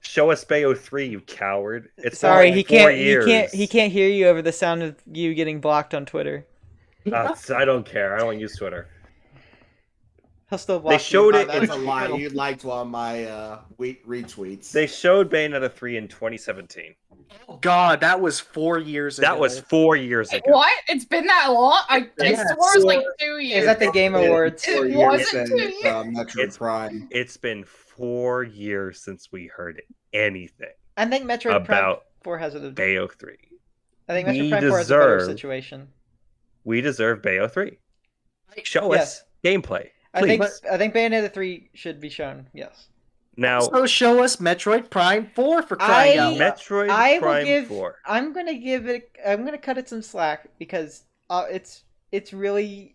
Show us Bayo 3, you coward. It's been Sorry, like he 4 can't. years. He can't hear you over the sound of you getting blocked on Twitter. I don't care. I don't use Twitter. He'll still block They showed you. it That's a in, lie. You liked one of my retweets. they showed Bayonetta 3 in 2017. Oh God, that was 4 years ago. That was 4 years ago. What? It's been that long? I Yes. swore it was like 2 years. Is that the Game Awards? It 4 years wasn't since 2 years. Metroid It's- Prime. It's been 4 years since we heard anything I think Metroid Prime about 4 has a. Bayo 3. I think we Metroid Prime 4 has a better deserve- situation. We deserve Bayo 3. Show Yes. us gameplay. I Please. think Bayonetta 3 should be shown. Yes. Now, So show us Metroid Prime 4 for crying out loud. Metroid I will Prime give. 4. I'm gonna give it. I'm gonna cut it some slack because it's really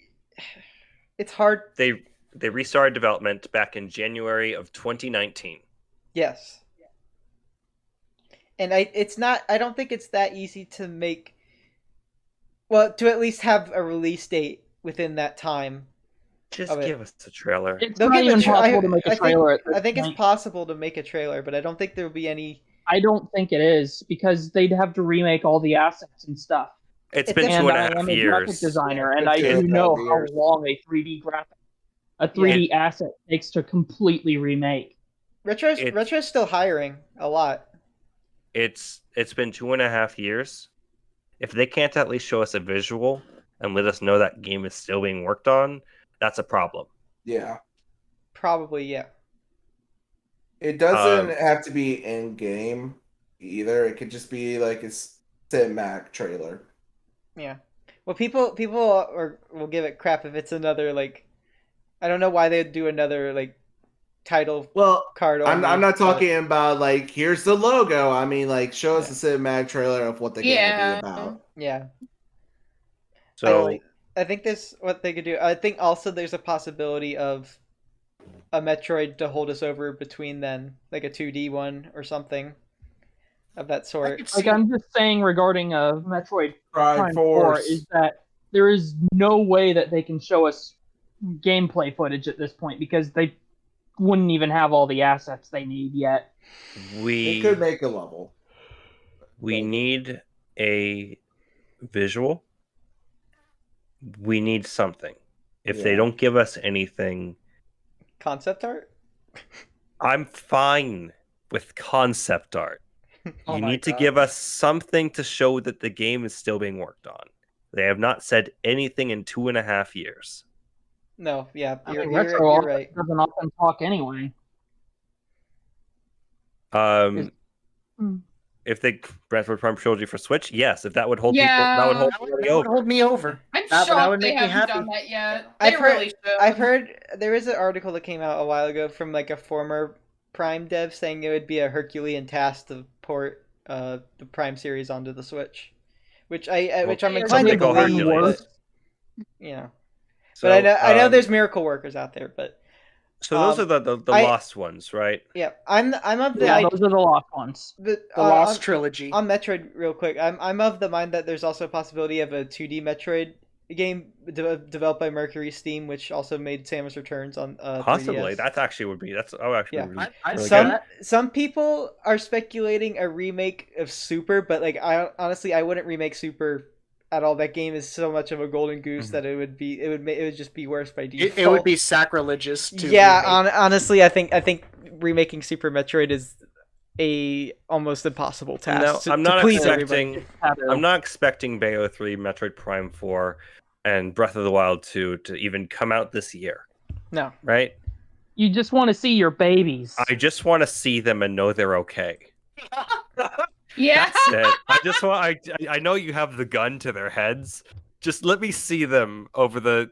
it's hard. They restarted development back in January of 2019. Yes. And it's not. I don't think it's that easy to make. Well, to at least have a release date within that time. Just of it. give us a trailer. It's They'll not give even a tra- possible to make a trailer at this I think it's point. possible to make a trailer, but I don't think there will be any. I don't think it is because they'd have to remake all the assets and stuff. It's It's been a- two and a I half am a graphic years. designer, and It's I been do 2.5 know how years. long a 3D asset takes to completely remake. Retro's still hiring a lot. It's been 2.5 years. If they can't at least show us a visual and let us know that game is still being worked on, that's a problem. Yeah. Probably, yeah. It doesn't have to be in game either. It could just be like a cinematic trailer. Yeah. Well, people will give it crap if it's another like. I don't know why they'd do another like title Well, card. I'm only, not but- talking about like here's the logo. I mean like show us a cinematic trailer of what the game will be about. Yeah. So I think this what they could do. I think also there's a possibility of a Metroid to hold us over between then, like a 2D one or something of that sort. Like I'm just saying regarding Metroid Prime Prime 4 Force. is that there is no way that they can show us gameplay footage at this point because they wouldn't even have all the assets they need yet. It could make a level. we need a visual. We need something. If they Yeah. don't give us anything, Concept art? I'm fine with concept art. Oh You my need to God. give us something to show that the game is still being worked on. They have not said anything in 2.5 years. No, yeah, I you're, mean, you're, Retro you're right. doesn't often talk anyway. If they Metroid Prime Trilogy for Switch, yes. If that would hold Yeah. people, that would hold That would, everybody that would over. hold me over. I'm That shocked would they make me haven't happy. done that yet. They I've heard- really should. I've heard there is an article that came out a while ago from like a former Prime dev saying it would be a Herculean task to port the Prime series onto the Switch, which which I'm Well, inclined to something called believe. Hercules. But, you know, So, but I know there's miracle workers out there. But So those um, are the I- lost ones, right? yeah, I'm of the Yeah, those are the lost ones. The Lost Trilogy. on Metroid real quick. I'm of the mind that there's also a possibility of a 2D Metroid game developed by Mercury Steam, which also made Samus Returns on Possibly. 3DS. That's actually would be. That's actually Yeah. really, I really see some good. that. some people are speculating a remake of Super, but like I honestly I wouldn't remake Super at all. That game is so much of a golden goose Mhm. that it would just be worse by default. It would be sacrilegious to yeah. remake. Honestly, I think remaking Super Metroid is a almost impossible task. No, to, I'm to not please everybody. expecting. I'm not expecting Bayo 3, Metroid Prime 4, and Breath of the Wild 2 to even come out this year, No. right? You just want to see your babies. I just want to see them and know they're okay. yeah. That's it. I just want. I know you have the gun to their heads. Just let me see them over the.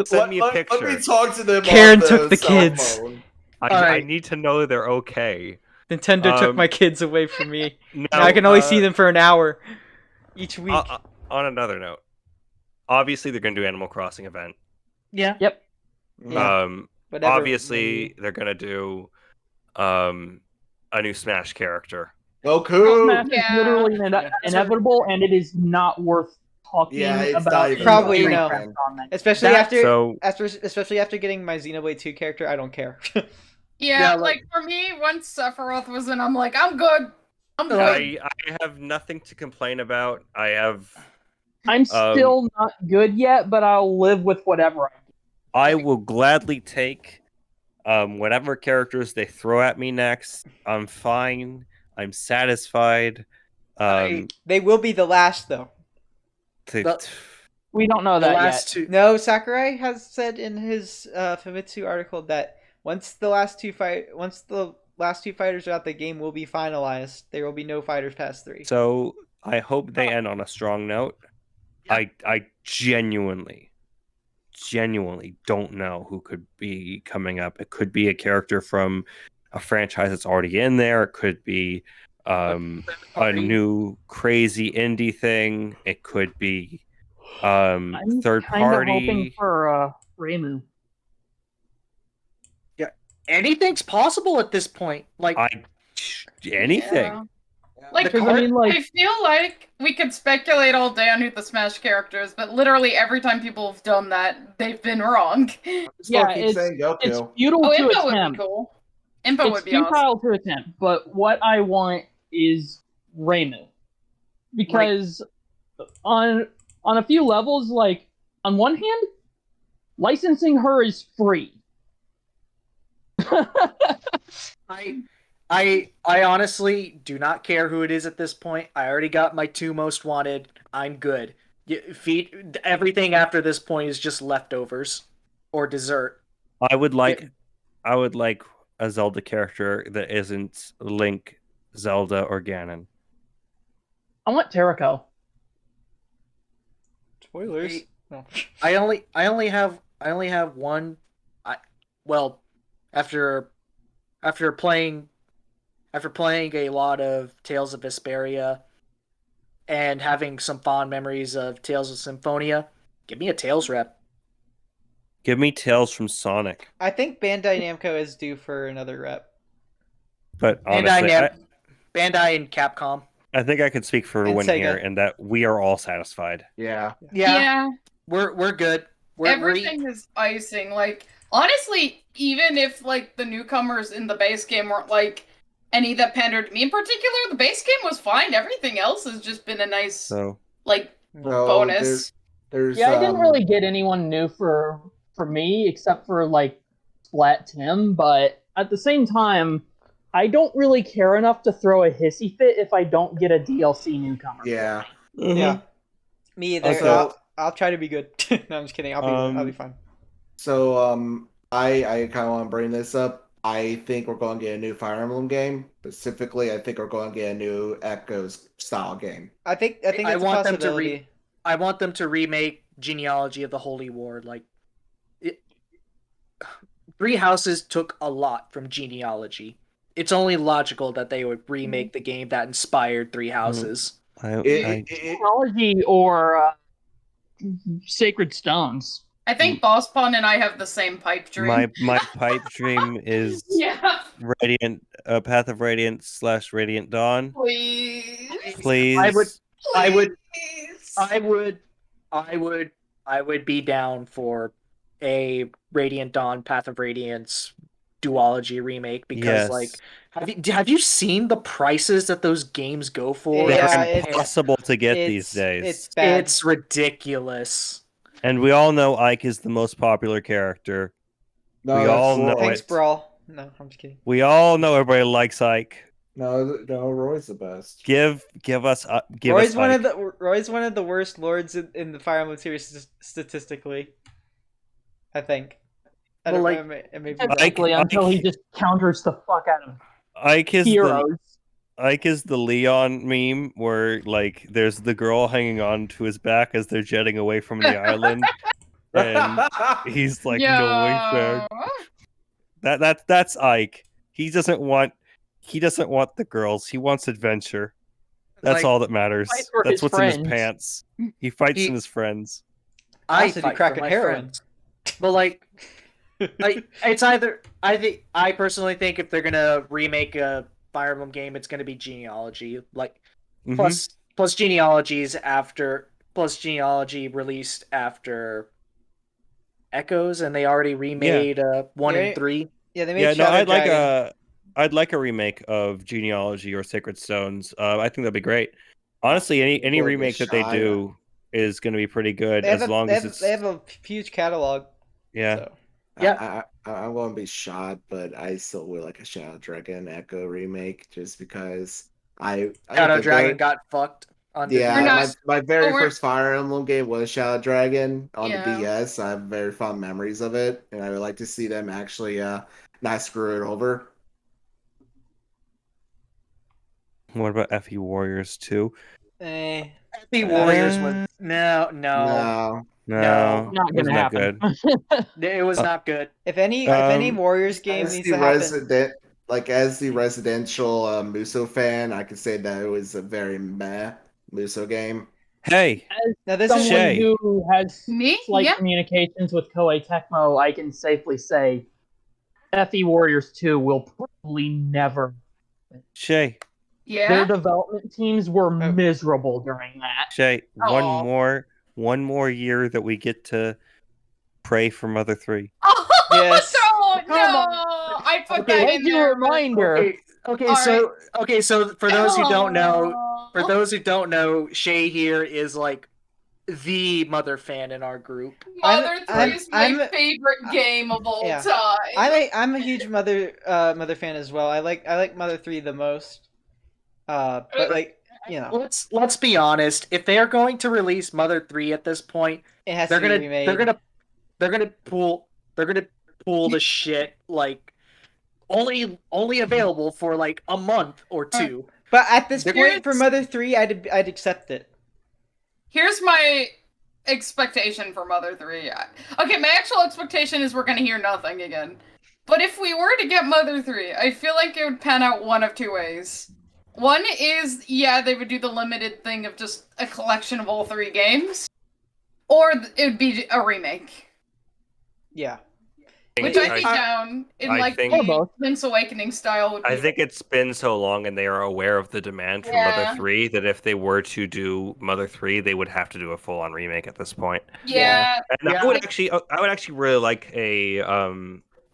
Send me a picture. Let me talk to them. Karen on took the cell kids. phone. I Alright. need to know they're okay. Nintendo took Um, my kids away from me. Now, Now I can only see them for an hour each week. On another note, obviously they're going to do Animal Crossing event. Yeah. Yeah. Whatever. obviously they're gonna do a new Smash character. Goku. Smash is Yeah. literally Yeah. inevitable, and it is not worth talking Yeah, it's about. not even Probably any no. reference on that. Especially That- especially after getting my Xenoblade 2 character, I don't care. Yeah, Yeah, like for me, once Sephiroth was in, I'm like, I'm good. I'm good. I have nothing to complain about. I'm still not good yet, but I'll live with whatever I get. I will gladly take whatever characters they throw at me next. I'm fine. I'm satisfied. They will be the last, though. We don't know The that last yet. two. No, Sakurai has said in his Famitsu article that once the last two fighters are out, the game will be finalized. There will be no fighters past 3. So I hope they end on a strong note. Yeah. I genuinely don't know who could be coming up. It could be a character from a franchise that's already in there. It could be a new crazy indie thing. It could be I'm third kind of hoping party. for Raymond. Anything's possible at this point. Like Anything. Yeah. Like, The I mean, like, I feel like we could speculate all day on who the Smash character is, but literally every time people have done that, they've been wrong. yeah, Keep saying Goku. it's futile Oh, to Impa would be attempt. cool. Impa It's would be awesome. futile to attempt, but what I want is Raymond, because on a few levels, like on one hand, licensing her is free. I honestly do not care who it is at this point. I already got my 2 most wanted. I'm good. Everything after this point is just leftovers or dessert. I would like a Zelda character that isn't Link, Zelda, or Ganon. I want Terrico. Spoilers. No. I only have one. After playing a lot of Tales of Vesperia and having some fond memories of Tales of Symphonia, give me a Tales rep. Give me Tales from Sonic. I think Bandai Namco is due for another rep. But honestly, Bandai and Capcom. I think I could speak for And everyone Sega. here in that we are all satisfied. Yeah. Yeah, we're good. Everything is icing. Like, honestly, even if like the newcomers in the base game weren't like any that pandered to me in particular, the base game was fine. Everything else has just been a nice So like No, bonus. There's Yeah, I didn't really get anyone new for me except for like Splat Tim, but at the same time, I don't really care enough to throw a hissy fit if I don't get a DLC newcomer. Yeah. Yeah. Me either. Okay. So I'll try to be good. No, I'm just kidding. I'll be fine. So I kind of want to bring this up. I think we're going to get a new Fire Emblem game. Specifically, I think we're going to get a new Echoes style game. I think it's I a want them to possibility. I want them to remake Genealogy of the Holy War. Like, Three Houses took a lot from Genealogy. It's only logical that they would remake the game that inspired Three Houses. Technology or Sacred Stones. I think Bosspon and I have the same pipe dream. my pipe dream is Yeah, Radiant, Path of Radiance / Radiant Dawn. please. Please. I would be down for a Radiant Dawn Path of Radiance duology remake because Yes. like have you seen the prices that those games go for? Yeah, They're impossible to get these days. It's bad. It's ridiculous. And we all know Ike is the most popular character. No, We that's all Roy. know Thanks, it. Brawl. No, I'm just kidding. We all know everybody likes Ike. No, Roy's the best. Give us Roy's one Ike. of the worst lords in the Fire Emblem series statistically. I think. I Well, don't like- know. Maybe Exactly, until Ike- he just counters the fuck out of Ike is heroes. Ike is the Leon meme where like there's the girl hanging on to his back as they're jetting away from the island, and he's like, Yo. "No way back." That's Ike. He doesn't want the girls. He wants adventure. That's Like, all that matters. fight for That's his what's in his friends. pants. He fights He- in his friends. I Also, do fight crack for and my heroin. friends. But like It's either I personally think if they're gonna remake a Fire Emblem game, it's gonna be Genealogy, like Mhm. plus Genealogy released after Echoes, and they already remade 1 Yeah. and 3. Yeah, they made Yeah, no, Shadow I'd Dragon. I'd like a remake of Genealogy or Sacred Stones. I think that'd be great. Honestly, any Wouldn't be remake that they shy, do is going to be pretty good They have as long as it's they have a huge catalog. yeah. So. Yeah. I won't be shot, but I still would like a Shadow Dragon Echo remake just because I Shadow think Dragon they're got fucked on the You're yeah, not- DS. my very we're- first Fire Emblem game was Shadow Dragon on the Yeah. DS. I have very fond memories of it, and I would like to see them actually not screw it over. What about FE Warriors 2? FE Warriors was no. No. No, Not it gonna wasn't that happen. good. It was not good. If any Um, Warriors game As needs the to happen, as the residential Muso fan, I could say that it was a very meh Muso game. Hey, now this Someone is Shay. who has Me? slight Yeah. communications with Koei Tecmo, I can safely say FE Warriors 2 will probably never. Shay, Yeah. Their development teams were miserable during that. Shay, Aw. one more year that we get to pray for Mother 3. Oh, Yes. no, Come no! on. I put Okay, that As in a there. reminder, So for those who don't know, Oh. Shay here is like the Mother fan in our group. Mother 3 is my I'm- favorite game of all yeah. time. I'm a huge Mother fan as well. I like Mother 3 the most. But like, you know, Let's be honest. If they are going to release Mother 3 at this point, it has they're to be gonna remade. they're gonna pull the shit like only available for like a month or two. But at this They're- point, for Mother 3, I'd accept it. Here's my expectation for Mother 3. Okay, my actual expectation is we're gonna hear nothing again. But if we were to get Mother 3, I feel like it would pan out one of two ways. One is, yeah, they would do the limited thing of just a collection of all 3 games. Or it would be a remake. Yeah. Which I'd be down in I like think- the Link's Awakening style. Would be I think it's been so long and they are aware of the demand for Yeah. Mother 3 that if they were to do Mother 3, they would have to do a full-on remake at this point. Yeah. And Yeah. I would actually really like a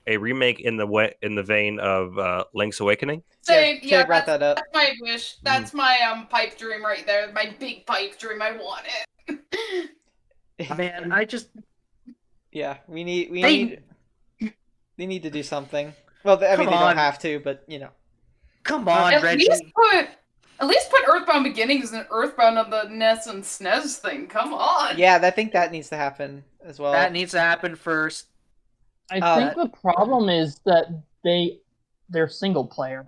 remake in the vein of Link's Awakening. Same. Shay Yeah, brought that up. that's my wish. That's my pipe dream right there. My big pipe dream. I want it. Man, I just Yeah, we need they need to do something. Well, I mean, Come they on. don't have to, but you know. come on, At Reggie. least put Earthbound Beginnings and Earthbound on the NES and SNES thing. Come on. Yeah, I think that needs to happen as well. That needs to happen first. I think the problem is that they're single player.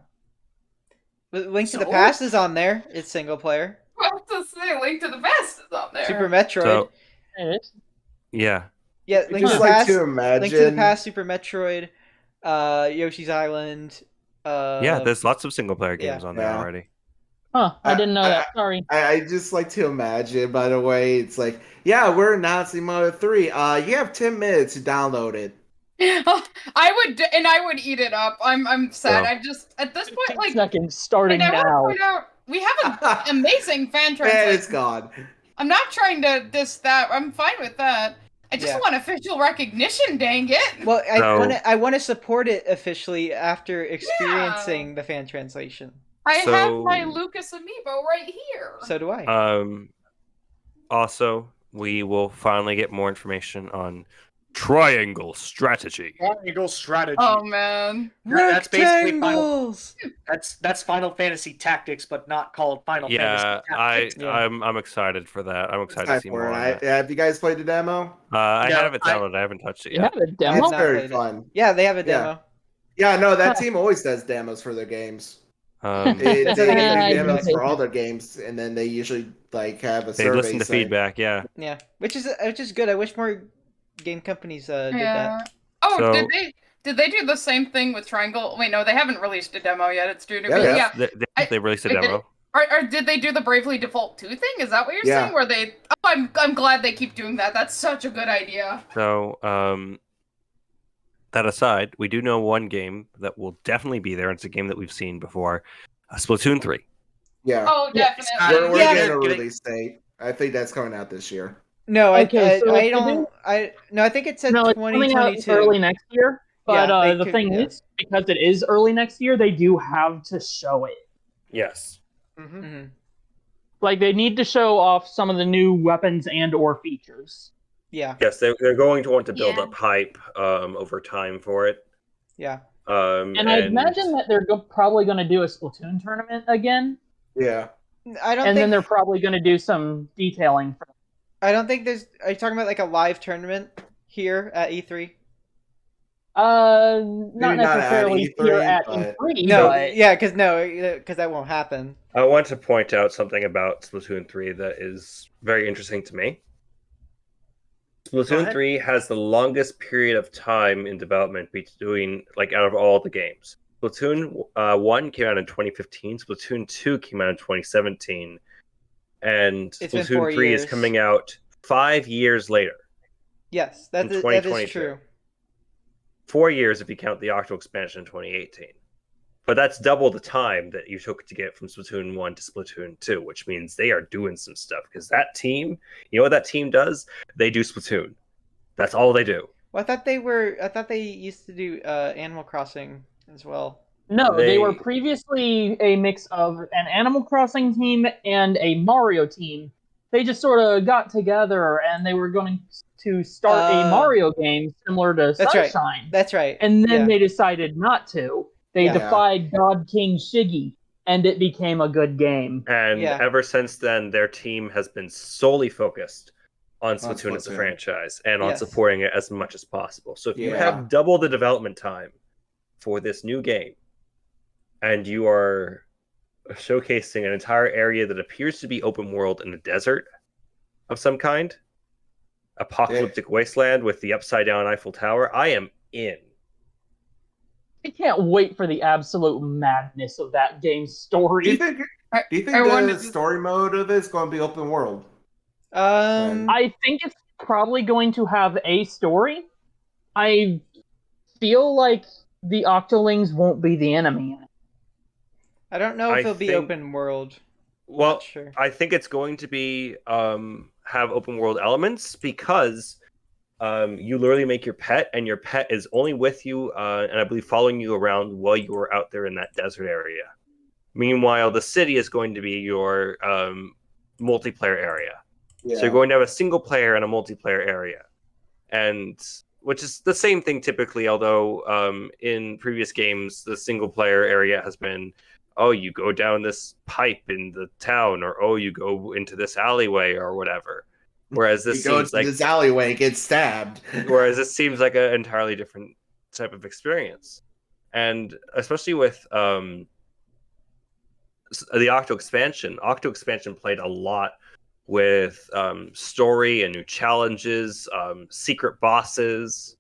But Link to the So? Past is on there. It's single player. I was to say, Link to the Past is on there. Super Metroid. So It yeah, yeah, I Link to just the like Past. to imagine. Link to the Past, Super Metroid, Yoshi's Island. yeah. There's lots of single player yeah. games on there Yeah. already. Huh, I didn't know that. Sorry. I just like to imagine. By the way, it's like, yeah, we're announcing Mother 3. You have 10 minutes to download it. I would eat it up. I'm sad. Yeah. I just at this point, like, Seconds starting and I now. want to point out we have an amazing fan And translation. it's gone. I'm not trying to diss that. I'm fine with that. I just Yeah. want official recognition. Dang it! Well, So- I want to support it officially after experiencing the fan translation. I have So- my Lucas amiibo right here. So do I. Also, we will finally get more information on Triangle Strategy. Triangle strategy. Oh man. That's basically Final. Rectangles! That's Final Fantasy Tactics, but not called Final Yeah, Fantasy Tactics. I'm excited for that. I'm excited to Time see for more. it. On that. Have you guys played the demo? I No, have it downloaded. I haven't touched it You yet. have a demo? It's not very played it. fun. Yeah, they have a Yeah. demo. Yeah, no, that team always does demos for their games. They That's They a- do I demos didn't for all take their games, and then they usually like have a survey. listen to saying- feedback. Yeah. Yeah, which is good. I wish more game companies did that. Oh, So- did they do the same thing with Triangle? Wait, no, they haven't released a demo yet. It's due to Yeah, be. yeah. Yeah. They released a I- demo. Or did they do the Bravely Default 2 thing? Is that what you're Yeah. saying? Where they? Oh, I'm glad they keep doing that. That's such a good idea. So that aside, we do know one game that will definitely be there. It's a game that we've seen before, Splatoon 3. Yeah. Oh, definitely. We're Yeah. getting a release date. I think that's coming out this year. No, Okay, so I if they don't. do- I think it said No, it's coming out 2022. early next year. But Yeah, they the could- thing yeah. is, because it is early next year, they do have to show it. Yes. Mhm. Like, they need to show off some of the new weapons and/or features. Yeah, Yes, they're going to want to build Yeah. up hype over time for it. yeah. And I imagine that they're probably going to do a Splatoon tournament again, Yeah. I don't and think. then they're probably going to do some detailing for. I don't think there's. Are you talking about like a live tournament here at E3? Not Maybe not at necessarily E3, here at but- E3, No, but yeah, because that won't happen. I want to point out something about Splatoon 3 that is very interesting to me. Go Splatoon ahead. 3 has the longest period of time in development between, like, out of all the games. Splatoon 1 came out in 2015, Splatoon 2 came out in 2017, and It's been 4 Splatoon 3 is years. coming out 5 years later. Yes, that In is 2022. true. 4 years if you count the Octo expansion in 2018. But that's double the time that you took to get from Splatoon 1 to Splatoon 2, which means they are doing some stuff. Because that team, you know what that team does? They do Splatoon. That's all they do. Well, I thought they used to do Animal Crossing as well. no, they were They- previously a mix of an Animal Crossing team and a Mario team. They just sort of got together and they were going to start a Mario game similar to That's right. Sunshine. That's right. And then Yeah. they decided not to. They Yeah. defied God King Shiggy, and it became a good game. And Yeah. ever since then, their team has been solely focused on Splatoon as a Splatoon. franchise and on Yes. supporting it as much as possible. So if you Yeah. have double the development time for this new game, and you are showcasing an entire area that appears to be open world in a desert of some kind, apocalyptic wasteland with the upside down Eiffel Tower, I am in. I can't wait for the absolute madness of that game's story. Do you think I the wanted to- story mode of it is going to be open world? I think it's probably going to have a story. I feel like the Octolings won't be the enemy. I don't know if I it'll be think- open world. Well, Not sure. I think it's going to be have open world elements because you literally make your pet, and your pet is only with you, and I believe following you around while you are out there in that desert area. Meanwhile, the city is going to be your multiplayer area. Yeah. So you're going to have a single player and a multiplayer area, and which is the same thing typically. Although in previous games, the single player area has been, oh, you go down this pipe in the town, or oh, you go into this alleyway, or whatever. Whereas this you go seems to like this alleyway, get stabbed. whereas this seems like an entirely different type of experience, and especially with the Octo expansion. Octo expansion played a lot with story and new challenges, secret bosses,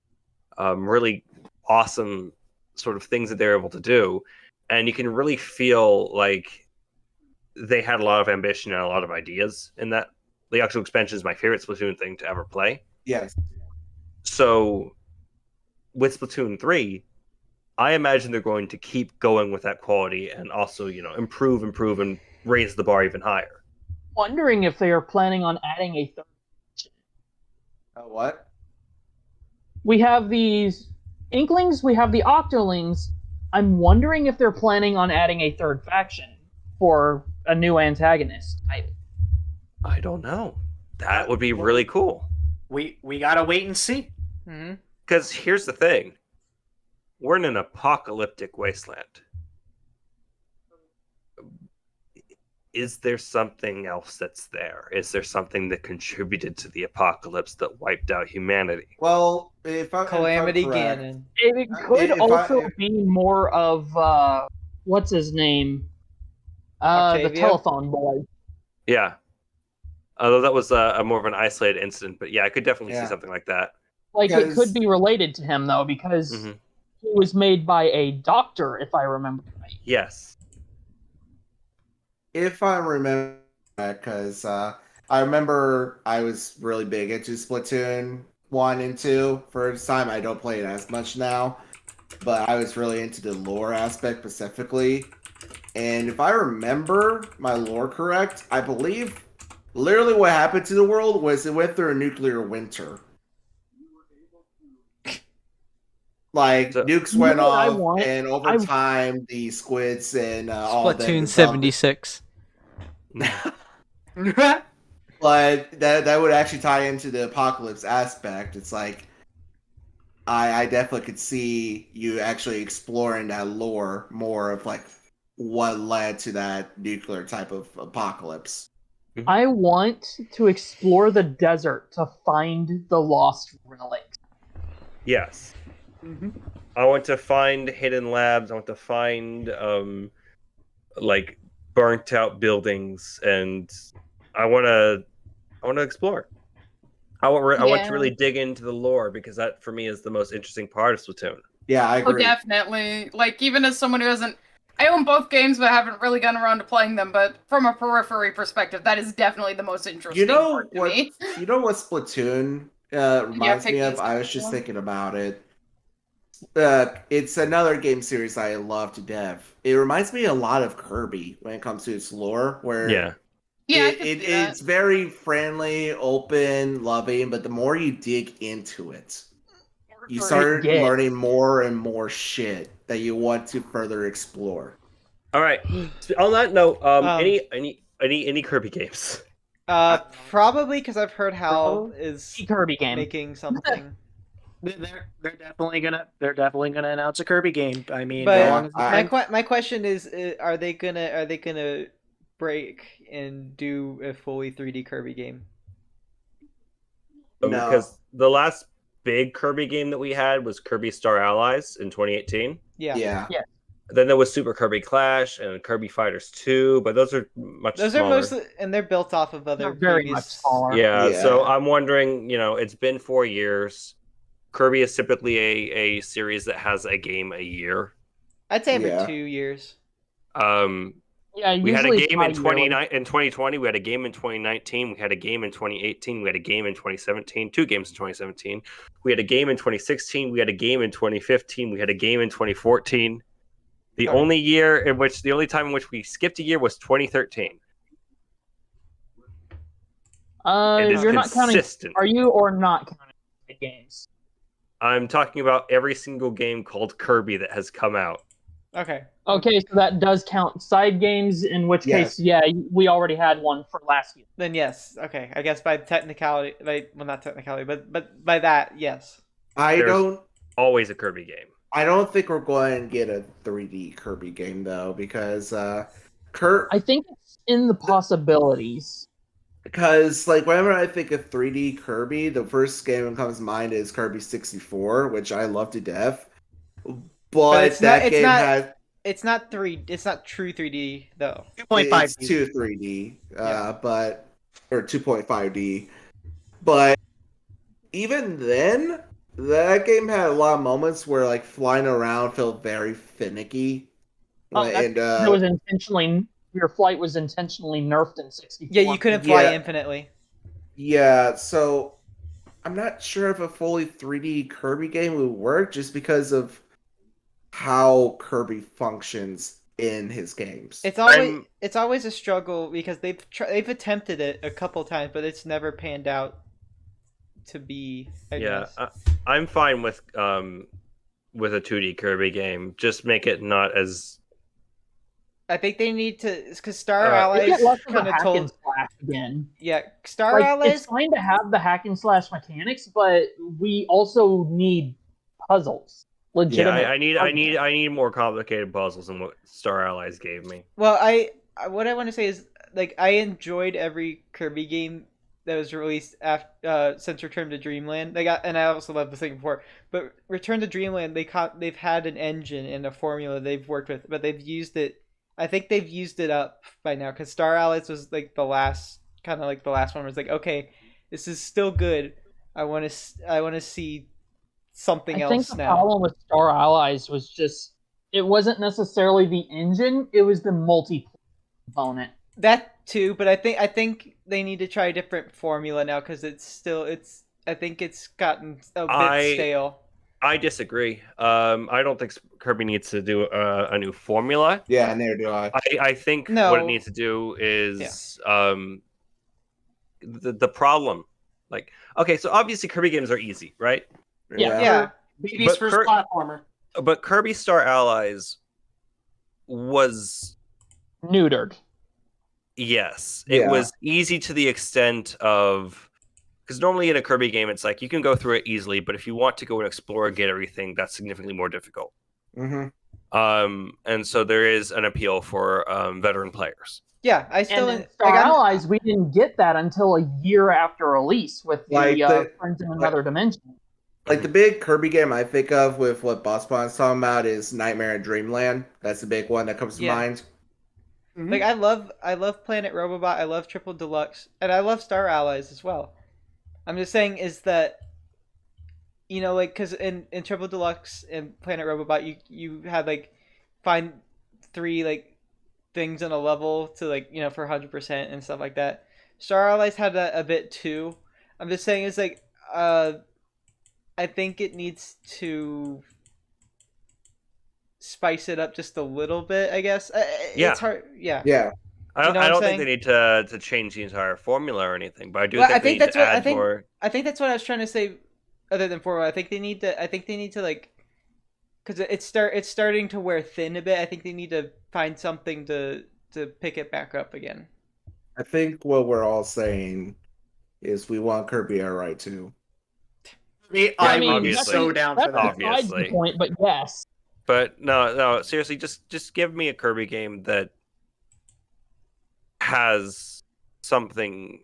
really awesome sort of things that they're able to do, and you can really feel like they had a lot of ambition and a lot of ideas in that. The Octo expansion is my favorite Splatoon thing to ever play. Yes. So with Splatoon 3, I imagine they're going to keep going with that quality and also, improve and raise the bar even higher. Wondering if they are planning on adding a third. What? We have these Inklings, we have the Octolings. I'm wondering if they're planning on adding a third faction for a new antagonist. I don't know. That would be really cool. We gotta wait and see. Hmm. Because here's the thing. We're in an apocalyptic wasteland. Is there something else that's there? Is there something that contributed to the apocalypse that wiped out humanity? Well, if I'm Calamity correct, Ganon. It could if also be more of what's his name? The Octavio? telephone boy. Yeah. Although that was a more of an isolated incident, but yeah, I could definitely see Yeah. something like that. Like it Because- could be related to him though, because Mhm. he was made by a doctor, if I remember right. Yes. if I remember, because I remember I was really big into Splatoon 1 and 2 first time. I don't play it as much now, but I was really into the lore aspect specifically. And if I remember my lore correct, I believe literally what happened to the world was it went through a nuclear winter. Like, nukes You know went what I off, want? and over time, the squids and all of them Splatoon developed. 76. But that would actually tie into the apocalypse aspect. It's like, I definitely could see you actually exploring that lore more of like what led to that nuclear type of apocalypse. I want to explore the desert to find the lost relic. Yes. I want to find hidden labs. I want to find like burnt out buildings, and I want to explore. I want to really dig into the lore, because that for me is the most interesting part of Splatoon. Yeah, I Oh, agree. definitely. Like, even as someone who hasn't... I own both games, but haven't really gotten around to playing them, but from a periphery perspective, that is definitely the most interesting part to me. You know what Splatoon reminds me of? I was just thinking about it. It's another game series I love to death. It reminds me a lot of Kirby when it comes to its lore, where Yeah, it's very friendly, open, loving, but the more you dig into it, you start learning more and more shit that you want to further explore. All right. On that note, any Kirby games? Probably because I've heard Hal is Kirby game making something. They're definitely gonna announce a Kirby game. I mean, but my question is, are they gonna break and do a fully 3D Kirby game? No. Because the last big Kirby game that we had was Kirby Star Allies in 2018. Yeah. Then there was Super Kirby Clash and Kirby Fighters 2, but those are much smaller. Are mostly, and they're built off of other very much smaller. Yeah, so I'm wondering, it's been 4 years. Kirby is typically a series that has a game a year. I'd say every 2 years. We had a game in 2020. We had a game in 2019. We had a game in 2018. We had a game in 2017. 2 games in 2017. We had a game in 2016. We had a game in 2015. We had a game in 2014. The only time in which we skipped a year was 2013. You're not counting. Are you or not counting the games? I'm talking about every single game called Kirby that has come out. Okay, so that does count side games, in which case, we already had one for last year. Then yes, okay. I guess by technicality, not technicality, but by that, yes. There's always a Kirby game. I don't think we're going to get a 3D Kirby game, though, because I think it's in the possibilities. Because, whenever I think of 3D Kirby, the first game that comes to mind is Kirby 64, which I love to death. But it's not true 3D, though. 2.5D. It's 2 3D, or 2.5D. But even then, that game had a lot of moments where flying around felt very finicky. It was intentionally, your flight was intentionally nerfed in 64. Yeah, you couldn't fly infinitely. Yeah, so I'm not sure if a fully 3D Kirby game would work, just because of how Kirby functions in his games. It's always a struggle, because they've attempted it a couple times, but it's never panned out to be. I guess. I'm fine with a 2D Kirby game. Just make it not as. I think they need to, because Star Allies kind of told again. Yeah, Star Allies. It's fine to have the hack and slash mechanics, but we also need puzzles. Legitimate. Yeah, I need more complicated puzzles than what Star Allies gave me. Well, what I want to say is, I enjoyed every Kirby game that was released after since Return to Dreamland. And I also love the thing before, but Return to Dreamland, they've had an engine and a formula they've worked with, but they've used it. I think they've used it up by now, because Star Allies was the last one. Was okay, this is still good. I want to see something else now. I think the problem with Star Allies was just, it wasn't necessarily the engine; it was the multiplayer component. That too, but I think they need to try a different formula now, because it's I think it's gotten a bit stale. I disagree. I don't think Kirby needs to do a new formula. Yeah, neither do I. I think No. what it needs to do is the problem. Like, okay, so obviously Kirby games are easy, right? Yeah. Baby's But first platformer. But Kirby Star Allies was Neutered. yes, it Yeah. was easy to the extent of because normally in a Kirby game it's like you can go through it easily, but if you want to go and explore and get everything, that's significantly more difficult. Mm-hmm. And so there is an appeal for veteran players. Yeah, I still And in Star Allies, we didn't get that until a year after release with the Friends in Another Dimension. Like the big Kirby game I think of with what Bosspon is talking about is Nightmare in Dreamland. That's the big one that comes to mind. Mm-hmm. Like I love Planet Robobot, I love Triple Deluxe, and I love Star Allies as well. I'm just saying is that like because in Triple Deluxe and Planet Robobot you had like find 3 like things in a level to like for 100% and stuff like that. Star Allies had that a bit too. I'm just saying it's like I think it needs to spice it up just a little bit, I guess. Yeah. It's hard. Yeah. Yeah. I don't think they need to change the entire formula or anything, but I do think that's what I think that's what I was trying to say. Other than formula, I think they need to like, because it's starting to wear thin a bit. I think they need to find something to pick it back up again. I think what we're all saying is we want Kirby Air Ride too. I mean, mean, so down for that. Obviously. The point, but yes. But no, seriously, just give me a Kirby game that has something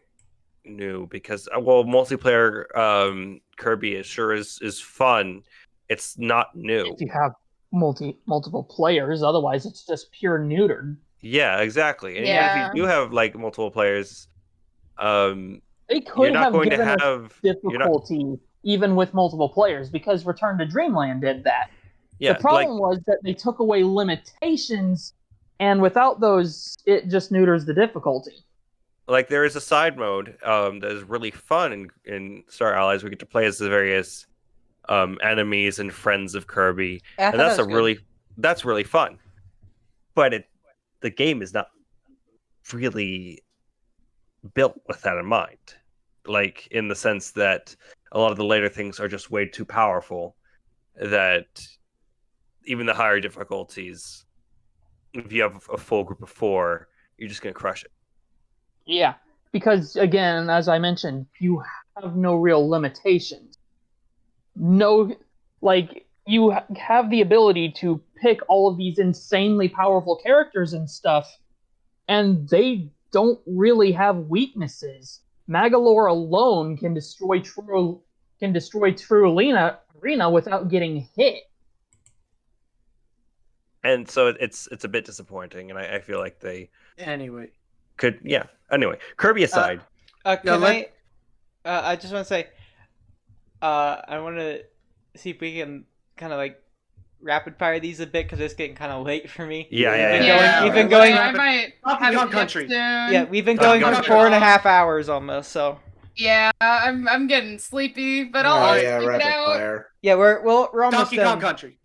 new because multiplayer Kirby is fun. It's not new. If you have multiple players, otherwise it's just pure neutered. Yeah, exactly. And even if you do have like multiple players, they could have given us difficulty even with multiple players because Return to Dreamland did that. Yeah, the problem was that they took away limitations, and without those, it just neuters the difficulty. Like there is a side mode that is really fun in Star Allies. We get to play as the various enemies and friends of Kirby, and that's really fun. But the game is not really built with that in mind. Like in the sense that a lot of the later things are just way too powerful. That even the higher difficulties, if you have a full group of 4, you're just gonna crush it. Yeah, because again, as I mentioned, you have no real limitations. You have the ability to pick all of these insanely powerful characters and stuff, and they don't really have weaknesses. Magalore alone can destroy True Arena without getting hit. And so it's a bit disappointing, and I feel like they could Anyway, Kirby aside. I just want to say, I want to see if we can kind of like rapid fire these a bit because it's getting kind of late for me. Yeah. We've been going. I might have country. Yeah, we've been going for 4.5 hours almost. So. Yeah, I'm getting sleepy, but I'll sleep it out. fire. Yeah, we're almost Donkey done. Kong Country.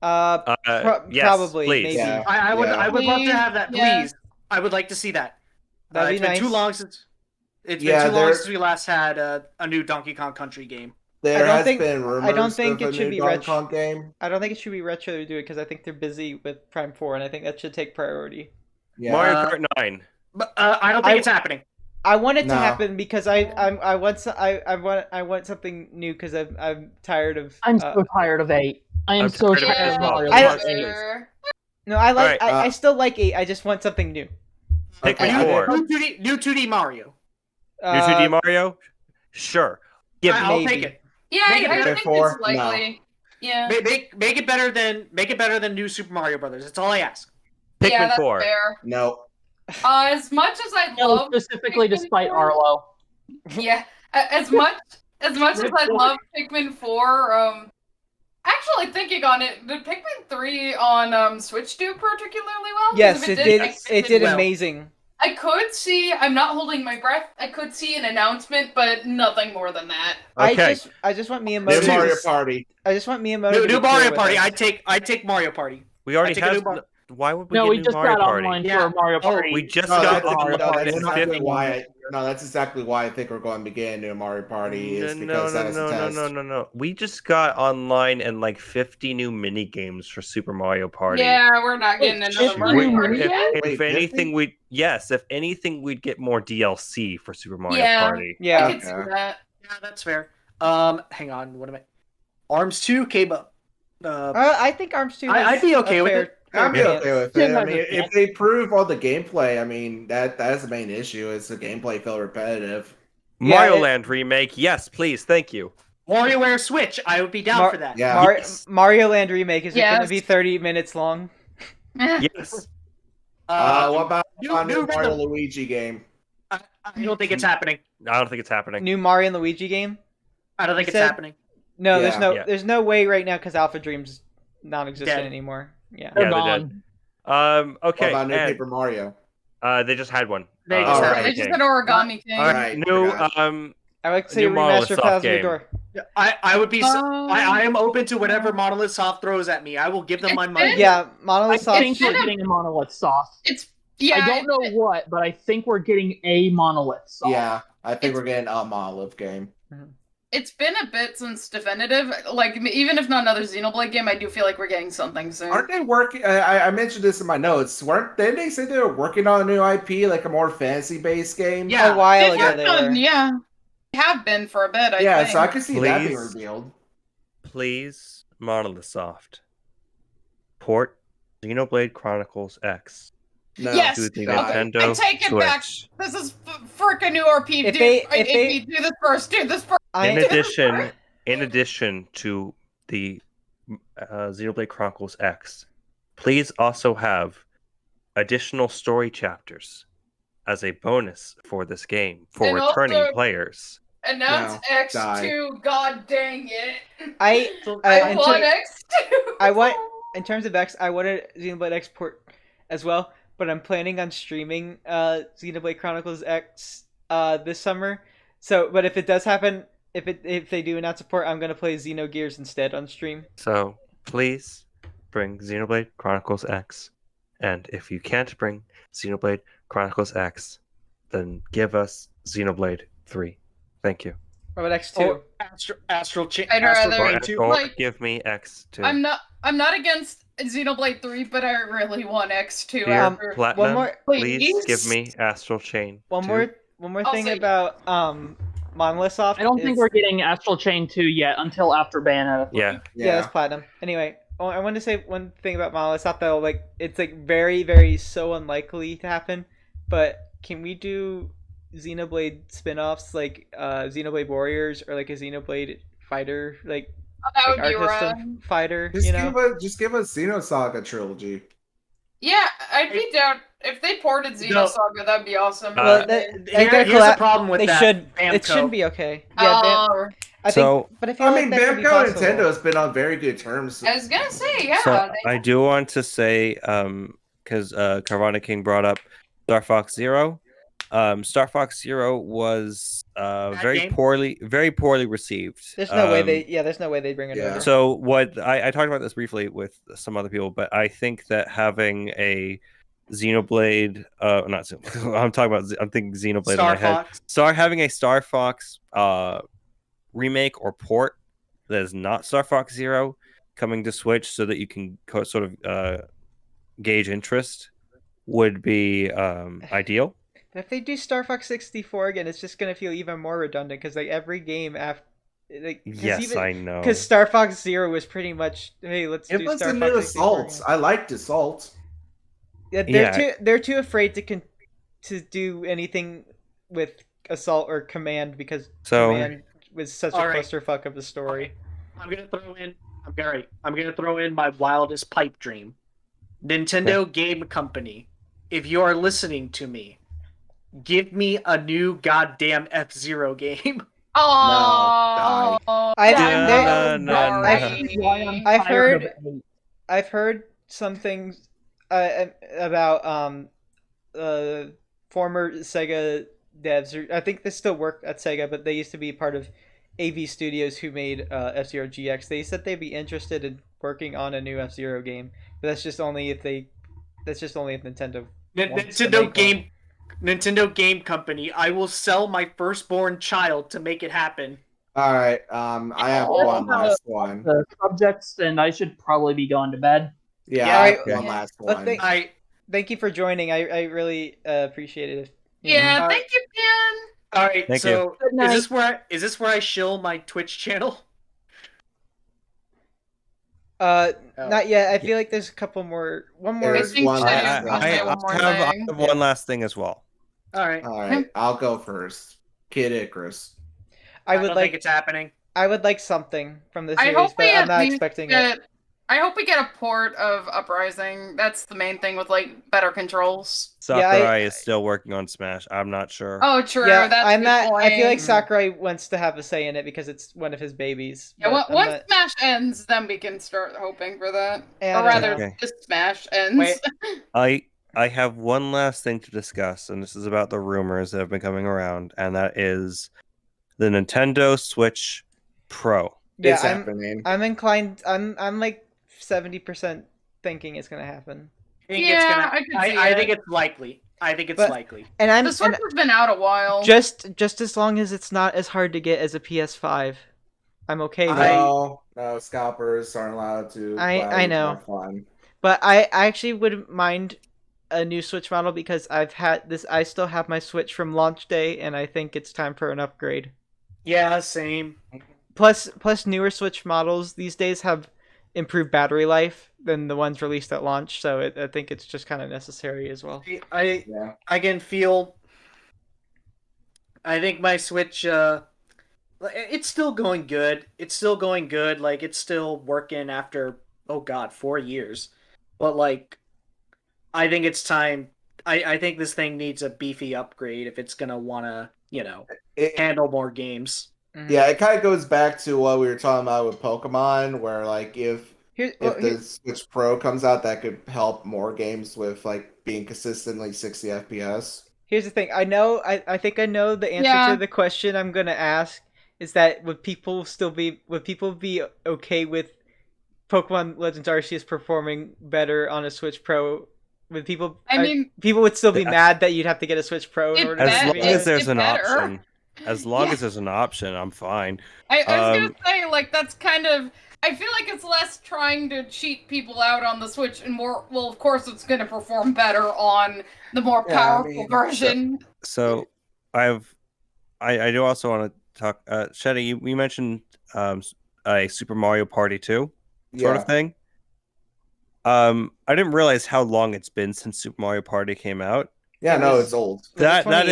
Yes, Probably, please. maybe. Yeah. I would love to have that, Yeah. please. I would like to see that. That'd It's be been too nice. long since we last had a new Donkey Kong Country game. There has been rumors I don't think of it a should new be Donkey Kong game. I don't think it should be retro to do it because I think they're busy with Prime 4, and I think that should take priority. Yeah. Mario Kart 9. But I don't think it's happening. I want it to No. happen because I want something new because I'm tired of. I'm so tired of 8. I am I'm so tired of tired it as of well. Mario I Kart don't- 8. No, I like. Alright, I still like 8. I just want something new. Pikmin 4. New 2D Mario. New 2D Mario? Sure. Give me. I'll take it. Yeah, Make it I better think for- it's likely. Yeah. Make it better than New Super Mario Brothers. That's all I ask. Pikmin Yeah, that's 4. fair. No. As much as I No, love specifically Pikmin despite 4, Arlo. Yeah, as much as I love Pikmin 4, actually thinking on it, did Pikmin 3 on Switch do particularly well? Yes, Because it if did. like, It did well. amazing. I could see. I'm not holding my breath. I could see an announcement, but nothing more than that. Okay. I just want Miyamoto. New Mario Party. I just want Miyamoto. New to be Mario clear with Party. us. I'd take Mario Party. We already take a have. new Mar- Why would we No, get we new just Mario got Party? online Yeah. for Mario Oh, Party. We just No, got that's, Mario no, Party that's and exactly 50. why. No, that's exactly why I think we're going to begin New Mario Party. Is because that is a test. No. We just got online and like 50 new mini games for Super Mario Party. Yeah, we're not getting Wait, another if Mario we- Party. If Wait, anything, if anything, we'd get more DLC for Super Mario Yeah. Party. I Yeah. could see that. Yeah, that's fair. Hang on. What am I? Arms 2 came up. I think Arms 2. I'd be okay with it. I'd be okay with it. I mean, Yeah. if they prove all the gameplay, I mean that is the main issue. Is the gameplay feel repetitive? Yeah, Mario it- Land remake, yes, please, thank you. WarioWare Switch. I would be down for that. Yeah. Yes. Mario Land remake is it going to Yes. be 30 minutes long? Yes. What about new a new Mario rhythm. Luigi game? I don't think it's happening. I don't think it's happening. New Mario and Luigi game? I don't think You it's said- happening. No, Yeah. there's no way right now because Alpha Dream's non-existent Dead. anymore. Yeah. They're Yeah, they're gone. Okay. What about New and, Paper Mario? they just had one. They just had I one. just said Origami King. All right, Right, new forgot. I like to say New Monolith remaster Soft Pals of game. Door. I would be. Um, I am open to whatever Monolith Soft throws at me. I will give them my It's money. been- Yeah, I Monolith Soft. think we're getting a Monolith Soft. It's yeah. I don't know what, but I think we're getting a Monolith Soft. Yeah, I think we're getting a Monolith game. It's been a bit since Definitive. Like even if not another Xenoblade game, I do feel like we're getting something soon. Aren't they working? I mentioned this in my notes. Didn't they say they were working on a new IP, like a more fantasy-based game? Yeah. A while They've ago worked they on, were. yeah, they have been for a bit. I Yeah, think. so I could see that being Please. revealed. Please, Monolith Soft. Port Xenoblade Chronicles X No, Yes. to the God. Nintendo I take it Switch. back. This is frickin' new RP. If Dude, they- right, if they- AP, do this first. Do this first. In addition to the Xenoblade Chronicles X, please also have additional story chapters as a bonus for this game for And returning also- players. Announce No, X2. God dang it. I I in want ter- X2. I want in terms of X, I wanted Xenoblade X port as well, but I'm planning on streaming Xenoblade Chronicles X this summer. So, but if it does happen, if they do announce support, I'm gonna play Xenogears instead on stream. So please bring Xenoblade Chronicles X. And if you can't bring Xenoblade Chronicles X, then give us Xenoblade 3. Thank you. What about X2? Or Astral Chain. I'd Astral rather- Chain Or, 2. or like- give me X2. I'm not against Xenoblade 3, but I really want X2 Here, after. Platinum, one more- please give me Astral Chain. One 2. more I'll thing say- about Monolith Soft. I don't think is- we're getting Astral Chain 2 yet until after Bayonetta. Yeah. Yeah, that's platinum. Anyway, I wanted to say one thing about Monolith Soft though. Like, it's like very, very so unlikely to happen. But can we do Xenoblade spin-offs like Xenoblade Warriors or like a Xenoblade Fighter, like That would be Arc rad. System Fighter? Just You know, give us Xenosaga trilogy. Yeah, I'd be down if they ported Xenosaga. That'd be awesome. well, Here's they're the collab- problem with they that. should. Bamco. It should be okay. Yeah, I think. So- But I feel I like mean, that could be Bamco and possible. Nintendo has been on very good terms. I was gonna say, yeah. So they- I do want to say, because Carvana King brought up Star Fox Zero. Star Fox Zero was very game? poorly received. There's no way they. Yeah, there's no way they bring it Yeah. over. So what I talked about this briefly with some other people, but I think that having a Xenoblade, not Xenoblade, I'm thinking Xenoblade in Star my head. Fox. Having a Star Fox remake or port that is not Star Fox Zero coming to Switch, so that you can sort of gauge interest, would be ideal. If they do Star Fox 64 again, it's just gonna feel even more redundant because like every game after, like Yes, I know. because Star Fox Zero was pretty much hey, let's Give do us Star the Fox new 64 Assaults. I liked Assault. again. Yeah. They're too afraid to do anything with Assault or Command because So Command was such a All right. clusterfuck of the story. I'm gonna throw in my wildest pipe dream. Nintendo Game Company, if you are listening to me, give me a new goddamn F-Zero game. Oh, I- No. I've heard some things about former Sega devs, or I think they still work at Sega, but they used to be part of AV Studios, who made F-Zero GX. They said they'd be interested in working on a new F-Zero game, but that's just only if Nintendo wants to make one. Nintendo Game Company. I will sell my firstborn child to make it happen. All right. I have one last one. The subjects, and I should probably be going to bed. Yeah, Yeah, I have okay. one last Well, one. Thank you for joining. I really appreciate it. Yeah, Mhm. thank you, Pyun. All right. Thank so Good night. is this where I shill my Twitch channel? Not yet. I feel like there's a couple more. One more. There's think one Sheddy last was gonna I say one. one more have thing. one last thing as well. All right. All right, I'll go first. Kid Icarus. I don't would think like. it's happening. I would like something from the I series, hope but we I'm at not least expecting it. get. I hope we get a port of Uprising. That's the main thing with like better controls. Sakurai is still working on Smash. I'm not sure. Oh, true. Yeah, That's I'm a good not. I feel like point. Sakurai wants to have a say in it because it's one of his babies. Yeah, but I'm once not- Smash ends, then we can start hoping for that. Yeah, I Or don't rather, know. just Smash ends. Wait. I have one last thing to discuss, and this is about the rumors that have been coming around, and that is the Nintendo Switch Pro. yeah, It's happening. I'm inclined. I'm like 70% thinking it's gonna happen. I think Yeah, it's gonna. I could see I it. think it's likely. I think it's But- likely. And I'm The Switch has been out a while. just as long as it's not as hard to get as a PS5, I'm okay with it. No, scalpers aren't allowed to. I know. It's more fun. But I actually wouldn't mind a new Switch model because I've had this. I still have my Switch from launch day, and I think it's time for an upgrade. Yeah, same. Plus, newer Switch models these days have improved battery life than the ones released at launch, so I think it's just kind of necessary as well. Yeah. I can feel. I think my Switch. It's still going good. It's still going good. Like it's still working after 4 years. But like, I think it's time. I think this thing needs a beefy upgrade if it's gonna wanna handle more games. Yeah, it kind of goes back to what we were talking about with Pokemon, where like if the Switch Pro comes out, that could help more games with like being consistently 60 FPS. Here's the thing. I think I know the answer to the question I'm gonna ask. Is that would people be okay with Pokemon Legends Arceus performing better on a Switch Pro? Would people? People would still be mad that you'd have to get a Switch Pro in order. As to long be as there's it's an better. option. As long as there's an option, I'm fine. I was gonna say, like, that's kind of. I feel like it's less trying to cheat people out on the Switch and more. Well, of course, it's going to perform better on the more powerful version. So, I do also want to talk. Sheddy, you mentioned a Super Mario Party 2 sort of thing. I didn't realize how long it's been since Super Mario Party came out. Yeah, it's old. That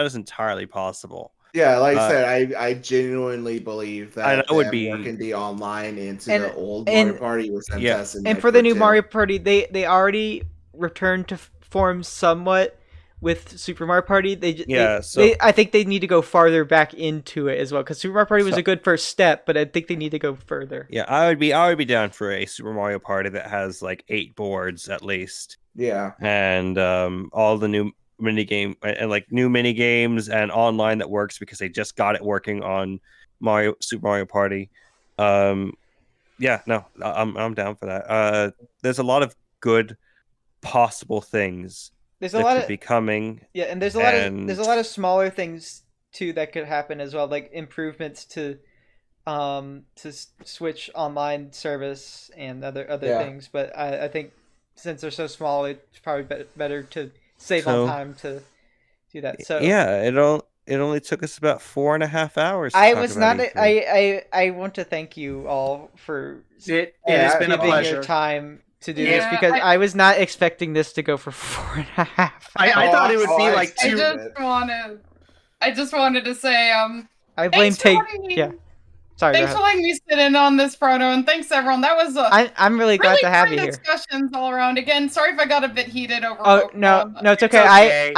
is entirely possible. Yeah, like I said, I genuinely believe that would be working the online into the old Mario Party was fantastic. And for the new Mario Party, they already returned to form somewhat with Super Mario Party. I think they need to go farther back into it as well, because Super Mario Party was a good first step, but I think they need to go further. Yeah, I would be down for a Super Mario Party that has like 8 boards at least. Yeah, and all the new minigame and like new mini games and online that works because they just got it working on Super Mario Party. I'm down for that. There's a lot of good possible things. There's a lot of becoming. Yeah, and there's a lot of smaller things too that could happen as well, like improvements to Switch online service and other things. But I think since they're so small, it's probably better to save on time to do that. So yeah, it only took us about 4.5 hours. I want to thank you all for it has been a pleasure. Your time to do this, because I was not expecting this to go for 4.5. I thought it would be like 2 minutes. I just wanted to say I blame Sorry. Thanks for letting me sit in on this, Proto, and thanks everyone. That was I'm really glad to have you here. Discussions all around. Again, sorry if I got a bit heated over. Oh Pokemon. no, it's okay. I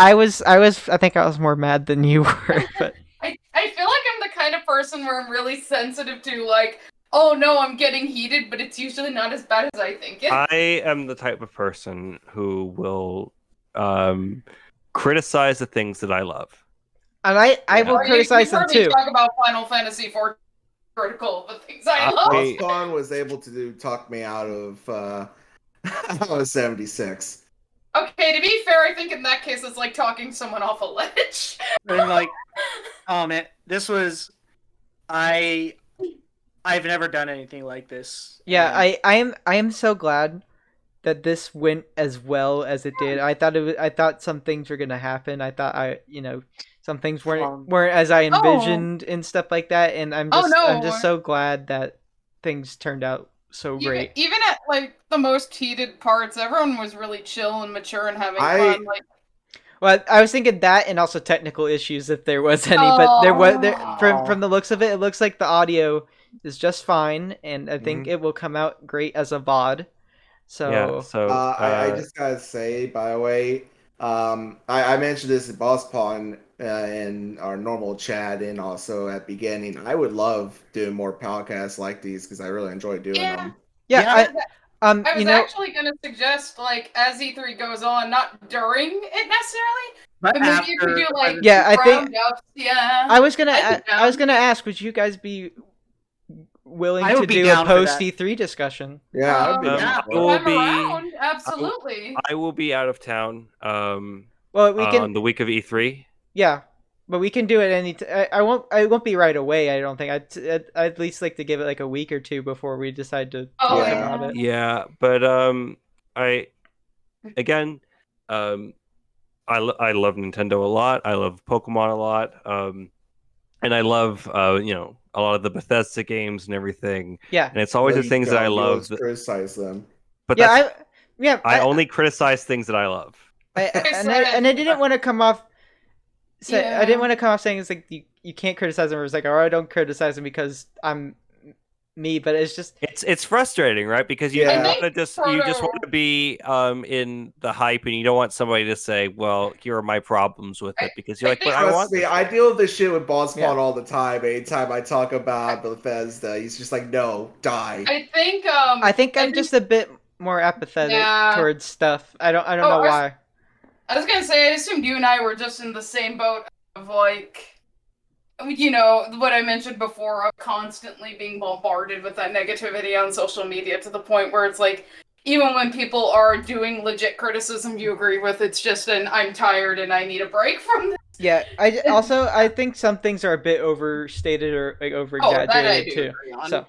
think I was more mad than you were, but I feel like I'm the kind of person where I'm really sensitive to like, oh no, I'm getting heated, but it's usually not as bad as I think it. I am the type of person who will criticize the things that I love. And I will criticize them too. Talk about Final Fantasy IV critical of the things I love. Bosspon was able to talk me out of I was 76. Okay, to be fair, I think in that case it's like talking someone off a ledge. And like, oh man, this was I've never done anything like this. Yeah, And I am so glad that this went as well as it did. I thought some things were gonna happen. I thought some things weren't as I envisioned and stuff like that. And I'm just so glad that things turned out so great. Even at like the most heated parts, everyone was really chill and mature and having fun. Like, well, I was thinking that, and also technical issues if there was any. But from the looks of it, it looks like the audio is just fine, and I think it will come out great as a VOD. So, I just gotta say, by the way, I mentioned this at Bosspon in our normal chat, and also at beginning. I would love doing more podcasts like these because I really enjoy doing them. Yeah, I was actually going to suggest, like, as E3 goes on, not during it necessarily, but maybe you could do like I think roundups. Yeah, I was gonna ask, would you guys be willing to do a post E3 discussion? Yeah, absolutely. I will be out of town. Well, we can on the week of E3. Yeah, but we can do it I won't be right away. I don't think. I'd at least like to give it like a week or two before we decide to talk about it. Yeah, but I love Nintendo a lot. I love Pokemon a lot. And I love a lot of the Bethesda games and everything. Yeah, and it's always the things that I love. Criticize them, but I only criticize things that I love. I didn't want to come off. I didn't want to come off saying it's like you can't criticize them. Or it's like, I don't criticize them because I'm me. But it's just it's frustrating, right? Because you want to just want to be in the hype, and you don't want somebody to say, "Well, here are my problems with it," because you're like, "But I want." I deal with this shit with Bosspon all the time. Anytime I talk about Bethesda, he's just like, "No, die." I think I'm just a bit more apathetic towards stuff. I don't know why. I was gonna say, I assumed you and I were just in the same boat of like, what I mentioned before of constantly being bombarded with that negativity on social media to the point where it's like, even when people are doing legit criticism you agree with, it's just I'm tired and I need a break from this. Yeah, I think some things are a bit overstated or like over exaggerated too. So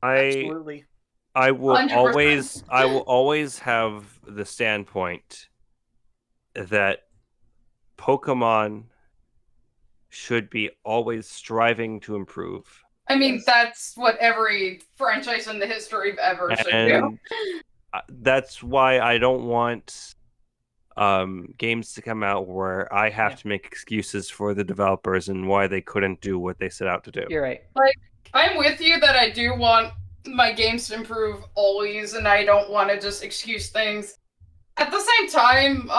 absolutely. I will 100%. always have the standpoint that Pokemon should be always striving to improve. I mean, that's what every franchise in the history of ever should do. That's why I don't want games to come out where I have to make excuses for the developers and why they couldn't do what they set out to do. You're right. Like, I'm with you that I do want my games to improve always, and I don't want to just excuse things. At the same time,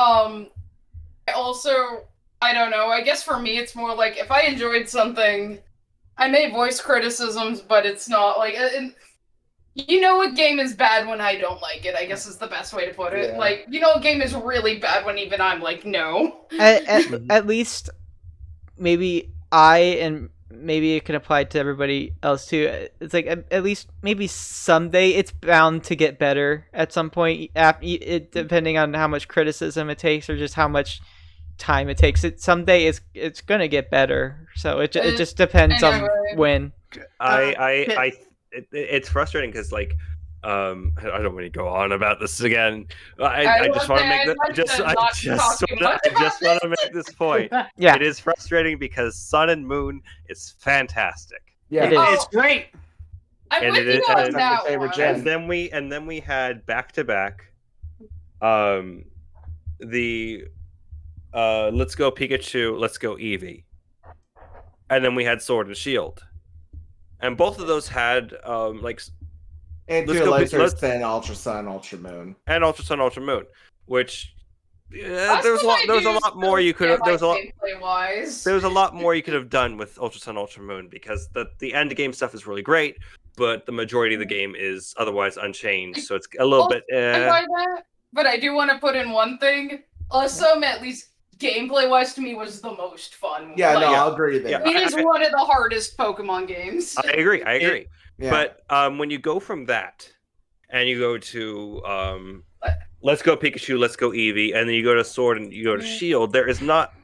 I don't know, I guess for me it's more like, if I enjoyed something, I may voice criticisms, but it's not like... a game is bad when I don't like it, I guess is the best way to put it. Yeah. Like, a game is really bad when even I'm like, no. At least, maybe and maybe it can apply to everybody else too. It's like, at least maybe someday it's bound to get better at some point, depending on how much criticism it takes or just how much time it takes. Someday it's gonna get better. So it just depends on when. It's frustrating because I don't want to go on about this again. I just want to make this point. Yeah, it is frustrating because Sun and Moon is fantastic. Yeah, it's great. I'm with you on that favorite one. gen. And then we had back to back the Let's Go Pikachu, Let's Go Eevee. And then we had Sword and Shield. And both of those had and to a lesser extent, Ultra Sun, Ultra Moon, and Ultra Sun, Ultra Moon, which there was a lot more you could have. There was a lot more you could have done with Ultra Sun, Ultra Moon because the end game stuff is really great, but the majority of the game is otherwise unchanged. So it's a little bit. By that, but I do want to put in one thing. Some, at least gameplay-wise, to me, was the most fun. Yeah, no, Like, I'll agree there. Yeah. it is one of the hardest Pokemon games. I agree. Yeah. But when you go from that and you go to let's go Pikachu, let's go Eevee, and then you go to Sword and you go to Shield, there is not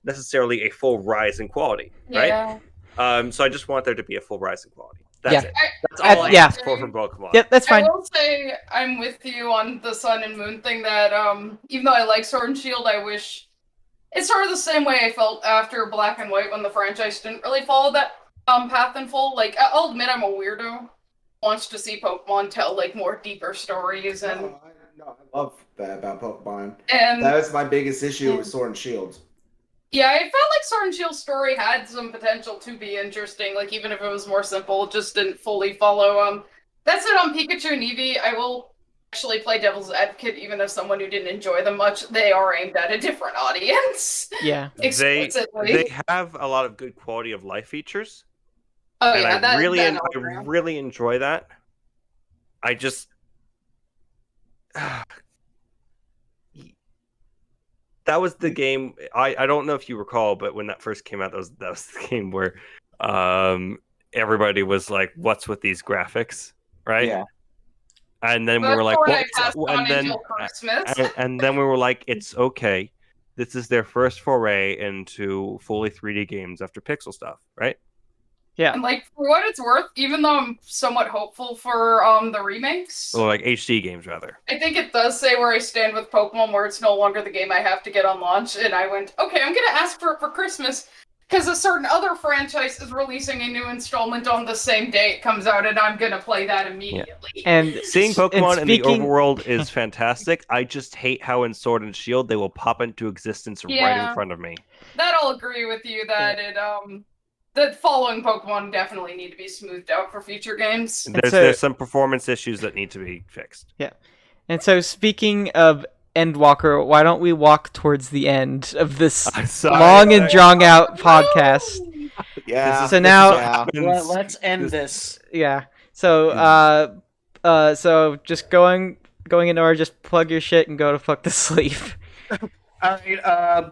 necessarily a full rise in quality, right? Yeah. So I just want there to be a full rise in quality. That's it. That's all I yeah. ask for from Pokemon. Yep, that's fine. I will say I'm with you on the Sun and Moon thing that even though I like Sword and Shield, I wish it's sort of the same way I felt after Black and White when the franchise didn't really follow that path in full. Like, I'll admit I'm a weirdo. Wants to see Pokemon tell like more deeper stories and No, I love that about Pokemon. and That was my biggest issue with Sword and Shield. yeah, I felt like Sword and Shield's story had some potential to be interesting. Like even if it was more simple, it just didn't fully follow. That's it on Pikachu and Eevee. I will actually play devil's advocate, even as someone who didn't enjoy them much. They are aimed at a different audience. Yeah. Explicitly. They have a lot of good quality of life features. Oh and yeah, I really enjoy that. I just that was the game. I don't know if you recall, but when that first came out, that was the game where everybody was like, "What's with these graphics?" Right? Yeah. And then we were like, and then we were like, it's okay. This is their first foray into fully 3D games after pixel stuff, right? Yeah. And like for what it's worth, even though I'm somewhat hopeful for the remakes, Or like HD games rather. I think it does say where I stand with Pokemon, where it's no longer the game I have to get on launch, and I went, okay, I'm gonna ask for it for Christmas. Because a certain other franchise is releasing a new installment on the same day it comes out, and I'm gonna play that immediately. Yeah. And seeing Pokemon in the overworld is fantastic. I just hate how in Sword and Shield they will pop into existence right in front of me. That I'll agree with you that that following Pokemon definitely need to be smoothed out for future games. There's some performance issues that need to be fixed. Yeah. And so speaking of Endwalker, why don't we walk towards the end of this long and drawn out podcast? Yeah. So now let's end this. Yeah. So so just going in order, just plug your shit and go to fuck to sleep. All right.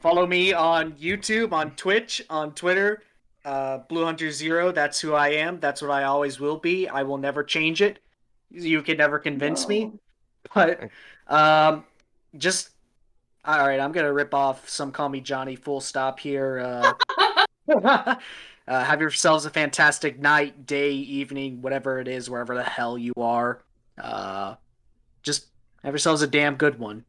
Follow me on YouTube, on Twitch, on Twitter. BlueHunterZero. That's who I am. That's what I always will be. I will never change it. You can never convince me. But just all right. I'm gonna rip off some call me Johnny. Full stop here. Have yourselves a fantastic night, day, evening, whatever it is, wherever the hell you are. Just have yourselves a damn good one.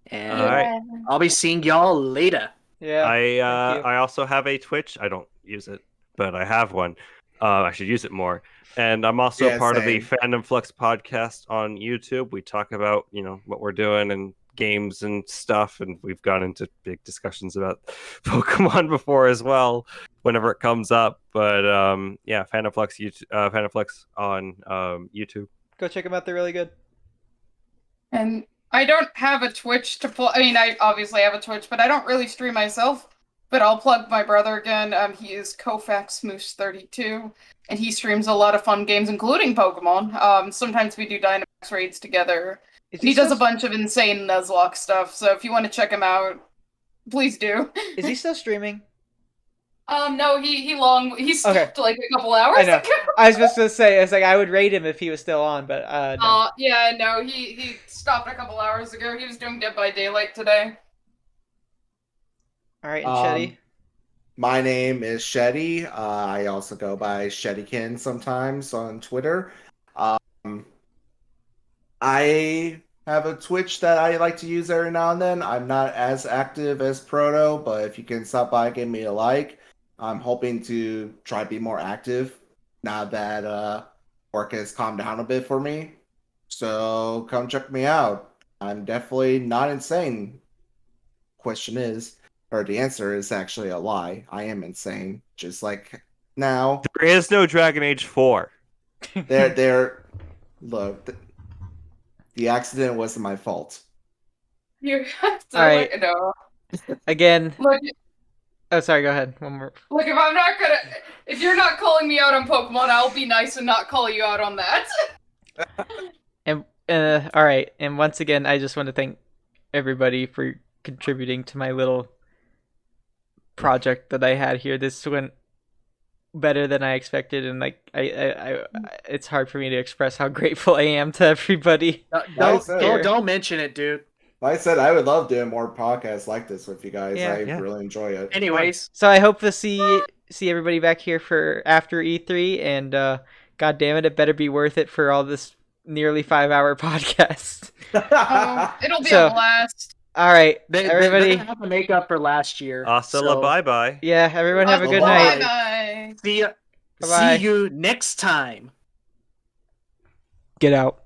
And I'll be seeing y'all later. Yeah. I also have a Twitch. I don't use it, but I have one. I should use it more. And I'm also part of the Fandom Flux podcast on YouTube. We talk about, what we're doing and games and stuff, and we've gone into big discussions about Pokemon before as well, whenever it comes up. But yeah, Fandom Flux on YouTube. Go check them out; they're really good. And I don't have a Twitch to plug. I mean, I obviously have a Twitch, but I don't really stream myself. But I'll plug my brother again. He is KofakSmoosh32, and he streams a lot of fun games, including Pokemon. Sometimes we do Dynamax raids together. He does a bunch of insane Nuzlocke stuff, so if you want to check him out, please do. Is he still streaming? No, he stopped like a couple hours ago. I was just gonna say, it's like I would rate him if he was still on, but no. Yeah, no, he stopped a couple hours ago. He was doing Dead by Daylight today. All right, and Sheddy? My name is Sheddy. I also go by Sheddykin sometimes on Twitter. I have a Twitch that I like to use every now and then. I'm not as active as Proto, but if you can stop by, give me a like. I'm hoping to try to be more active now that work has calmed down a bit for me. So come check me out. I'm definitely not insane. The answer is actually a lie. I am insane. Just like now. There is no Dragon Age 4. Look, the accident wasn't my fault. You have to, all right. No. Again. Look, oh, sorry, go ahead. One more. Look, if you're not calling me out on Pokemon, I'll be nice and not call you out on that. And all right, and once again, I just want to thank everybody for contributing to my little project that I had here. This went better than I expected, and like it's hard for me to express how grateful I am to everybody. Don't mention it, dude. Like I said, I would love doing more podcasts like this with you guys. Yeah. I really enjoy it. Anyways, So I hope to see everybody back here for after E3, and god damn it, it better be worth it for all this nearly 5-hour podcast. Oh, it'll be So- a blast. All right, they're everybody. gonna have to make up for last year. Hasta la bye bye. Yeah, everyone have a good Bye. night. Bye bye. See Bye-bye. you next time. Get out.